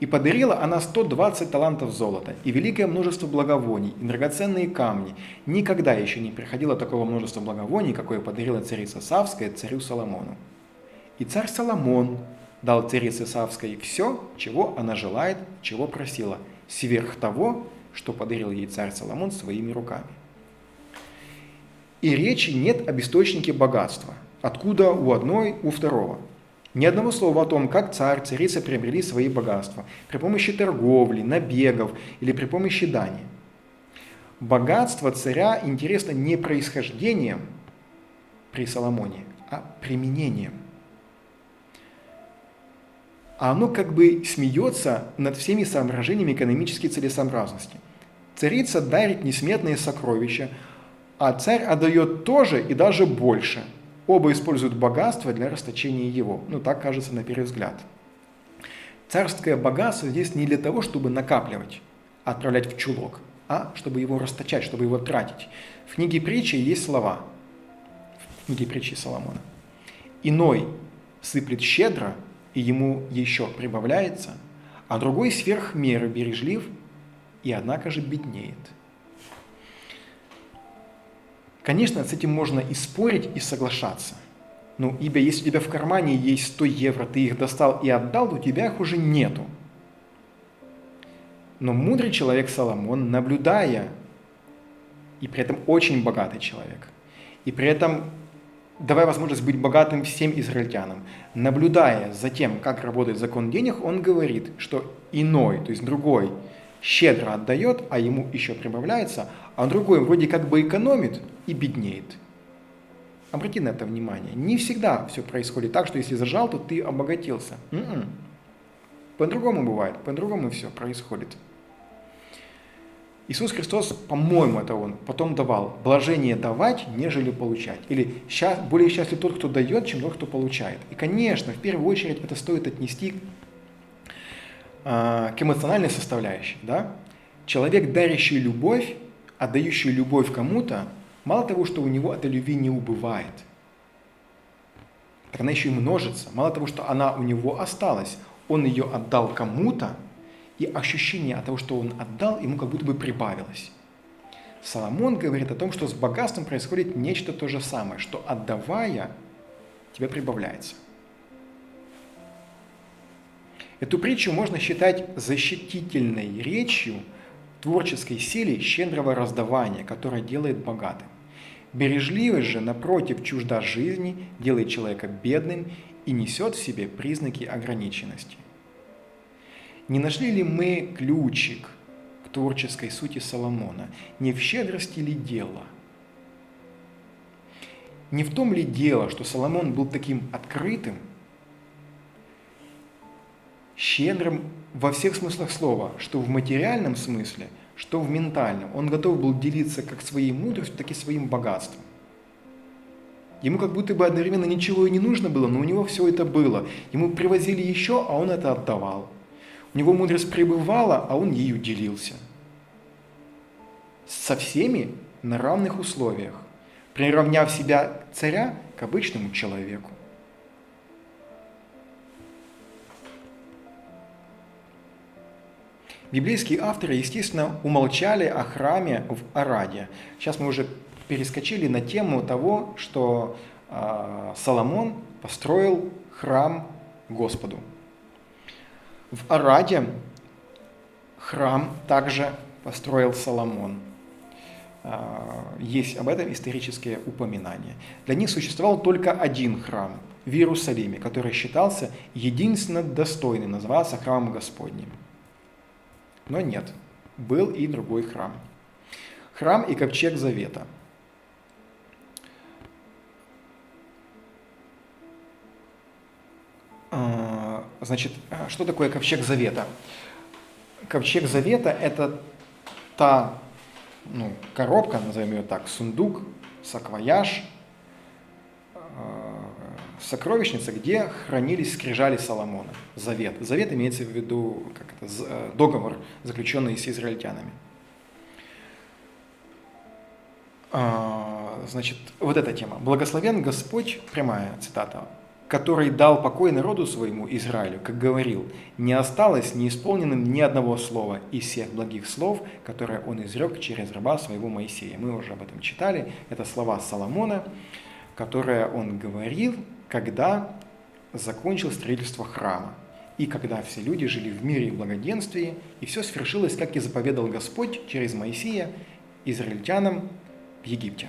И подарила она 120 талантов золота, и великое множество благовоний, и драгоценные камни. Никогда еще не приходило такого множества благовоний, какое подарила царица Савская царю Соломону. И царь Соломон дал царице Савской все, чего она желает, чего просила, сверх того, что подарил ей царь Соломон своими руками. И речи нет об источнике богатства, откуда у одной, у второго. Ни одного слова о том, как царь, царица приобрели свои богатства, при помощи торговли, набегов или при помощи дани. Богатство царя интересно не происхождением при Соломоне, а применением. А оно как бы смеется над всеми соображениями экономической целесообразности. Царица дарит несметные сокровища, а царь отдает тоже и даже больше. Оба используют богатство для расточения его. Так кажется на первый взгляд. Царское богатство здесь не для того, чтобы накапливать, отправлять в чулок, а чтобы его расточать, чтобы его тратить. В книге притчи есть слова. В книге притчи Соломона. Иной сыплет щедро, и ему еще прибавляется, а другой сверх меры бережлив, и однако же беднеет. Конечно, с этим можно и спорить, и соглашаться. Ибо если у тебя в кармане есть 100 евро, ты их достал и отдал, то у тебя их уже нету. Но мудрый человек Соломон, наблюдая, и при этом очень богатый человек, и при этом давая возможность быть богатым всем израильтянам, наблюдая за тем, как работает закон денег, он говорит, что иной, то есть другой, щедро отдает, а ему еще прибавляется, а другой вроде как бы экономит и беднеет. Обрати на это внимание. Не всегда все происходит так, что если зажал, то ты обогатился. По-другому бывает, по-другому все происходит. Иисус Христос, по-моему, это Он потом давал: блажение давать, нежели получать. Или более счастлив тот, кто дает, чем тот, кто получает. И, конечно, в первую очередь это стоит отнести к эмоциональной составляющей. Да? Человек, дарящий любовь, отдающий любовь кому-то, мало того, что у него этой любви не убывает, так она еще и множится. Мало того, что она у него осталась, он ее отдал кому-то, и ощущение от того, что он отдал, ему как будто бы прибавилось. Соломон говорит о том, что с богатством происходит нечто то же самое, что отдавая, тебе прибавляется. Эту притчу можно считать защитительной речью творческой силе щедрого раздавания, которое делает богатым. Бережливость же, напротив, чужда жизни, делает человека бедным и несет в себе признаки ограниченности. Не нашли ли мы ключик к творческой сути Соломона? Не в щедрости ли дело? Не в том ли дело, что Соломон был таким открытым, щедрым во всех смыслах слова, что в материальном смысле, что в ментальном. Он готов был делиться как своей мудростью, так и своим богатством. Ему как будто бы одновременно ничего и не нужно было, но у него все это было. Ему привозили еще, а он это отдавал. У него мудрость пребывала, а он ею делился. Со всеми на равных условиях, приравняв себя царя к обычному человеку. Библейские авторы, естественно, умолчали о храме в Араде. Сейчас мы уже перескочили на тему того, что Соломон построил храм Господу. В Араде храм также построил Соломон. Есть об этом исторические упоминания. Для них существовал только один храм в Иерусалиме, который считался единственно достойным называться храмом Господним. Но нет, был и другой храм. Храм и ковчег Завета. Значит, что такое ковчег завета? Ковчег завета – это та коробка, назовем ее так, сундук, саквояж, сокровищница, где хранились скрижали Соломона, завет. Завет имеется в виду договор, заключенный с израильтянами. Значит, вот эта тема. «Благословен Господь», прямая цитата, «который дал покой народу своему, Израилю, как говорил, не осталось неисполненным ни одного слова из всех благих слов, которые он изрек через раба своего Моисея». Мы уже об этом читали. Это слова Соломона, которые он говорил, когда закончил строительство храма, и когда все люди жили в мире и благоденствии, и все свершилось, как и заповедал Господь через Моисея израильтянам в Египте.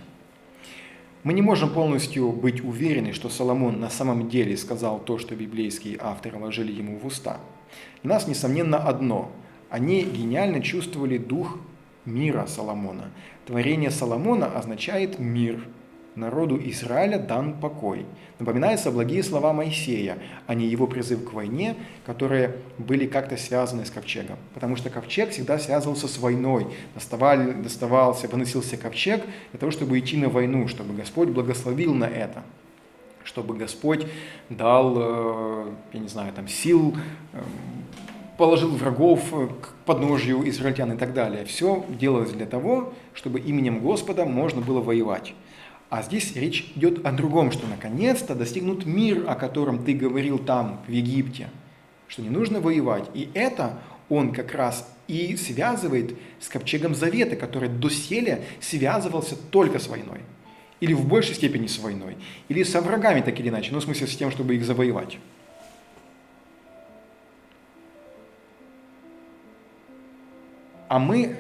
Мы не можем полностью быть уверены, что Соломон на самом деле сказал то, что библейские авторы вложили ему в уста. Для нас, несомненно, одно – они гениально чувствовали дух мира Соломона. Творение Соломона означает мир. Народу Израиля дан покой. Напоминаются благие слова Моисея, а не его призыв к войне, которые были как-то связаны с ковчегом. Потому что ковчег всегда связывался с войной. Выносился ковчег для того, чтобы идти на войну, чтобы Господь благословил на это, чтобы Господь дал, сил, положил врагов к подножию израильтян и так далее. Все делалось для того, чтобы именем Господа можно было воевать. А здесь речь идет о другом, что наконец-то достигнут мир, о котором ты говорил там, в Египте, что не нужно воевать. И это он как раз и связывает с ковчегом завета, который доселе связывался только с войной. Или в большей степени с войной. Или со врагами, так или иначе, в смысле с тем, чтобы их завоевать. А мы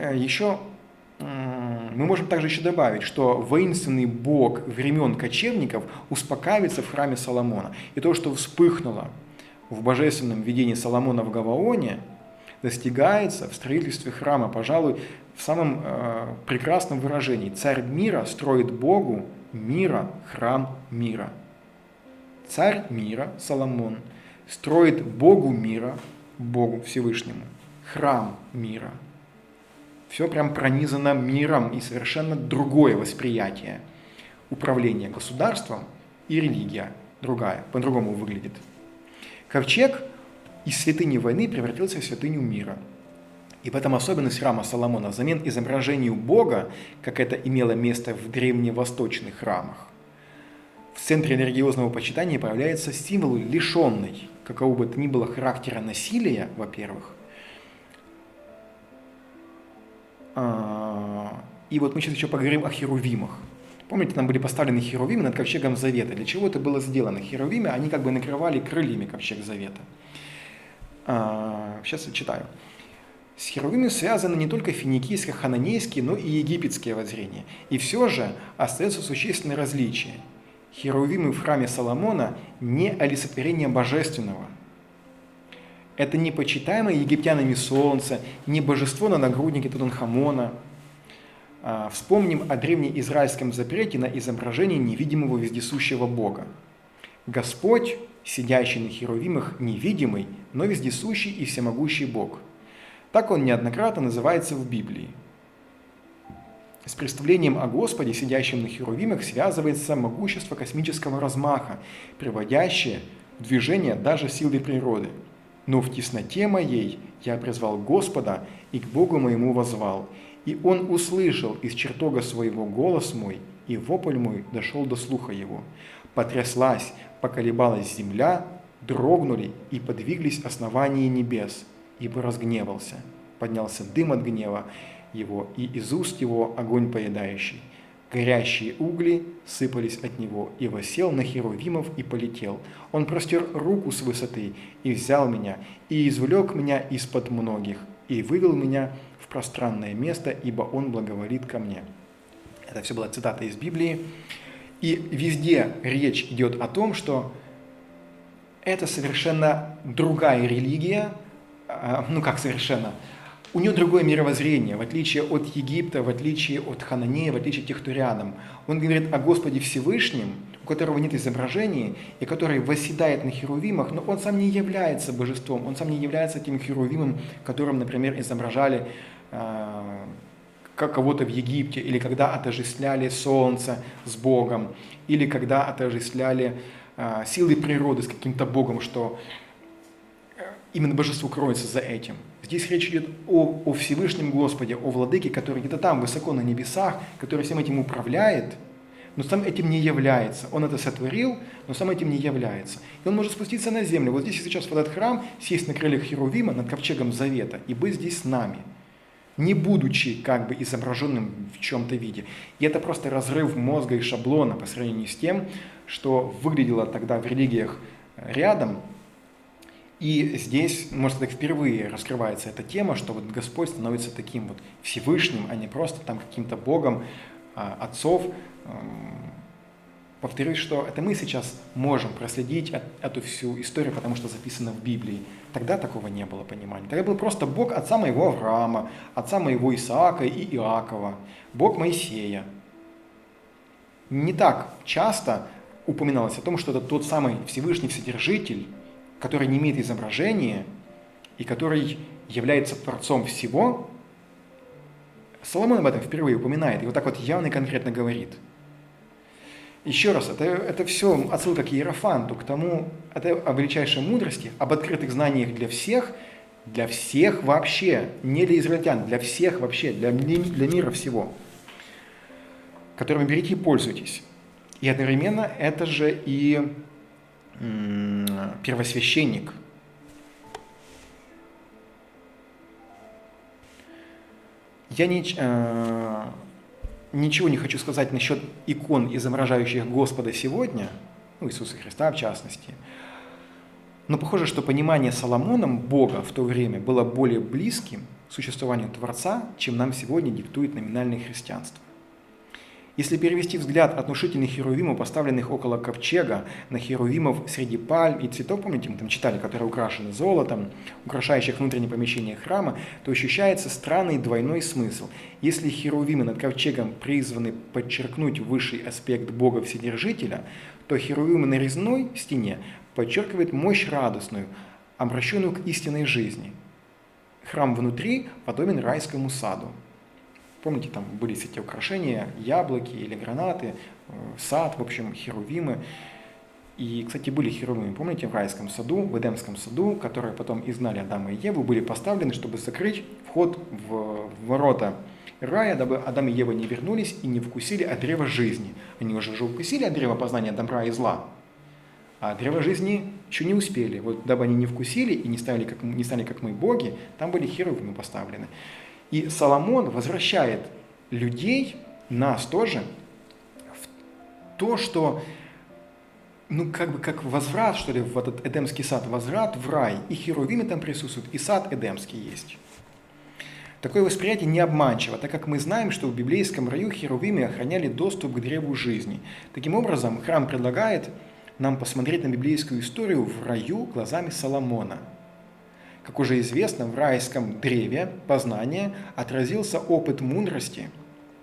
можем также еще добавить, что воинственный бог времен кочевников успокаивается в храме Соломона. И то, что вспыхнуло в божественном видении Соломона в Гаваоне, достигается в строительстве храма, пожалуй, в самом прекрасном выражении. Царь мира строит Богу мира храм мира. Царь мира, Соломон, строит Богу мира, Богу Всевышнему, храм мира. Все прям пронизано миром и совершенно другое восприятие. Управление государством и религия другая, по-другому выглядит. Ковчег из святыни войны превратился в святыню мира. И в этом особенность храма Соломона взамен изображению Бога, как это имело место в древневосточных храмах. В центре религиозного почитания появляется символ лишенный, какого бы то ни было характера насилия, во-первых. И вот мы сейчас еще поговорим о херувимах. Помните, там были поставлены херувимы над ковчегом завета. Для чего это было сделано? Херувимы, они как бы накрывали крыльями ковчег завета. Сейчас я читаю. С херувимами связаны не только финикийско-хананейские, но и египетские воззрения. И все же остается существенное различие. Херувимы в храме Соломона не олицетворение божественного. Это не почитаемое египтянами солнце, не божество на нагруднике Тутанхамона. Вспомним о древнеизраильском запрете на изображение невидимого вездесущего Бога. Господь, сидящий на херувимах, невидимый, но вездесущий и всемогущий Бог. Так он неоднократно называется в Библии. С представлением о Господе, сидящем на херувимах, связывается могущество космического размаха, приводящее в движение даже силы природы. «Но в тесноте моей я призвал Господа, и к Богу моему воззвал. И Он услышал из чертога своего голос мой, и вопль мой дошел до слуха его. Потряслась, поколебалась земля, дрогнули и подвиглись основания небес, ибо разгневался. Поднялся дым от гнева его, и из уст его огонь поедающий. Горящие угли сыпались от него, и воссел на херувимов и полетел. Он простер руку с высоты и взял меня, и извлек меня из-под многих, и вывел меня в пространное место, ибо он благоволит ко мне». Это все была цитата из Библии. И везде речь идет о том, что это совершенно другая религия, совершенно. У нее другое мировоззрение, в отличие от Египта, в отличие от Хананея, в отличие от тех, кто рядом. Он говорит о Господе Всевышнем, у которого нет изображений, и который восседает на херувимах, но он сам не является божеством, он сам не является тем херувимом, которым, например, изображали как кого-то в Египте, или когда отождествляли солнце с Богом, или когда отождествляли силы природы с каким-то Богом, что именно божество кроется за этим. Здесь речь идет о Всевышнем Господе, о Владыке, который где-то там, высоко на небесах, который всем этим управляет, но сам этим не является. Он это сотворил, но сам этим не является. И он может спуститься на землю. Вот здесь и сейчас в этот храм, сесть на крыльях Херувима над ковчегом Завета и быть здесь с нами, не будучи как бы изображенным в чем-то виде. И это просто разрыв мозга и шаблона по сравнению с тем, что выглядело тогда в религиях рядом. И здесь, можно сказать, впервые раскрывается эта тема, что вот Господь становится таким вот Всевышним, а не просто там каким-то Богом отцов. Повторюсь, что это мы сейчас можем проследить эту всю историю, потому что записано в Библии. Тогда такого не было понимания. Тогда был просто Бог отца моего Авраама, отца моего Исаака и Иакова, Бог Моисея. Не так часто упоминалось о том, что это тот самый Всевышний Вседержитель, который не имеет изображения и который является Творцом всего. Соломон об этом впервые упоминает и вот так вот явно и конкретно говорит. Еще раз, это все отсылка к Иерофанту, к тому, это о величайшей мудрости, об открытых знаниях для всех вообще, не для израильтян, для всех вообще, для мира всего, которыми берите и пользуйтесь. И одновременно это же и первосвященник. Я ничего не хочу сказать насчет икон, изображающих Господа сегодня, Иисуса Христа в частности, но похоже, что понимание Соломоном Бога в то время было более близким к существованию Творца, чем нам сегодня диктует номинальное христианство. Если перевести взгляд от внушительных херувимов, поставленных около ковчега, на херувимов среди пальм и цветов, помните, мы там читали, которые украшены золотом, украшающих внутреннее помещение храма, то ощущается странный двойной смысл. Если херувимы над ковчегом призваны подчеркнуть высший аспект Бога Вседержителя, то херувимы на резной стене подчеркивают мощь радостную, обращенную к истинной жизни. Храм внутри подобен райскому саду. Помните, там были эти украшения, яблоки или гранаты, сад, в общем, херувимы. И, кстати, были херувимы, помните, в райском саду, в Эдемском саду, которые потом изгнали Адама и Еву, были поставлены, чтобы закрыть вход в ворота рая, дабы Адам и Ева не вернулись и не вкусили от древа жизни. Они уже вкусили от древа познания добра и зла, а древо жизни еще не успели. Вот дабы они не вкусили и не стали как мы боги, там были херувимы поставлены. И Соломон возвращает людей, нас тоже, в то, что, как возврат, что ли, в этот Эдемский сад, возврат в рай, и херувимы там присутствуют, и сад Эдемский есть. Такое восприятие не обманчиво, так как мы знаем, что в библейском раю херувимы охраняли доступ к древу жизни. Таким образом, храм предлагает нам посмотреть на библейскую историю в раю глазами Соломона. Как уже известно, в райском древе познания отразился опыт мудрости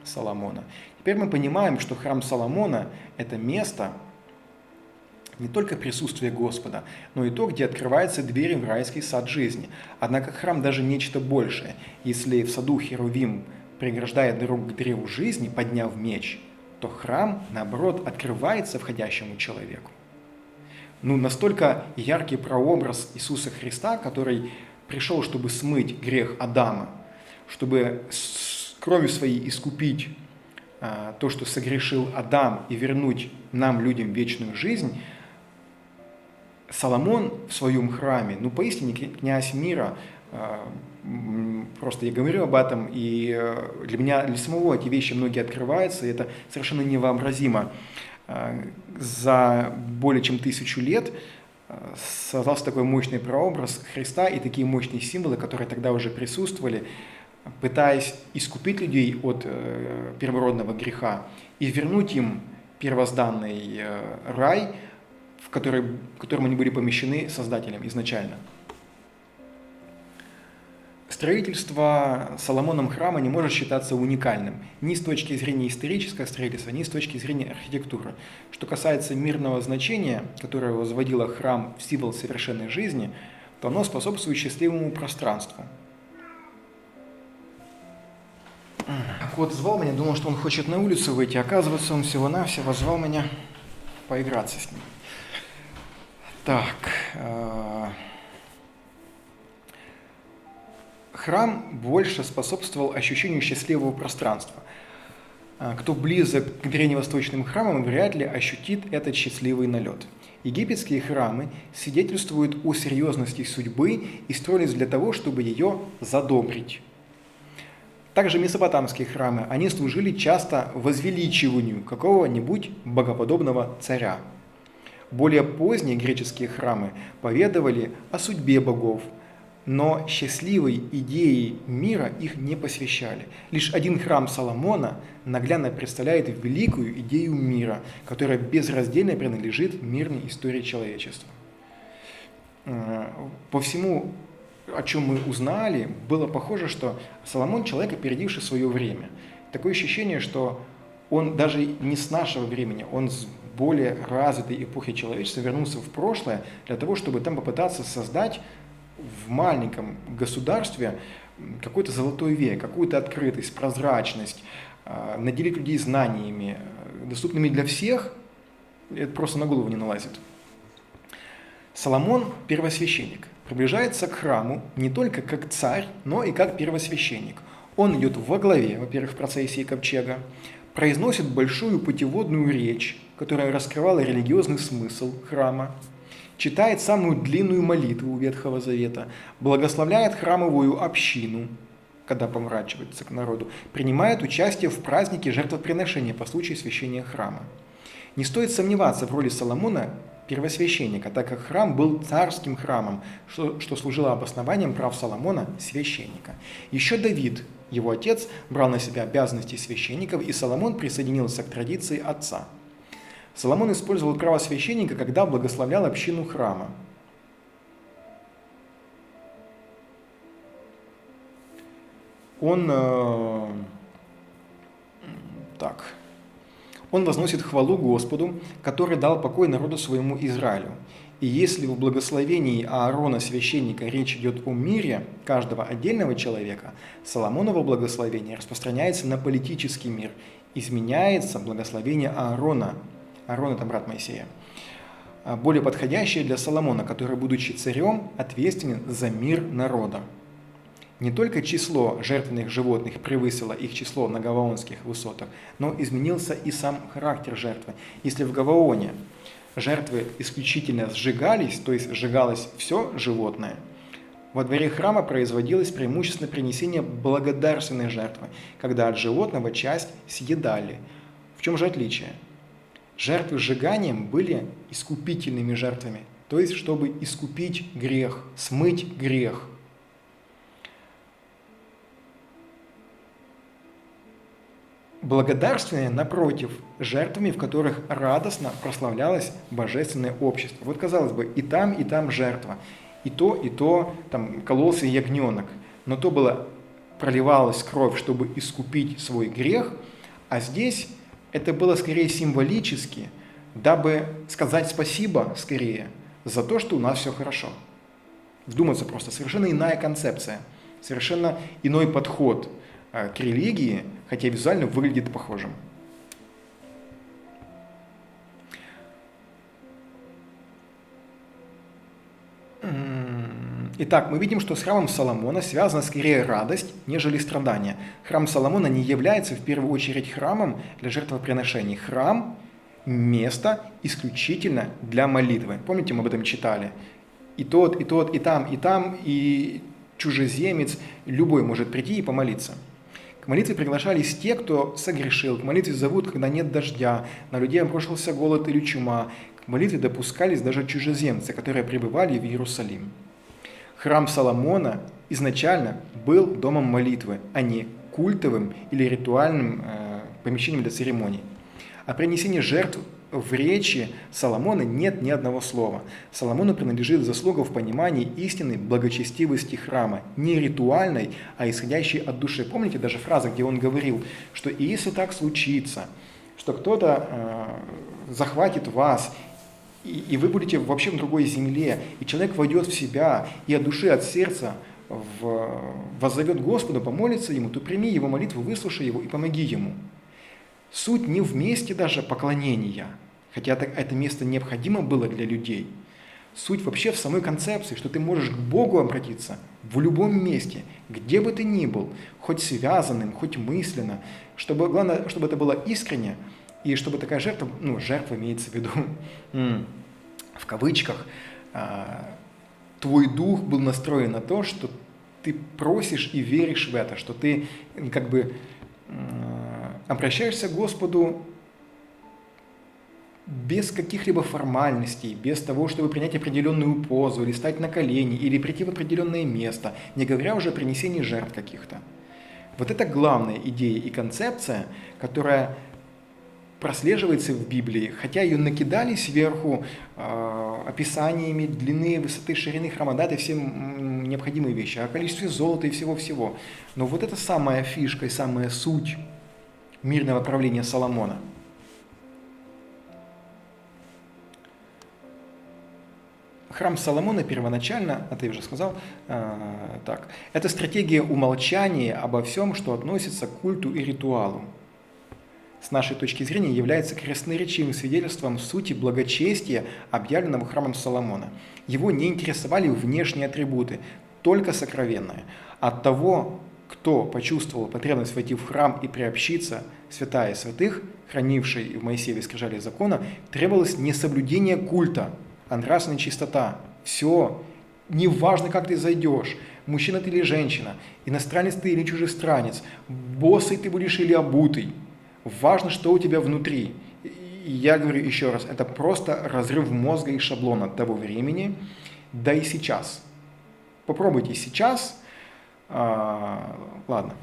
Соломона. Теперь мы понимаем, что храм Соломона – это место не только присутствия Господа, но и то, где открываются двери в райский сад жизни. Однако храм даже нечто большее. Если в саду херувим преграждает дорогу к древу жизни, подняв меч, то храм, наоборот, открывается входящему человеку. Настолько яркий прообраз Иисуса Христа, который пришел, чтобы смыть грех Адама, чтобы с кровью своей искупить то, что согрешил Адам, и вернуть нам, людям, вечную жизнь. Соломон в своем храме, поистине князь мира, просто я говорю об этом, и для меня, для самого эти вещи многие открываются, и это совершенно невообразимо. За более чем 1000 лет создался такой мощный прообраз Христа и такие мощные символы, которые тогда уже присутствовали, пытаясь искупить людей от первородного греха и вернуть им первозданный рай, в котором они были помещены Создателем изначально. С строительство Соломоном храма не может считаться уникальным ни с точки зрения исторического строительства, ни с точки зрения архитектуры. Что касается мирного значения, которое возводило храм в символ совершенной жизни, то оно способствует счастливому пространству. Кот звал меня, думал, что он хочет на улицу выйти, оказывается, он всего-навсего звал меня поиграться с ним. Так, храм больше способствовал ощущению счастливого пространства. Кто близок к древневосточным храмам, вряд ли ощутит этот счастливый налет. Египетские храмы свидетельствуют о серьезности судьбы и строились для того, чтобы ее задобрить. Также месопотамские храмы, они служили часто возвеличиванию какого-нибудь богоподобного царя. Более поздние греческие храмы поведовали о судьбе богов, но счастливой идеей мира их не посвящали. Лишь один храм Соломона наглядно представляет великую идею мира, которая безраздельно принадлежит мирной истории человечества. По всему, о чем мы узнали, было похоже, что Соломон – человек, опередивший свое время. Такое ощущение, что он даже не с нашего времени, он с более развитой эпохи человечества вернулся в прошлое для того, чтобы там попытаться создать в маленьком государстве какой-то золотой век, какую-то открытость, прозрачность, наделить людей знаниями, доступными для всех, это просто на голову не налазит. Соломон – первосвященник, приближается к храму не только как царь, но и как первосвященник. Он идет во главе, во-первых, в процессии ковчега, произносит большую путеводную речь, которая раскрывала религиозный смысл храма, читает самую длинную молитву Ветхого Завета, благословляет храмовую общину, когда помрачивается к народу, принимает участие в празднике жертвоприношения по случаю освящения храма. Не стоит сомневаться в роли Соломона первосвященника, так как храм был царским храмом, что служило обоснованием прав Соломона священника. Еще Давид, его отец, брал на себя обязанности священников, и Соломон присоединился к традиции отца. Соломон использовал право священника, когда благословлял общину храма. Он возносит хвалу Господу, который дал покой народу своему Израилю. И если в благословении Аарона, священника, речь идет о мире каждого отдельного человека, Соломоново благословение распространяется на политический мир. Изменяется благословение Аарона. Аарон – это брат Моисея. Более подходящее для Соломона, который, будучи царем, ответственен за мир народа. Не только число жертвенных животных превысило их число на гаваонских высотах, но изменился и сам характер жертвы. Если в Гаваоне жертвы исключительно сжигались, то есть сжигалось все животное, во дворе храма производилось преимущественно принесение благодарственной жертвы, когда от животного часть съедали. В чем же отличие? Жертвы сжиганием были искупительными жертвами, то есть чтобы искупить грех, смыть грех. Благодарственные, напротив, жертвами, в которых радостно прославлялось божественное общество. Вот, казалось бы, и там жертва, и то, там кололся ягненок, но то было, проливалась кровь, чтобы искупить свой грех, а здесь это было скорее символически, дабы сказать спасибо скорее за то, что у нас все хорошо. Вдуматься просто, совершенно иная концепция, совершенно иной подход к религии, хотя визуально выглядит похожим. Итак, мы видим, что с храмом Соломона связана скорее радость, нежели страдания. Храм Соломона не является в первую очередь храмом для жертвоприношений. Храм – место исключительно для молитвы. Помните, мы об этом читали? И тот, и там, и чужеземец, любой может прийти и помолиться. К молитве приглашались те, кто согрешил. К молитве зовут, когда нет дождя, на людей обрушился голод или чума. К молитве допускались даже чужеземцы, которые прибывали в Иерусалим. Храм Соломона изначально был домом молитвы, а не культовым или ритуальным помещением для церемоний. А принесение жертв в речи Соломона нет ни одного слова. Соломону принадлежит заслуга в понимании истинной благочестивости храма, не ритуальной, а исходящей от души. Помните даже фраза, где он говорил, что если так случится, что кто-то захватит вас, и вы будете вообще в другой земле, и человек войдет в себя, и от души, от сердца воззовет Господу, помолится Ему, то прими его молитву, выслушай его и помоги ему. Суть не в месте даже поклонения, хотя это место необходимо было для людей. Суть вообще в самой концепции, что ты можешь к Богу обратиться в любом месте, где бы ты ни был, хоть связанным, хоть мысленно, главное, чтобы это было искренне, и чтобы такая жертва, жертва имеется в виду, в кавычках, твой дух был настроен на то, что ты просишь и веришь в это, что ты обращаешься к Господу без каких-либо формальностей, без того, чтобы принять определенную позу, или стать на колени, или прийти в определенное место, не говоря уже о принесении жертв каких-то. Вот это главная идея и концепция, которая прослеживается в Библии, хотя ее накидали сверху описаниями длины, высоты, ширины храма, да, это все необходимые вещи, о количестве золота и всего-всего. Но вот это самая фишка и самая суть мирного правления Соломона. Храм Соломона первоначально, ты уже сказал, это стратегия умолчания обо всем, что относится к культу и ритуалу. С нашей точки зрения является красноречивым свидетельством сути благочестия, объявленного храмом Соломона. Его не интересовали внешние атрибуты, только сокровенное. От того, кто почувствовал потребность войти в храм и приобщиться, святая святых, хранившей в Моисееве скрижали закона, требовалось не соблюдение культа, а нравственная чистота. Все. Неважно, как ты зайдешь, мужчина ты или женщина, иностранец ты или чужестранец, босый ты будешь или обутый. Важно, что у тебя внутри. И я говорю еще раз, это просто разрыв мозга и шаблона того времени, да и сейчас. Попробуйте сейчас. Ладно.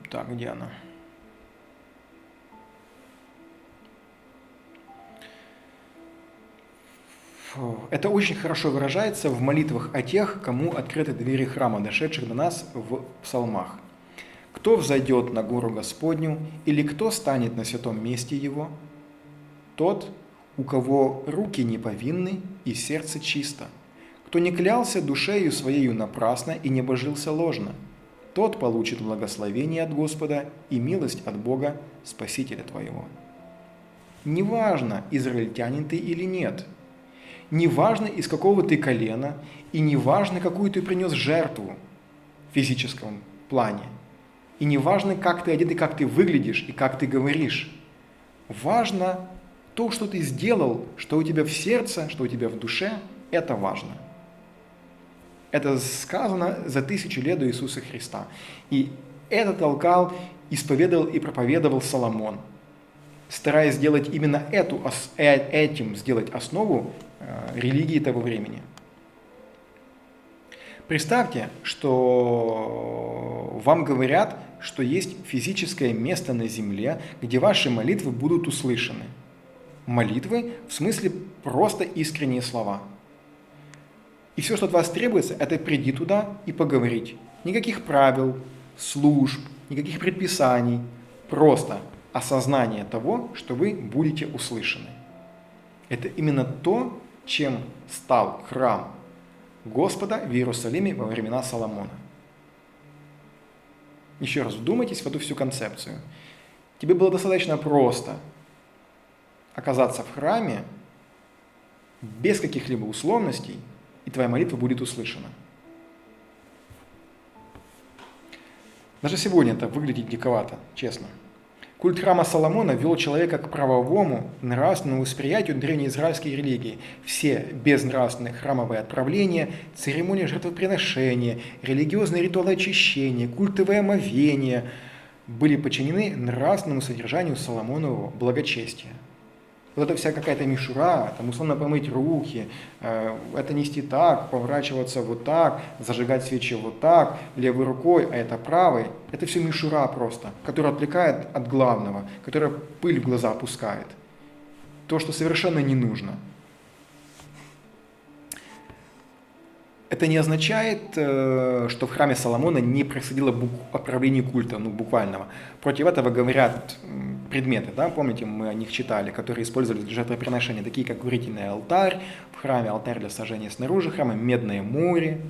Так, где она? Это очень хорошо выражается в молитвах о тех, кому открыты двери храма, дошедших до нас в псалмах. «Кто взойдет на гору Господню, или кто станет на святом месте Его? Тот, у кого руки не повинны и сердце чисто, кто не клялся душею своею напрасно и не божился ложно, тот получит благословение от Господа и милость от Бога, Спасителя твоего». Неважно, израильтянин ты или нет, неважно, из какого ты колена, и неважно, какую ты принес жертву в физическом плане, и неважно, как ты одет, и как ты выглядишь, и как ты говоришь. Важно то, что ты сделал, что у тебя в сердце, что у тебя в душе, это важно. Это сказано за 1000 лет до Иисуса Христа. И это толкал, исповедовал и проповедовал Соломон, стараясь сделать именно этим сделать основу религии того времени. Представьте, что вам говорят, что есть физическое место на земле, где ваши молитвы будут услышаны. Молитвы в смысле просто искренние слова. И все, что от вас требуется, это приди туда и поговорить. Никаких правил, служб, никаких предписаний. Просто осознание того, что вы будете услышаны. Это именно то, чем стал храм Господа в Иерусалиме во времена Соломона. Еще раз вдумайтесь в эту всю концепцию. Тебе было достаточно просто оказаться в храме без каких-либо условностей, и твоя молитва будет услышана. Даже сегодня это выглядит диковато, честно. Культ храма Соломона вел человека к правовому, нравственному восприятию древнеизраильской религии. Все безнравственные храмовые отправления, церемонии жертвоприношения, религиозные ритуалы очищения, культовые омовения были подчинены нравственному содержанию Соломонового благочестия. Вот это вся какая-то мишура, там условно помыть руки, это нести так, поворачиваться вот так, зажигать свечи вот так, левой рукой, а это правой. Это все мишура просто, которая отвлекает от главного, которая пыль в глаза опускает. То, что совершенно не нужно. Это не означает, что в храме Соломона не происходило управление культа, буквального. Против этого говорят предметы, да, помните, мы о них читали, которые использовались для жертвоприношения, такие как курительный алтарь, в храме алтарь для сожжения снаружи храма, медное море,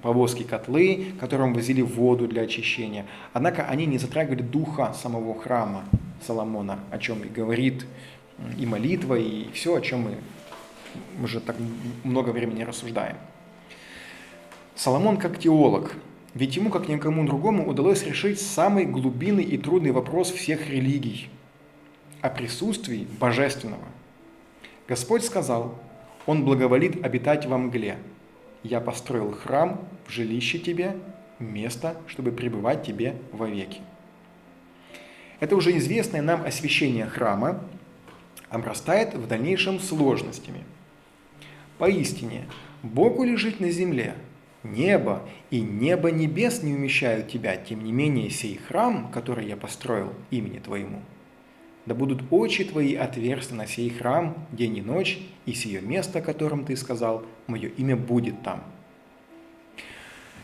повозки котлы, которым возили воду для очищения. Однако они не затрагивали духа самого храма Соломона, о чем и говорит и молитва, и все, о чем мы уже так много времени рассуждаем. Соломон как теолог, ведь ему, как никому другому, удалось решить самый глубинный и трудный вопрос всех религий о присутствии Божественного. Господь сказал: «Он благоволит обитать во мгле. Я построил храм в жилище тебе, место, чтобы пребывать тебе вовеки». Это уже известное нам освящение храма обрастает в дальнейшем сложностями. Поистине, Богу лежит на земле, небо и небо небес не умещают тебя, тем не менее сей храм, который я построил имени твоему, да будут очи твои отверсты на сей храм день и ночь, и сие место, о котором ты сказал, мое имя будет там.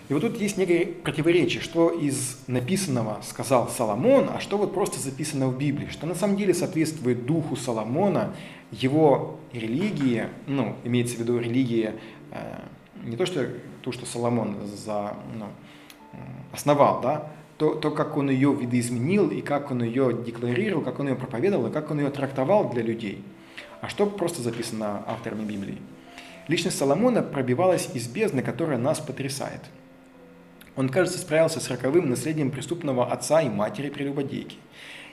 И вот тут есть некое противоречие, что из написанного сказал Соломон, а что вот просто записано в Библии, что на самом деле соответствует духу Соломона, его религии, имеется в виду религия, не то, что Соломон основал, да, то, как он ее видоизменил, и как он ее декларировал, как он ее проповедовал, и как он ее трактовал для людей. А что просто записано авторами Библии? Личность Соломона пробивалась из бездны, которая нас потрясает. Он, кажется, справился с роковым наследием преступного отца и матери прелюбодейки.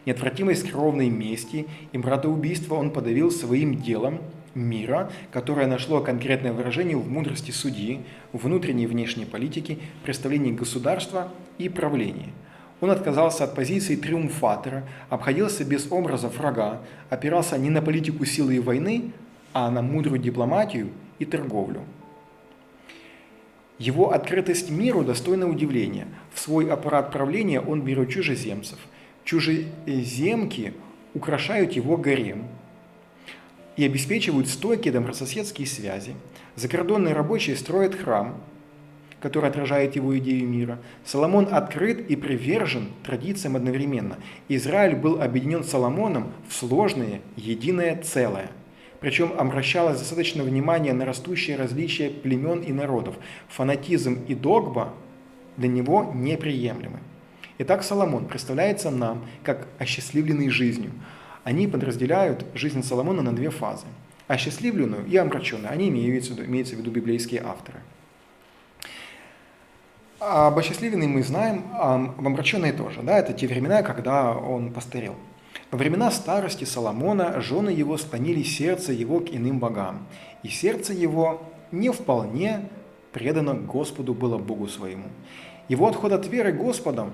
Неотвратимость кровной мести и братоубийства он подавил своим делом мира, которое нашло конкретное выражение в мудрости судьи, внутренней и внешней политике, представлении государства и правлении. Он отказался от позиции триумфатора, обходился без образа врага, опирался не на политику силы и войны, а на мудрую дипломатию и торговлю. Его открытость миру достойна удивления. В свой аппарат правления он берет чужеземцев. Чужеземки украшают его гарем и обеспечивают стойкие добрососедские связи. Закордонные рабочие строят храм, который отражает его идею мира. Соломон открыт и привержен традициям одновременно. Израиль был объединен Соломоном в сложное, единое целое. Причем обращалось достаточно внимания на растущие различия племен и народов. Фанатизм и догма для него неприемлемы. Итак, Соломон представляется нам как осчастливленный жизнью. Они подразделяют жизнь Соломона на две фазы. Осчастливленную и омраченную. Они имеются в виду библейские авторы. Об осчастливленной мы знаем, а об омраченной тоже. Да, это те времена, когда он постарел. Во времена старости Соломона жены его склонили сердце его к иным богам, и сердце его не вполне предано Господу было Богу своему. Его отход от веры Господом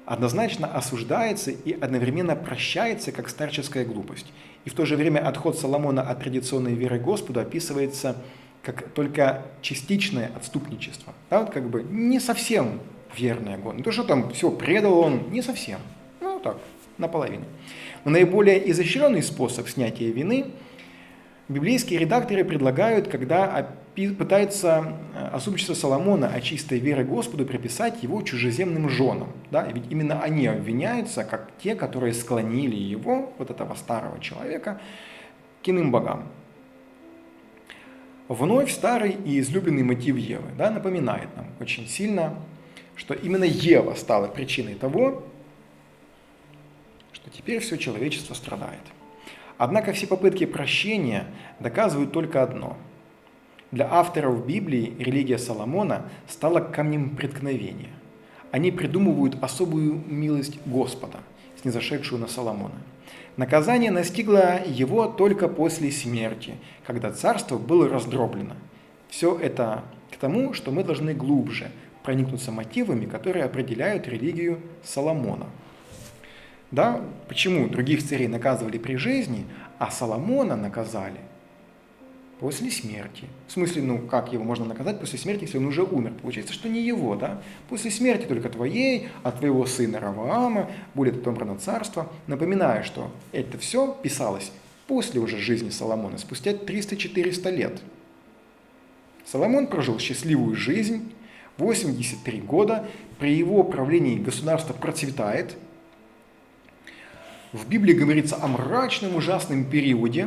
однозначно осуждается и одновременно прощается как старческая глупость. И в то же время отход Соломона от традиционной веры Господу описывается как только частичное отступничество. Да, вот как бы не совсем верный огонь. Не то, что там все предал он, не совсем. Так, наполовину. Но наиболее изощренный способ снятия вины библейские редакторы предлагают, когда пытаются осудчество Соломона о чистой вере Господу приписать его чужеземным женам. Да? Ведь именно они обвиняются, как те, которые склонили его, вот этого старого человека, к иным богам. Вновь старый и излюбленный мотив Евы, да, напоминает нам очень сильно, что именно Ева стала причиной того, что теперь все человечество страдает. Однако все попытки прощения доказывают только одно. Для авторов Библии религия Соломона стала камнем преткновения. Они придумывают особую милость Господа, снизошедшую на Соломона. Наказание настигло его только после смерти, когда царство было раздроблено. Все это к тому, что мы должны глубже проникнуться мотивами, которые определяют религию Соломона. Да, почему других царей наказывали при жизни, А Соломона наказали после смерти. В смысле, как его можно наказать после смерти, если он уже умер? Получается, что не его, да? После смерти только твоей, от твоего сына Раваама будет отобрано царство. Напоминаю, что это все писалось после уже жизни Соломона, спустя 300-400 лет. Соломон прожил счастливую жизнь, 83 года, при его правлении государство процветает. В Библии говорится о мрачном, ужасном периоде,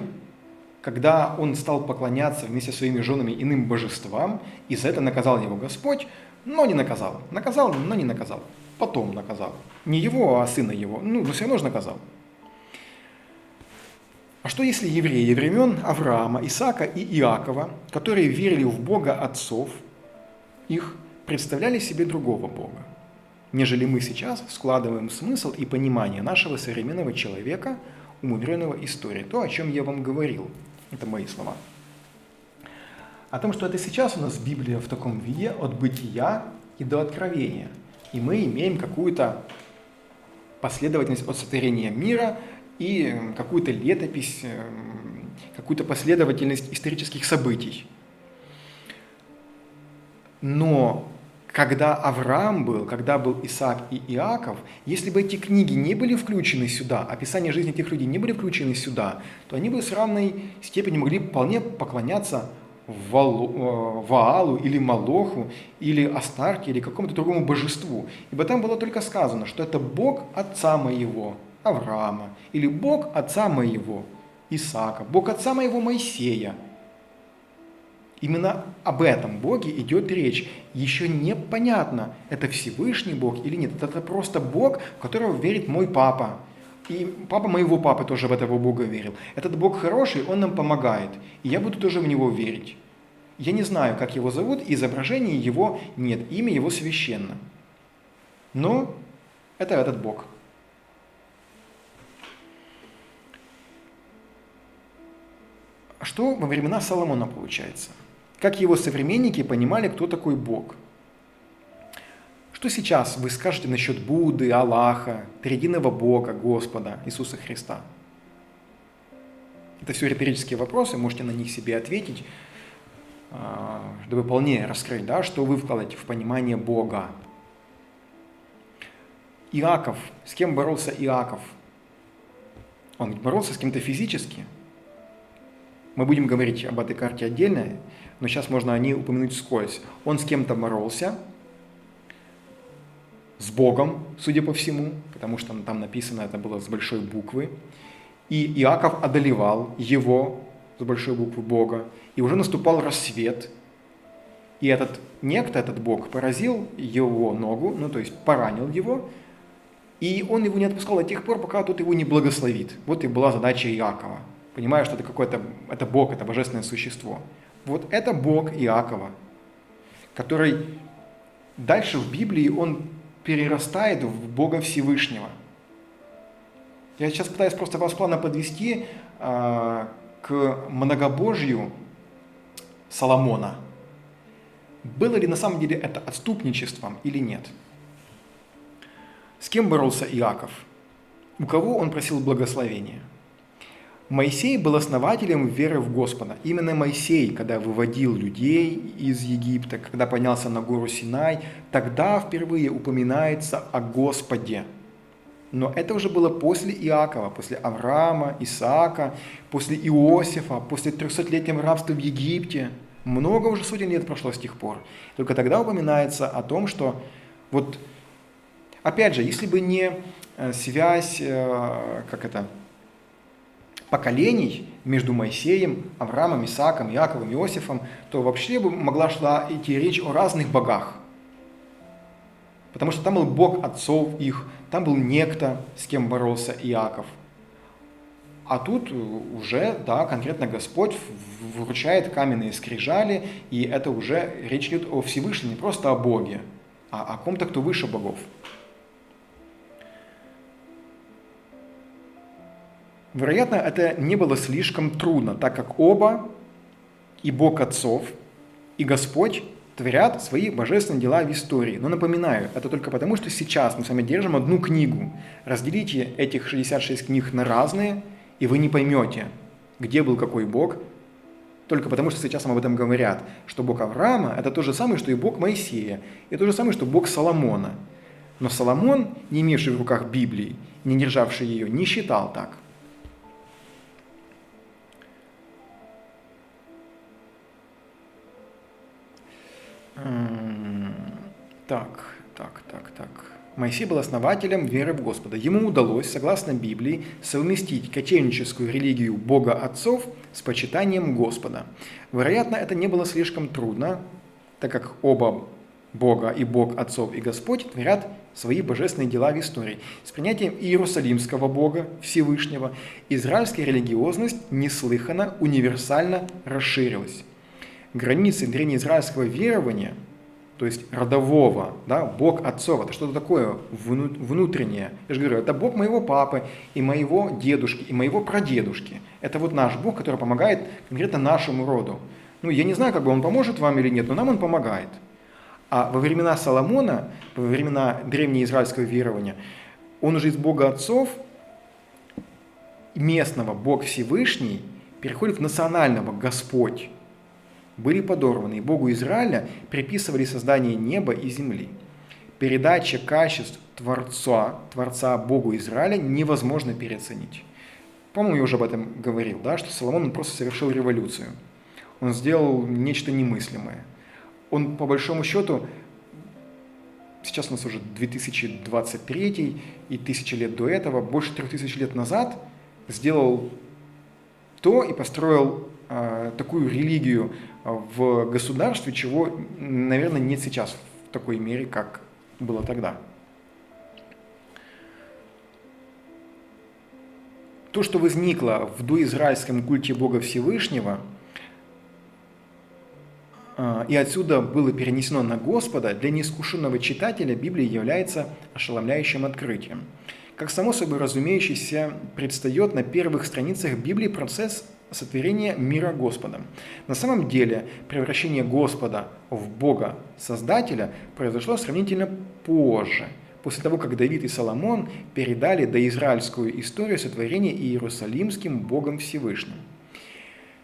когда он стал поклоняться вместе со своими женами иным божествам, и за это наказал его Господь, но не наказал. Наказал, но не наказал. Потом наказал. Не его, а сына его. Но все равно же наказал. А что если евреи времен Авраама, Исаака и Иакова, которые верили в Бога отцов их, представляли себе другого Бога, нежели мы сейчас складываем смысл и понимание нашего современного человека, умудренного историей? То, о чем я вам говорил. Это мои слова. О том, что это сейчас у нас Библия в таком виде, от бытия и до откровения. И мы имеем какую-то последовательность от сотворения мира и какую-то летопись, какую-то последовательность исторических событий. Но когда Авраам был, когда был Исаак и Иаков, если бы эти книги не были включены сюда, описание жизни этих людей не были включены сюда, то они бы с равной степенью могли вполне поклоняться Ваалу или Молоху, или Астарте, или какому-то другому божеству. Ибо там было только сказано, что это Бог отца моего, Авраама, или Бог отца моего, Исаака, Бог отца моего Моисея. Именно об этом Боге идет речь. Еще непонятно, это Всевышний Бог или нет. Это просто Бог, в которого верит мой папа. И папа моего папы тоже в этого Бога верил. Этот Бог хороший, он нам помогает. И я буду тоже в него верить. Я не знаю, как его зовут, изображения его нет, имя его священно. Но это этот Бог. Что во времена Соломона получается? Как его современники понимали, кто такой Бог? Что сейчас вы скажете насчет Будды, Аллаха, триединого Бога, Господа, Иисуса Христа? Это все риторические вопросы, можете на них себе ответить, чтобы полнее раскрыть, да, что вы вкладываете в понимание Бога. Иаков. С кем боролся Иаков? Он боролся с кем-то физически. Мы будем говорить об этой карте отдельно, но сейчас можно о ней упомянуть вскользь. Он с кем-то боролся, с Богом, судя по всему, потому что там написано, это было с большой буквы. И Иаков одолевал его, с большой буквы, Бога, и уже наступал рассвет. И этот некто, этот Бог, поразил его ногу, то есть поранил его, и он его не отпускал до тех пор, пока тот его не благословит. Вот и была задача Иакова. Понимаю, что это Бог, это божественное существо. Вот это Бог Иакова, который дальше в Библии, он перерастает в Бога Всевышнего. Я сейчас пытаюсь просто вас плавно подвести к многобожию Соломона. Было ли на самом деле это отступничеством или нет? С кем боролся Иаков? У кого он просил благословения? Моисей был основателем веры в Господа. Именно Моисей, когда выводил людей из Египта, когда поднялся на гору Синай, тогда впервые упоминается о Господе. Но это уже было после Иакова, после Авраама, Исаака, после Иосифа, после 300-летнего рабства в Египте. Много уже сотен лет прошло с тех пор. Только тогда упоминается о том, что вот, опять же, если бы не связь, поколений между Моисеем, Авраамом, Исааком, Иаковом, Иосифом, то вообще бы могла шла идти речь о разных богах. Потому что там был Бог отцов их, там был некто, с кем боролся Иаков. А тут уже, да, конкретно Господь вручает каменные скрижали, и это уже речь идет о Всевышнем, не просто о Боге, а о ком-то, кто выше богов. Вероятно, это не было слишком трудно, так как оба, и Бог отцов, и Господь, творят свои божественные дела в истории. Но напоминаю, это только потому, что сейчас мы с вами держим одну книгу. Разделите этих 66 книг на разные, и вы не поймете, где был какой Бог, только потому что сейчас нам об этом говорят, что Бог Авраама – это то же самое, что и Бог Моисея, и то же самое, что Бог Соломона. Но Соломон, не имевший в руках Библии, не державший ее, не считал так. Так. Моисей был основателем веры в Господа. Ему удалось, согласно Библии, совместить кочевническую религию Бога отцов с почитанием Господа. Вероятно, это не было слишком трудно, так как оба Бога, и Бог отцов, и Господь, творят свои божественные дела в истории. С принятием иерусалимского Бога, Всевышнего, израильская религиозность неслыханно, универсально расширилась. Границы древнеизраильского верования, то есть родового, да, Бог отцов, это что-то такое внутреннее. Я же говорю, это Бог моего папы, и моего дедушки, и моего прадедушки. Это вот наш Бог, который помогает конкретно нашему роду. Я не знаю, как бы он поможет вам или нет, но нам он помогает. А во времена Соломона, во времена древнеизраильского верования, он уже из Бога отцов, местного Бог Всевышний, переходит в национального Господь. Были подорваны, и Богу Израиля приписывали создание неба и земли. Передача качеств Творца Богу Израиля невозможно переоценить. По-моему, я уже об этом говорил, да, что Соломон просто совершил революцию. Он сделал нечто немыслимое. Он, по большому счету, сейчас у нас уже 2023 и 1000 лет до этого, больше 3000 лет назад, сделал то и построил такую религию в государстве, чего, наверное, нет сейчас в такой мере, как было тогда. То, что возникло в доизраильском культе Бога Всевышнего, и отсюда было перенесено на Господа, для неискушенного читателя Библия является ошеломляющим открытием. Как само собой разумеющееся, предстает на первых страницах Библии процесс сотворения мира Господом. На самом деле превращение Господа в Бога Создателя произошло сравнительно позже, после того, как Давид и Соломон передали доизраильскую историю сотворения Иерусалимским Богом Всевышним.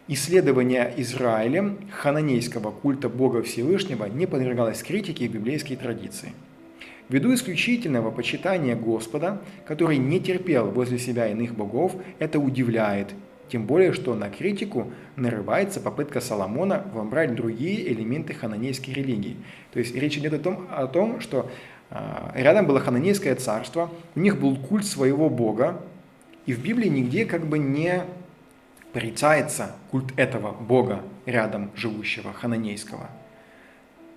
Исследование Израилем хананейского культа Бога Всевышнего не подвергалось критике в библейской традиции. Ввиду исключительного почитания Господа, который не терпел возле себя иных богов, это удивляет, тем более, что на критику нарывается попытка Соломона вобрать другие элементы хананейской религии. То есть речь идет о том, что рядом было хананейское царство, у них был культ своего бога, и в Библии нигде как бы не порицается культ этого бога рядом живущего, хананейского.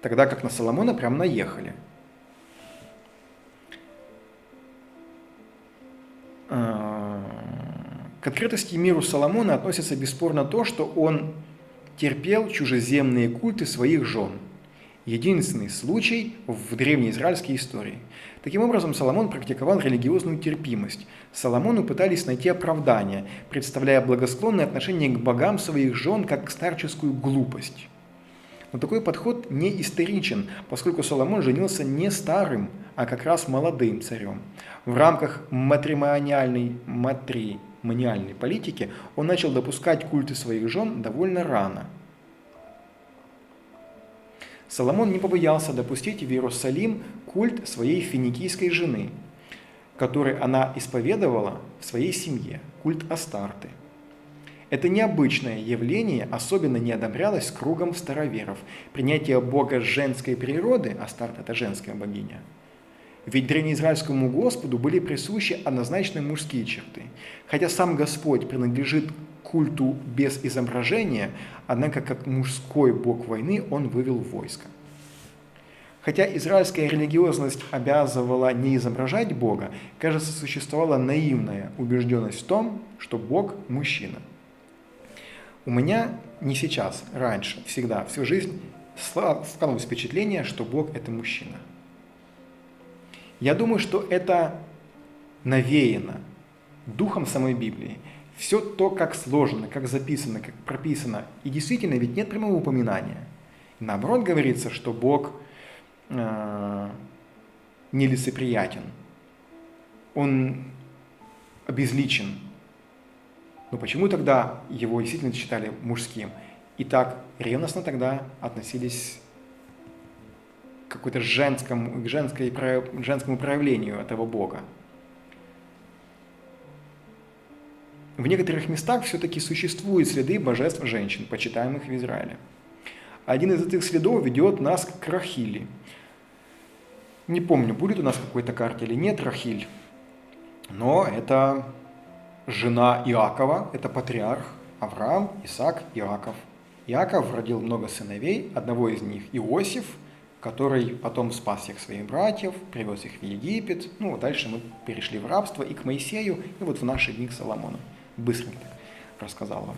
Тогда как на Соломона прям наехали. К открытости миру Соломона относится бесспорно то, что он терпел чужеземные культы своих жен. Единственный случай в древнеизраильской истории. Таким образом, Соломон практиковал религиозную терпимость. Соломону пытались найти оправдание, представляя благосклонное отношение к богам своих жен как старческую глупость. Но такой подход не историчен, поскольку Соломон женился не старым, а как раз молодым царем. В рамках матримониальной политики он начал допускать культы своих жен довольно рано. Соломон не побоялся допустить в Иерусалим культ своей финикийской жены, который она исповедовала в своей семье, культ Астарты. Это необычное явление особенно не одобрялось кругом староверов. Принятие бога женской природы, Астарта – это женская богиня, ведь древнеизраильскому Господу были присущи однозначно мужские черты. Хотя сам Господь принадлежит культу без изображения, однако как мужской бог войны он вывел войско. Хотя израильская религиозность обязывала не изображать Бога, кажется, существовала наивная убежденность в том, что Бог – мужчина. У меня не сейчас, раньше, всегда, всю жизнь складывалось впечатление, что Бог – это мужчина. Я думаю, что это навеяно духом самой Библии. Все то, как сложено, как записано, как прописано. И действительно, ведь нет прямого упоминания. Наоборот, говорится, что Бог нелицеприятен. Он обезличен. Но почему тогда его действительно считали мужским? И так ревностно тогда относились к какой-то женскому проявлению этого бога. В некоторых местах все-таки существуют следы божеств женщин, почитаемых в Израиле. Один из этих следов ведет нас к Рахили. Не помню, будет у нас в какой-то карте или нет Рахиль, но это жена Иакова, это патриарх Авраам, Исаак, Иаков. Иаков родил много сыновей, одного из них Иосиф, который потом спас всех своих братьев, привез их в Египет. Ну, дальше мы перешли в рабство и к Моисею, и вот в наши дни к Соломону. Быстренько рассказал вам.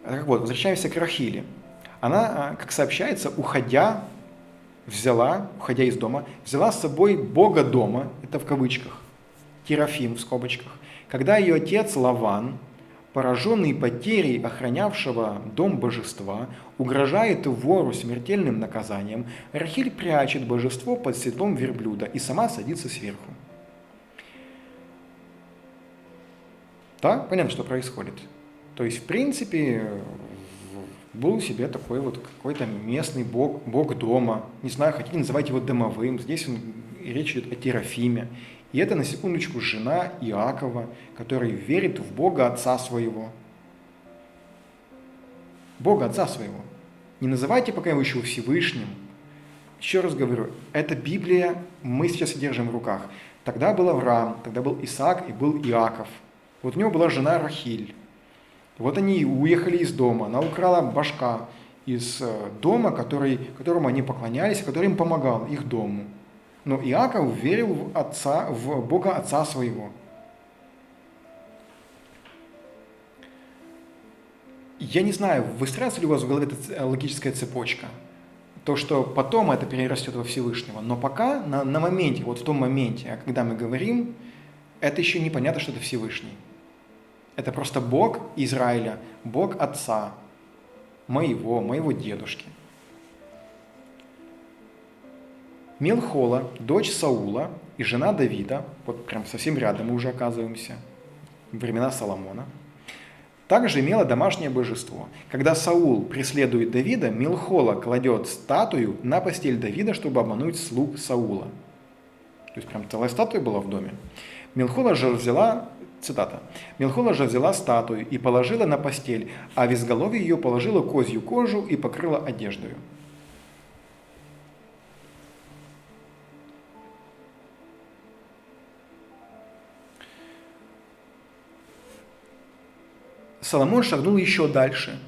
Так вот, возвращаемся к Рахиле. Она, как сообщается, уходя из дома, взяла с собой бога дома, это в кавычках, Терафим в скобочках, когда ее отец Лаван, пораженный потерей охранявшего дом божества, угрожает вору смертельным наказанием, Рахиль прячет божество под седлом верблюда и сама садится сверху. Да, понятно, что происходит. То есть, в принципе, был себе такой вот какой-то местный бог дома. Не знаю, хотите называть его домовым. Здесь речь идет о Терафиме. И это, на секундочку, жена Иакова, который верит в Бога Отца Своего. Бога Отца Своего. Не называйте пока его еще Всевышним. Еще раз говорю, это Библия, мы сейчас держим в руках. Тогда был Авраам, тогда был Исаак и был Иаков. Вот у него была жена Рахиль. Вот они уехали из дома, она украла башка из дома, которому они поклонялись, который им помогал, их дому. Но Иаков верил в Бога Отца Своего. Я не знаю, выстраивается ли у вас в голове эта логическая цепочка. То, что потом это перерастет во Всевышнего. Но пока, на моменте, вот в том моменте, когда мы говорим, это еще непонятно, что это Всевышний. Это просто Бог Израиля, Бог Отца, моего дедушки. Мелхола, дочь Саула и жена Давида, вот прям совсем рядом мы уже оказываемся, времена Соломона, также имела домашнее божество. Когда Саул преследует Давида, Мелхола кладет статую на постель Давида, чтобы обмануть слуг Саула. То есть прям целая статуя была в доме. Мелхола же взяла, цитата, «Мелхола же взяла статую и положила на постель, а в изголовье ее положила козью кожу и покрыла одеждою». Соломон шагнул еще дальше.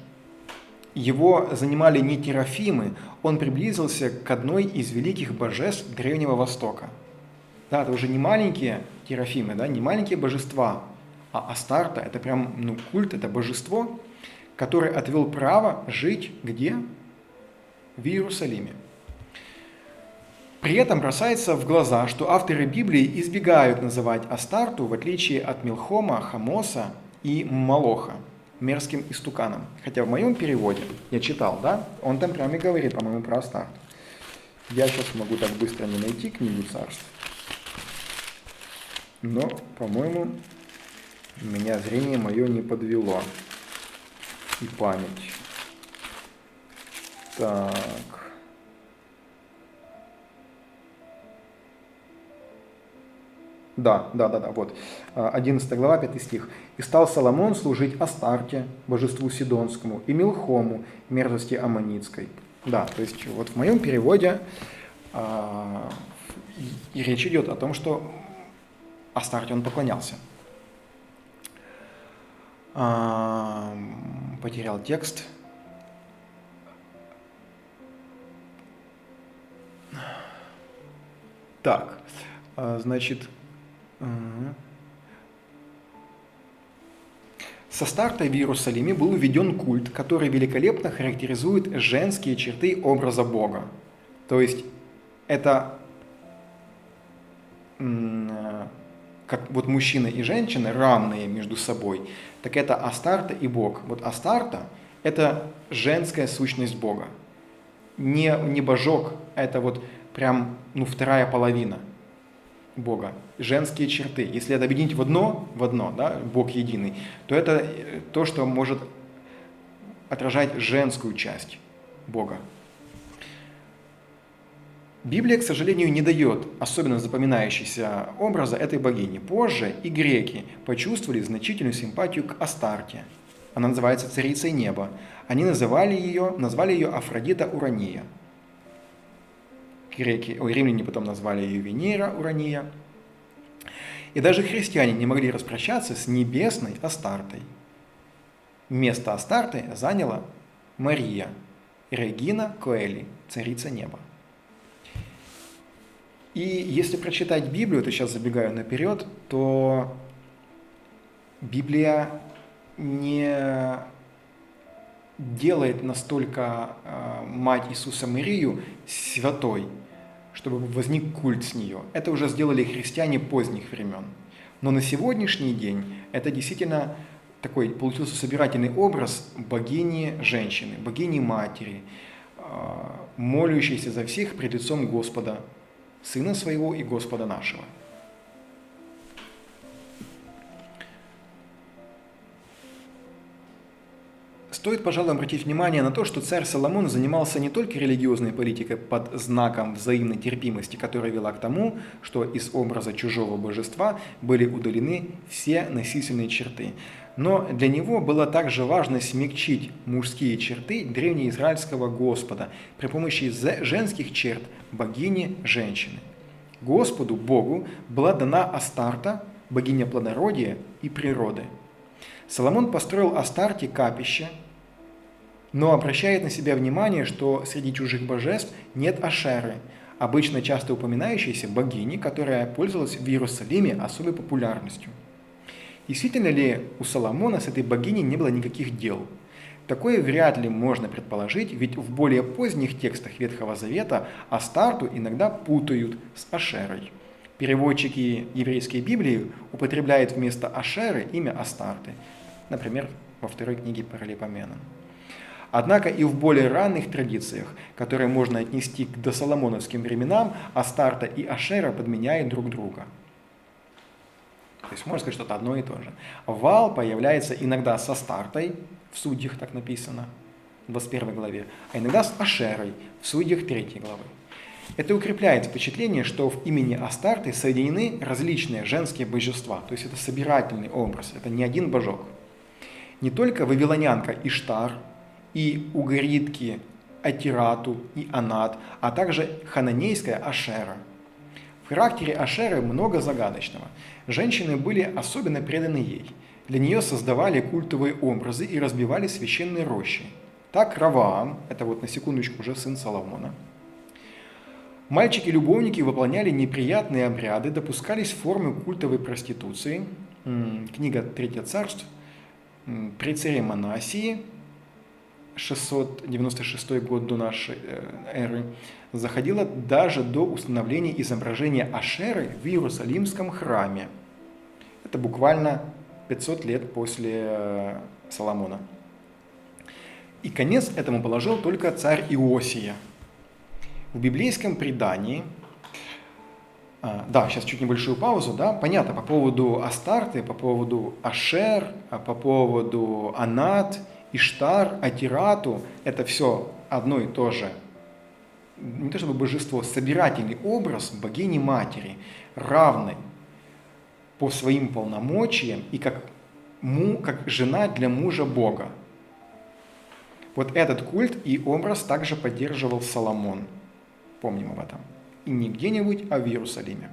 Его занимали не терафимы, он приблизился к одной из великих божеств Древнего Востока. Да, это уже не маленькие терафимы, да, не маленькие божества, а Астарта – это прям культ, это божество, которое отвел право жить где? В Иерусалиме. При этом бросается в глаза, что авторы Библии избегают называть Астарту, в отличие от Милхома, Хамоса и Молоха, мерзким истуканом. Хотя в моем переводе, я читал, да, он там прямо и говорит, по-моему, про Астарту. Я сейчас могу так быстро не найти книгу царств, но, по-моему, меня зрение мое не подвело и память. Так. Да, вот. 11 глава, 5 стих. «И стал Соломон служить Астарте, божеству Сидонскому, и Милхому, мерзости Аммонитской». Да, то есть вот в моем переводе и речь идет о том, что Астарте он поклонялся. Потерял текст. Так, значит... С Астартой в Иерусалиме был введен культ, который великолепно характеризует женские черты образа Бога. То есть это как вот мужчина и женщина равные между собой, так это Астарта и Бог. Вот Астарта – это женская сущность Бога. Не божок, а это вот прям вторая половина. Бога, женские черты. Если это объединить в одно, да, Бог единый, то это то, что может отражать женскую часть Бога. Библия, к сожалению, не дает особенно запоминающегося образа этой богини. Позже и греки почувствовали значительную симпатию к Астарте. Она называется царицей неба. Они назвали ее Афродита Урания. Римляне потом назвали ее Венера Урания. И даже христиане не могли распрощаться с небесной Астартой. Место Астарты заняла Мария, Регина Коэли, царица неба. И если прочитать Библию, то сейчас забегаю наперед, то Библия не делает настолько мать Иисуса Марию святой, чтобы возник культ с нее. Это уже сделали христиане поздних времен. Но на сегодняшний день это действительно такой получился собирательный образ богини-женщины, богини-матери, молящейся за всех пред лицом Господа, Сына Своего и Господа нашего. Стоит, пожалуй, обратить внимание на то, что царь Соломон занимался не только религиозной политикой под знаком взаимной терпимости, которая вела к тому, что из образа чужого божества были удалены все насильственные черты, но для него было также важно смягчить мужские черты древнеизраильского Господа при помощи женских черт богини-женщины. Господу, Богу, была дана Астарта, богиня плодородия и природы. Соломон построил Астарте капище, но обращает на себя внимание, что среди чужих божеств нет Ашеры, обычно часто упоминающейся богини, которая пользовалась в Иерусалиме особой популярностью. Действительно ли у Соломона с этой богиней не было никаких дел? Такое вряд ли можно предположить, ведь в более поздних текстах Ветхого Завета Астарту иногда путают с Ашерой. Переводчики еврейской Библии употребляют вместо Ашеры имя Астарты, например, во второй книге Паралипоменон. Однако и в более ранних традициях, которые можно отнести к досоломоновским временам, Астарта и Ашера подменяют друг друга. То есть можно сказать, что это одно и то же. Ваал появляется иногда с Астартой, в Судьях так написано, в 21 главе, а иногда с Ашерой, в Судьях 3 главы. Это укрепляет впечатление, что в имени Астарты соединены различные женские божества, то есть это собирательный образ, это не один божок. Не только вавилонянка Иштар, и угаритки Атирату и Анат, а также хананейская Ашера. В характере Ашеры много загадочного. Женщины были особенно преданы ей. Для нее создавали культовые образы и разбивали священные рощи. Так Раваам, это вот на секундочку уже сын Соломона, мальчики-любовники выполняли неприятные обряды, допускались формы культовой проституции. Книга Третье царств, при царе Манасии, 696 год до нашей эры, заходила даже до установления изображения Ашеры в Иерусалимском храме. Это буквально 500 лет после Соломона. И конец этому положил только царь Иосия. В библейском предании, да, сейчас чуть небольшую паузу, да, понятно, по поводу Астарты, по поводу Ашер, по поводу Анат, Иштар, Атирату, это все одно и то же, не то чтобы божество, собирательный образ богини-матери, равной по своим полномочиям и как жена для мужа Бога. Вот этот культ и образ также поддерживал Соломон. Помним об этом. И не где-нибудь, а в Иерусалиме.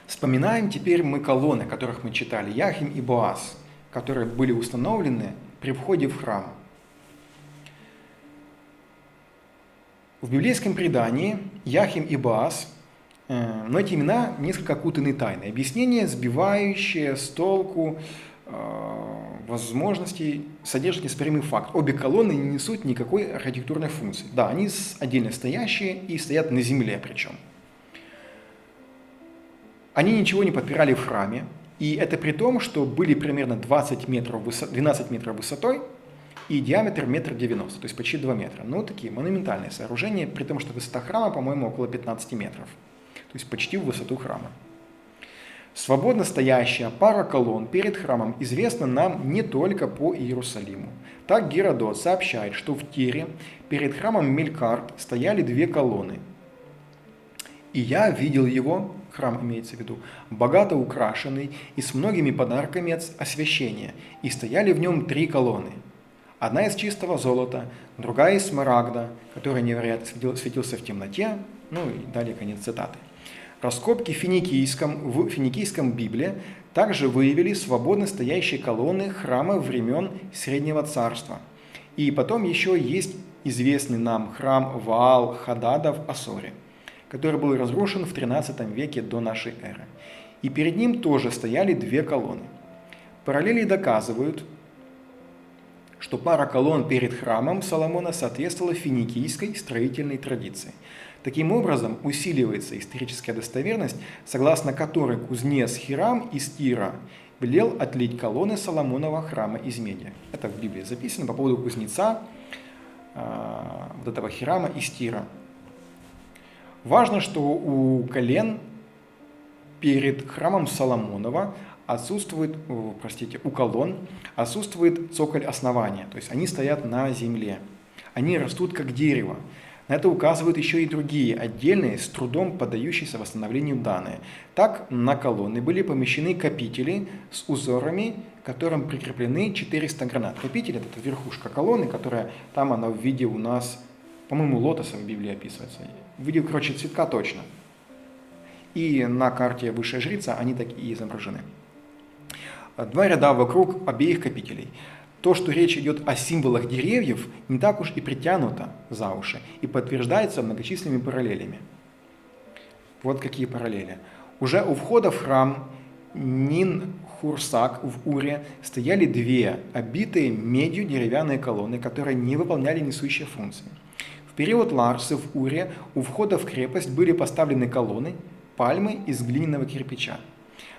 Вспоминаем теперь мы колонны, которых мы читали, Яхим и Боаз, которые были установлены при входе в храм. В библейском предании Яхим и Боаз, но эти имена несколько окутаны тайной. Объяснение, сбивающее с толку возможностей, содержит неоспоримый факт. Обе колонны не несут никакой архитектурной функции. Да, они отдельно стоящие и стоят на земле причем. Они ничего не подпирали в храме, и это при том, что были примерно 12 метров высотой и диаметр 1,90 м, то есть почти 2 метра. Ну, такие монументальные сооружения, при том, что высота храма, по-моему, около 15 метров. то есть почти в высоту храма. Свободно стоящая пара колонн перед храмом известна нам не только по Иерусалиму. Так Геродот сообщает, что в Тире перед храмом Мелькарт стояли 2 колонны. «И я видел его», храм имеется в виду, «богато украшенный и с многими подарками от освящения, и стояли в нем 3 колонны. Одна из чистого золота, другая из смарагда, который невероятно светился в темноте». Ну и далее конец цитаты. Раскопки в финикийском Библии также выявили свободно стоящие колонны храма времен Среднего Царства. И потом еще есть известный нам храм Ваал-Хадада в Ассоре, который был разрушен в 13 веке до нашей эры. И перед ним тоже стояли 2 колонны. Параллели доказывают, что пара колонн перед храмом Соломона соответствовала финикийской строительной традиции. Таким образом, усиливается историческая достоверность, согласно которой кузнец Хирам из Тира велел отлить колонны Соломонова храма из меди. Это в Библии записано по поводу кузнеца, вот этого Хирама из Тира. Важно, что у колен перед храмом Соломонова у колонн отсутствует цоколь основания, то есть они стоят на земле. Они растут как дерево. На это указывают еще и другие, отдельные, с трудом поддающиеся восстановлению данные. Так, на колонны были помещены капители с узорами, к которым прикреплены 400 гранат. Капитель – это верхушка колонны, которая там она в виде у нас, по-моему, лотоса в Библии описывается. В виде, цветка точно. И на карте Высшая Жрица они так и изображены. 2 ряда вокруг обеих капителей. То, что речь идет о символах деревьев, не так уж и притянуто за уши и подтверждается многочисленными параллелями. Вот какие параллели. Уже у входа в храм Нин-Хурсак в Уре стояли 2 обитые медью деревянные колонны, которые не выполняли несущие функции. В период Ларсы в Уре у входа в крепость были поставлены колонны, пальмы из глиняного кирпича.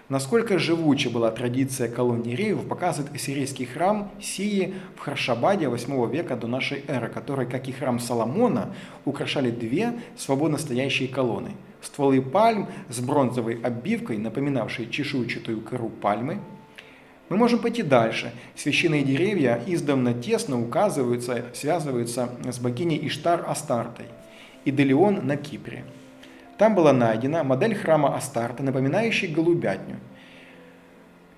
Насколько живуча была традиция колонн деревьев, показывает ассирийский храм Сии в Харшабаде 8 века до нашей эры, который, как и храм Соломона, украшали 2 свободно стоящие колонны. Стволы пальм с бронзовой оббивкой, напоминавшие чешуйчатую кору пальмы. Мы можем пойти дальше. Священные деревья издавна тесно связываются с богиней Иштар Астартой и Делион на Кипре. Там была найдена модель храма Астарты, напоминающая голубятню.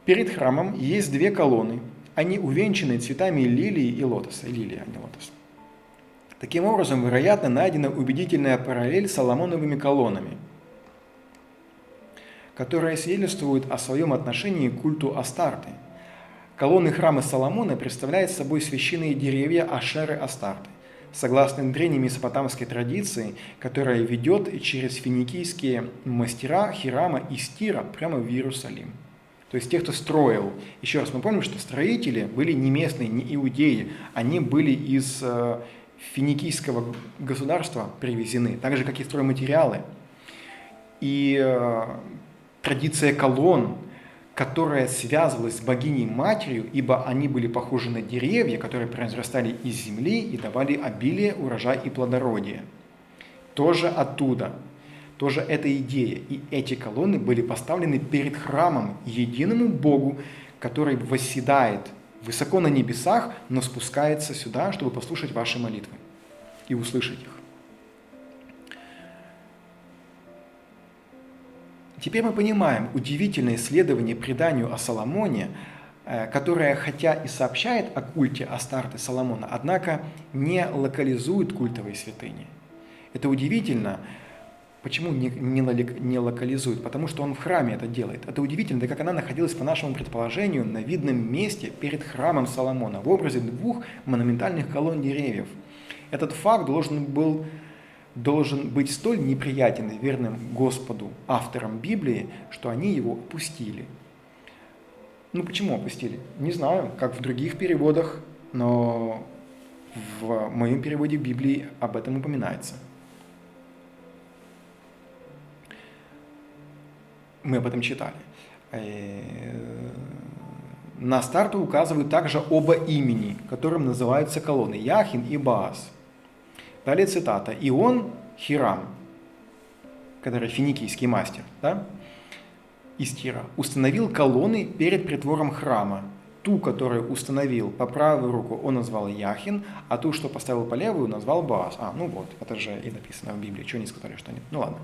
Перед храмом есть 2 колонны. Они увенчаны цветами лилии и лотоса. Лилия, а не лотос. Таким образом, вероятно, найдена убедительная параллель с Соломоновыми колоннами, которые свидетельствуют о своем отношении к культу Астарты. Колонны храма Соломона представляют собой священные деревья Ашеры Астарты, согласно древней месопотамской традиции, которая ведет через финикийские мастера Хирама из Тира прямо в Иерусалим. То есть те, кто строил. Еще раз мы помним, что строители были не местные, не иудеи, они были из финикийского государства привезены, так же, как и стройматериалы. И традиция колонн, которая связывалась с богиней-матерью, ибо они были похожи на деревья, которые произрастали из земли и давали обилие, урожай и плодородие. Тоже оттуда, тоже эта идея. И эти колонны были поставлены перед храмом, единому Богу, который восседает высоко на небесах, но спускается сюда, чтобы послушать ваши молитвы и услышать их. Теперь мы понимаем удивительное исследование преданию о Соломоне, которое хотя и сообщает о культе Астарты Соломона, однако не локализует культовые святыни. Это удивительно. Почему не локализует? Потому что он в храме это делает. Это удивительно, так как она находилась, по нашему предположению, на видном месте перед храмом Соломона в образе 2 монументальных колонн деревьев. Этот факт должен быть столь неприятен и верным Господу, авторам Библии, что они его опустили. Ну почему опустили? Не знаю, как в других переводах, но в моем переводе Библии об этом упоминается. Мы об этом читали. На Астарту указывают также оба имени, которым называются колонны Яхин и Баас. Далее цитата. «И он, Хирам, который финикийский мастер, да, из Тира, установил колонны перед притвором храма. Ту, которую установил по правую руку, он назвал Яхин, а ту, что поставил по левую, назвал Боаз. Ну вот, это же и написано в Библии. Чего не сказали, что нет? Ну ладно.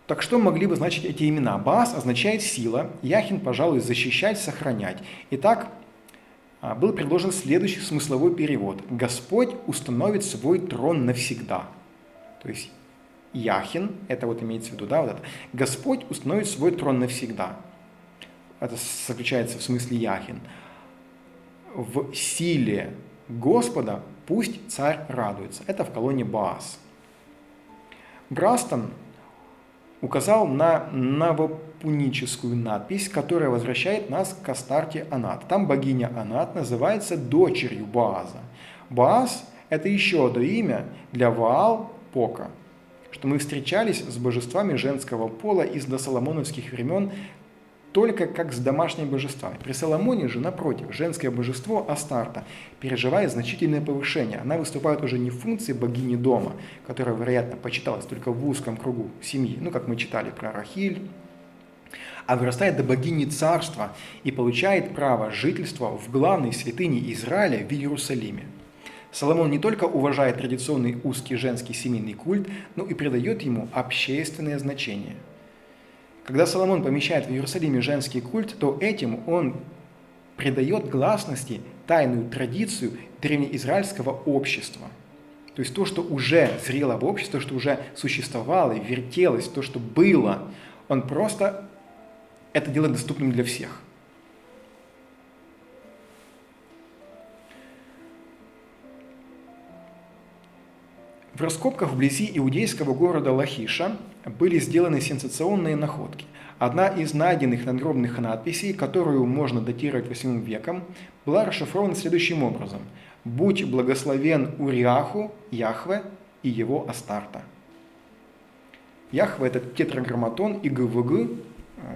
Так что могли бы значить эти имена? Боаз означает сила, Яхин, пожалуй, защищать, сохранять. Итак, был предложен следующий смысловой перевод. Господь установит свой трон навсегда. То есть Яхин, это вот имеется в виду, да, вот это. Господь установит свой трон навсегда. Это заключается в смысле Яхин. В силе Господа пусть царь радуется. Это в колонне Боаз. Брастон указал на новопуническую надпись, которая возвращает нас к Астарте Анат. Там богиня Анат называется дочерью Боаза. Боаз – это еще одно имя для Ваал-Пока, что мы встречались с божествами женского пола из досоломоновских времен только как с домашними божествами. При Соломоне же, напротив, женское божество Астарта переживает значительное повышение. Она выступает уже не в функции богини дома, которая, вероятно, почиталась только в узком кругу семьи, как мы читали про Рахиль, а вырастает до богини царства и получает право жительства в главной святыне Израиля в Иерусалиме. Соломон не только уважает традиционный узкий женский семейный культ, но и придает ему общественное значение. Когда Соломон помещает в Иерусалиме женский культ, то этим он придает гласности тайную традицию древнеизраильского общества. То есть то, что уже зрело в обществе, то, что уже существовало, вертелось, то, что было, он просто это делает доступным для всех. В раскопках вблизи иудейского города Лахиша были сделаны сенсационные находки. Одна из найденных надгробных надписей, которую можно датировать 8 веком, была расшифрована следующим образом: «Будь благословен Уриаху, Яхве и его Астарта». Яхве – это тетраграмматон и ГВГ,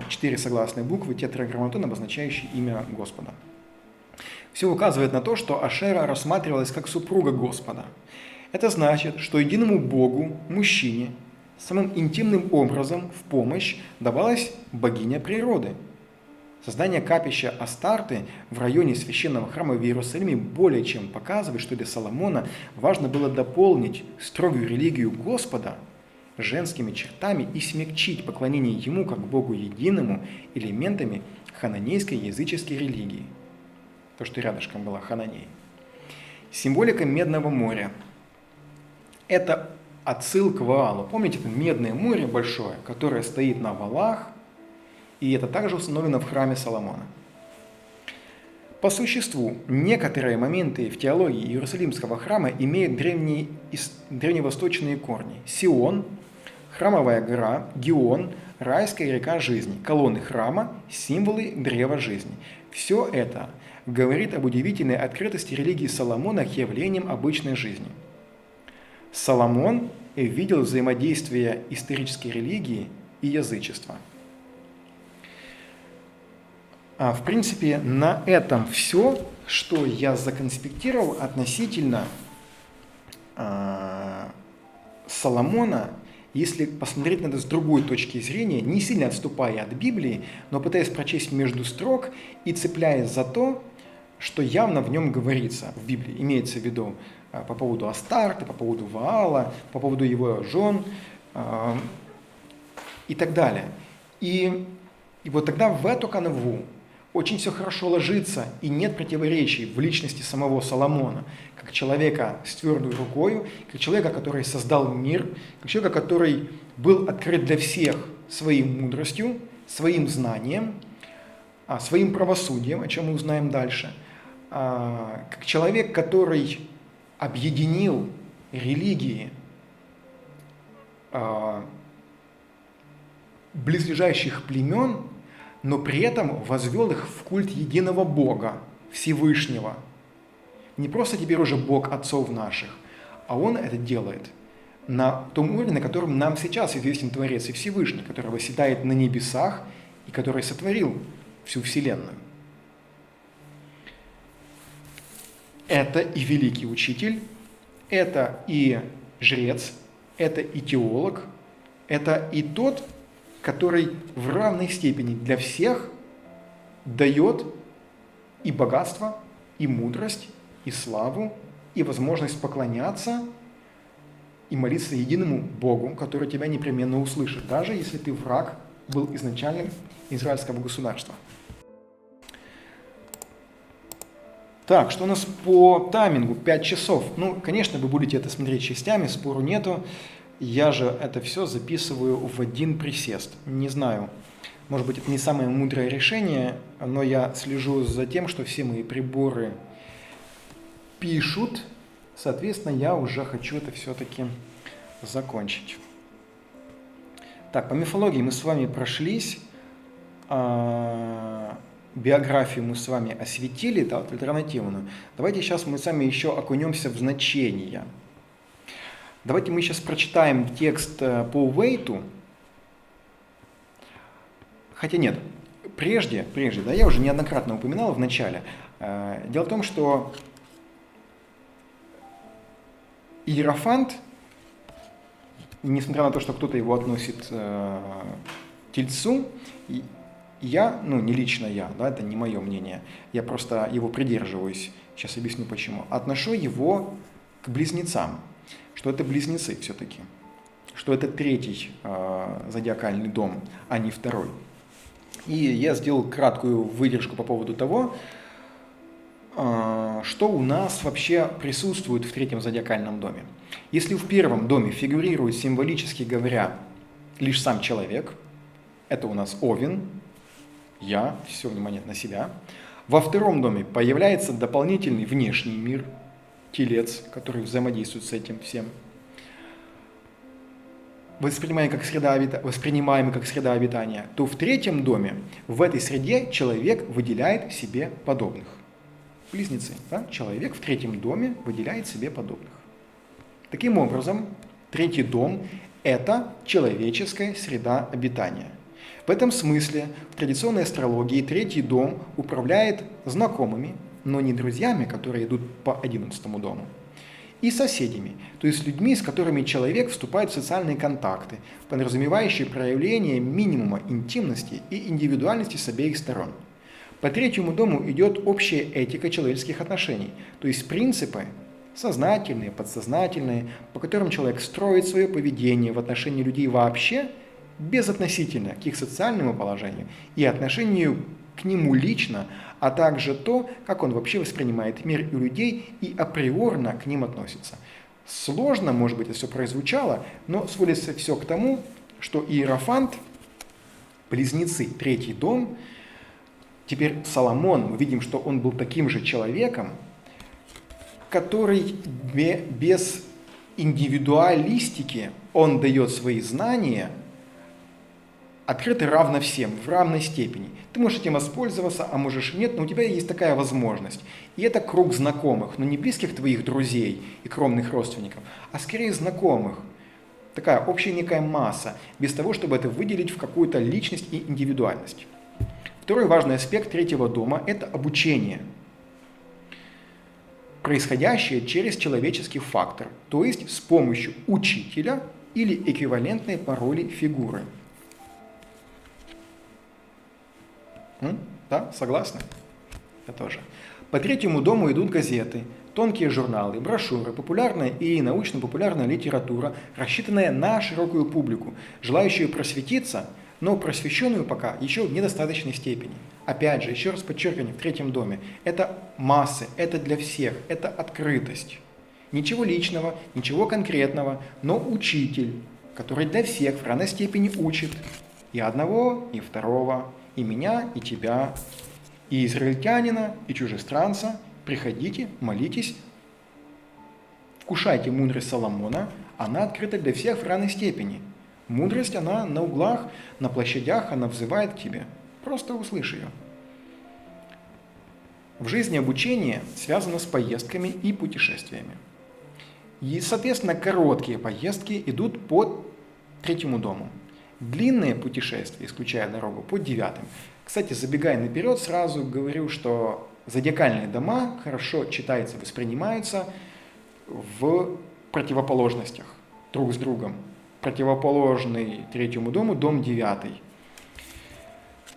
4 согласные буквы, тетраграмматон, обозначающий имя Господа. Все указывает на то, что Ашера рассматривалась как супруга Господа. Это значит, что единому Богу, мужчине, самым интимным образом в помощь давалась богиня природы. Создание капища Астарты в районе священного храма в Иерусалиме более чем показывает, что для Соломона важно было дополнить строгую религию Господа женскими чертами и смягчить поклонение Ему как Богу единому элементами хананейской языческой религии. То, что рядышком была Хананей. Символика Медного моря. Это отсыл к Ваалу. Помните, это Медное море большое, которое стоит на валах, и это также установлено в храме Соломона. По существу, некоторые моменты в теологии Иерусалимского храма имеют древневосточные корни. Сион, храмовая гора, Гион, райская река жизни, колонны храма, символы древа жизни. Все это говорит об удивительной открытости религии Соломона к явлениям обычной жизни. Соломон видел взаимодействие исторической религии и язычества. В принципе, на этом все, что я законспектировал относительно Соломона, если посмотреть на это с другой точки зрения, не сильно отступая от Библии, но пытаясь прочесть между строк и цепляясь за то, что явно в нем говорится в Библии, имеется в виду по поводу Астарты, по поводу Ваала, по поводу его жен и так далее. И вот тогда в эту канву очень все хорошо ложится, и нет противоречий в личности самого Соломона, как человека с твердой рукой, как человека, который создал мир, как человека, который был открыт для всех своей мудростью, своим знанием, своим правосудием, о чем мы узнаем дальше, как человек, который объединил религии близлежащих племен, но при этом возвел их в культ единого Бога, Всевышнего. Не просто теперь уже Бог отцов наших, а Он это делает на том уровне, на котором нам сейчас известен Творец и Всевышний, который восседает на небесах и который сотворил всю Вселенную. Это и великий учитель, это и жрец, это и теолог, это и тот, который в равной степени для всех дает и богатство, и мудрость, и славу, и возможность поклоняться и молиться единому Богу, который тебя непременно услышит, даже если ты враг был изначально израильского государства. Так, что у нас по таймингу? 5 часов. Ну, конечно, вы будете это смотреть частями, спору нету. Я же это все записываю в один присест. Не знаю, может быть, это не самое мудрое решение, но я слежу за тем, что все мои приборы пишут. Соответственно, я уже хочу это все-таки закончить. Так, по мифологии мы с вами прошлись. Биографию мы с вами осветили, да, вот альтернативную. Давайте сейчас мы с вами еще окунемся в значения. Давайте мы сейчас прочитаем текст по Уэйту. Хотя нет, прежде, да, я уже неоднократно упоминал в начале. Дело в том, что Иерофант, несмотря на то, что кто-то его относит к Тельцу, я, не лично я, да, это не мое мнение, я просто его придерживаюсь, сейчас объясню почему, отношу его к близнецам, что это близнецы все-таки, что это третий зодиакальный дом, а не второй. И я сделал краткую выдержку по поводу того, что у нас вообще присутствует в третьем зодиакальном доме. Если в первом доме фигурирует, символически говоря, лишь сам человек, это у нас Овен, я, все внимание на себя. Во втором доме появляется дополнительный внешний мир, Телец, который взаимодействует с этим всем. Воспринимаемый как среда обитания, то в третьем доме, в этой среде человек выделяет себе подобных. Близнецы, да? Человек в третьем доме выделяет себе подобных. Таким образом, третий дом – это человеческая среда обитания. В этом смысле в традиционной астрологии третий дом управляет знакомыми, но не друзьями, которые идут по 11 дому, и соседями, то есть людьми, с которыми человек вступает в социальные контакты, подразумевающие проявление минимума интимности и индивидуальности с обеих сторон. По третьему дому идет общая этика человеческих отношений, то есть принципы, сознательные, подсознательные, по которым человек строит свое поведение в отношении людей вообще, безотносительно к их социальному положению и отношению к нему лично, а также то, как он вообще воспринимает мир и людей и априорно к ним относится. Сложно, может быть, это все прозвучало, но сводится все к тому, что Иерофант, близнецы, третий дом, теперь Соломон, мы видим, что он был таким же человеком, который без индивидуалистики, он дает свои знания открыто равно всем, в равной степени. Ты можешь этим воспользоваться, а можешь нет, но у тебя есть такая возможность. И это круг знакомых, но не близких твоих друзей и кровных родственников, а скорее знакомых. Такая общая некая масса, без того, чтобы это выделить в какую-то личность и индивидуальность. Второй важный аспект третьего дома – это обучение, происходящее через человеческий фактор, то есть с помощью учителя или эквивалентной по роли фигуры. Да, согласны? Я тоже. По третьему дому идут газеты, тонкие журналы, брошюры, популярная и научно-популярная литература, рассчитанная на широкую публику, желающую просветиться, но просвещенную пока еще в недостаточной степени. Опять же, еще раз подчеркиваю, в третьем доме. Это массы, это для всех, это открытость. Ничего личного, ничего конкретного, но учитель, который для всех в равной степени учит. И одного, и второго, и меня, и тебя, и израильтянина, и чужестранца. Приходите, молитесь, вкушайте мудрость Соломона, она открыта для всех в равной степени. Мудрость, она на углах, на площадях, она взывает к тебе. Просто услышь ее. В жизни обучение связано с поездками и путешествиями. И, соответственно, короткие поездки идут по третьему дому. Длинные путешествия, исключая дорогу, по 9. Кстати, забегая наперед, сразу говорю, что зодиакальные дома хорошо читаются, воспринимаются в противоположностях друг с другом. противоположный третьему дому дом 9,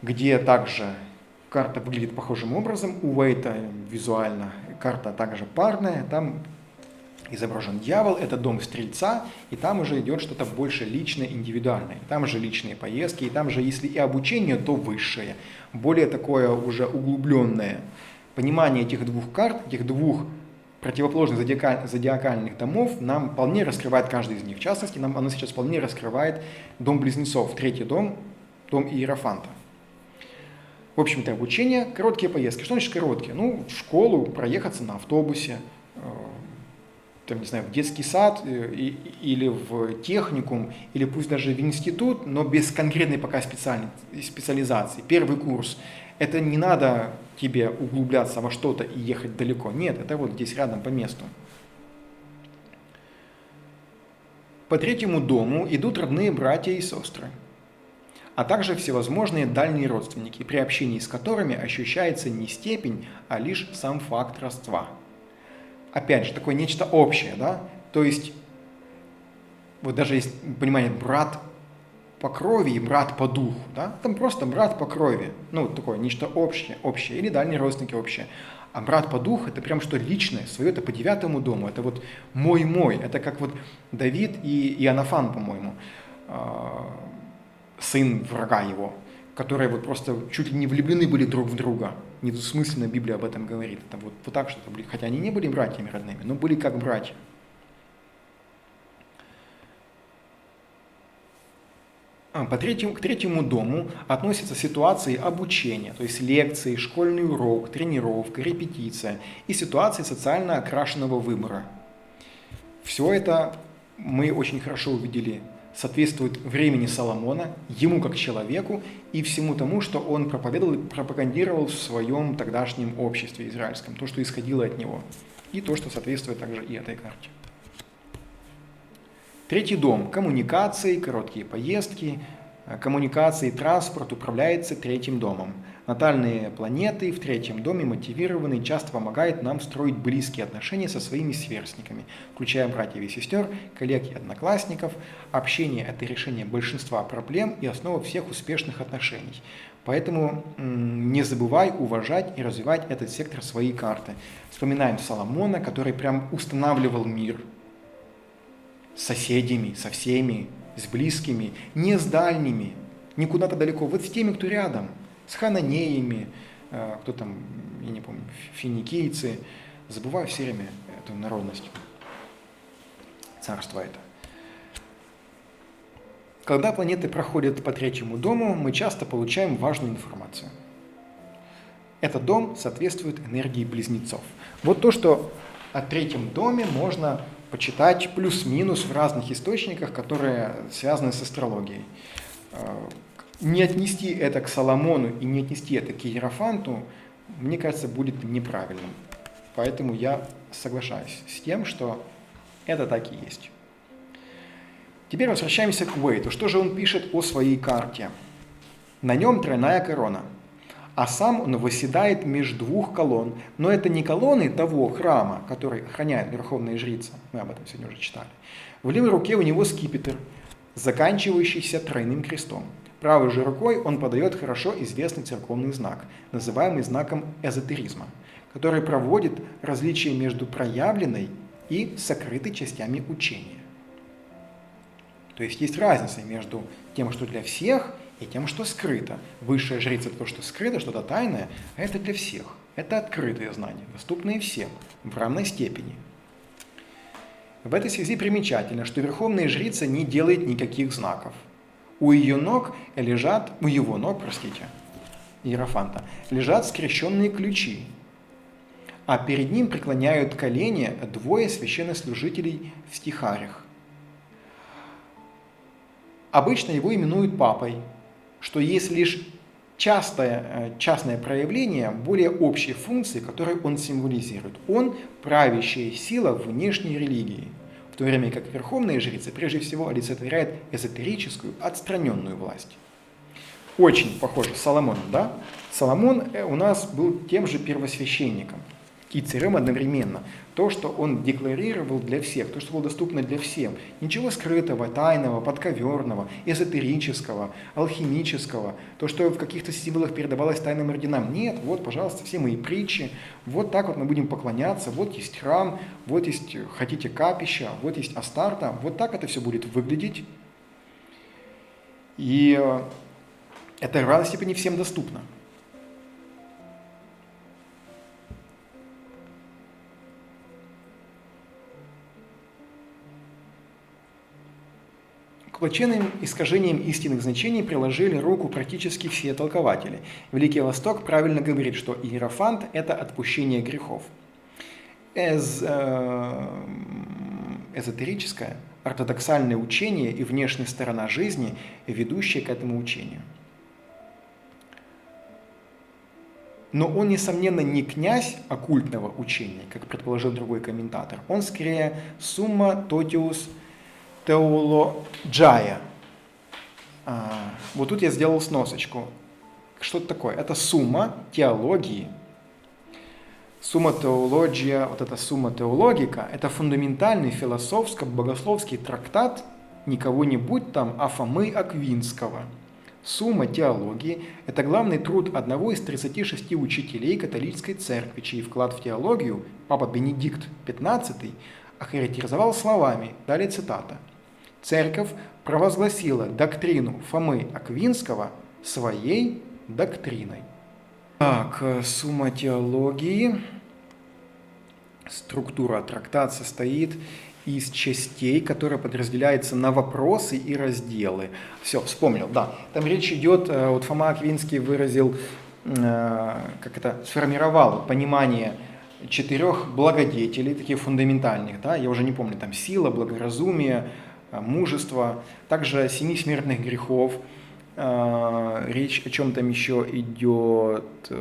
где также карта выглядит похожим образом. У Уэйта визуально карта также парная, там изображен дьявол, это дом Стрельца, и там уже идет что-то больше личное, индивидуальное. Там же личные поездки, и там же, если и обучение, то высшее, более такое уже углубленное. Понимание этих двух карт, этих двух противоположных зодиакальных домов нам вполне раскрывает каждый из них. В частности, оно сейчас вполне раскрывает дом Близнецов, третий дом, дом Иерофанта. В общем-то, обучение, короткие поездки. Что значит короткие? Ну, в школу проехаться на автобусе, там, не знаю, в детский сад или в техникум, или пусть даже в институт, но без конкретной пока специализации. Первый курс. Это не надо тебе углубляться во что-то и ехать далеко. Нет, это вот здесь рядом по месту. По третьему дому идут родные братья и сестры, а также всевозможные дальние родственники, при общении с которыми ощущается не степень, а лишь сам факт родства. Опять же, такое нечто общее, да? То есть, вот даже есть понимание брат по крови и брат по духу, да? Там просто брат по крови, ну, такое нечто общее, или дальние родственники общие. А брат по духу – это прям что личное, свое, это по 9 дому, это вот мой, это как вот Давид и Иоаннафан, по-моему, сын врага его, которые вот просто чуть ли не влюблены были друг в друга. Недвусмысленно Библия об этом говорит. Это вот так что-то были. Хотя они не были братьями родными, но были как братья. К третьему дому относятся ситуации обучения, то есть лекции, школьный урок, тренировка, репетиция и ситуации социально окрашенного выбора. Все это мы очень хорошо увидели, соответствует времени Соломона, ему как человеку и всему тому, что он проповедовал и пропагандировал в своем тогдашнем обществе израильском, то, что исходило от него, и то, что соответствует также и этой карте. Третий дом – коммуникации, короткие поездки, коммуникации, транспорт управляется третьим домом. Натальные планеты в третьем доме мотивированы и часто помогают нам строить близкие отношения со своими сверстниками, включая братьев и сестер, коллег и одноклассников. Общение – это решение большинства проблем и основа всех успешных отношений. Поэтому не забывай уважать и развивать этот сектор своей карты. Вспоминаем Соломона, который прям устанавливал мир с соседями, со всеми, с близкими, не с дальними, не куда-то далеко, вот с теми, кто рядом, с хананеями, кто там, я не помню, финикийцы. Забываю все время эту народность, царство это. Когда планеты проходят по третьему дому, мы часто получаем важную информацию. Этот дом соответствует энергии близнецов. Вот то, что о третьем доме можно почитать плюс-минус в разных источниках, которые связаны с астрологией. Не отнести это к Соломону и не отнести это к Иерофанту, мне кажется, будет неправильным. Поэтому я соглашаюсь с тем, что это так и есть. Теперь возвращаемся к Уэйту. Что же он пишет о своей карте? На нем тройная корона, а сам он восседает между двух колонн. Но это не колонны того храма, который охраняет верховная жрица. Мы об этом сегодня уже читали. В левой руке у него скипетр, заканчивающийся тройным крестом. Правой же рукой он подает хорошо известный церковный знак, называемый знаком эзотеризма, который проводит различие между проявленной и сокрытой частями учения. То есть есть разница между тем, что для всех, и тем, что скрыто. Высшая жрица – это то, что скрыто, что-то тайное, а это для всех. Это открытые знания, доступные всем, в равной степени. В этой связи примечательно, что верховная жрица не делает никаких знаков. У его ног, Иерофанта, лежат скрещенные ключи, а перед ним преклоняют колени двое священнослужителей в стихарях. Обычно его именуют папой, что есть лишь частное проявление более общей функции, которую он символизирует. Он – правящая сила внешней религии, в то время как верховная жрица прежде всего олицетворяет эзотерическую, отстраненную власть. Очень похоже с Соломоном, да? Соломон у нас был тем же первосвященником, и царем одновременно. То, что он декларировал для всех, то, что было доступно для всех. Ничего скрытого, тайного, подковерного, эзотерического, алхимического, то, что в каких-то символах передавалось тайным орденам. Нет, вот, пожалуйста, все мои притчи, вот так вот мы будем поклоняться, вот есть храм, вот есть, хотите, капища, вот есть Астарта, вот так это все будет выглядеть. И это в равной степени всем доступно. К плачевным искажениям истинных значений приложили руку практически все толкователи. Великий Восток правильно говорит, что иерофант – это отпущение грехов. Эзотерическое, ортодоксальное учение и внешняя сторона жизни, ведущие к этому учению. Но он, несомненно, не князь оккультного учения, как предположил другой комментатор. Он скорее сумма тотиус теология. Вот тут я сделал сносочку. Что это такое? Это сумма теологии. Сумма теология, вот эта сумма теологика, это фундаментальный философско-богословский трактат не кого-нибудь там, а Фомы Аквинского. Сумма теологии – это главный труд одного из 36 учителей католической церкви, чей вклад в теологию папа Бенедикт XV охарактеризовал словами, далее цитата: «Церковь провозгласила доктрину Фомы Аквинского своей доктриной». Так, сумма теологии. Структура трактат состоит из частей, которые подразделяются на вопросы и разделы. Все, вспомнил, да. Там речь идет, вот Фома Аквинский выразил, сформировал понимание 4 благодетелей, таких фундаментальных, да, я уже не помню, там сила, благоразумие, мужество, также 7 смертных грехов. Речь о чем там еще идет.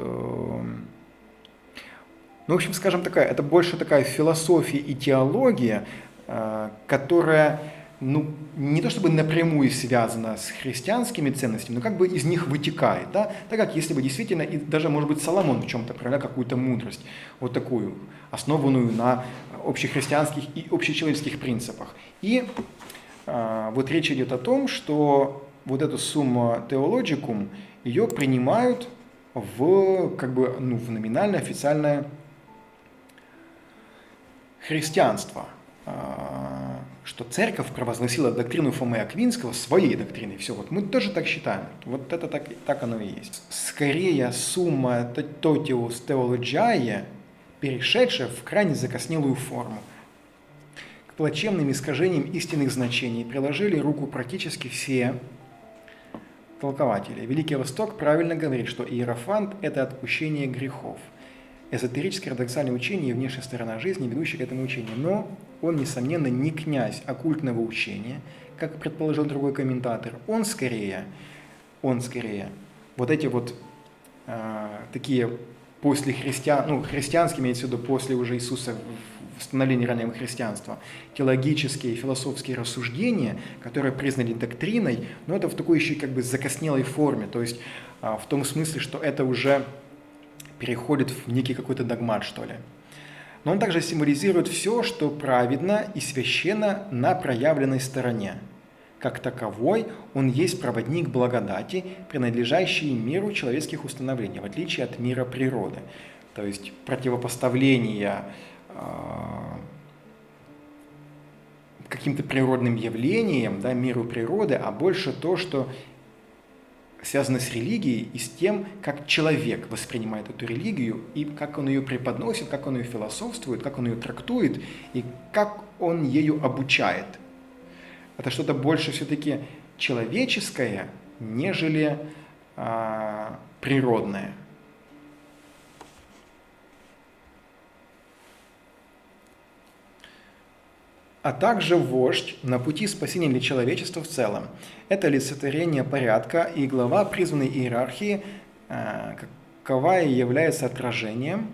Ну, в общем, скажем, это больше такая философия и теология, которая, не то чтобы напрямую связана с христианскими ценностями, но как бы из них вытекает, да? Так как если бы действительно, и даже, может быть, Соломон в чем-то проявлял какую-то мудрость, вот такую, основанную на общехристианских и общечеловеческих принципах. И вот речь идет о том, что вот эту сумма теологикум, ее принимают в номинально официальное христианство, что церковь провозгласила доктрину Фомы Аквинского своей доктриной. Все, вот мы тоже так считаем. Вот это так оно и есть. Скорее сумма тотиус теология, перешедшая в крайне закоснелую форму. К плачевным искажениям истинных значений приложили руку практически все толкователи. Великий Восток правильно говорит, что иерофант – это отпущение грехов. Эзотерическое ортодоксальное учение и внешняя сторона жизни, ведущая к этому учению. Но он, несомненно, не князь оккультного учения, как предположил другой комментатор. Он скорее вот эти вот такие после христианские, имеется в виду после уже Иисуса, становления раннего христианства, теологические и философские рассуждения, которые признали доктриной, но это в такой еще закоснелой форме, то есть в том смысле, что это уже переходит в некий какой-то догмат, что ли. Но он также символизирует все, что праведно и священно на проявленной стороне. Как таковой, он есть проводник благодати, принадлежащий миру человеческих установлений, в отличие от мира природы. То есть противопоставление каким-то природным явлениям, да, миру природы, а больше то, что связано с религией и с тем, как человек воспринимает эту религию, и как он ее преподносит, как он ее философствует, как он ее трактует, и как он ею обучает. Это что-то больше все-таки человеческое, нежели природное. А также вождь на пути спасения для человечества в целом. Это олицетворение порядка и глава призванной иерархии, каковая является отражением,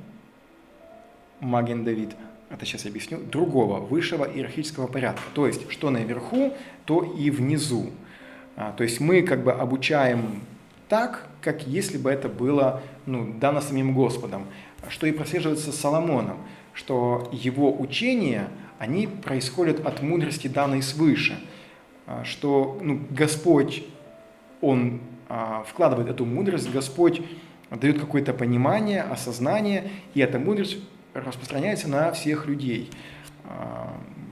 Маген Давид, это сейчас я объясню, другого, высшего иерархического порядка. То есть, что наверху, то и внизу. То есть мы обучаем так, как если бы это было дано самим Господом, что и прослеживается Соломоном, что его учения, они происходят от мудрости, данной свыше, что Господь, Он вкладывает эту мудрость, Господь дает какое-то понимание, осознание, и эта мудрость распространяется на всех людей.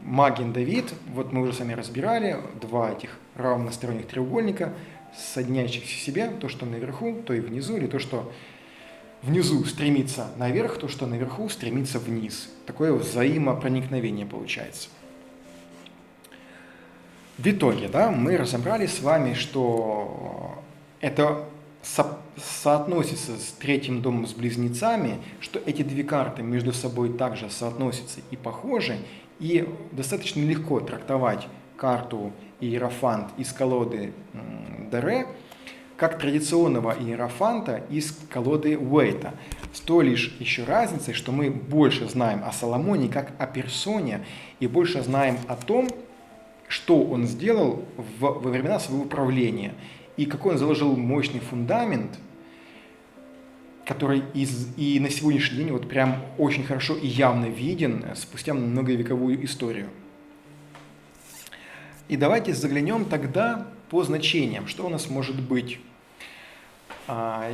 Маген Давид, вот мы уже с вами разбирали, два этих равносторонних треугольника, соединяющихся в себе, то, что наверху, то и внизу, или то, что внизу стремится наверх, то, что наверху стремится вниз. Такое взаимопроникновение получается. В итоге, мы разобрали с вами, что это соотносится с третьим домом с близнецами, что эти две карты между собой также соотносятся и похожи, и достаточно легко трактовать карту Иерофант из колоды Даре как традиционного Иерофанта из колоды Уэйта. С той лишь еще разницей, что мы больше знаем о Соломоне как о персоне и больше знаем о том, что он сделал во времена своего правления и какой он заложил мощный фундамент, который и на сегодняшний день вот прям очень хорошо и явно виден спустя многовековую историю. И давайте заглянем тогда по значениям, что у нас может быть. Я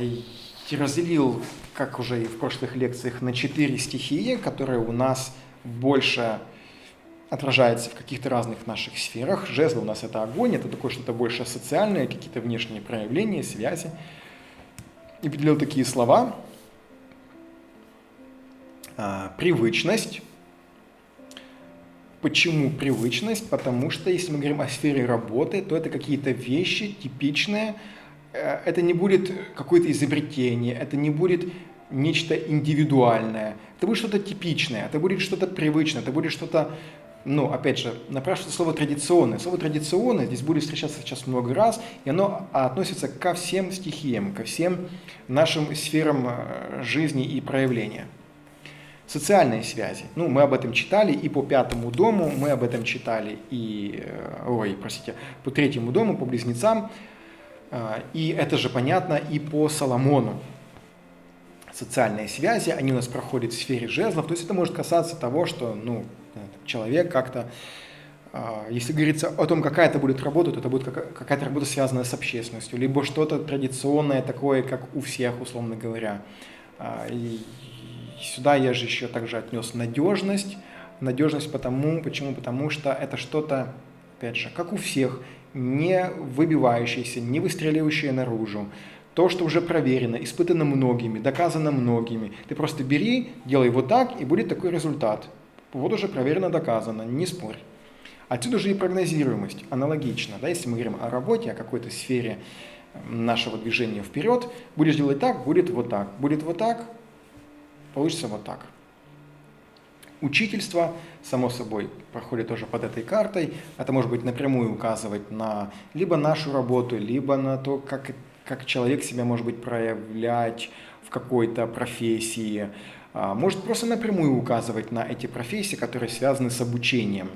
разделил, как уже и в прошлых лекциях, на 4 стихии, которые у нас больше отражается в каких-то разных наших сферах. Жезл у нас это огонь, это такое что-то больше социальное, какие-то внешние проявления, связи. И выделил такие слова. Привычность. Почему привычность? Потому что если мы говорим о сфере работы, то это какие-то вещи типичные. Это не будет какое-то изобретение, это не будет нечто индивидуальное. Это будет что-то типичное, это будет что-то привычное, это будет что-то, опять же, напрашивается слово «традиционное». Слово «традиционное» здесь будет встречаться сейчас много раз, и оно относится ко всем стихиям, ко всем нашим сферам жизни и проявления. Социальные связи. Мы об этом читали и по 5 дому, мы об этом читали по 3 дому, по близнецам. И это же понятно и по Соломону. Социальные связи, они у нас проходят в сфере жезлов, то есть это может касаться того, что человек как-то, если говорится о том, какая это будет работа, то это будет какая-то работа, связанная с общественностью, либо что-то традиционное такое, как у всех, условно говоря. И сюда я же еще также отнес надежность. Надежность почему? Потому что это что-то, опять же, как у всех, не выбивающееся, не выстреливающее наружу. То, что уже проверено, испытано многими, доказано многими. Ты просто бери, делай вот так, и будет такой результат. Вот уже проверено, доказано, не спорь. Отсюда же и прогнозируемость, аналогично. Если мы говорим о работе, о какой-то сфере нашего движения вперед, будешь делать так, будет вот так. Будет вот так, получится вот так. Учительство, само собой, проходит тоже под этой картой. Это может быть напрямую указывать на либо нашу работу, либо на то, как человек себя может быть проявлять в какой-то профессии. Может просто напрямую указывать на эти профессии, которые связаны с обучением.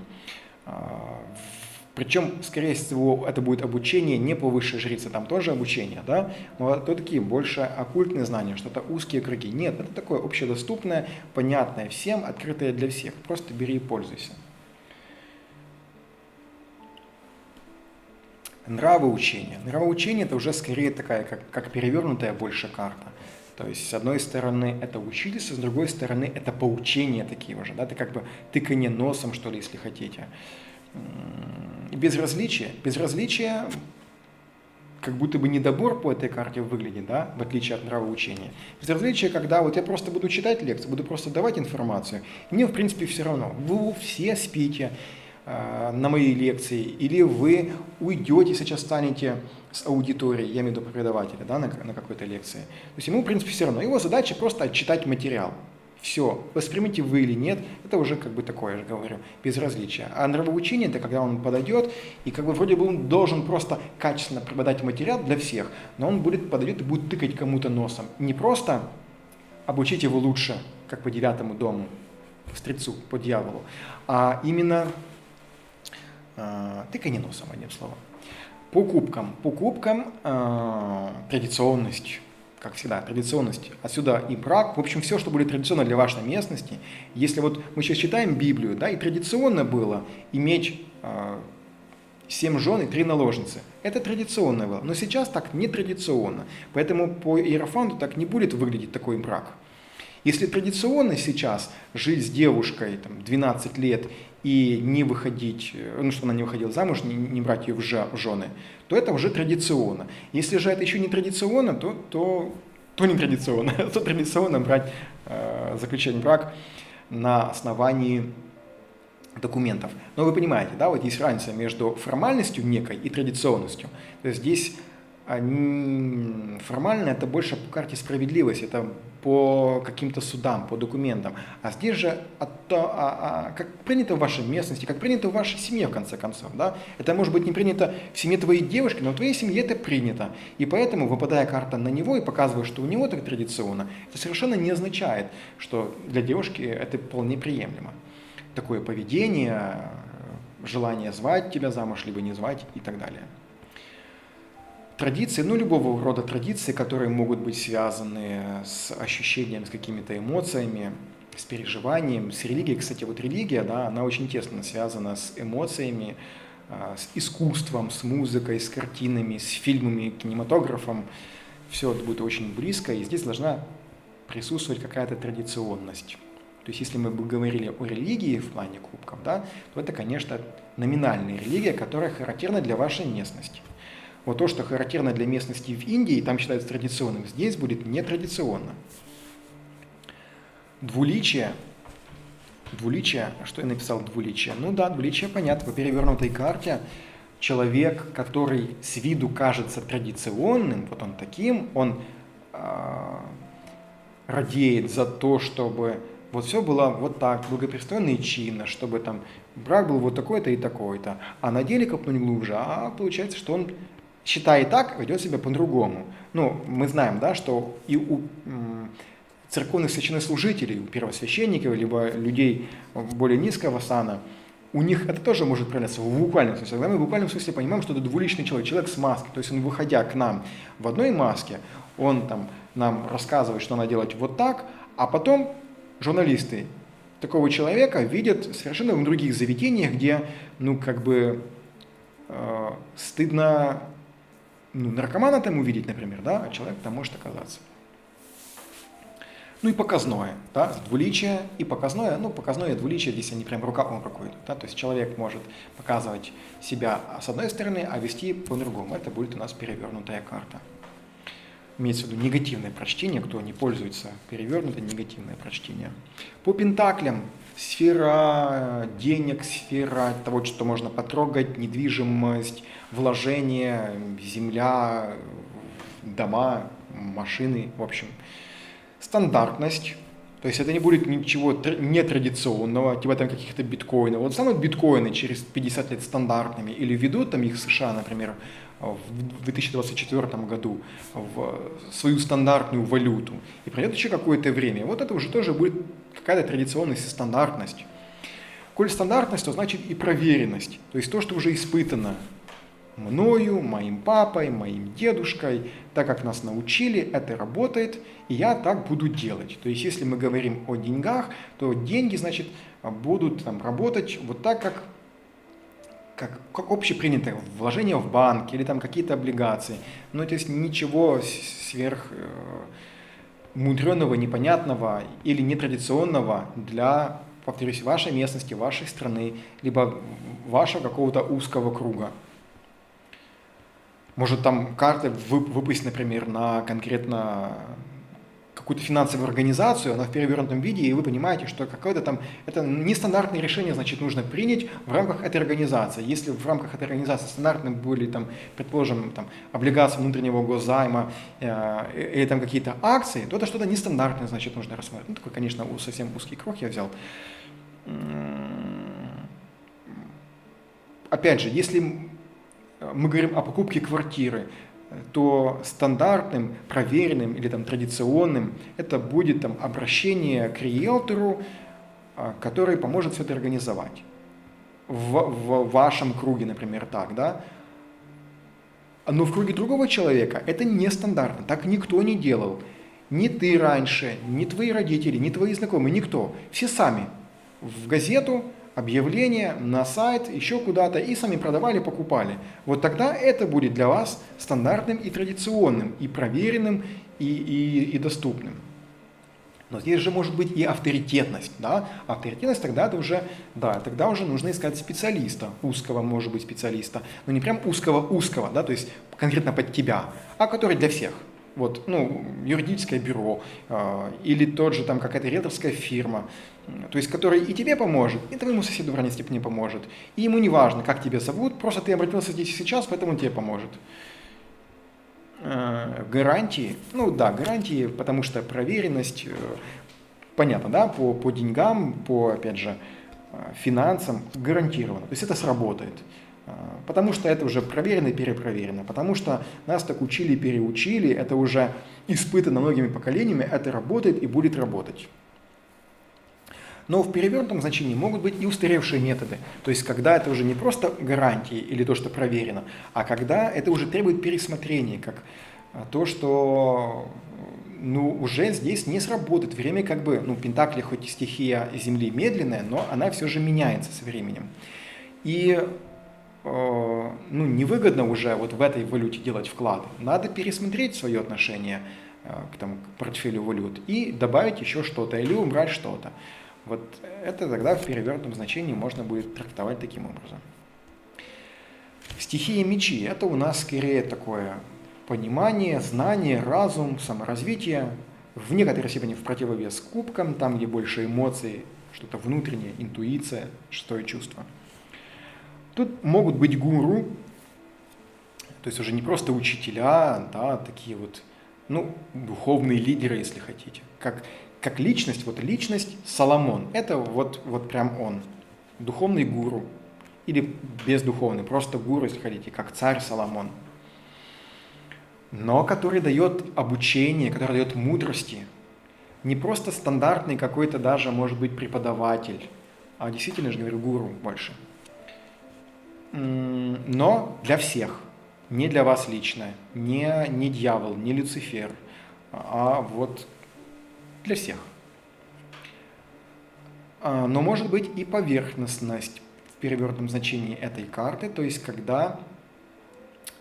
Причем, скорее всего, это будет обучение не по высшей жрице, там тоже обучение, но это такие больше оккультные знания, что-то узкие круги. Нет, это такое общедоступное, понятное всем, открытое для всех. Просто бери и пользуйся. Нравоучение. Нравоучение – это уже скорее такая, как перевернутая больше карта. То есть, с одной стороны, это учительство, с другой стороны, это поучение такие уже, это как бы тыканье носом, что ли, если хотите. Безразличие. Безразличие как будто бы недобор по этой карте выглядит, в отличие от нравоучения. Безразличие, когда вот я просто буду читать лекции, буду просто давать информацию, мне, в принципе, все равно. Вы все спите на моей лекции, или вы уйдете, сейчас станете с аудиторией, я имею в виду преподавателя, на какой-то лекции. То есть ему, в принципе, все равно. Его задача просто отчитать материал. Все, воспримите вы или нет, это уже как бы такое, я же говорю, безразличие. А нравоучение – это когда он подойдет, и как бы вроде бы он должен просто качественно преподать материал для всех, но он подойдет и будет тыкать кому-то носом. Не просто обучить его лучше, как по 9 дому, стрельцу, по дьяволу, а именно тыканье носом, одним словом. По кубкам традиционность, как всегда, традиционность. Отсюда и брак. В общем, все, что будет традиционно для вашей местности. Если вот мы сейчас читаем Библию, да, и традиционно было иметь 7 жен и 3 наложницы. Это традиционно было. Но сейчас так не традиционно. Поэтому по Иерофанту так не будет выглядеть такой брак. Если традиционно сейчас жить с девушкой там, 12 лет и не выходить, ну что она не выходила замуж, не брать ее в жены, то это уже традиционно. Если же это еще не традиционно, то не традиционно. То традиционно брать, заключать брак на основании документов. Но вы понимаете, да, вот есть разница между формальностью некой и традиционностью. То есть здесь формально это больше по карте справедливости, это по каким-то судам, по документам. А здесь же как принято в вашей местности, как принято в вашей семье, в конце концов. Да? Это может быть не принято в семье твоей девушки, но в твоей семье это принято. И поэтому, выпадая карта на него и показывая, что у него так традиционно, это совершенно не означает, что для девушки это вполне приемлемо. Такое поведение, желание звать тебя замуж, либо не звать и так далее. Традиции, любого рода традиции, которые могут быть связаны с ощущением, с какими-то эмоциями, с переживанием, с религией. Кстати, вот религия, да, она очень тесно связана с эмоциями, с искусством, с музыкой, с картинами, с фильмами, кинематографом. Все это будет очень близко, и здесь должна присутствовать какая-то традиционность. То есть, если мы бы говорили о религии в плане кубков, да, то это, конечно, номинальная религия, которая характерна для вашей местности. Вот то, что характерно для местности в Индии, там считается традиционным, здесь будет нетрадиционно. Двуличие. Что я написал двуличие? Ну да, двуличие понятно. По перевернутой карте человек, который с виду кажется традиционным, вот он таким, он радеет за то, чтобы вот все было вот так, благопристойно и чинно, чтобы там брак был вот такой-то и такой-то. А на деле копнуть глубже, получается, что он, считая так, ведет себя по-другому. Мы знаем, да, что и у церковных священнослужителей, у первосвященников, либо людей более низкого сана, у них это тоже может проявляться в буквальном смысле. Когда мы в буквальном смысле понимаем, что это двуличный человек с маской, то есть он, выходя к нам в одной маске, он там нам рассказывает, что надо делать вот так, а потом журналисты такого человека видят совершенно в других заведениях, где, стыдно наркомана там увидеть, например, да, а человек там может оказаться. И показное, да, двуличие и показное, показное и двуличие, здесь они прям рука об руку идут, да, то есть человек может показывать себя с одной стороны, а вести по-другому, это будет у нас перевернутая карта. Имеется в виду негативное прочтение, кто не пользуется перевернутое, негативное прочтение. По пентаклям сфера денег, сфера того, что можно потрогать, недвижимость, вложения, земля, дома, машины, в общем. Стандартность, то есть это не будет ничего нетрадиционного, типа там каких-то биткоинов. Вот станут биткоины через 50 лет стандартными или введут там их в США, например, в 2024 году в свою стандартную валюту, и пройдет еще какое-то время. Вот это уже тоже будет какая-то традиционность и стандартность. Коль стандартность, то значит и проверенность, то есть то, что уже испытано мною, моим папой, моим дедушкой, так как нас научили, это работает, и я так буду делать. То есть если мы говорим о деньгах, то деньги, значит, будут там работать вот так, как общепринятое вложение в банк или там какие-то облигации. То есть ничего сверх мудреного, непонятного или нетрадиционного для, повторюсь, вашей местности, вашей страны, либо вашего какого-то узкого круга. Может там карты выпустить, например, на конкретно какую-то финансовую организацию, она в перевернутом виде, и вы понимаете, что какое-то там, это нестандартное решение, значит, нужно принять в рамках этой организации. Если в рамках этой организации стандартным были, там, предположим, там, облигации внутреннего госзайма или там какие-то акции, то это что-то нестандартное, значит, нужно рассмотреть. Такой, конечно, совсем узкий круг я взял. Опять же, если мы говорим о покупке квартиры, то стандартным, проверенным или там традиционным это будет там обращение к риэлтору, который поможет все это организовать. В вашем круге, например, так, да? Но в круге другого человека это нестандартно, так никто не делал. Ни ты раньше, ни твои родители, ни твои знакомые, никто. Все сами в газету, объявление, на сайт, еще куда-то, и сами продавали, покупали. Вот тогда это будет для вас стандартным и традиционным, и проверенным, и доступным. Но здесь же может быть и авторитетность, да? Авторитетность тогда это уже, да, тогда уже нужно искать специалиста, узкого, может быть, специалиста, но не прям узкого, да, то есть конкретно под тебя, а который для всех. Вот, ну, юридическое бюро или тот же там какая-то риэлторская фирма, то есть который и тебе поможет, и твоему соседу в равной степени поможет. И ему не важно, как тебя зовут, просто ты обратился здесь и сейчас, поэтому он тебе поможет. Гарантии, ну да, гарантии, потому что проверенность, понятно, да, по деньгам, по, опять же, финансам гарантировано, то есть это сработает, потому что это уже проверено и перепроверено, потому что нас так учили и переучили, это уже испытано многими поколениями, это работает и будет работать. Но в перевернутом значении могут быть и устаревшие методы. То есть, когда это уже не просто гарантии или то, что проверено, а когда это уже требует пересмотрения, как то, что уже здесь не сработает. Время как бы, Пентакли хоть и стихия Земли медленная, но она все же меняется со временем. И невыгодно уже вот в этой валюте делать вклады. Надо пересмотреть свое отношение к портфелю валют и добавить еще что-то или убрать что-то. Вот это тогда в перевернутом значении можно будет трактовать таким образом. Стихия мечи – это у нас скорее такое понимание, знание, разум, саморазвитие, в некоторой степени в противовес кубкам, там, где больше эмоций, что-то внутреннее, интуиция, шестое чувство. Тут могут быть гуру, то есть уже не просто учителя, да, такие вот, духовные лидеры, если хотите, как личность, вот личность Соломон, это вот прям он, духовный гуру, или бездуховный, просто гуру, если хотите, как царь Соломон, но который дает обучение, который дает мудрости, не просто стандартный какой-то даже, может быть, преподаватель, а действительно, я же говорю, гуру больше, но для всех, не для вас лично, не дьявол, не Люцифер, а вот для всех. Но может быть и поверхностность в перевернутом значении этой карты, то есть когда,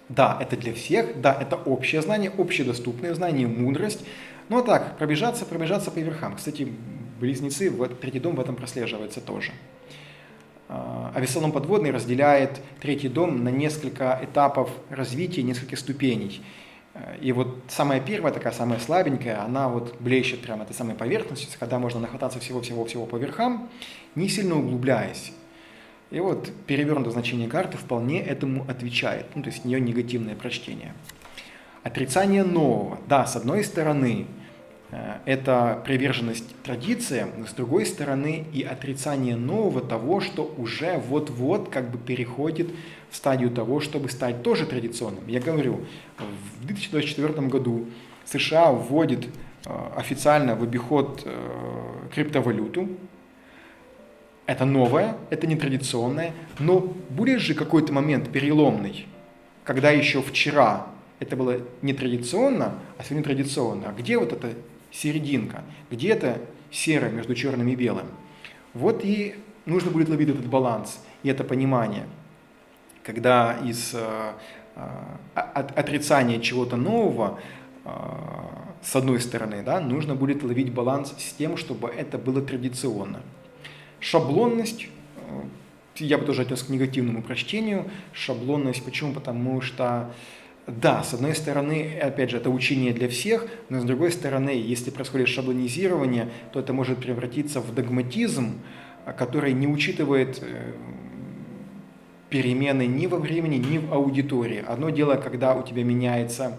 да, это для всех, да, это общее знание, общедоступное знание, мудрость, но так, пробежаться по верхам. Кстати, близнецы, третий дом в этом прослеживается тоже. Авессалом Подводный разделяет третий дом на несколько этапов развития, несколько ступеней. И вот самая первая, такая самая слабенькая, она вот блещет прямо этой самой поверхностью, когда можно нахвататься всего-всего-всего по верхам, не сильно углубляясь. И вот перевернутое значение карты вполне этому отвечает, то есть у нее негативное прочтение. Отрицание нового. Да, с одной стороны, это приверженность традициям, но с другой стороны и отрицание нового, того, что уже вот-вот как бы переходит в стадию того, чтобы стать тоже традиционным. Я говорю, в 2024 году США вводит официально в обиход криптовалюту. Это новое, это нетрадиционное, но будет же какой-то момент переломный, когда еще вчера это было нетрадиционно, а сегодня традиционно. А где вот эта серединка? Где это серое между черным и белым? Вот и нужно будет ловить этот баланс и это понимание, когда из отрицания чего-то нового, с одной стороны, да, нужно будет ловить баланс с тем, чтобы это было традиционно. Шаблонность, я бы тоже отнес к негативному прочтению. Шаблонность, почему? Потому что, да, с одной стороны, опять же, это учение для всех, но с другой стороны, если происходит шаблонизирование, то это может превратиться в догматизм, который не учитывает перемены ни во времени, ни в аудитории. Одно дело, когда у тебя меняется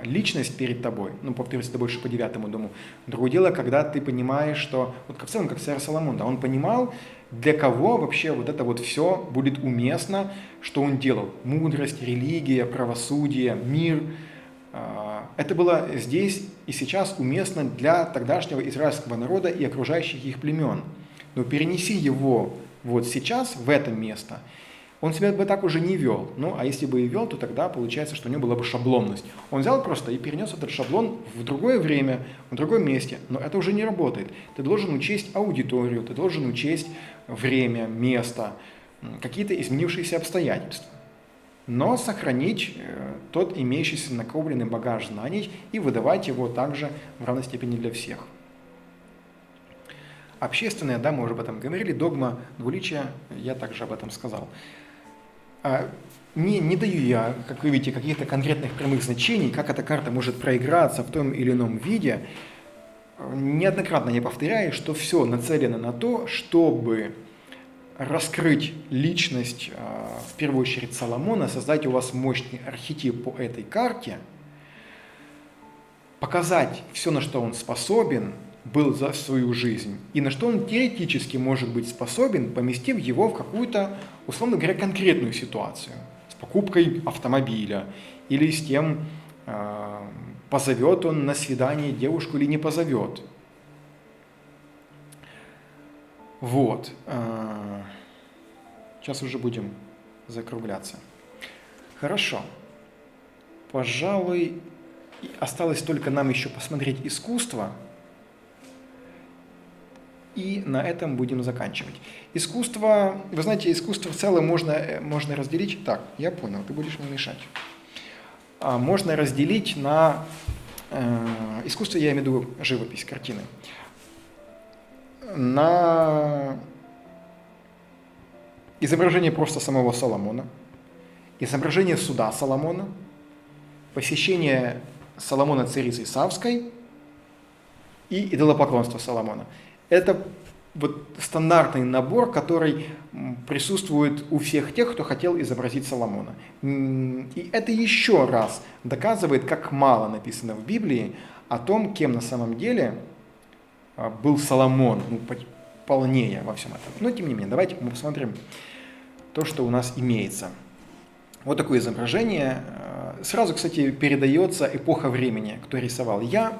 личность перед тобой, повторюсь, это больше по 9 дому. Другое дело, когда ты понимаешь, что, вот в целом, как царь Соломон, да, он понимал, для кого вообще вот это вот все будет уместно, что он делал. Мудрость, религия, правосудие, мир. Это было здесь и сейчас уместно для тогдашнего израильского народа и окружающих их племен. Но перенеси его вот сейчас в это место, Он себя бы так уже не вел. Ну, а если бы и вел, то тогда получается, что у него была бы шаблонность. Он взял просто и перенес этот шаблон в другое время, в другом месте. Но это уже не работает. Ты должен учесть аудиторию, ты должен учесть время, место, какие-то изменившиеся обстоятельства. Но сохранить тот имеющийся накопленный багаж знаний и выдавать его также в равной степени для всех. Общественная, да, мы уже об этом говорили, догма двуличия, я также об этом сказал. Не даю я, как вы видите, каких-то конкретных прямых значений, как эта карта может проиграться в том или ином виде. Неоднократно я повторяю, что все нацелено на то, чтобы раскрыть личность, в первую очередь, Соломона, создать у вас мощный архетип по этой карте, показать все, на что он способен был за свою жизнь, и на что он теоретически может быть способен, поместив его в какую-то, условно говоря, конкретную ситуацию. С покупкой автомобиля, или с тем, позовет он на свидание девушку или не позовет. Вот. Сейчас уже будем закругляться. Хорошо. Пожалуй, осталось только нам еще посмотреть искусство. И на этом будем заканчивать. Искусство, вы знаете, искусство в целом можно разделить. Так, я понял, ты будешь мне мешать. Можно разделить на искусство, я имею в виду живопись, картины, на изображение просто самого Соломона, изображение суда Соломона, посещение Соломона царицы Савской и идолопоклонство Соломона. Это вот стандартный набор, который присутствует у всех тех, кто хотел изобразить Соломона. И это еще раз доказывает, как мало написано в Библии о том, кем на самом деле был Соломон, полнее во всем этом. Но тем не менее, давайте мы посмотрим то, что у нас имеется. Вот такое изображение. Сразу, кстати, передается эпоха времени, кто рисовал. Я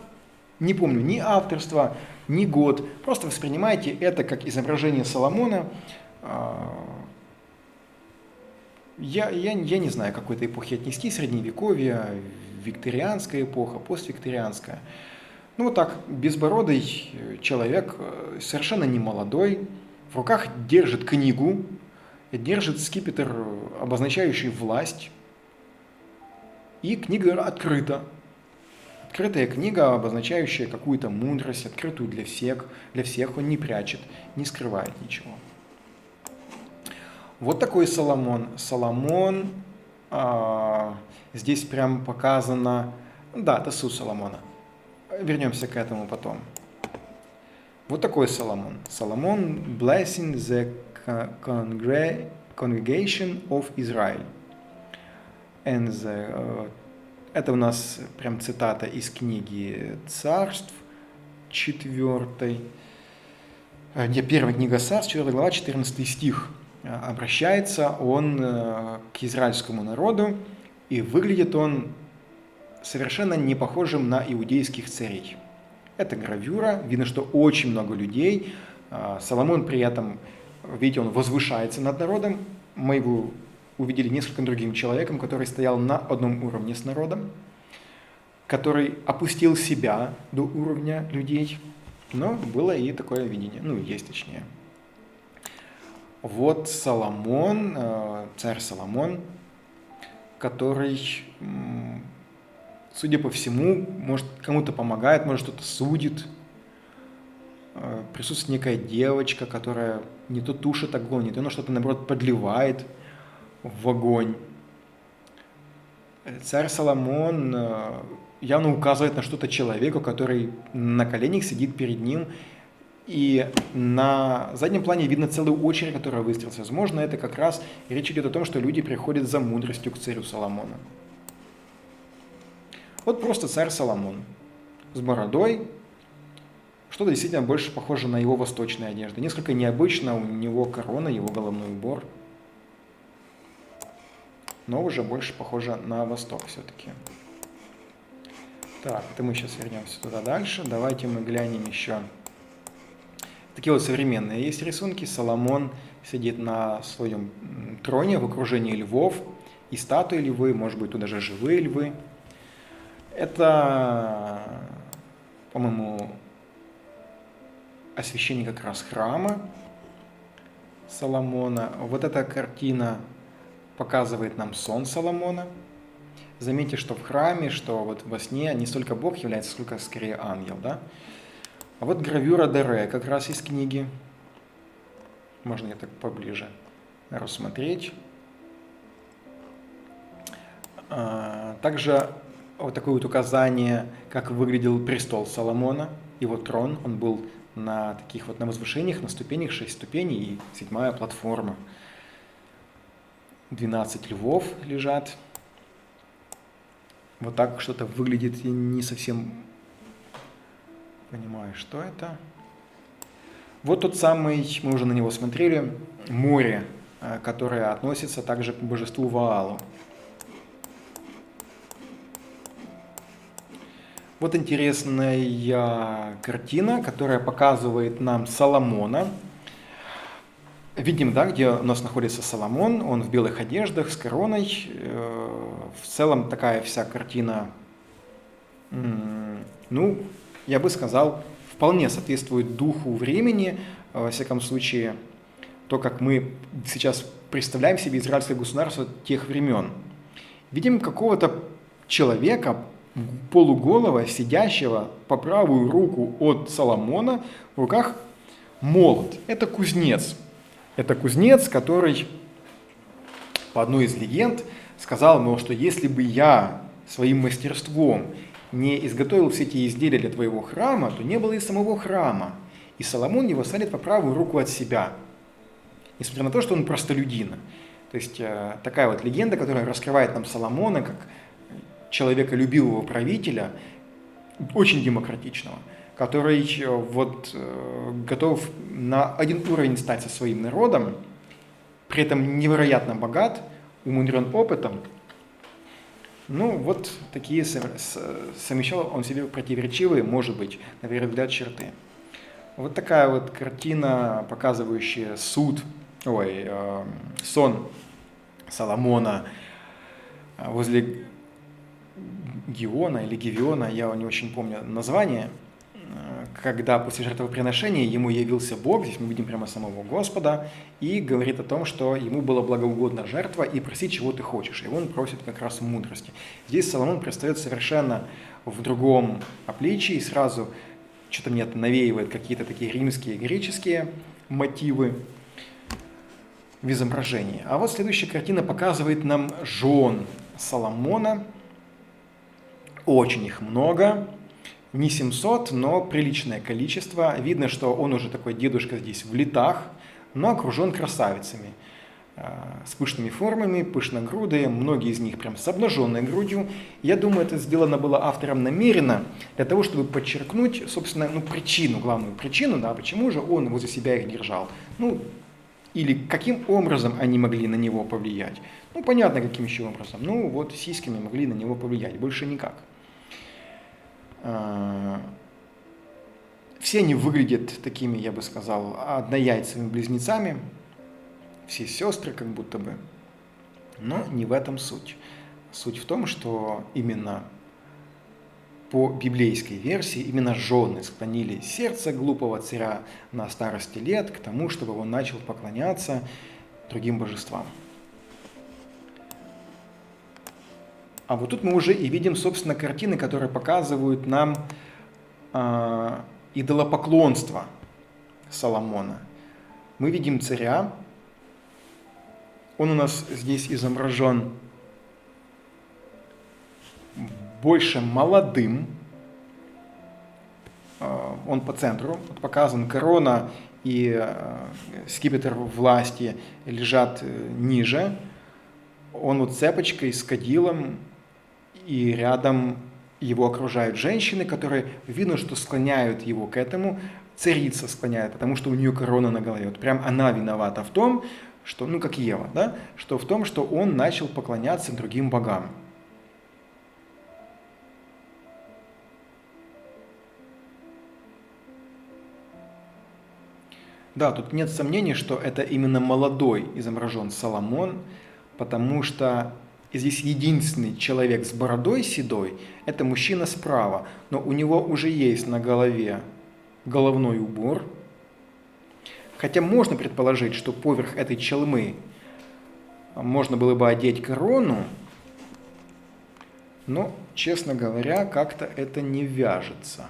не помню ни авторства, ни год. Просто воспринимайте это как изображение Соломона. Я не знаю, к какой-то эпохе отнести, средневековье, викторианская эпоха, поствикторианская. Ну вот так, безбородый человек, совершенно не молодой, в руках держит книгу, держит скипетр, обозначающий власть, и книга открыта. Открытая книга, обозначающая какую-то мудрость, открытую для всех он не прячет, не скрывает ничего. Вот такой Соломон. Соломон, здесь прям показано, да, это суть Соломона. Вернемся к этому потом. Вот такой Соломон. Соломон blessing the congregation of Israel. Это у нас прям цитата из книги Царств, 4, первая книга Царств, 4 глава, 14 стих. Обращается он к израильскому народу, и выглядит он совершенно не похожим на иудейских царей. Это гравюра, видно, что очень много людей. Соломон при этом, видите, он возвышается над народом. Мы его увидели нескольким другим человеком, который стоял на одном уровне с народом, который опустил себя до уровня людей. Но было и такое видение, есть точнее. Вот Соломон, царь Соломон, который, судя по всему, может, кому-то помогает, может, что-то судит. Присутствует некая девочка, которая не то тушит огонь, не то что-то, наоборот, подливает в огонь. Царь Соломон явно указывает на что-то человеку, который на коленях сидит перед ним, и на заднем плане видно целую очередь, которая выстроилась. Возможно, это как раз речь идет о том, что люди приходят за мудростью к царю Соломону. Вот просто царь Соломон с бородой, что-то действительно больше похоже на его восточные одежды. Несколько необычно, у него корона, его головной убор, но уже больше похоже на восток все-таки. Так, это мы сейчас вернемся туда дальше. Давайте мы глянем еще. Такие вот современные есть рисунки. Соломон сидит на своем троне в окружении львов, и статуи львы, может быть, тут даже живые львы. Это, по-моему, освящение как раз храма Соломона. Вот эта картина показывает нам сон Соломона. Заметьте, что в храме, что вот во сне не столько Бог является, сколько скорее ангел, да? А вот гравюра Дере как раз из книги. Можно ее так поближе рассмотреть. Также вот такое вот указание, как выглядел престол Соломона, его трон. Он был на таких вот на возвышениях, на ступенях, 6 ступеней и 7-я платформа. 12 львов лежат. Вот так что-то выглядит, я не совсем понимаю, что это. Вот тот самый, мы уже на него смотрели, море, которое относится также к божеству Ваалу. Вот интересная картина, которая показывает нам Соломона. Видим, да, где у нас находится Соломон, он в белых одеждах с короной. В целом такая вся картина, ну, я бы сказал, вполне соответствует духу времени. Во всяком случае, то, как мы сейчас представляем себе израильское государство тех времен. Видим какого-то человека, полуголого, сидящего по правую руку от Соломона, в руках молот. Это кузнец. Это кузнец, который, по одной из легенд, сказал ему, что если бы я своим мастерством не изготовил все эти изделия для твоего храма, то не было и самого храма. И Соломон его ставит по правую руку от себя, несмотря на то, что он простолюдин. То есть такая вот легенда, которая раскрывает нам Соломона как человеколюбивого правителя, очень демократичного, который вот готов на один уровень стать со своим народом, при этом невероятно богат, умудрен опытом. Ну, вот такие совмещал он себе противоречивые, может быть, на первый взгляд, черты. Вот такая вот картина, показывающая сон Соломона возле Гиона или Гивиона, я не очень помню название, когда после жертвоприношения ему явился Бог, здесь мы видим прямо самого Господа, и говорит о том, что ему была благоугодна жертва, и проси, чего ты хочешь. И он просит как раз мудрости. Здесь Соломон предстает совершенно в другом обличии, сразу что-то мне навеивает какие-то такие римские, греческие мотивы в изображении. А вот следующая картина показывает нам жен Соломона. Очень их много. Не 700, но приличное количество. Видно, что он уже такой дедушка здесь в летах, но окружен красавицами. С пышными формами, пышногрудые, многие из них прям с обнаженной грудью. Я думаю, это сделано было автором намеренно, для того, чтобы подчеркнуть, собственно, причину, главную причину, да, почему же он возле себя их держал. Или каким образом они могли на него повлиять. Понятно, каким еще образом. Вот сиськами могли на него повлиять, больше никак. Все они выглядят такими, я бы сказал, однояйцевыми близнецами. Все сестры как будто бы. Но не в этом суть. Суть в том, что именно по библейской версии именно жены склонили сердце глупого царя на старости лет к тому, чтобы он начал поклоняться другим божествам. А вот тут мы уже и видим, собственно, картины, которые показывают нам идолопоклонство Соломона. Мы видим царя, он у нас здесь изображен больше молодым, он по центру, показан корона и скипетр власти лежат ниже, он цепочкой с кадилом, и рядом его окружают женщины, которые видно, что склоняют его к этому. Царица склоняет, потому что у нее корона на голове. Вот прям она виновата в том, что, как Ева, да, что в том, что он начал поклоняться другим богам. Да, тут нет сомнений, что это именно молодой изображен Соломон, потому что здесь единственный человек с бородой седой – это мужчина справа, но у него уже есть на голове головной убор, хотя можно предположить, что поверх этой челмы можно было бы одеть корону, но, честно говоря, как-то это не вяжется.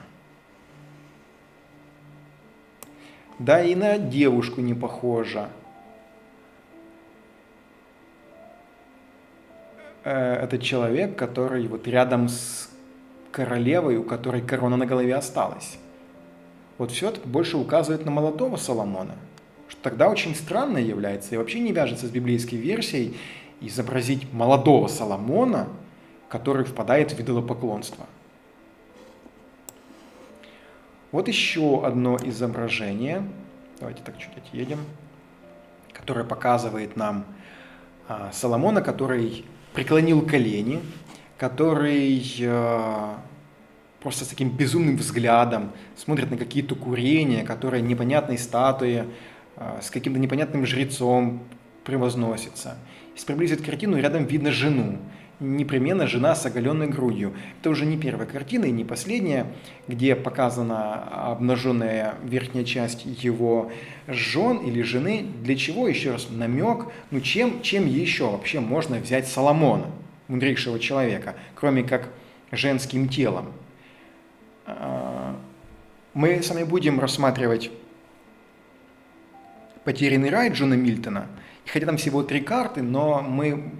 Да и на девушку не похоже. Это человек, который вот рядом с королевой, у которой корона на голове осталась. Вот все это больше указывает на молодого Соломона, что тогда очень странно является и вообще не вяжется с библейской версией изобразить молодого Соломона, который впадает в идолопоклонство. Вот еще одно изображение, давайте так чуть отъедем, которое показывает нам Соломона, который преклонил колени, который просто с таким безумным взглядом смотрит на какие-то курения, которые непонятные статуи с каким-то непонятным жрецом превозносятся. Если приблизить картину, рядом видно жену. Непременно жена с оголенной грудью. Это уже не первая картина и не последняя, где показана обнаженная верхняя часть его жен или жены. Для чего, еще раз, намек, чем еще вообще можно взять Соломона, мудрейшего человека, кроме как женским телом. Мы с вами будем рассматривать «Потерянный рай» Джона Мильтона. И хотя там всего 3 карты, но мы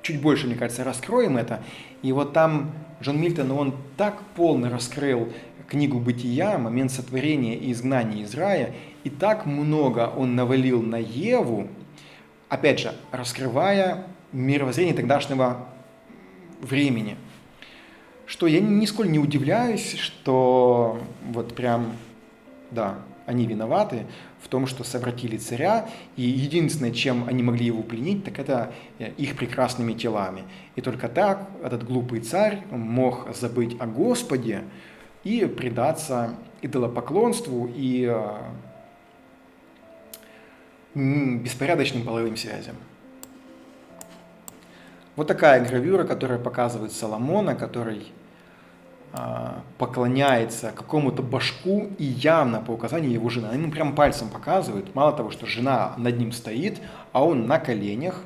чуть больше, мне кажется, раскроем это. И вот там Джон Мильтон, он так полно раскрыл книгу «Бытия», момент сотворения и изгнания из рая, и так много он навалил на Еву, опять же, раскрывая мировоззрение тогдашнего времени, что я нисколько не удивляюсь, что вот прям, да, они виноваты в том, что совратили царя, и единственное, чем они могли его пленить, так это их прекрасными телами. И только так этот глупый царь мог забыть о Господе и предаться идолопоклонству и беспорядочным половым связям. Вот такая гравюра, которая показывает Соломона, который поклоняется какому-то башку и явно по указанию его жены. Она ему прям пальцем показывает. Мало того, что жена над ним стоит, а он на коленях.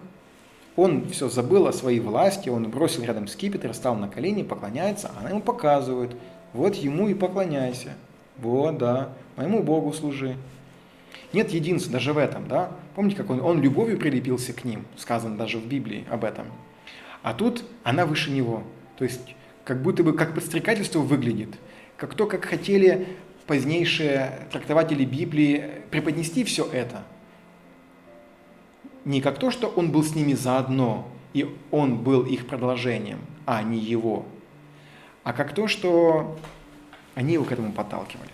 Он все забыл о своей власти, он бросил рядом скипетр, стал на колени, поклоняется, а она ему показывает. Вот ему и поклоняйся. Вот, да, моему Богу служи. Нет единства даже в этом, да? Помните, как он любовью прилепился к ним, сказано даже в Библии об этом. А тут она выше него. То есть как будто бы как подстрекательство выглядит, как то, как хотели позднейшие трактователи Библии преподнести все это. Не как то, что он был с ними заодно, и он был их продолжением, а не его, а как то, что они его к этому подталкивали.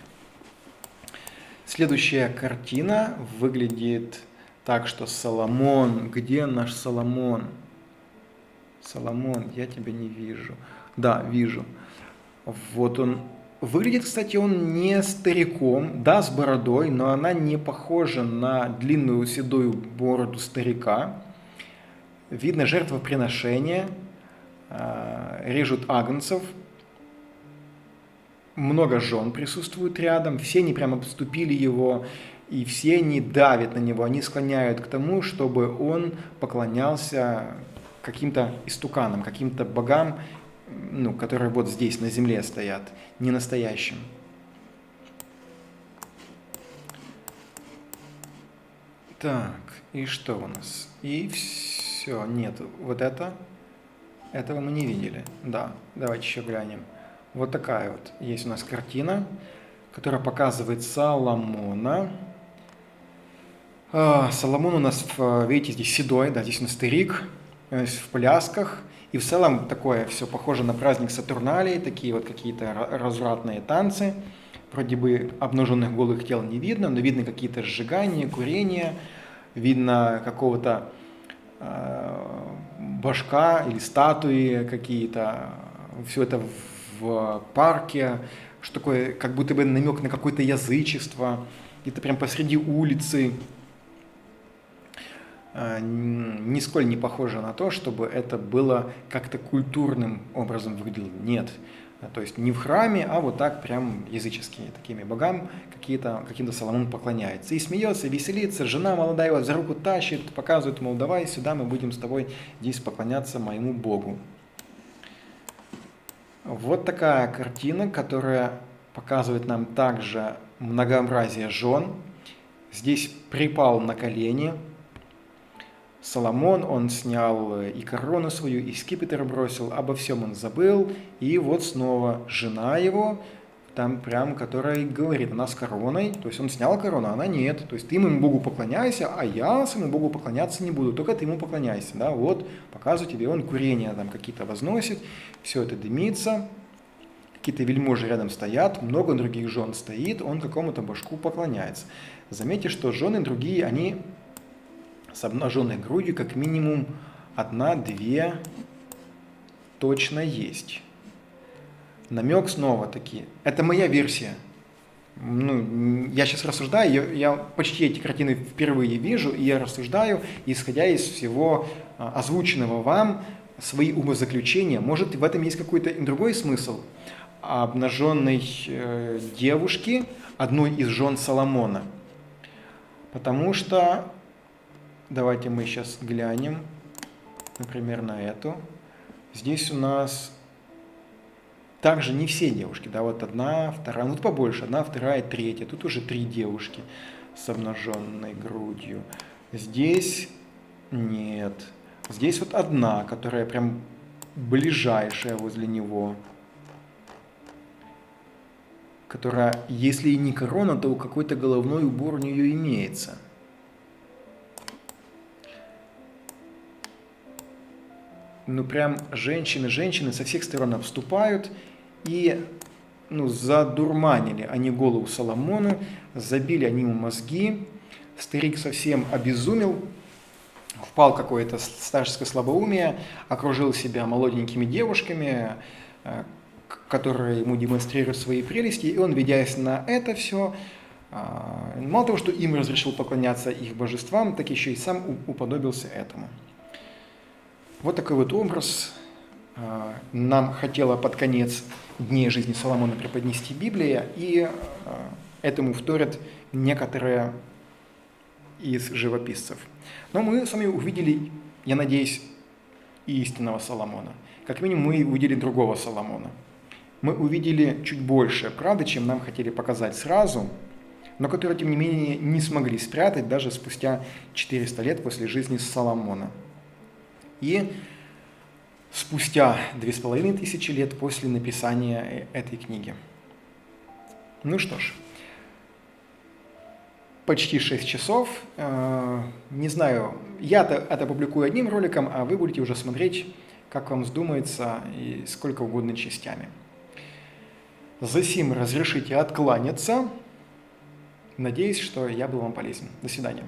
Следующая картина выглядит так, что Соломон, где наш Соломон? Соломон, я тебя не вижу. Да, вижу. Вот он. Выглядит, кстати, он не стариком, да, с бородой, но она не похожа на длинную седую бороду старика. Видно жертвоприношение, режут агнцев, много жен присутствует рядом, все они прямо обступили его, и все они давят на него, они склоняют к тому, чтобы он поклонялся каким-то истуканам, каким-то богам, которые вот здесь на земле стоят, не настоящим. Так, и что у нас? И все, нет, вот этого мы не видели. Да, давайте еще глянем. Вот такая вот есть у нас картина, которая показывает Соломона. Соломон у нас, видите, здесь седой, да, здесь он старик, в плясках. И в целом такое все похоже на праздник Сатурналии, такие вот какие-то развратные танцы. Вроде бы обнаженных голых тел не видно, но видно какие-то сжигания, курения, видно какого-то башка или статуи какие-то. Все это в парке, что такое, как будто бы намек на какое-то язычество. где-то прям посреди улицы, нисколько не похоже на то, чтобы это было как-то культурным образом выглядело. Нет. То есть не в храме, а вот так прям языческие такими богам каким-то Соломон поклоняется. И смеется, веселится, жена молодая его за руку тащит, показывает, мол, давай сюда, мы будем с тобой здесь поклоняться моему Богу. Вот такая картина, которая показывает нам также многообразие жен. Здесь припал на колени Соломон, он снял и корону свою, и скипетр бросил, обо всем он забыл, и вот снова жена его, там прям, которая говорит, она с короной, то есть он снял корону, она нет, то есть ты моему Богу поклоняйся, а я своему Богу поклоняться не буду, только ты ему поклоняйся, да, вот, показываю тебе, он курения там какие-то возносит, все это дымится, какие-то вельможи рядом стоят, много других жен стоит, он какому-то божку поклоняется. Заметьте, что жены другие, они с обнаженной грудью как минимум 1-2 точно есть. Намек снова-таки. Это моя версия. Я сейчас рассуждаю, я почти эти картины впервые вижу, и я рассуждаю, исходя из всего озвученного вам, свои умозаключения. Может, в этом есть какой-то другой смысл? Обнаженной девушки, одной из жен Соломона. Потому что давайте мы сейчас глянем, например, на эту. Здесь у нас также не все девушки, да, вот одна, вторая, ну побольше, одна, вторая, третья. Тут уже 3 девушки с обнаженной грудью. Здесь нет. Здесь вот одна, которая прям ближайшая возле него. Которая, если и не корона, то какой-то головной убор у нее имеется. Прям женщины со всех сторон обступают и, задурманили они голову Соломону, забили они ему мозги, старик совсем обезумел, впал в какое-то старческое слабоумие, окружил себя молоденькими девушками, которые ему демонстрируют свои прелести, и он, ведясь на это все, мало того, что им разрешил поклоняться их божествам, так еще и сам уподобился этому. Вот такой вот образ нам хотела под конец дней жизни Соломона преподнести Библия, и этому вторят некоторые из живописцев. Но мы с вами увидели, я надеюсь, истинного Соломона. Как минимум мы увидели другого Соломона. Мы увидели чуть больше правды, чем нам хотели показать сразу, но которую, тем не менее, не смогли спрятать даже спустя 400 лет после жизни Соломона. И спустя 2500 лет после написания этой книги. Ну что ж, почти 6 часов. Не знаю, я-то это публикую одним роликом, а вы будете уже смотреть, как вам вздумается и сколько угодно частями. Засим разрешите откланяться. Надеюсь, что я был вам полезен. До свидания.